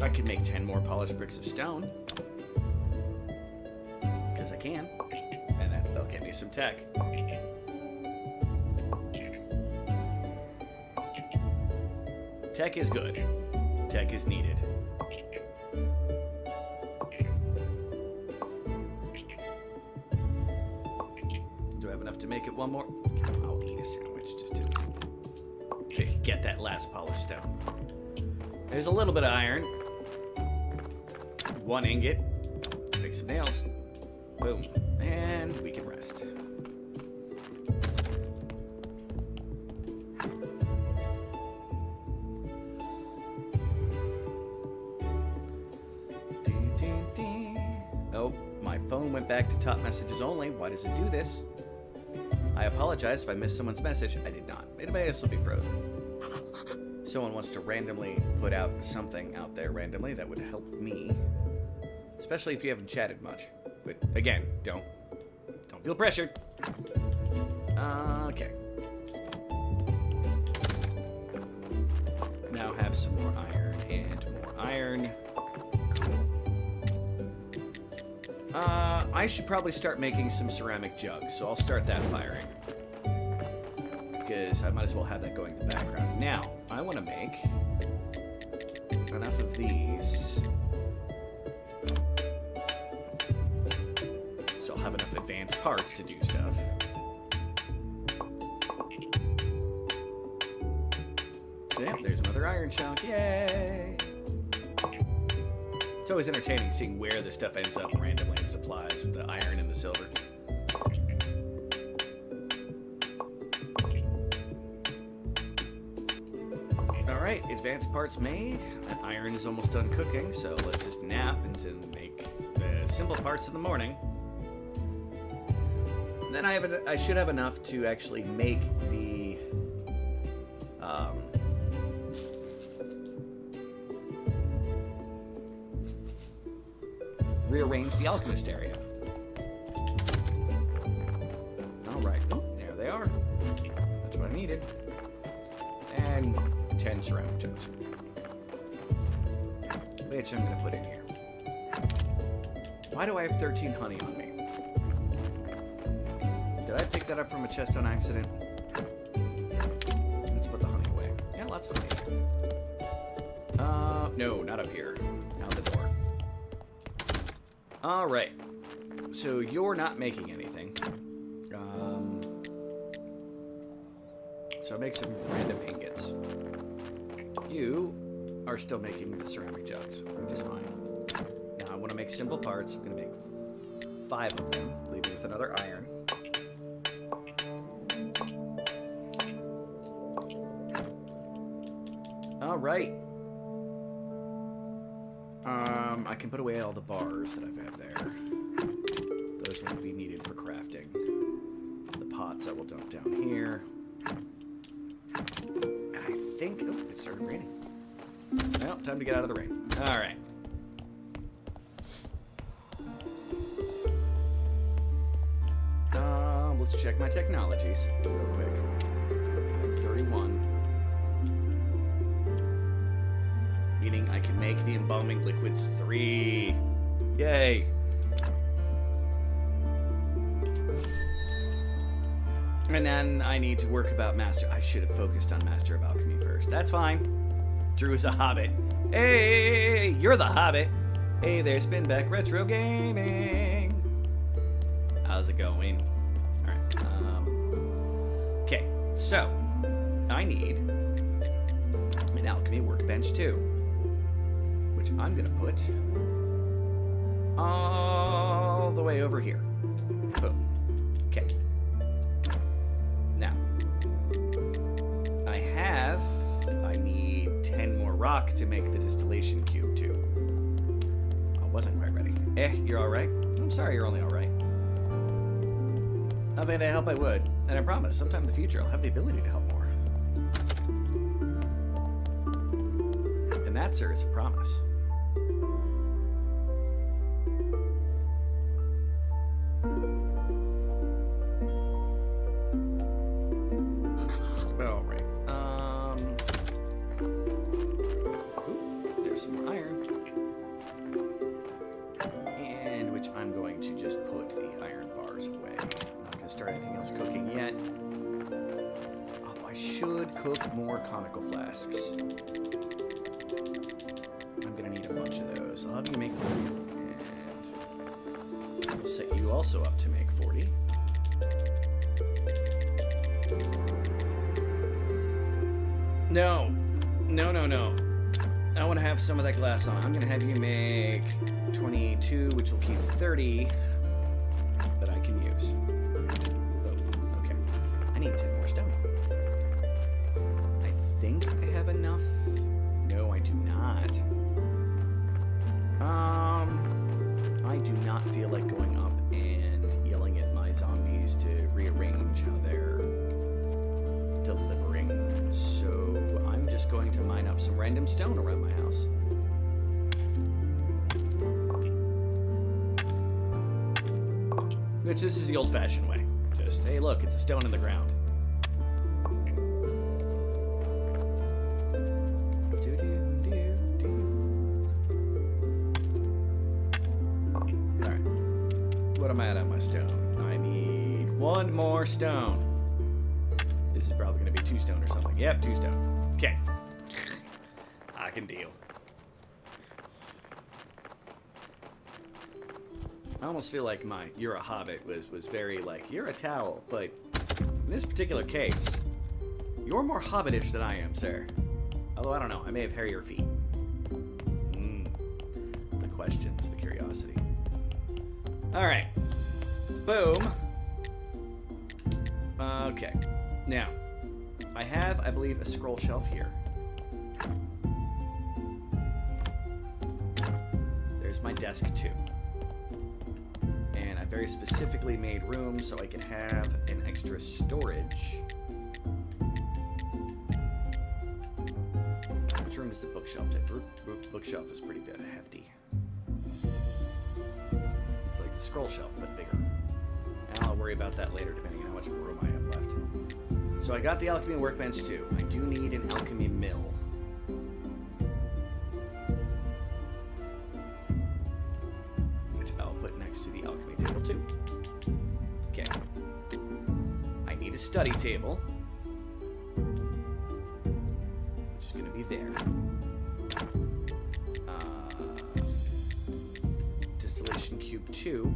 I could make 10 more polished bricks of stone. Because I can. And that'll get me some tech. Tech is good. Tech is needed. Do I have enough to make it one more? I'll eat a sandwich just to get that last polished stone. There's a little bit of iron. 1 ingot. Make some nails. Boom. And we can rest. Oh, my phone went back to top messages only. Why does it do this? I apologize if I missed someone's message. I did not. It may still be frozen. Someone wants to randomly put out something out there randomly that would help me. Especially if you haven't chatted much. But again, don't feel pressured. Okay. Now have some more iron and more iron. Cool. I should probably start making some ceramic jugs, so I'll start that firing. Because I might as well have that going in the background. Now, I want to make enough of these. So I'll have enough advanced parts to do stuff. Yeah, there's another iron chunk. Yay! It's always entertaining seeing where the stuff ends up randomly in supplies with the iron and the silver. Alright, advanced parts made. That iron is almost done cooking, so let's just nap and make the simple parts in the morning. Then I should have enough to actually make the rearrange the alchemist area. Alright, there they are. That's what I needed. And 10 ceramic jugs. Which I'm going to put in here. Why do I have 13 honey on me? Did I pick that up from a chest on accident? Let's put the honey away. Yeah, lots of honey. No, not up here. Out the door. Alright. So you're not making anything. So I make some random ingots. You are still making the ceramic jugs, which is fine. Now I want to make simple parts. I'm going to make 5 of them, leave me with another iron. All right. I can put away all the bars that I've had there. Those won't be needed for crafting. The pots I will dump down here. And I think... Oh, it started raining. Well, time to get out of the rain. All right. Let's check my technologies real quick. 31. Meaning I can make the embalming liquids 3. Yay. And then I need to work about Master. I should have focused on Master of Alchemy first. That's fine. Drew's a hobbit. Hey, you're the hobbit. Hey there, Spinback Retro Gaming. How's it going? All right. Okay, so I need an alchemy workbench too, which I'm gonna put all the way over here. Boom. Okay. Now, I need 10 more rock to make the distillation cube too. I wasn't quite ready. You're all right? I'm sorry you're only all right. If I had to help, I would. And I promise, sometime in the future, I'll have the ability to help more. And that, sir, is a promise. All right. Ooh, there's some more iron. And which I'm going to just put the iron bars away. I'm not going to start anything else cooking yet. Although I should cook more conical flasks. I'm going to need a bunch of those. I'll have you make 40. And we'll set you also up to make 40. No. I want to have some of that glass on. I'm going to have you make 22, which will keep 30 that I can use. Oh, okay. I need 10 more stone. I think I have enough. No, I do not. I do not feel like going up and yelling at my zombies to rearrange how they're delivering. So I'm just going to mine up some random stone around my house. Which this is the old-fashioned way. Just, hey, look, it's a stone in the ground. Alright. What am I at on my stone? I need one more stone. This is probably going to be 2 stone or something. Yep, 2 stone. Okay. I can deal. I almost feel like my "you're a hobbit" was very like, you're a towel, but in this particular case, you're more hobbitish than I am, sir. Although, I don't know, I may have hairier feet. The questions, the curiosity. Alright. Boom. Okay. Now, I have, I believe, a scroll shelf here. There's my desk, too. And I very specifically made room so I could have an extra storage. Which room is the bookshelf to? Bookshelf is pretty bit hefty. It's like the scroll shelf, but bigger. And I'll worry about that later, depending on how much room I have left. So I got the alchemy workbench too. I do need an alchemy mill. Which I'll put next to the alchemy table too. Okay. I need a study table. Which is going to be there. Distillation cube 2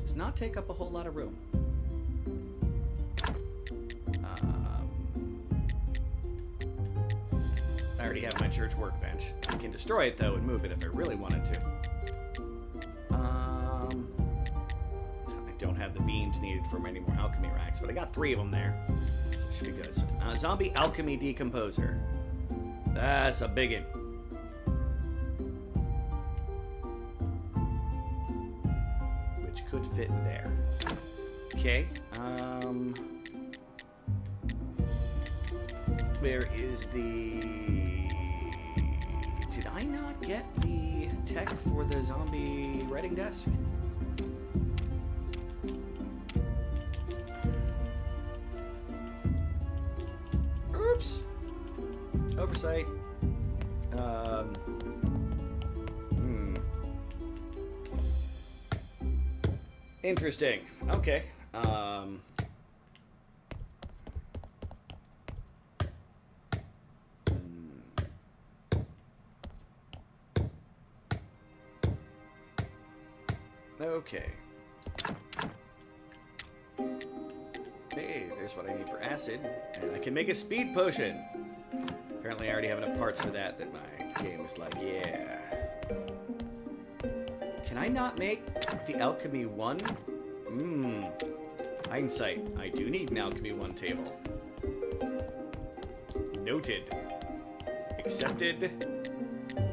does not take up a whole lot of room. I already have my church workbench. I can destroy it though and move it if I really wanted to. I don't have the beams needed for any more alchemy racks, but I got 3 of them there. Should be good. So, zombie alchemy decomposer. That's a biggin. Which could fit there. Okay. Where is the... Did I not get the tech for the zombie writing desk? Oops. Oversight. Interesting. Okay. Okay. Hey, there's what I need for acid, and I can make a speed potion. Apparently I already have enough parts for that my game is like, yeah. Can I not make the Alchemy 1? Hindsight. I do need an Alchemy 1 table. Noted. Accepted.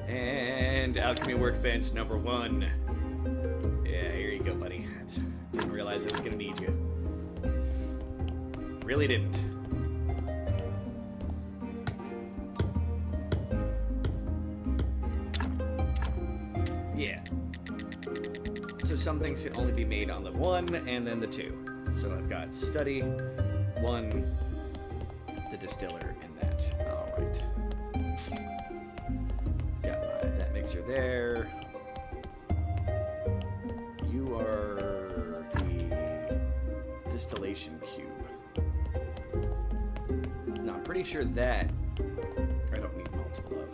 And Alchemy Workbench number 1. Yeah, here you go, buddy. Didn't realize I was gonna need you. Really didn't. Yeah. So some things can only be made on the 1 and then the 2. So I've got study, 1, the distiller, and that. Alright. Got that mixer there. You are the distillation cube. Now I'm pretty sure that I don't need multiple of.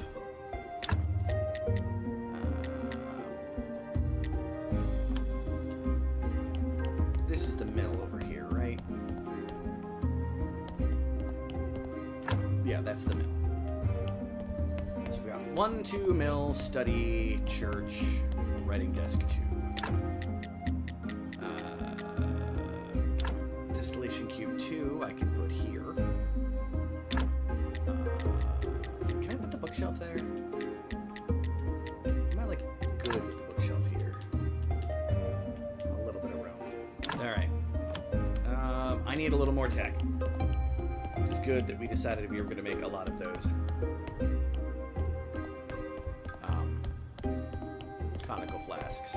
This is the mill over here, right? Yeah, that's the mill. So we got 1, 2, mill, study, church, writing desk 2. Distillation cube 2, I can put here. Can I put the bookshelf there? Am I like good with the bookshelf here? A little bit of room. Alright. I need a little more tech. Which is good that we decided we were going to make a lot of those. Conical flasks.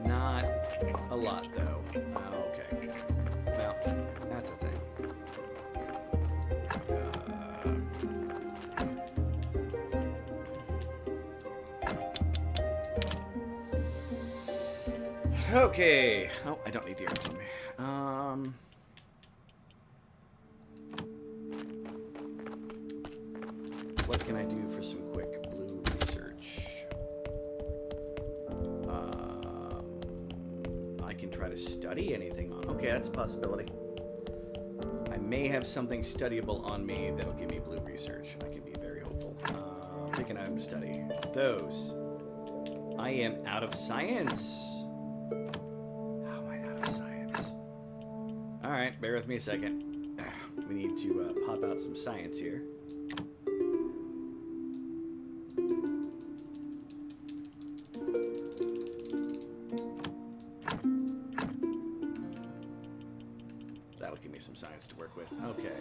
Not a lot, though. Okay. Well, that's a thing. Okay. Oh, I don't need the arms on me. What can I do for some quick blue research? I can try to study anything on. Okay, that's a possibility. I may have something studyable on me that'll give me blue research. I can be very hopeful. Pick an item to study. Those. I am out of science. How am I out of science? Alright, bear with me a second. We need to pop out some science here. That'll give me some science to work with. Okay.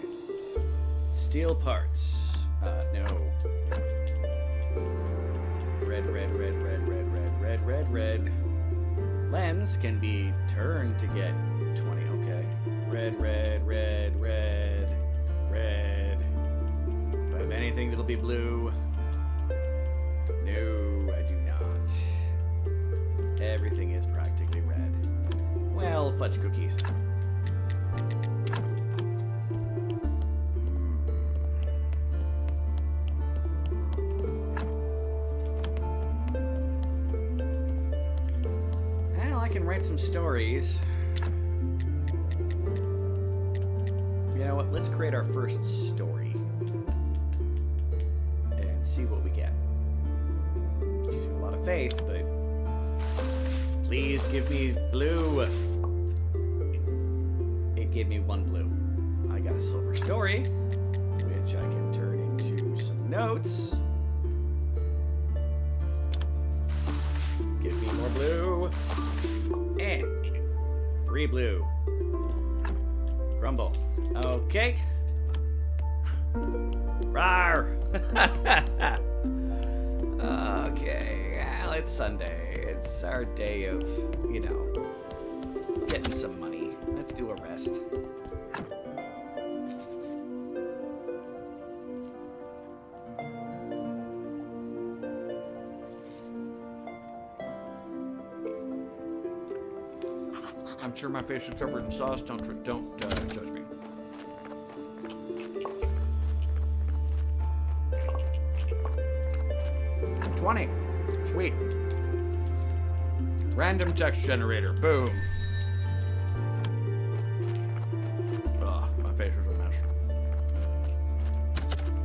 Steel parts. No. Red, red, red, red, red, red, red, red, red. Lens can be turned to get 20. Okay. Red, red, red, red, red. Do I have anything that'll be blue? No, I do not. Everything is practically red. Well, fudge cookies. Write some stories. You know what? Let's create our first story and see what we get. It's using a lot of faith, but please give me blue. It gave me 1 blue. I got a silver story, which I can turn into some notes. Give me more blue. 3 blue. Grumble. Okay. Rawr. Okay. Well, it's Sunday. It's our day of, you know, getting some money. Let's do a rest. I'm sure my face is covered in sauce. Don't judge me. $20. Sweet. Random text generator. Boom. Ugh, my face is a mess.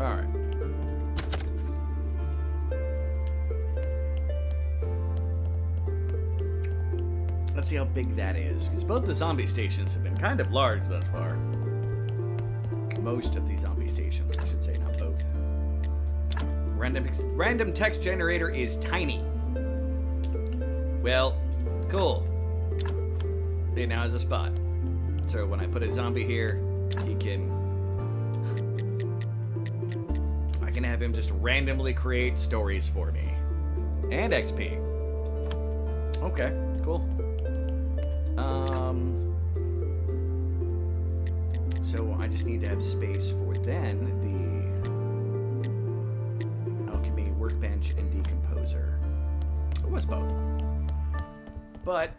Alright. Let's see how big that is, because both the zombie stations have been kind of large thus far. Most of the zombie stations, I should say, not both. Random text generator is tiny. Well, cool. It now has a spot. So when I put a zombie here, he can have him just randomly create stories for me. And XP. Okay, cool. So I just need to have space for then the alchemy, workbench, and decomposer. It was both. But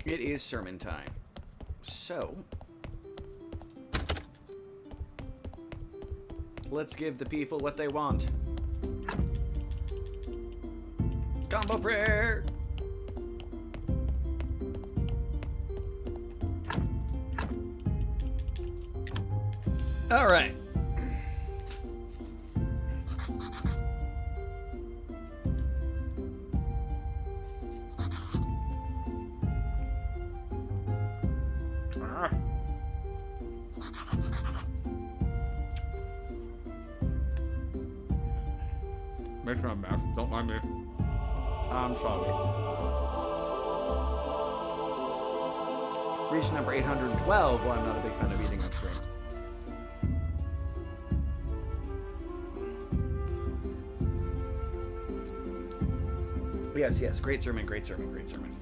it is sermon time. So let's give the people what they want. Combo prayer! Alright. Making a mess. Don't mind me. I'm sorry. Region number 812. Well, I'm not a big fan of eating on screen. Yes, yes. Great sermon, great sermon, great sermon.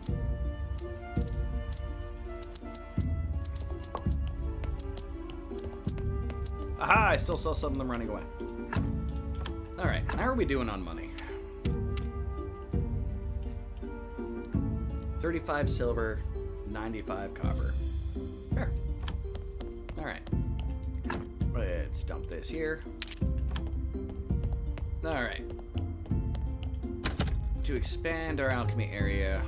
Aha! I still saw some of them running away. Alright, how are we doing on money? 35 silver, 95 copper. Fair. Alright. Let's dump this here. Alright. To expand our alchemy area.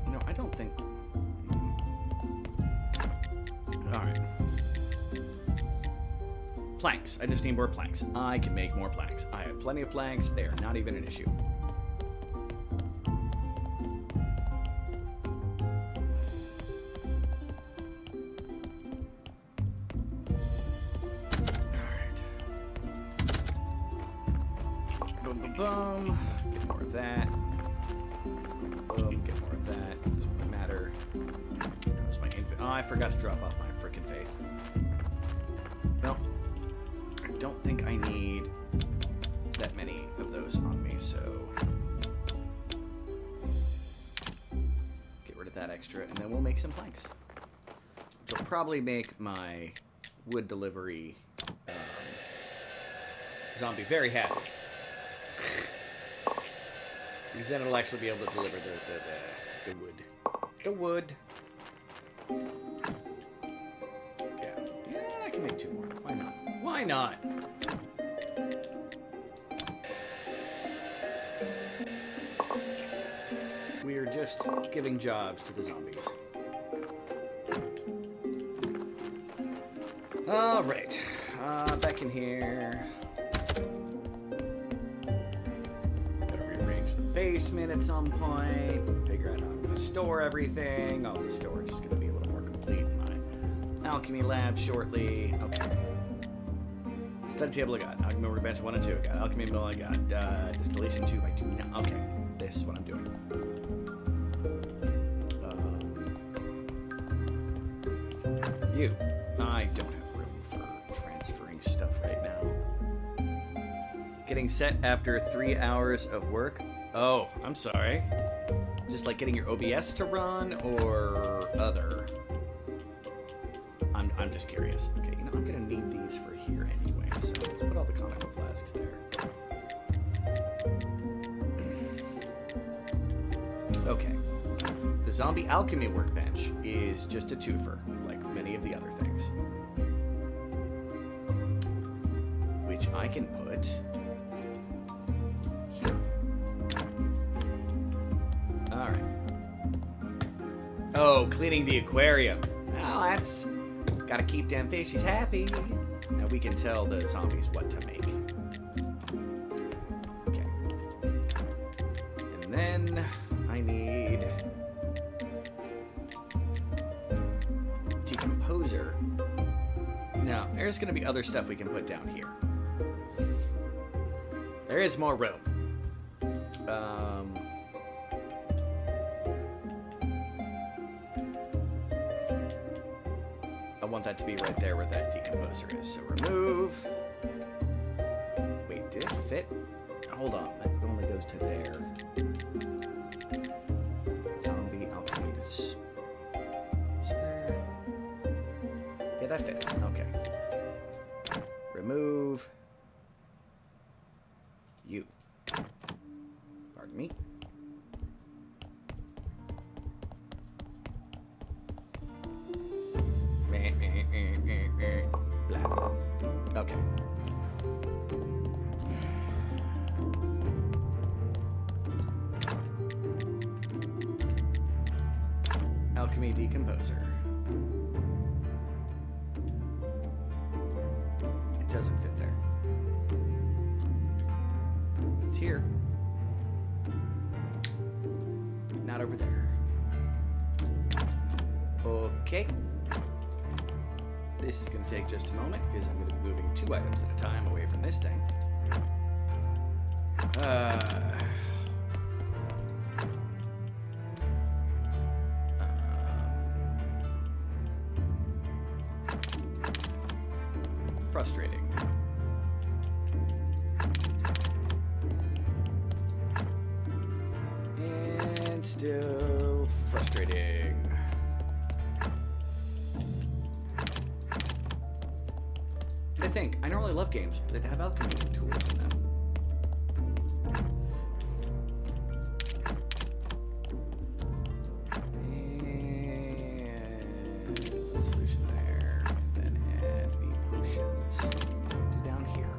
No, I don't think... Alright. Planks. I just need more planks. I can make more planks. I have plenty of planks. They are not even an issue. Boom. Get more of that. Boom. Get more of that. Doesn't really matter. How's my infant? Oh, I forgot to drop off my frickin' faith. No. I don't think I need that many of those on me, so... Get rid of that extra, and then we'll make some planks. Which will probably make my wood delivery zombie very happy. Because then it'll actually be able to deliver the wood. The wood. Yeah. Yeah, I can make 2 more. Why not? Why not? We're just giving jobs to the zombies. Alright. Back in here. Basement at some point, figure out how I'm going to store everything. All the storage is going to be a little more complete in my alchemy lab shortly. Okay. Study table I got. Alchemy workbench 1 and 2 I got. Alchemy mill I got. Distillation 2 by 2. No, okay. This is what I'm doing. You. I don't have room for transferring stuff right now. Getting set after 3 hours of work. Oh, I'm sorry. Just like getting your OBS to run or other? I'm just curious. Okay, you know, I'm gonna need these for here anyway, so let's put all the conical flasks there. Okay. The zombie alchemy workbench is just a twofer, like many of the other things. Which I can put here. Alright. Oh, cleaning the aquarium. Well, that's... Gotta keep them fishies happy. Now we can tell the zombies what to make. Okay. And then I need... Decomposer. Now, there's gonna be other stuff we can put down here. There is more room. want that to be right there where that decomposer is. So remove. Wait, did it fit? Hold on, that only goes to there. Zombie alchemy. Yeah, that fits. Okay. Remove you. Pardon me. Blah. Okay. Alchemy decomposer. It doesn't fit there. It's here. Not over there. Okay. This is going to take just a moment because I'm going to be moving 2 items at a time away from this thing. Frustrating. And still frustrating. I think I normally love games that have alchemy tools in them. And the solution there, and then add the potions to down here.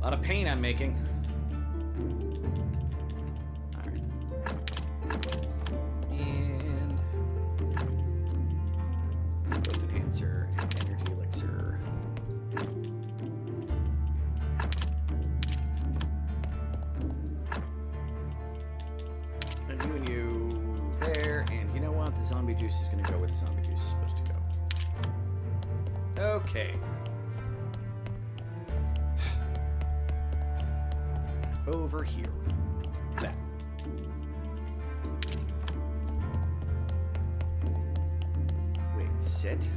A lot of pain I'm making. Zombie juice is going to go where the zombie juice is supposed to go. Okay. Over here. That. Wait, sit?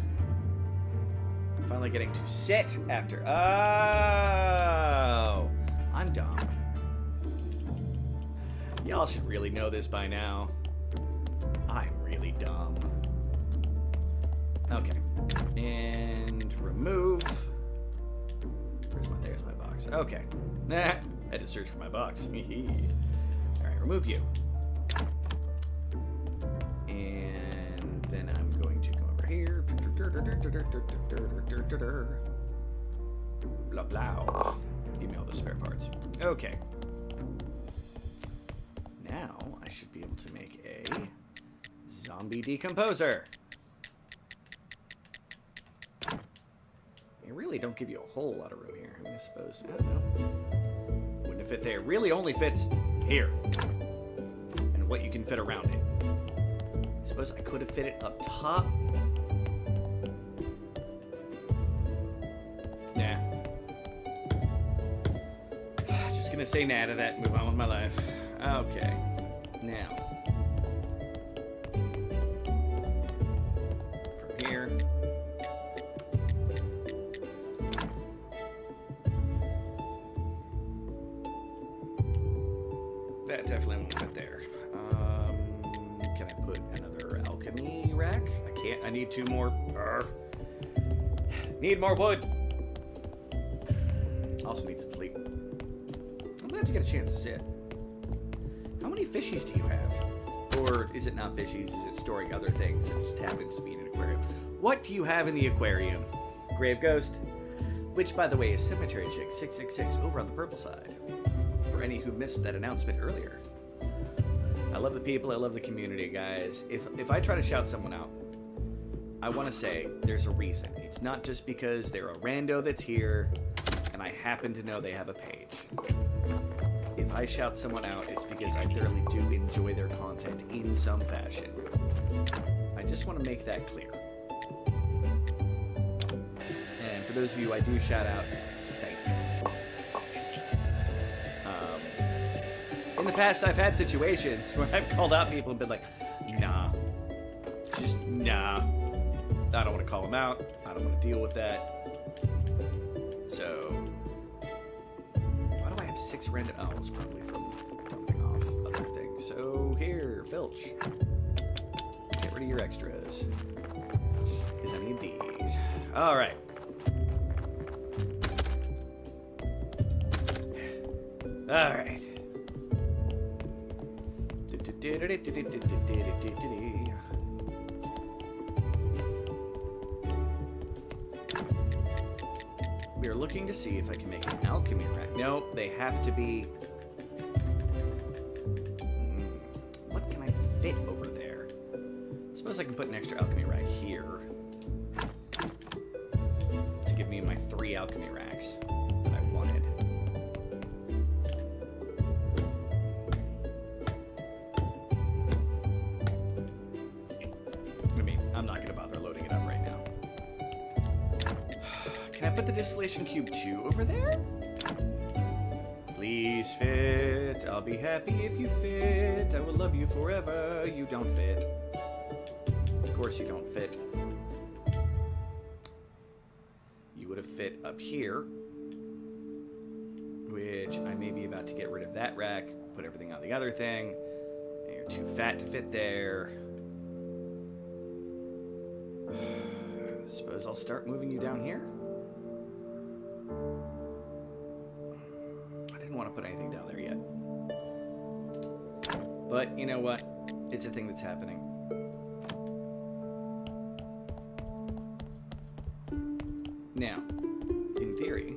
Finally getting to sit after. Oh! I'm dumb. Y'all should really know this by now. I'm really dumb. Okay. And remove. There's my box. Okay. Nah. I had to search for my box. Alright, remove you. And then I'm going to go over here. Blah blah. Give me all the spare parts. Okay. Now I should be able to make a zombie decomposer. They really don't give you a whole lot of room here. I mean, I suppose. I don't know. Wouldn't it fit there? Really only fits here. And what you can fit around it. I suppose I could have fit it up top. Nah. Just gonna say nah to that and move on with my life. Okay. Now. Here. That definitely won't fit there. Can I put another alchemy rack? I can't. I need 2 more. Need more wood. Also need some sleep. I'm glad you get a chance to sit. How many fishies do you have? Or is it not fishies? Is it storing other things? It just happens to be in an aquarium. What do you have in the aquarium? Grave Ghost. Which, by the way, is Cemetery Chick 666 over on the purple side. For any who missed that announcement earlier. I love the people. I love the community, guys. If I try to shout someone out, I want to say there's a reason. It's not just because they're a rando that's here and I happen to know they have a page. If I shout someone out, it's because I thoroughly do enjoy their content in some fashion. I just want to make that clear. And for those of you I do shout out, thank you. In the past, I've had situations where I've called out people and been like, nah. Just, nah. I don't want to call them out. I don't want to deal with that. So, why do I have 6 random... Oh, it's probably from dumping off other things. So, here, Filch. Get rid of your extras. Because I need these. Alright. Alright. We are looking to see if I can make an alchemy rack. No, they have to be... What can I fit over there? Suppose I can put an extra alchemy rack here. To give me my 3 alchemy racks that I wanted. I mean, I'm not going to bother loading it up right now. Can I put the distillation cube 2 over there? Please fit. I'll be happy if you fit. I will love you forever. You don't fit. Of course you don't fit. You would have fit up here, which I may be about to get rid of that rack, put everything on the other thing. And you're too fat to fit there. Suppose I'll start moving you down here. I didn't want to put anything down there yet. But you know what? It's a thing that's happening. Now, in theory,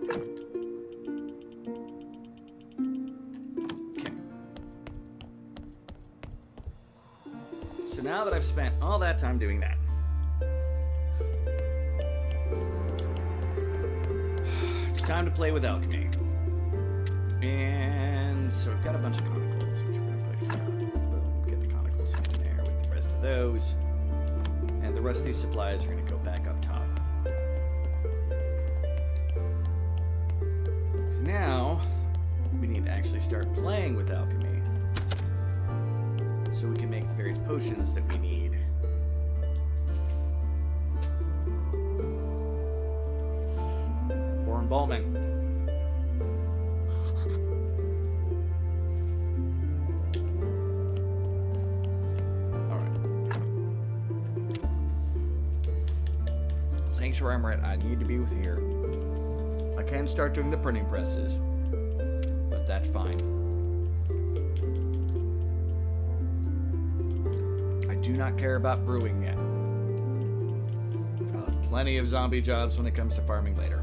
okay. So now that I've spent all that time doing that, it's time to play with alchemy. And so we've got a bunch of conicals, which we're going to put here. Boom, get the conicals in there with the rest of those. And the rest of these supplies are going to go back up top. So now, we need to actually start playing with alchemy. So we can make the various potions that we need. Pour embalming. Where I'm at, I need to be with here. I can start doing the printing presses, but that's fine. I do not care about brewing yet. I'll have plenty of zombie jobs when it comes to farming later.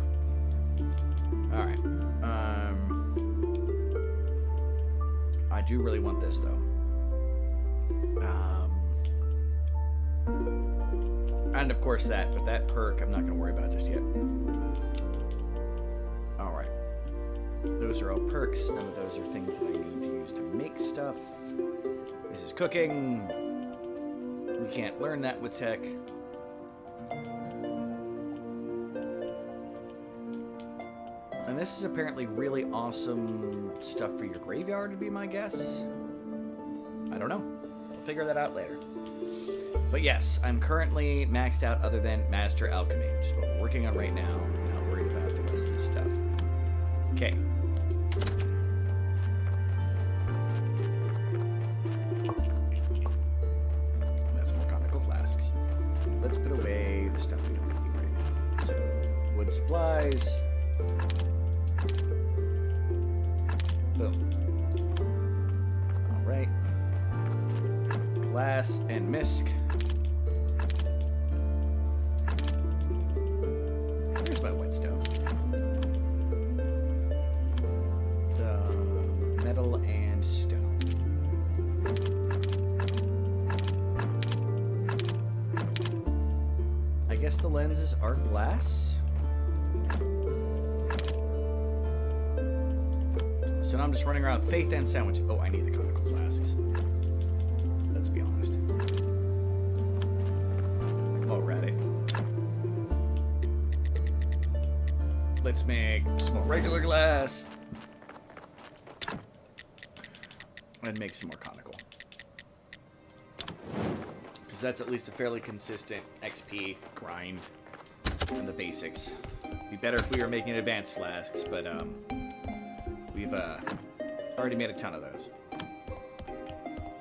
Alright. I do really want this though. And of course that, but that perk I'm not going to worry about just yet. Alright. Those are all perks. None of those are things that I need to use to make stuff. This is cooking. We can't learn that with tech. And this is apparently really awesome stuff for your graveyard, to be my guess. I don't know. We'll figure that out later. But yes, I'm currently maxed out other than Master Alchemy, which is what we're working on right now. I'm not worried about the rest of this stuff. Okay. That's more conical flasks. Let's put away the stuff we don't need right now. So, wood supplies. Boom. Alright. Glass and misc. Here's my whetstone. Metal and stone. I guess the lenses are glass. So now I'm just running around with faith and sandwiches. Oh, I need the conical flasks. Let's be honest. Oh, rat it. Let's make some more regular glass. And make some more conical. Because that's at least a fairly consistent XP grind in the basics. Be better if we were making advanced flasks, but we've already made a ton of those.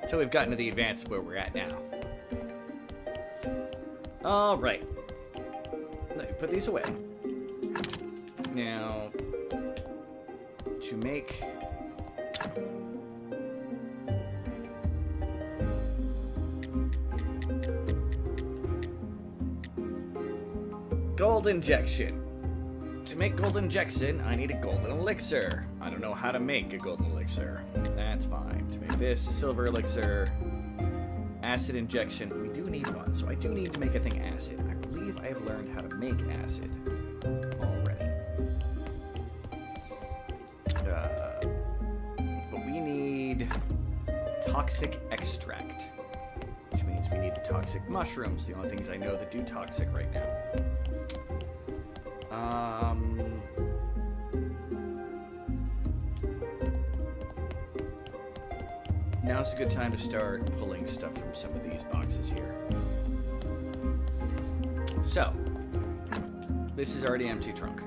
So we've gotten to the advanced where we're at now. Alright. Let me put these away. Now, to make... gold injection. To make gold injection, I need a golden elixir. I don't know how to make a golden elixir. That's fine. To make this, silver elixir, acid injection. We do need one, so I do need to make a thing acid. I believe I have learned how to make acid already. But we need toxic extract, which means we need the toxic mushrooms, the only things I know that do toxic right now. Now's a good time to start pulling stuff from some of these boxes here. So, this is already an empty trunk.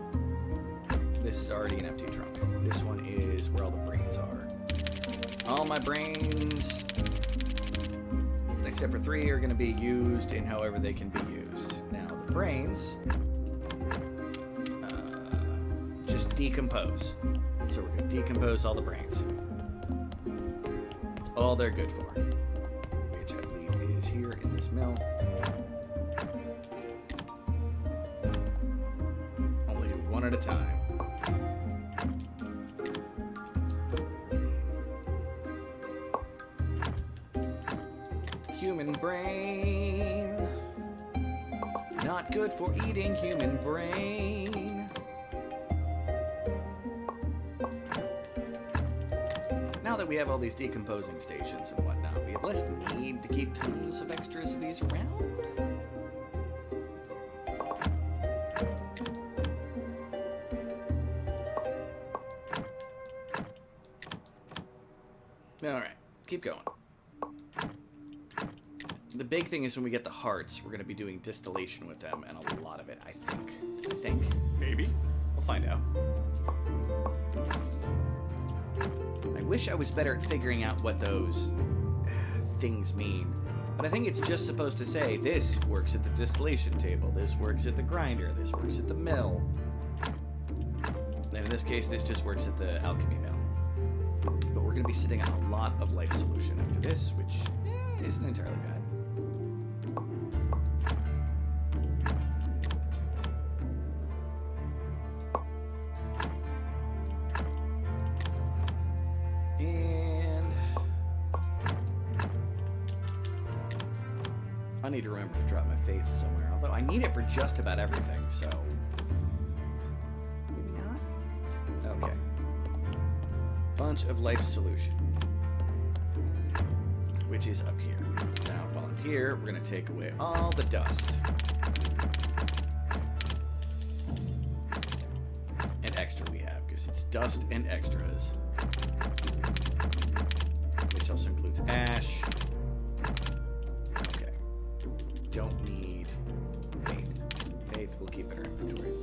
This is already an empty trunk. This one is where all the brains are. All my brains, except for 3, are going to be used in however they can be used. Now, the brains just decompose. So we're going to decompose all the brains. That's all they're good for. Which I believe is here in this mill. Only do one at a time. Human brain. Not good for eating human brain. Now that we have all these decomposing stations and whatnot, we have less need to keep tons of extras of these around. Alright, keep going. The big thing is when we get the hearts, we're going to be doing distillation with them, and a lot of it, I think. Maybe. We'll find out. I wish I was better at figuring out what those things mean. But I think it's just supposed to say, this works at the distillation table, this works at the grinder, this works at the mill. And in this case, this just works at the alchemy mill. But we're going to be sitting on a lot of life solution after this, which isn't entirely bad. And I need to remember to drop my faith somewhere, although I need it for just about everything, so maybe not? Okay. Bunch of life solution, which is up here. Now, while I'm here, we're going to take away all the dust and extra we have, because it's dust and extras, which also includes ash. Okay. Don't need faith. Faith, we'll keep in our inventory.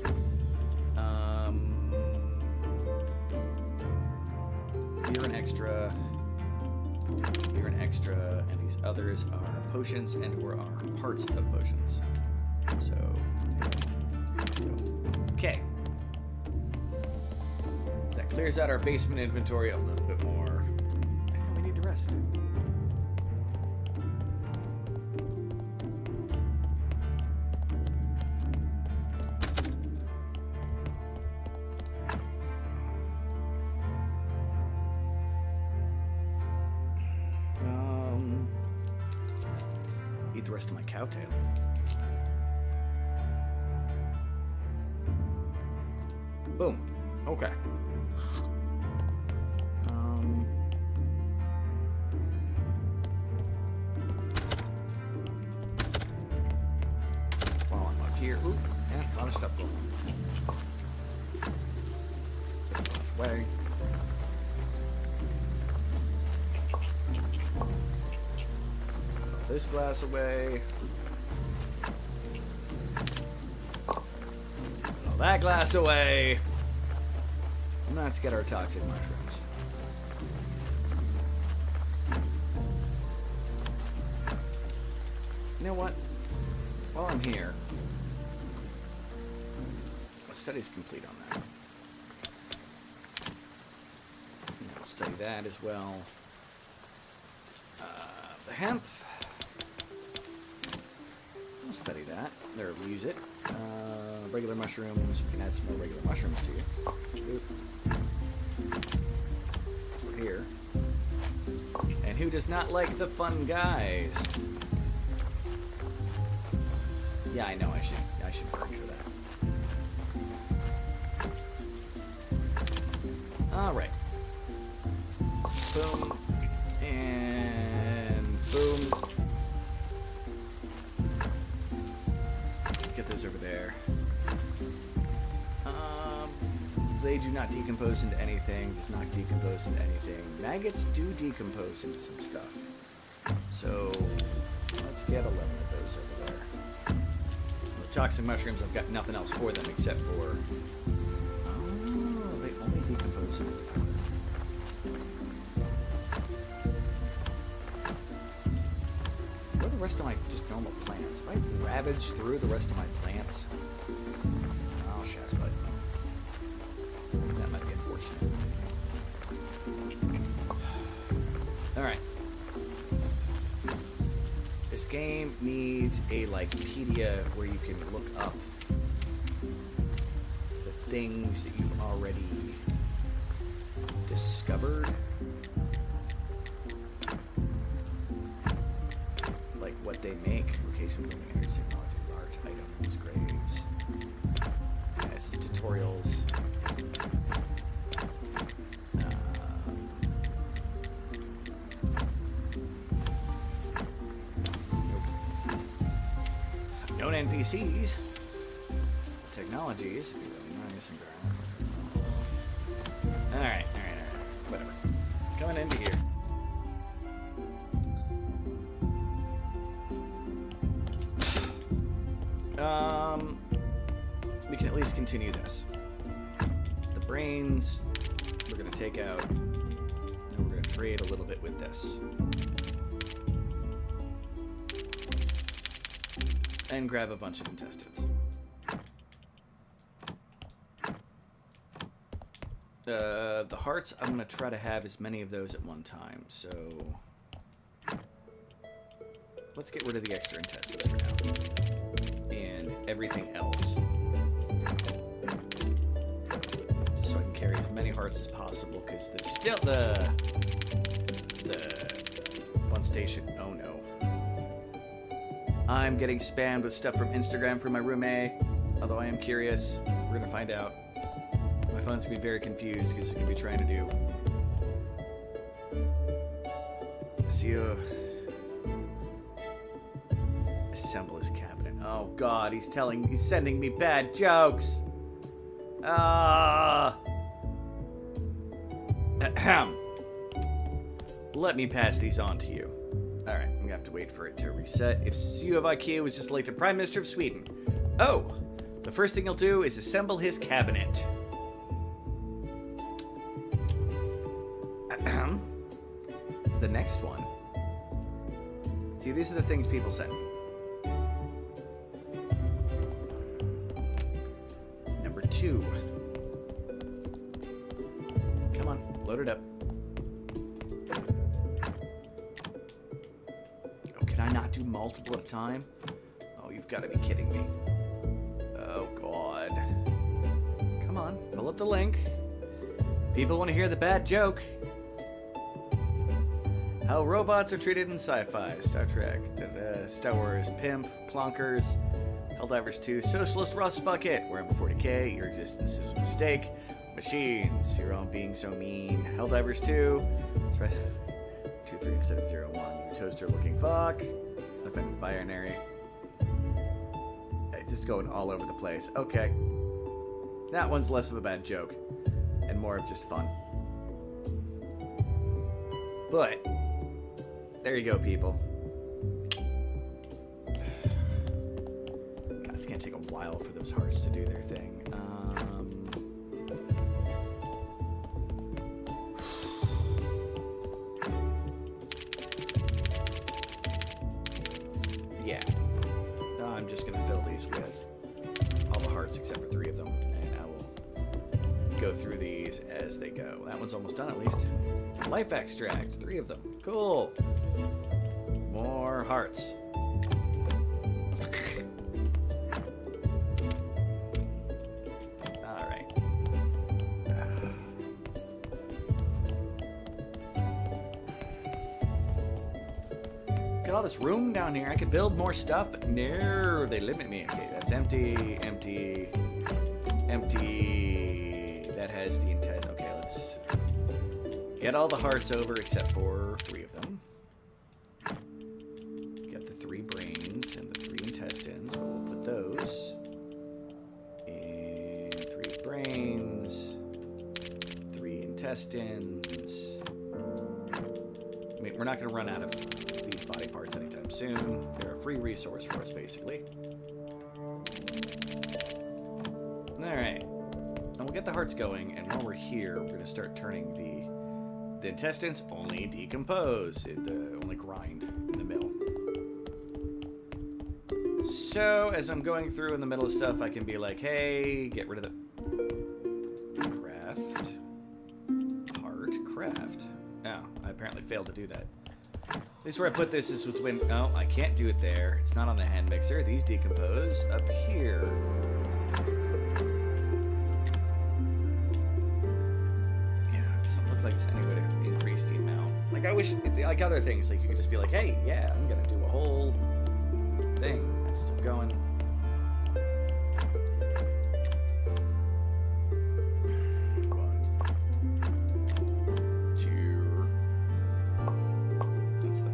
You're an extra. You're an extra, and these others are potions and or are parts of potions. So, okay. That clears out our basement inventory a little bit more. And then we need to rest. Eat the rest of my cowtail. Boom. Okay. While I'm up here, oop, yeah, a lot of stuff going on. Way. This glass away. That glass away. And let's get our toxic mushrooms. You know what? While I'm here, the study's complete on that. I'll study that as well. The hemp. I'll study that. There, we'll use it. Regular mushrooms. We can add some more regular mushrooms to you. Oop. So we're here. And who does not like the fun guys? Yeah, I know. I should burn for that. All right. Boom. And boom. Get those over there. They do not decompose into anything. Does not decompose into anything. Maggots do decompose into some stuff. So let's get 11 of those over there. The toxic mushrooms, I've got nothing else for them except for. Oh, they only decompose into powder. What are the rest of my just normal plants? If I ravage through the rest of my plants, oh, shit, but that might be unfortunate. All right. This game needs a Likepedia where you can look up the things that you've already discovered. Like what they make. Location, building, energy, technology, large items, graves. Yeah, this is tutorials. Known NPCs, technologies, would be really nice and alright, whatever. Coming into here. We can at least continue this. The brains, we're gonna take out, and we're gonna trade a little bit with this. And grab a bunch of intestines. The hearts, I'm going to try to have as many of those at one time, so let's get rid of the extra intestines for now. And everything else. Just so I can carry as many hearts as possible, because there's still the one station. Oh no. I'm getting spammed with stuff from Instagram from my roommate. Although I am curious. We're going to find out. My phone's going to be very confused because it's going to be trying to do. Assemble his cabinet. Oh god, he's sending me bad jokes. Let me pass these on to you. Alright, I'm gonna have to wait for it to reset. If CEO of IKEA was just elected Prime Minister of Sweden. Oh! The first thing he'll do is assemble his cabinet. The next one. See, these are the things people send me. Number 2. Come on, load it up. Can I not do multiple at a time? Oh, you've got to be kidding me. Oh, God. Come on, pull up the link. People want to hear the bad joke. How robots are treated in sci-fi. Star Trek, Star Wars, Pimp, Clonkers, Helldivers 2, Socialist Rust Bucket, Warhammer 40k, Your Existence is a Mistake, Machines, Your Own Being So Mean, Helldivers 2, 2, 3 instead of 0, 1, Toaster Looking Fuck, Offended Binary. It's just going all over the place. Okay. That one's less of a bad joke and more of just fun. But there you go, people. God, it's gonna take a while for those hearts to do their thing. Yeah. I'm just gonna fill these with all the hearts except for 3 of them, and I will go through these as they go. That one's almost done, at least. Life extract, 3 of them. Cool. More hearts. All right. Got all this room down here. I could build more stuff, but no, they limit me. Okay, that's empty, empty, empty. That has the intent. Okay, let's get all the hearts over except for 3 of them. Get the 3 brains and the 3 intestines. But we'll put those in 3 brains, 3 intestines. I mean, we're not going to run out of these body parts anytime soon. They're a free resource for us, basically. Alright. And we'll get the hearts going, and while we're here, we're going to start turning the intestines only decompose. Only grind in the middle. So, as I'm going through in the middle of stuff, I can be like, hey, get rid of the... Craft. Heart. Craft. Oh, I apparently failed to do that. At least where I put this is with when... Oh, I can't do it there. It's not on the hand mixer. These decompose up here. Yeah, it doesn't look like there's any way to increase the amount. Like, I wish... Like other things, like you could just be like, hey, yeah, I'm gonna do a whole thing. It's still going.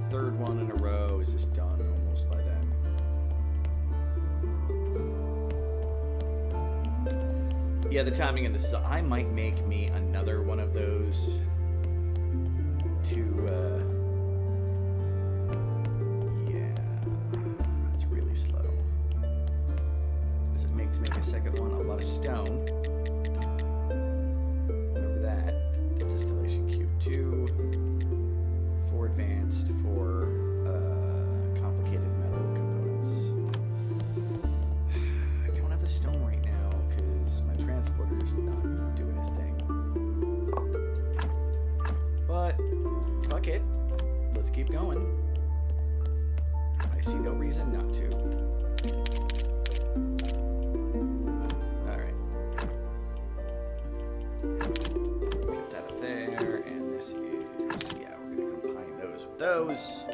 Third one in a row. Is this done almost by then? Yeah, the timing of this. I might make me another one of those to, yeah, it's really slow. Does it make to make a second one? A lot of stone. Remember that. Distillation cube 2. 4 advanced, 4 complicated metal components. I don't have the stone right now because my transporter's not doing his thing. But fuck it, let's keep going. I see no reason not to. All right. Get that up there, and this is, yeah, we're gonna combine those with those.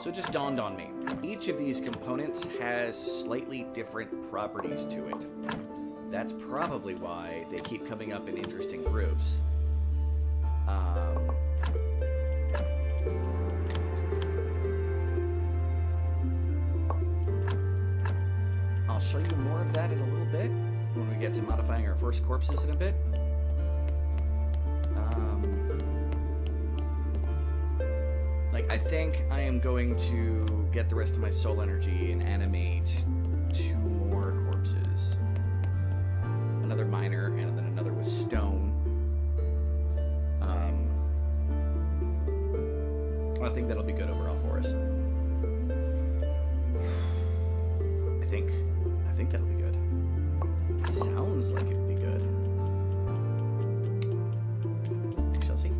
So it just dawned on me. Each of these components has slightly different properties to it. That's probably why they keep coming up in interesting groups. I'll show you more of that in a little bit when we get to modifying our first corpses in a bit. Like, I think I am going to get the rest of my soul energy and animate 2 more corpses. Another miner and then another with stone. I think that'll be good overall for us. I think that'll be good. It sounds like it would be good. We shall see.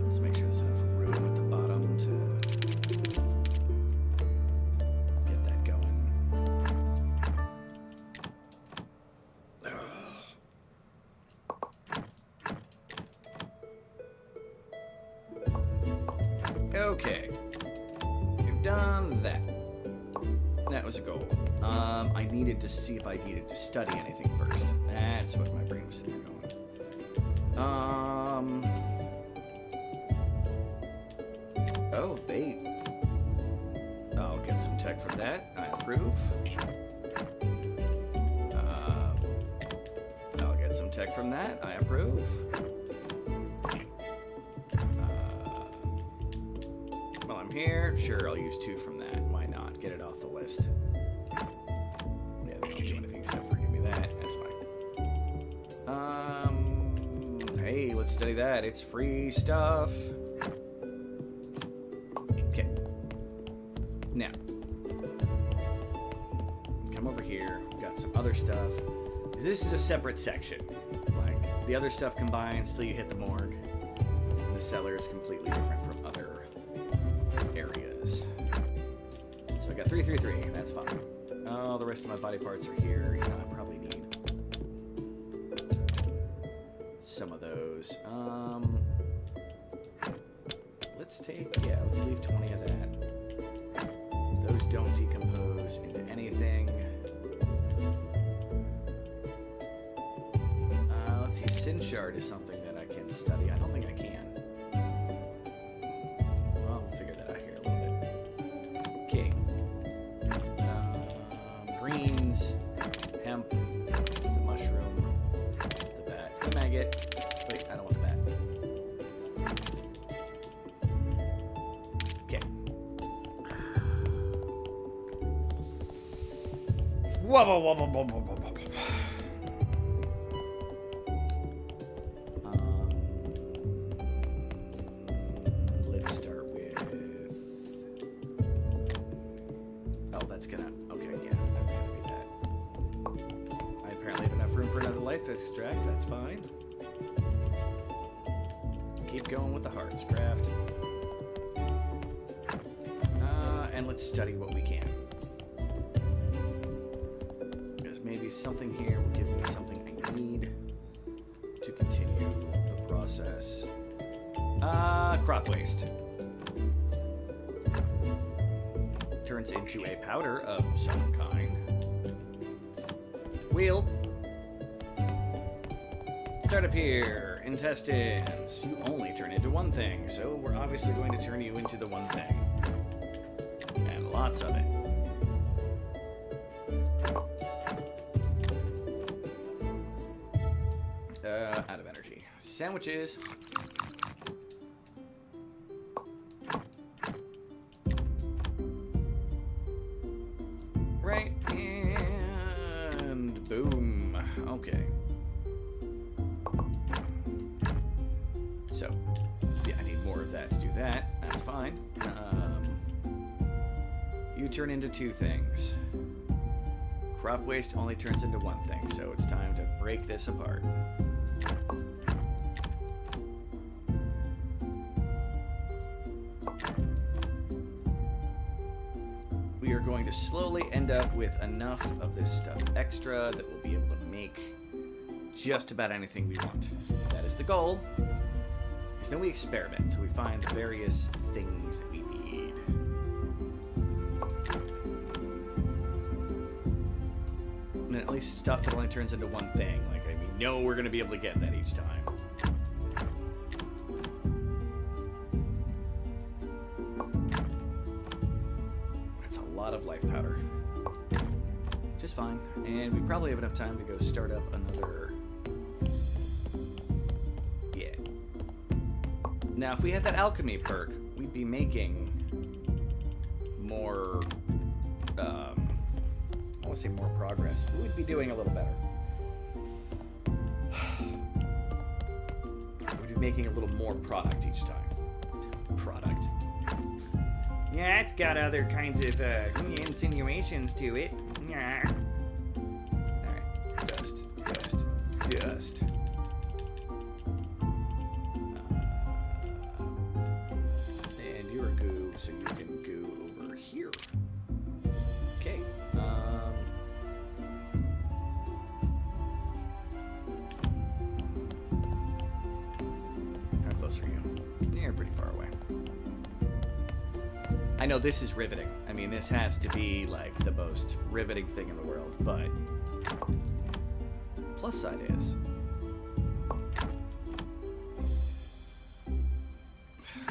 Let's make sure there's enough room at the bottom to get that going. Okay, we've done that. That was a goal. I needed to see if I needed to study anything first. That's what my brain was sitting there going. Oh, I'll get some tech from that. I approve. I'll get some tech from that. I approve. While I'm here, sure, I'll use 2 from that. Why not? Get it off the list. Yeah, they don't do anything except for give me that. That's fine. Hey, let's study that. It's free stuff. Okay. Now, come over here. We've got some other stuff. This is a separate section. Like, the other stuff combines till you hit the morgue. And the cellar is completely different from other areas. So I got 3, 3, 3. That's fine. Oh, the rest of my body parts are here. You know, I probably need some of those. Let's leave 20 of that. Those don't decompose into anything. Let's see, Sin Shard is something that I can study. I don't think I can. Well, we'll figure that out here a little bit. Okay. Greens, hemp, the mushroom, the bat, the maggot. Wait, I don't want the bat. Okay. Wubba, wubba, wubba, wubba, wubba. Let's start with... Oh, that's gonna... Okay, yeah, that's gonna be that. I apparently have enough room for another life extract. That's fine. Keep going with the hearts craft. And let's study what we can. Because maybe something here will give me something I need to continue the process. Crop waste. Turns into a powder of some kind. Wheel. Start up here. Intestines. You only turn into one thing, so we're obviously going to turn you into the one thing. And lots of it. Out of energy. Sandwiches. Right, and boom. Okay. So, yeah, I need more of that to do that. That's fine. You turn into 2 things. Crop waste only turns into 1 thing, so it's time to break this apart. We are going to slowly end up with enough of this stuff extra that we'll be able to make just about anything we want. That is the goal. Because then we experiment until we find the various things that we need. And at least stuff that only turns into 1 thing. Like, I mean, no, we're going to be able to get that each time. That's a lot of life powder. Which is fine. And we probably have enough time to go start up another... Yeah. Now, if we had that alchemy perk, we'd be making more, I want to say more progress. We'd be doing a little better. We'd be making a little more product each time. Product. Yeah, it's got other kinds of insinuations to it. Yeah. Alright. Dust. And you're a goo, so you can go over here. Okay. How close are you? You're pretty far away. I I know this is riveting. I mean, this has to be, like, the most riveting thing in the world, but... Plus side is...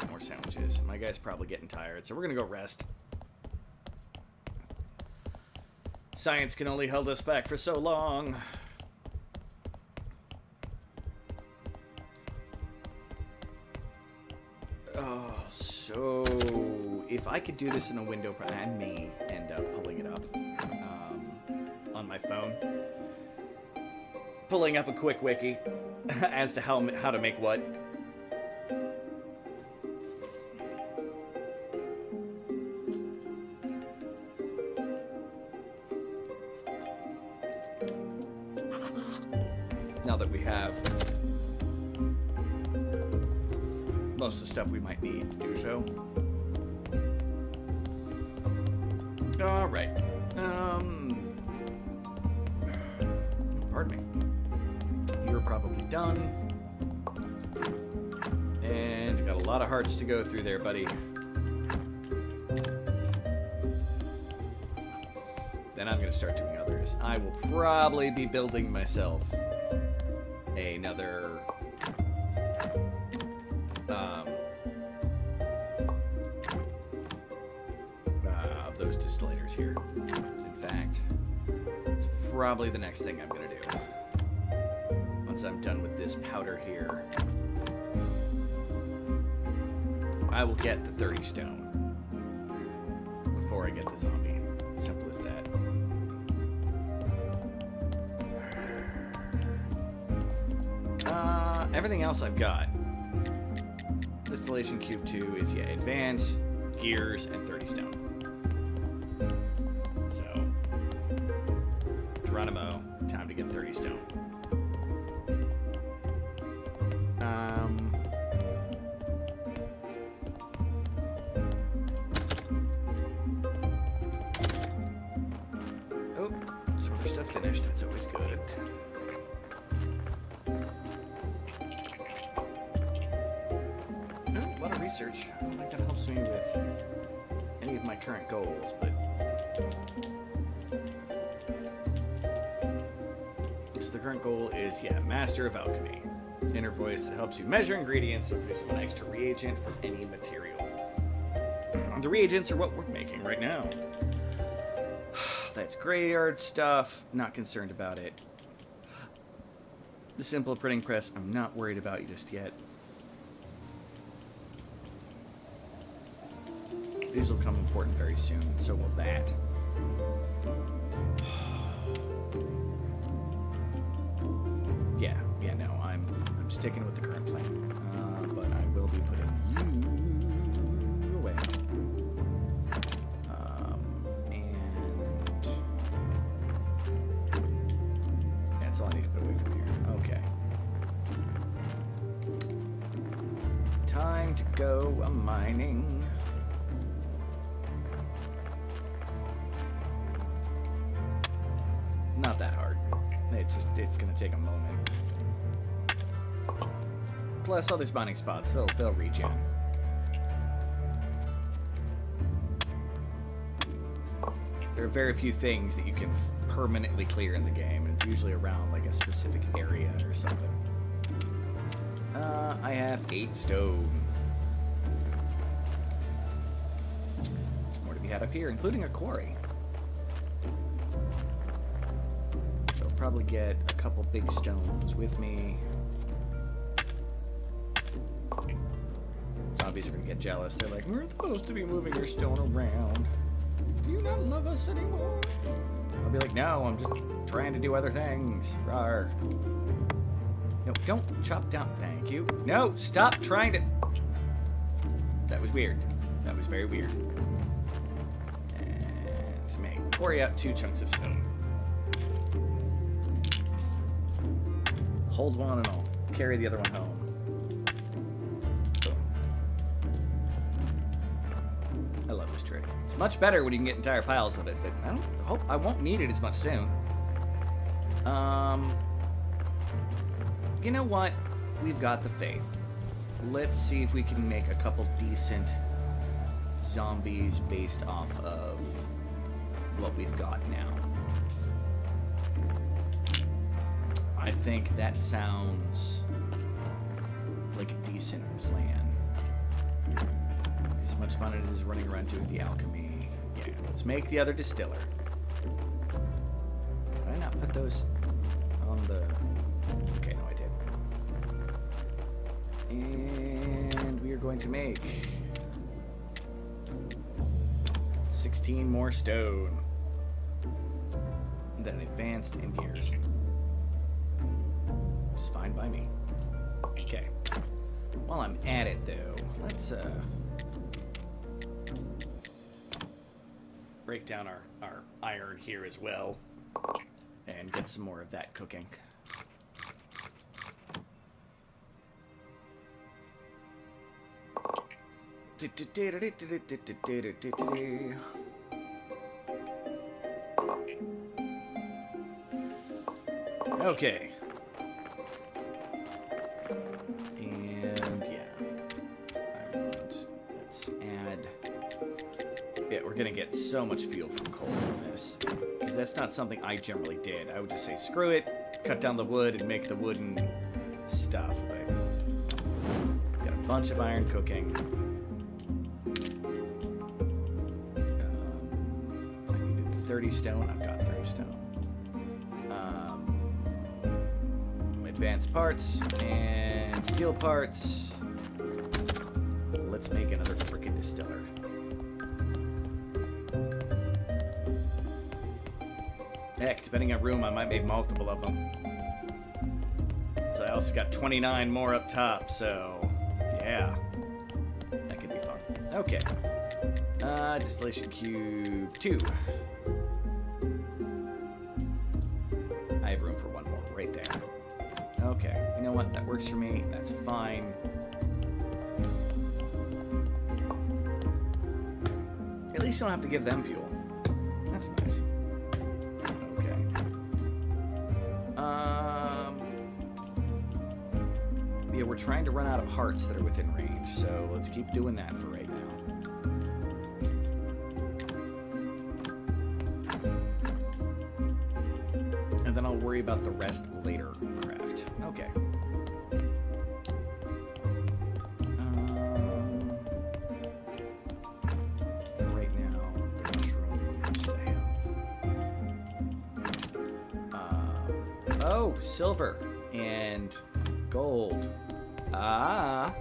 More sandwiches. My guy's probably getting tired, so we're gonna go rest. Science can only hold us back for so long. Oh, so if I could do this in a window, I may end up pulling it up on my phone. Pulling up a quick wiki as to how to make what. Now that we have most of the stuff we might need to do so. All right. Pardon me. You're probably done. And you got a lot of hearts to go through there, buddy. Then I'm going to start doing others. I will probably be building myself another of those distillators here. In fact, it's probably the next thing I'm going to do. Once I'm done with this powder here, I will get the 30 stone before I get the zombie. Simple as that. Everything else I've got. Distillation Cube 2 is, yeah, advance, gears, and 30 stone. So, Geronimo, time to get 30 stone. Oh, some other stuff finished. That's always good. Research. I don't think that helps me with any of my current goals, but so the current goal is, yeah, Master of Alchemy. Inner voice that helps you measure ingredients or produce one extra reagent from any material. The reagents are what we're making right now. That's graveyard stuff. Not concerned about it. The simple printing press, I'm not worried about just yet. These will come important very soon, so will that. Yeah, no, I'm sticking with the current plan. But I will be putting you away. And yeah, that's all I need to put away from here. Okay. Time to go mining. Not that hard. It's gonna take a moment. Plus, all these mining spots, they'll regen. There are very few things that you can permanently clear in the game, and it's usually around like a specific area or something. I have 8 stone. There's more to be had up here, including a quarry. Probably get a couple big stones with me. Zombies are gonna get jealous. They're like, we're supposed to be moving your stone around. Do you not love us anymore? I'll be like, no, I'm just trying to do other things. Rawr. No, don't chop down. Thank you. No, stop trying to. That was weird. That was very weird. And to make quarry out 2 chunks of stone. Hold one and I'll carry the other one home. Boom. I love this trick. It's much better when you can get entire piles of it, but I won't need it as much soon. You know what? We've got the faith. Let's see if we can make a couple decent zombies based off of what we've got now. I think that sounds like a decent plan. As much fun it is running around doing the alchemy. Yeah, let's make the other distiller. Did I not put those on the... Okay, no, I did. And we are going to make 16 more stone. And then advanced in gears. Which is fine by me. Okay. While I'm at it, though, let's break down our iron here as well and get some more of that cooking. Okay. And yeah. Let's add. Yeah, we're gonna get so much fuel from coal from this. Because that's not something I generally did. I would just say, screw it, cut down the wood and make the wooden stuff. But got a bunch of iron cooking. I needed 30 stone. I've got 30 stone. Advanced parts and steel parts. Let's make another freaking distiller. Heck, depending on room, I might make multiple of them. So I also got 29 more up top, so yeah. That could be fun. Okay. Distillation cube 2. I have room for one more right there. Okay, you know what? That works for me. That's fine. At least you don't have to give them fuel. That's nice. Okay. Yeah, we're trying to run out of hearts that are within range, so let's keep doing that for right now. And then I'll worry about the rest later. Craft. Okay. Right now, the mushrooms I have. Oh, silver and gold. Ah.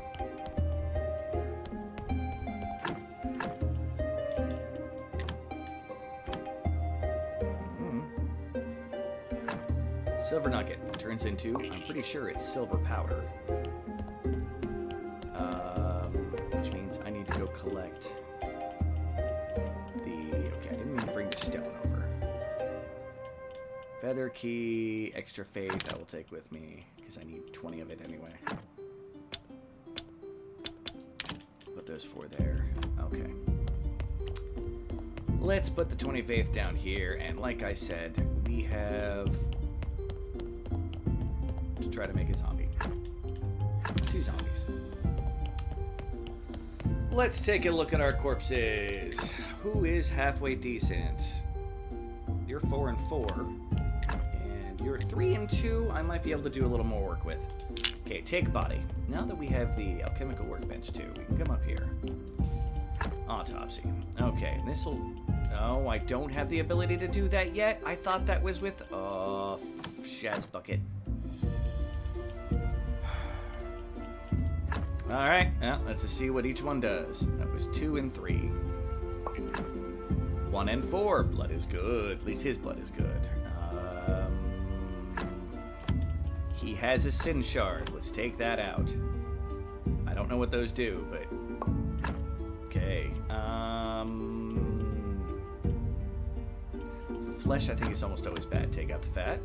Silver nugget turns into, I'm pretty sure it's silver powder. Which means I need to go collect the... Okay, I didn't mean to bring the stone over. Feather key, extra faith I will take with me, because I need 20 of it anyway. Put those 4 there. Okay. Let's put the 20 faith down here, and like I said, we have... to try to make a zombie. 2 zombies. Let's take a look at our corpses. Who is halfway decent? You're 4 and 4. And you're 3 and 2. I might be able to do a little more work with. Okay, take body. Now that we have the alchemical workbench too, we can come up here. Autopsy. Okay, this will... Oh, I don't have the ability to do that yet. I thought that was with... Oh, Shad's bucket. Alright, well, let's just see what each one does. That was 2 and 3. 1 and 4. Blood is good. At least his blood is good. He has a sin shard. Let's take that out. I don't know what those do, but... Okay. Flesh, I think, is almost always bad. Take out the fat.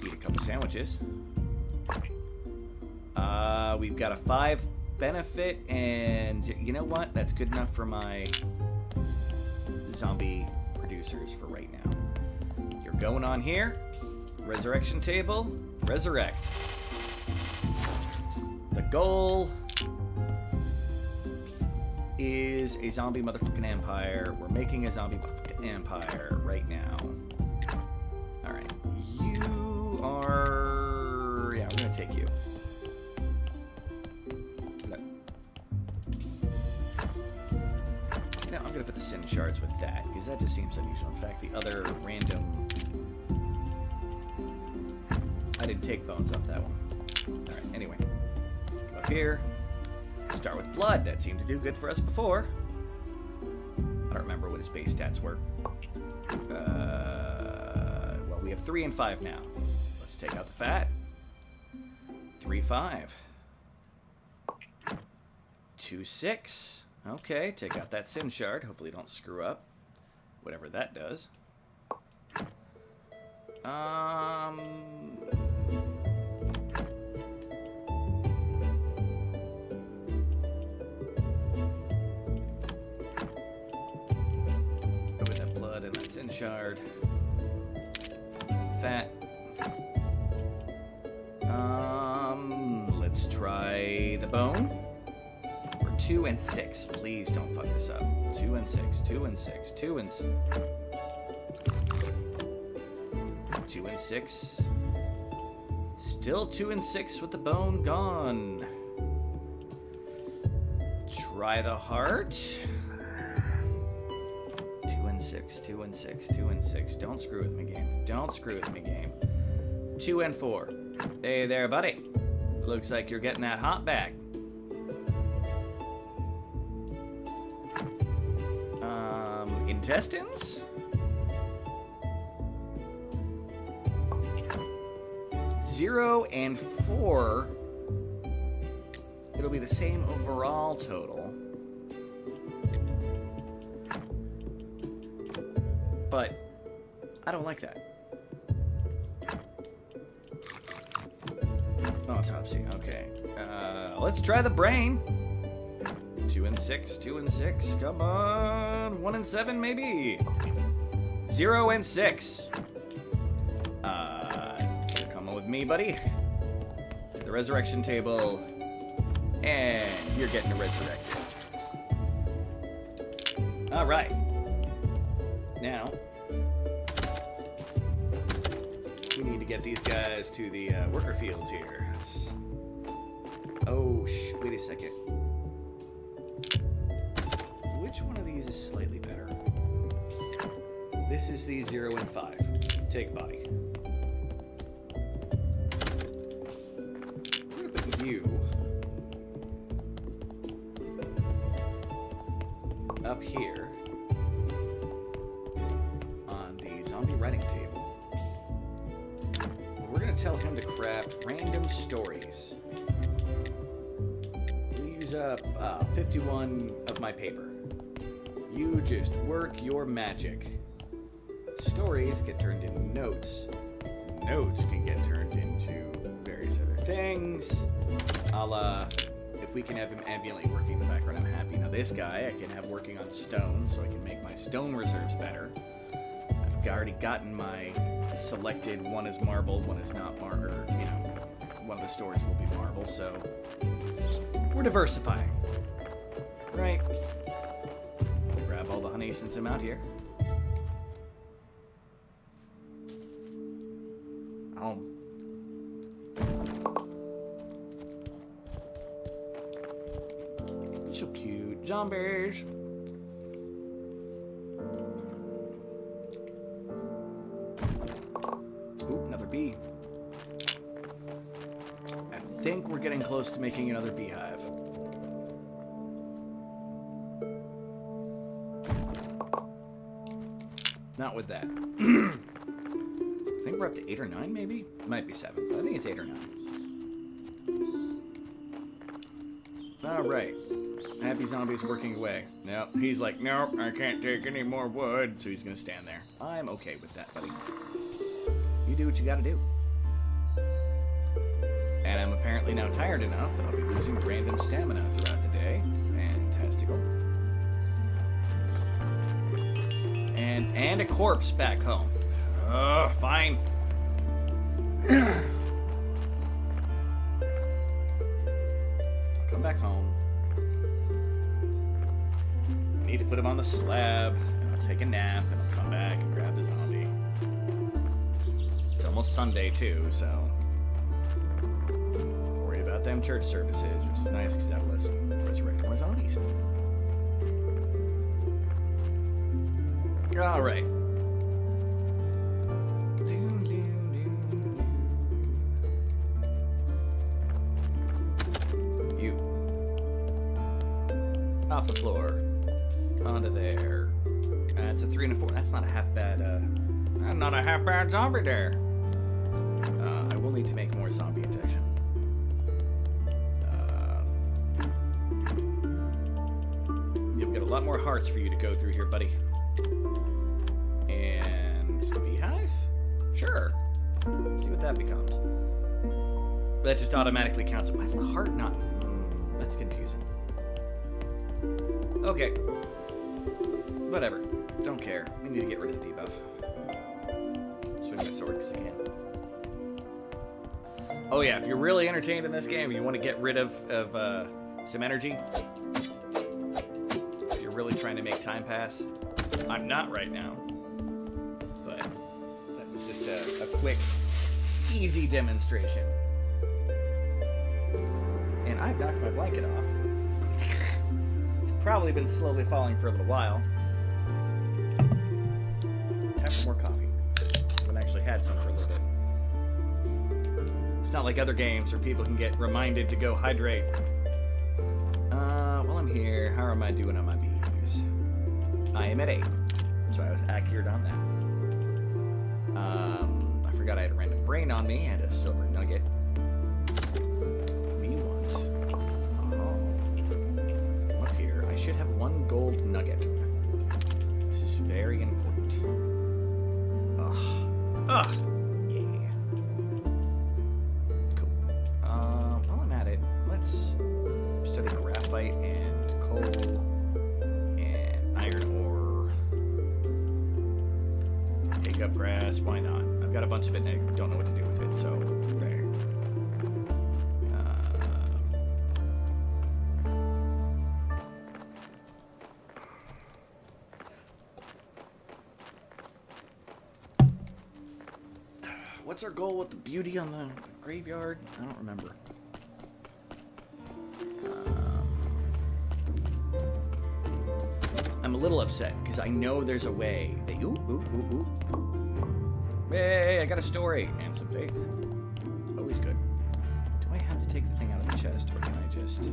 Eat a couple sandwiches. We've got a 5 benefit, and you know what? That's good enough for my zombie producers for right now. You're going on here. Resurrection table. Resurrect. The goal is a zombie motherfucking empire. We're making a zombie motherfucking empire right now. Alright. You are... Yeah, we're gonna take you. No, I'm gonna put the sin shards with that, because that just seems unusual. In fact, the other random... I didn't take bones off that one. Alright, anyway. Come up here. Start with blood. That seemed to do good for us before. I don't remember what his base stats were. Well, we have 3 and 5 now. Let's take out the fat. 3, 5. 2, 6. Okay, take out that sin shard. Hopefully don't screw up. Whatever that does. With that blood and that sin shard. Fat. Let's try the bone. We're 2 and 6. Please don't fuck this up. 2 and 6. 2 and 6. 2 and 6. 2 and 6. Still 2 and 6 with the bone gone. Try the heart. 2 and 6. 2 and 6. 2 and 6. Don't screw with me, game. Don't screw with me, game. 2 and 4. Hey there, buddy. Looks like you're getting that hot back. Intestines? 0 and 4. It'll be the same overall total. But I don't like that. Autopsy, okay. Let's try the brain. 2 and 6, 2 and 6. Come on. 1 and 7, maybe. 0 and 6. You're coming with me, buddy. The resurrection table. And you're getting resurrected. Alright. Now, we need to get these guys to the worker fields here. Oh, wait a second. Which one of these is slightly better? This is the 0 and 5. Take body. I'm gonna put you up here on the zombie writing table. We're gonna tell him to craft random stories. We use up 51 of my paper. You just work your magic. Stories get turned into notes. Notes can get turned into various other things. If we can have him ambulantly working in the background, I'm happy. Now this guy, I can have working on stone, so I can make my stone reserves better. I've already gotten my selected, one is marble, one is not marble, you know, one of the stories will be marble, so we're diversifying. Right? Grab all the honey since I'm out here. So cute. Zombies. Ooh, another bee. I think we're getting close to making another beehive. Not with that. I think we're up to 8 or 9, maybe? Might be 7, but I think it's 8 or 9. Alright. Happy Zombie's working away. Nope, he's like, nope, I can't take any more wood, so he's gonna stand there. I'm okay with that, buddy. You do what you gotta do. And I'm apparently now tired enough that I'll be losing random stamina throughout the day. Fantastical. And a corpse back home. Ugh, fine. Come back home. need to put him on the slab, and I'll take a nap, and I'll come back and grab the zombie. It's almost Sunday, too, so... Worry about them church services, which is nice, because that will resurrect more zombies. Alright. You. Off the floor. Onto there. That's a 3 and a 4. That's not a half bad, not a half bad zombie there. I will need to make more zombie injection. You've got a lot more hearts for you to go through here, buddy. And the beehive? Sure. See what that becomes. That just automatically counts. Why is the heart not? That's confusing. Okay. Whatever. Don't care. We need to get rid of the debuff. Swing my sword because I can. Oh yeah, if you're really entertained in this game, you want to get rid of some energy. If you're really trying to make time pass. I'm not right now. But that was just a quick, easy demonstration. And I've knocked my blanket off. It's probably been slowly falling for a little while. Time for more coffee. I haven't actually had some for a little bit. It's not like other games where people can get reminded to go hydrate. While I'm here, how am I doing on my bees? I am at 8. So I was accurate on that. I forgot I had a random brain on me and a silver nugget. We want... up here. I should have 1 gold nugget. This is very important. Ugh. Yeah. Cool. While I'm at it, let's study graphite and coal and iron ore. Take up grass, why not? I've got a bunch of it and I don't know what to do with it, so there. What's our goal with the beauty on the graveyard? I don't remember. I'm a little upset because I know there's a way that Hey, I got a story and some faith. Always good. Do I have to take the thing out of the chest or can I just...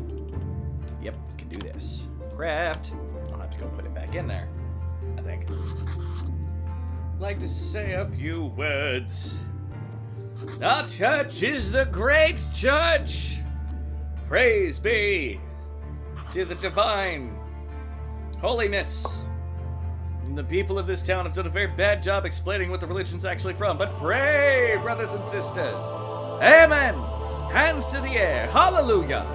Yep, can do this. Craft. I'll have to go put it back in there, I think. I'd like to say a few words. Our church is the great church. Praise be to the divine holiness. And the people of this town have done a very bad job explaining what the religion's actually from. But pray, brothers and sisters. Amen. Hands to the air. Hallelujah.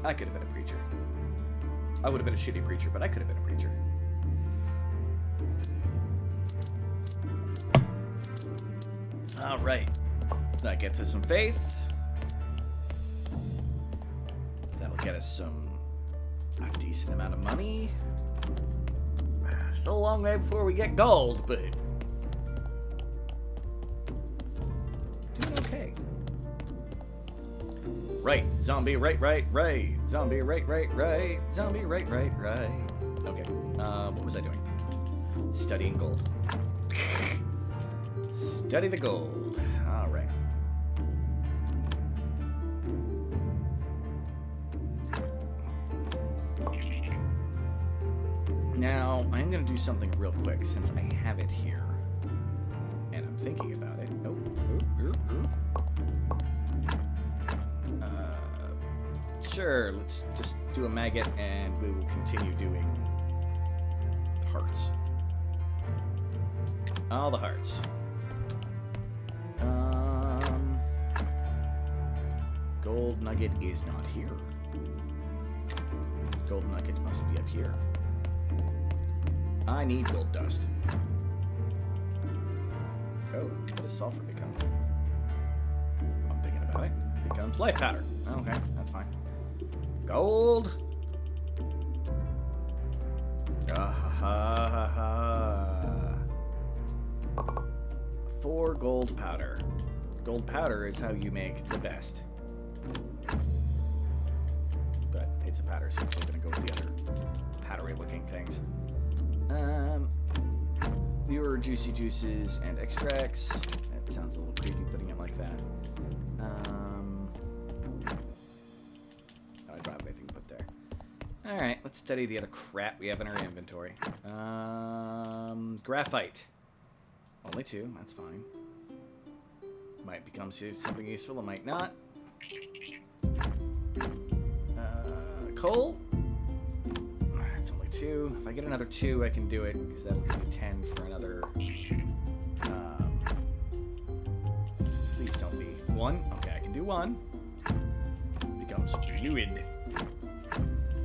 I could have been a preacher. I would have been a shitty preacher, but I could have been a preacher. All right. That gets us some faith. That'll get us a decent amount of money. Still a long way before we get gold, but doing okay. Right, zombie, right. Zombie, right. Zombie, right. Okay, what was I doing? Studying gold. Study the gold. All right. Now, I'm going to do something real quick since I have it here. And I'm thinking about it. Sure, let's just do a maggot and we will continue doing hearts. All the hearts. Gold nugget is not here. Gold nugget must be up here. I need gold dust. Oh, what does sulfur become? I'm thinking about it. Becomes life powder. Okay, that's fine. Gold. Ah, 4 gold powder. Gold powder is how you make the best. But it's a powder, so I'm still gonna go with the other powdery looking things. Viewer juicy juices and extracts. That sounds a little creepy putting it like that. I don't have anything to put there. Alright, let's study the other crap we have in our inventory. Graphite. Only 2, that's fine. Might become something useful, it might not. Coal. That's only 2. If I get another 2, I can do it, because that'll give me 10 for another. Please don't be 1. Okay, I can do 1. Becomes fluid.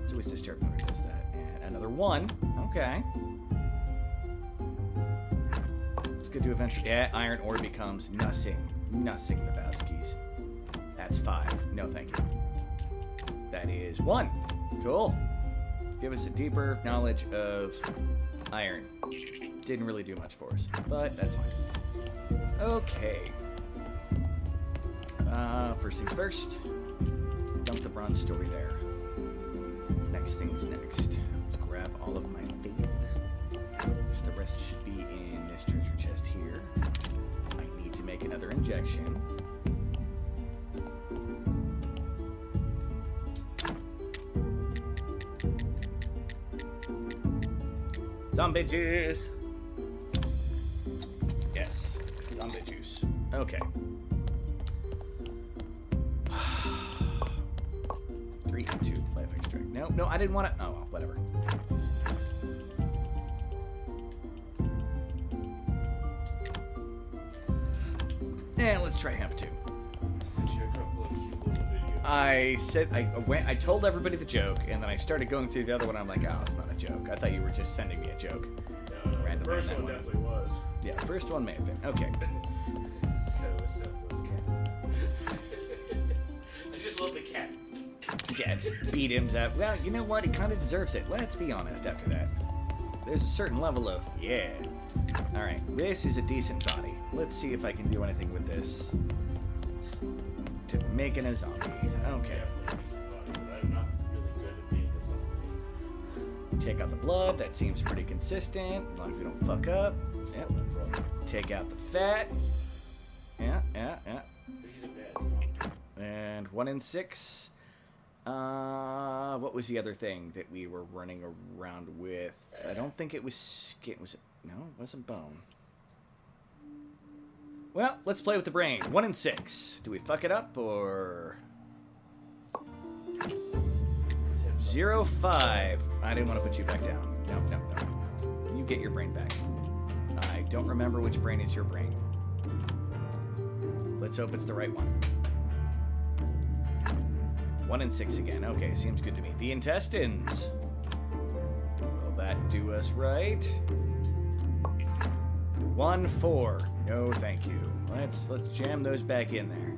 It's always disturbing when it does that. And another 1. Okay. It's good to eventually. Yeah, iron ore becomes nothing. Nothing, Lebowski's. That's 5. No, thank you. That is 1. Cool. Give us a deeper knowledge of iron. Didn't really do much for us, but that's fine. Okay. First things first. Dump the bronze story there. Next things next. Let's grab all of my faith. The rest should be in this treasure chest here. I need to make another injection. Zombie juice! Yes, zombie juice. Okay. 3 and 2 life extract. No, I didn't want to. Oh, well, whatever. And let's try hemp 2. I told everybody the joke, and then I started going through the other one. I'm like, oh, it's not a joke. I thought you were just sending me a joke. No, the first one definitely was. Yeah, the first one may have been. Okay. It's kind of as simple as cat. I just love the cat. Yeah, just beat him up. Well, you know what? He kind of deserves it. Let's be honest after that. There's a certain level of, yeah. Alright, this is a decent body. Let's see if I can do anything with this. To making a zombie. Okay. I'm not really good at being a zombie. Take out the blood. That seems pretty consistent. As long as we don't fuck up. Yep. Take out the fat. Yeah. He's a bad zombie. And 1 in 6. What was the other thing that we were running around with? I don't think it was skin. Was it? No, it wasn't bone. Well, let's play with the brain. 1 in 6. Do we fuck it up or 0, 5? I didn't want to put you back down. No. You get your brain back. I don't remember which brain is your brain. Let's hope it's the right one. 1 in 6 again. Okay, seems good to me. The intestines. Will that do us right? 1, 4. No, thank you. Let's jam those back in there.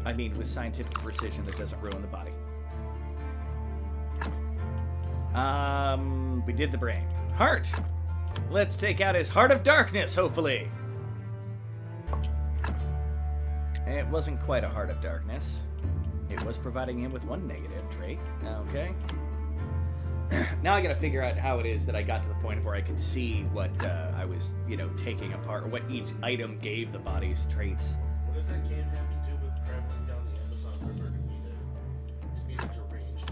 I mean, with scientific precision that doesn't ruin the body. We did the brain. Heart. Let's take out his heart of darkness, hopefully. It wasn't quite a heart of darkness. It was providing him with 1 negative trait. Okay. Now I gotta figure out how it is that I got to the point where I could see what I was, taking apart, or what each item gave the body's traits. What does that can have to do with traveling down the Amazon River to meet a deranged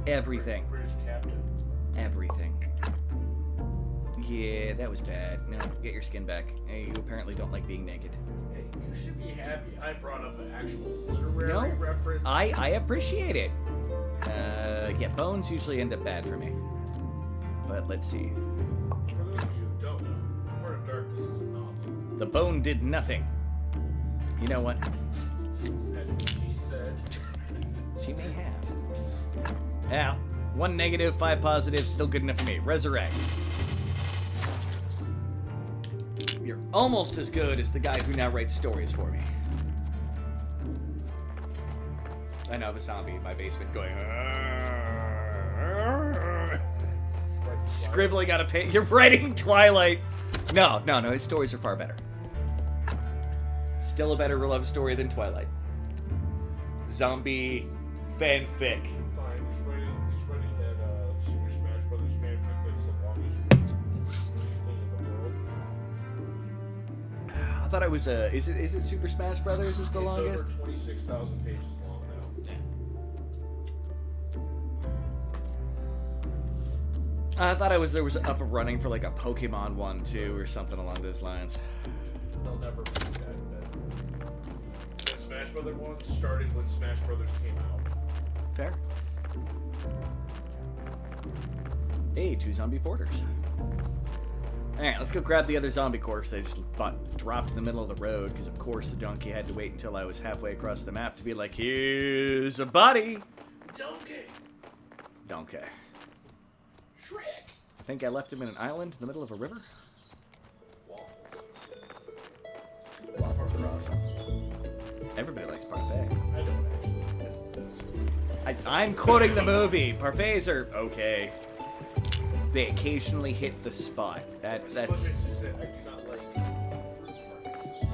Everything. British captain? Everything. Yeah, that was bad. No, get your skin back. Hey, you apparently don't like being naked. Hey, you should be happy. I brought up an actual literary reference. I appreciate it. Yeah, bones usually end up bad for me. But let's see. For those of you who don't know, Heart of Darkness is a novel. The bone did nothing. You know what? That's what she said. She may have. Now, 1 negative, 5 positive, still good enough for me. Resurrect. You're almost as good as the guy who now writes stories for me. I know the zombie in my basement going, "Argh." Scribbling on a page. You're writing Twilight. No. His stories are far better. Still a better love story than Twilight. Zombie fanfic. Fine, he's writing that Super Smash Brothers fanfic that's the longest thing in the world. I thought it was is it Super Smash Brothers is the longest? It's over 26,000 pages long now. I thought there was up and running for like a Pokemon one too or something along those lines. They'll never beat that. The Smash Brothers one started when Smash Brothers came out. Fair. Hey, 2 zombie porters. Alright, let's go grab the other zombie corpse I just dropped in the middle of the road, because of course the donkey had to wait until I was halfway across the map to be like, here's a body! Donkey. Shrek! I think I left him in an island in the middle of a river. Waffles are awesome. Everybody likes parfait. I don't actually. I'm quoting the movie. Parfaits are okay. They occasionally hit the spot. That's. That I do not like fruit parfaits.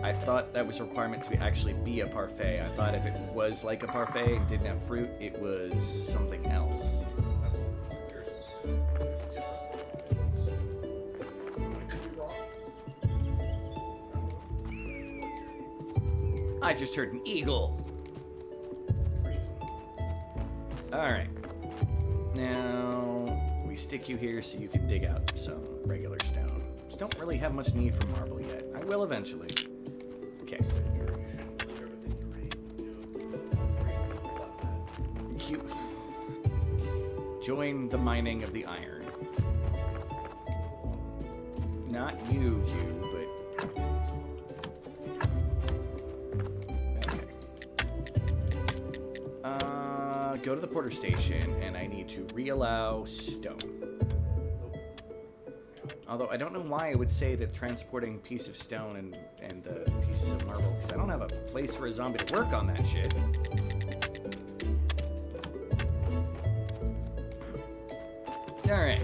I thought that was a requirement to actually be a parfait. I thought if it was like a parfait and didn't have fruit, it was something else. There's different things. I could be wrong. I just heard an eagle. Alright. Now, we stick you here so you can dig out some regular stone. Just don't really have much need for marble yet. I will eventually. Okay. You join the mining of the iron. Not you, but... Okay. Go to the porter station, and I need to reallow stone. Although I don't know why I would say that transporting a piece of stone and pieces of marble, because I don't have a place for a zombie to work on that shit. Alright.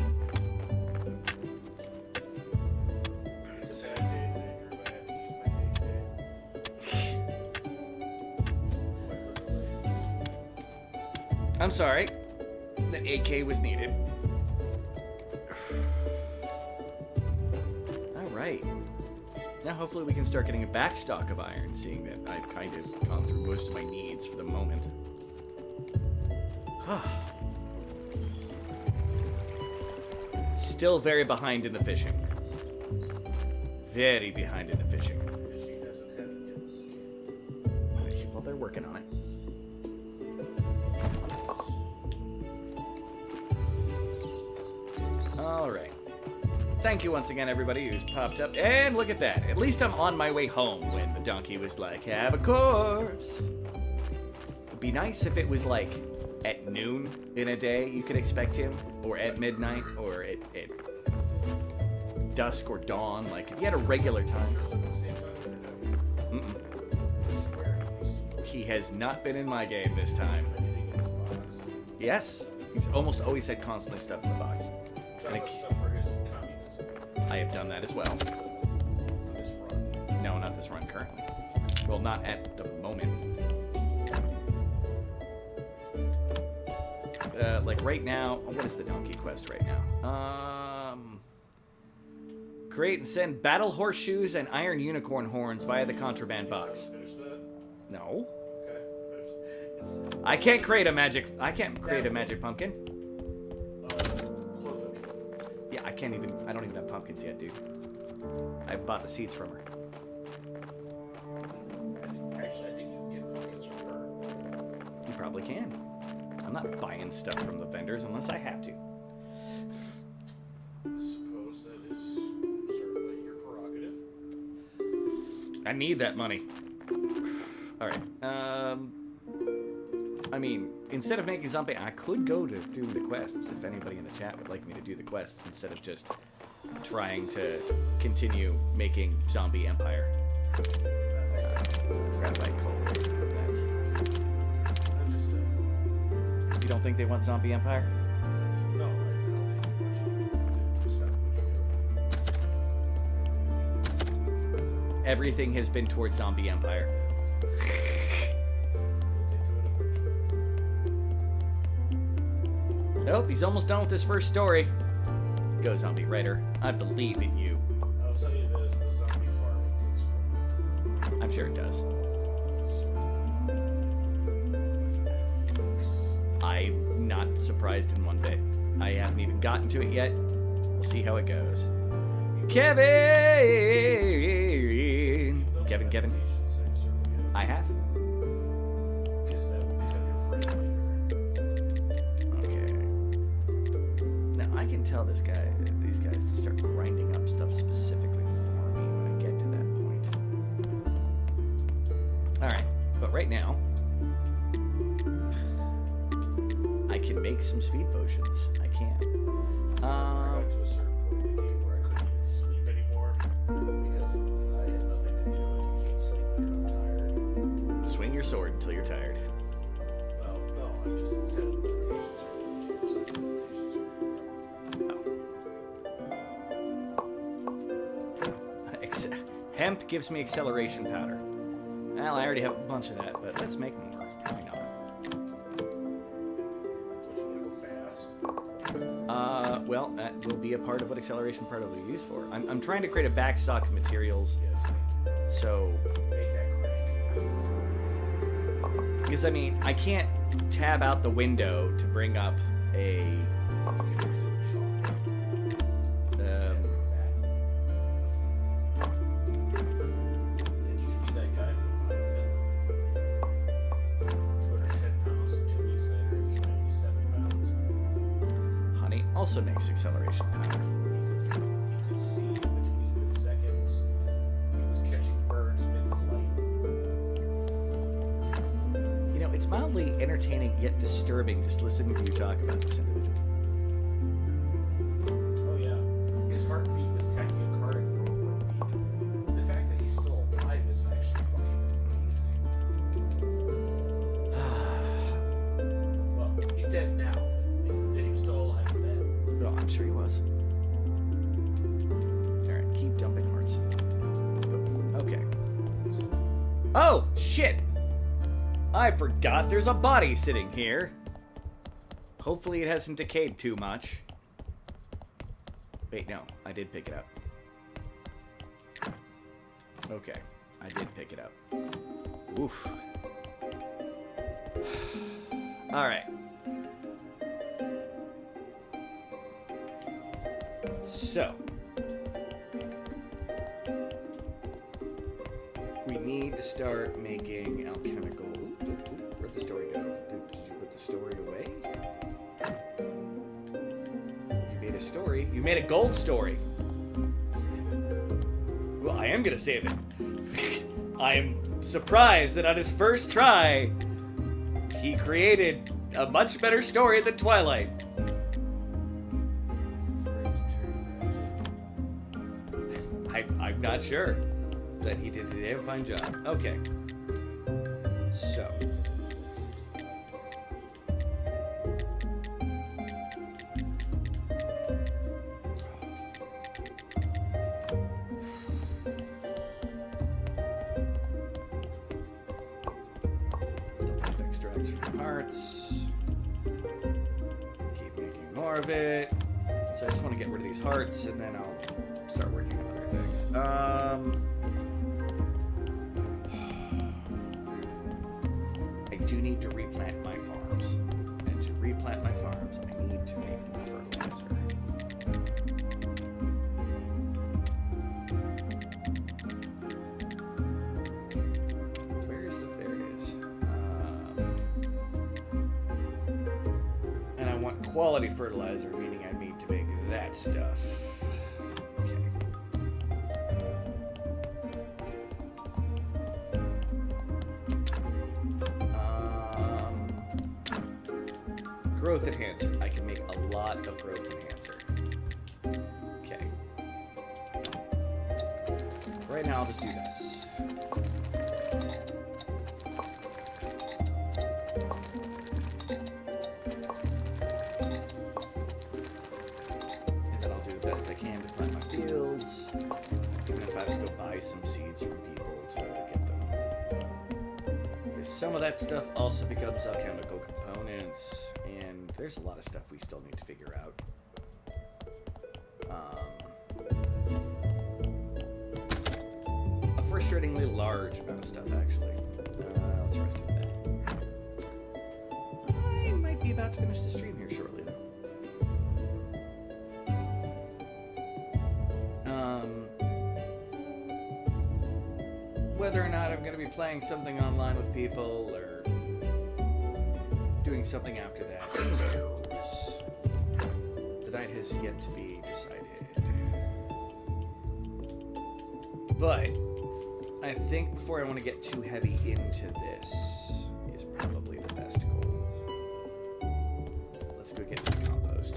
It's a sad day today, Drew, but I have to use my day today. I'm sorry. The AK was needed. Alright. Now hopefully we can start getting a backstock of iron, seeing that I've kind of gone through most of my needs for the moment. Still very behind in the fishing. Very behind in the fishing. Well, they're working on it. Alright. Thank you once again, everybody who's popped up. And look at that. At least I'm on my way home when the donkey was like, have a corpse. It'd be nice if it was like at noon in a day you could expect him. Or at midnight. Or at dusk or dawn. Like, if you had a regular time. He has not been in my game this time. Yes. He's almost always had constantly stuff in the box. I have done that as well. For this run. No, not this run currently. Well, not at the moment. Like right now, what is the donkey quest right now? Create and send battle horseshoes and iron unicorn horns via the contraband box. Finish that? No. Okay. I can't create a magic pumpkin. Yeah, I don't even have pumpkins yet, dude. I bought the seeds from her. Actually, I think you can get pumpkins from her. You probably can. I'm not buying stuff from the vendors unless I have to. I suppose that is certainly your prerogative. I need that money. Alright. I mean, instead of making zombie, I could go to do the quests if anybody in the chat would like me to do the quests instead of just trying to continue making zombie empire. Graphite coal. You don't think they want zombie empire? No, everything has been towards Zombie Empire. We'll get to it eventually. Nope, he's almost done with his first story. Go, zombie writer. I believe in you. I'll tell you this, the zombie farming takes forever. I'm sure it does. I'm not surprised in one bit. I haven't even gotten to it yet. We'll see how it goes. Kevin! Kevin. I have. Because that will become your friend later. Okay. Now I can tell these guys to start grinding up stuff specifically for me when I get to that point. Alright, but right now I can make some speed potions. I can. I got to a certain point in the game where I couldn't even sleep anymore because I had nothing to do and you can't sleep when you're not tired. Swing your sword until you're tired. Well, no, I just set a meditation server. Hemp gives me acceleration powder. Well, I already have a bunch of that, but let's make more. Why not? Don't you want to go fast? Well, that will be a part of what acceleration powder will be used for. I'm trying to create a backstock of materials, Yes. so... Make that crank. Because, I mean, I can't tab out the window to bring up a... You can mix it with chocolate. Then you can be that guy from Finland. 210 pounds, 2 weeks later, he's 97 pounds. Honey also makes acceleration powder. You could see in between the seconds he was catching birds mid-flight. You know, it's mildly entertaining yet disturbing just listening to you talk about this individual. Oh yeah, his heartbeat was tachycardic for over a week. The fact that he's still alive is actually fucking amazing. Well, he's dead now, but he was still alive then. No, I'm sure he was. Alright, keep dumping hearts. Boom. Okay. Oh, shit! I forgot there's a body sitting here. Hopefully it hasn't decayed too much. Wait, no. I did pick it up. Okay. I did pick it up. Oof. Alright. So. We need to start making alchemical... Where'd the story go? Did you put the story away? You made a story. You made a gold story. Well, I am gonna save it. I am surprised that on his first try, he created a much better story than Twilight. I'm not sure. But he did a damn fine job. Okay. So. Extracts from hearts. Keep making more of it. So I just want to get rid of these hearts and then I'll start working on other things. I do need to replant my farms. And to replant my farms, I need to make more fertilizer. There it is. And I want quality fertilizer, meaning I need to make that stuff. Growth enhancer. I can make a lot of growth enhancer. Okay. For right now, I'll just do this. And then I'll do the best I can to plant my fields. Even if I have to go buy buy some seeds from people to get them. Because some of that stuff also becomes alchemical components, and there's a lot of stuff we still need to figure out. A frustratingly large amount of stuff, actually. Let's rest in bed. I might be about to finish the stream here shortly, though. Whether or not I'm going to be playing something online with people or doing something after that, who knows? The night has yet to be decided. But I think before I want to get too heavy into this is probably the best goal. Let's go get the compost.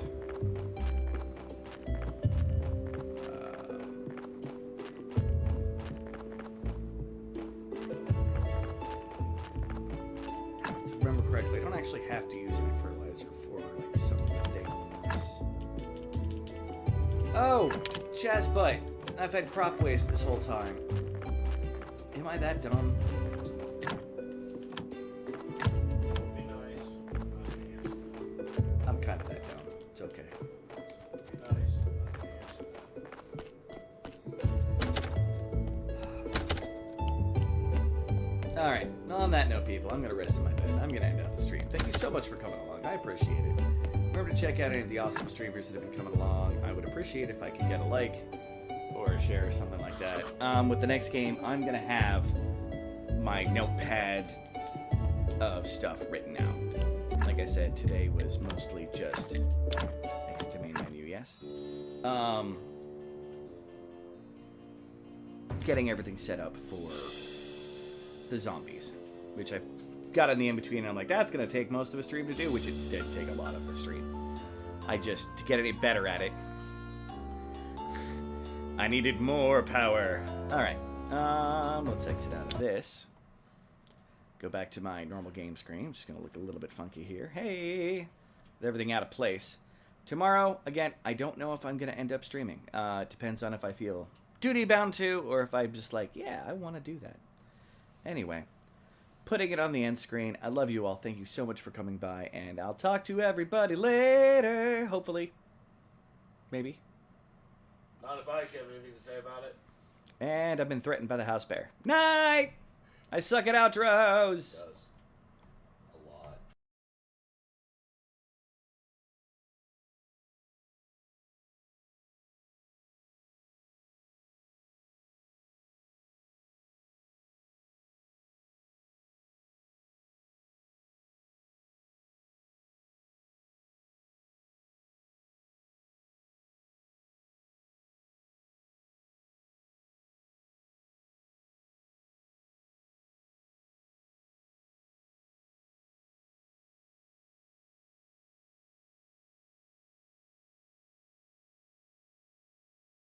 If I remember correctly, I don't actually have to use any fertilizer for like some of the things. Oh, jazz butt. I've had crop waste this whole time. Am I that dumb? Be nice. I'm kind of that dumb. It's okay. Be nice. Alright, on that note, people, I'm going to rest in my bed. I'm going to end out the stream. Thank you so much for coming along. I appreciate it. Remember to check out any of the awesome streamers that have been coming along. I would appreciate if I could get a like or a share or something like that. With the next game, I'm going to have my notepad of stuff written out. Like I said, today was mostly just exit to main menu, yes? Getting everything set up for the zombies, which I've got in the in-between, and I'm like, that's going to take most of a stream to do, which it did take a lot of the stream. To get any better at it, I needed more power. Alright, let's exit out of this. Go back to my normal game screen. I'm just going to look a little bit funky here. Hey! With everything out of place. Tomorrow, again, I don't know if I'm going to end up streaming. It depends on if I feel duty-bound to, or if I'm just like, yeah, I want to do that. Anyway, putting it on the end screen. I love you all. Thank you so much for coming by, and I'll talk to everybody later. Hopefully. Maybe. Not if I have anything to say about it. And I've been threatened by the house bear. Night! I suck at outros! It does.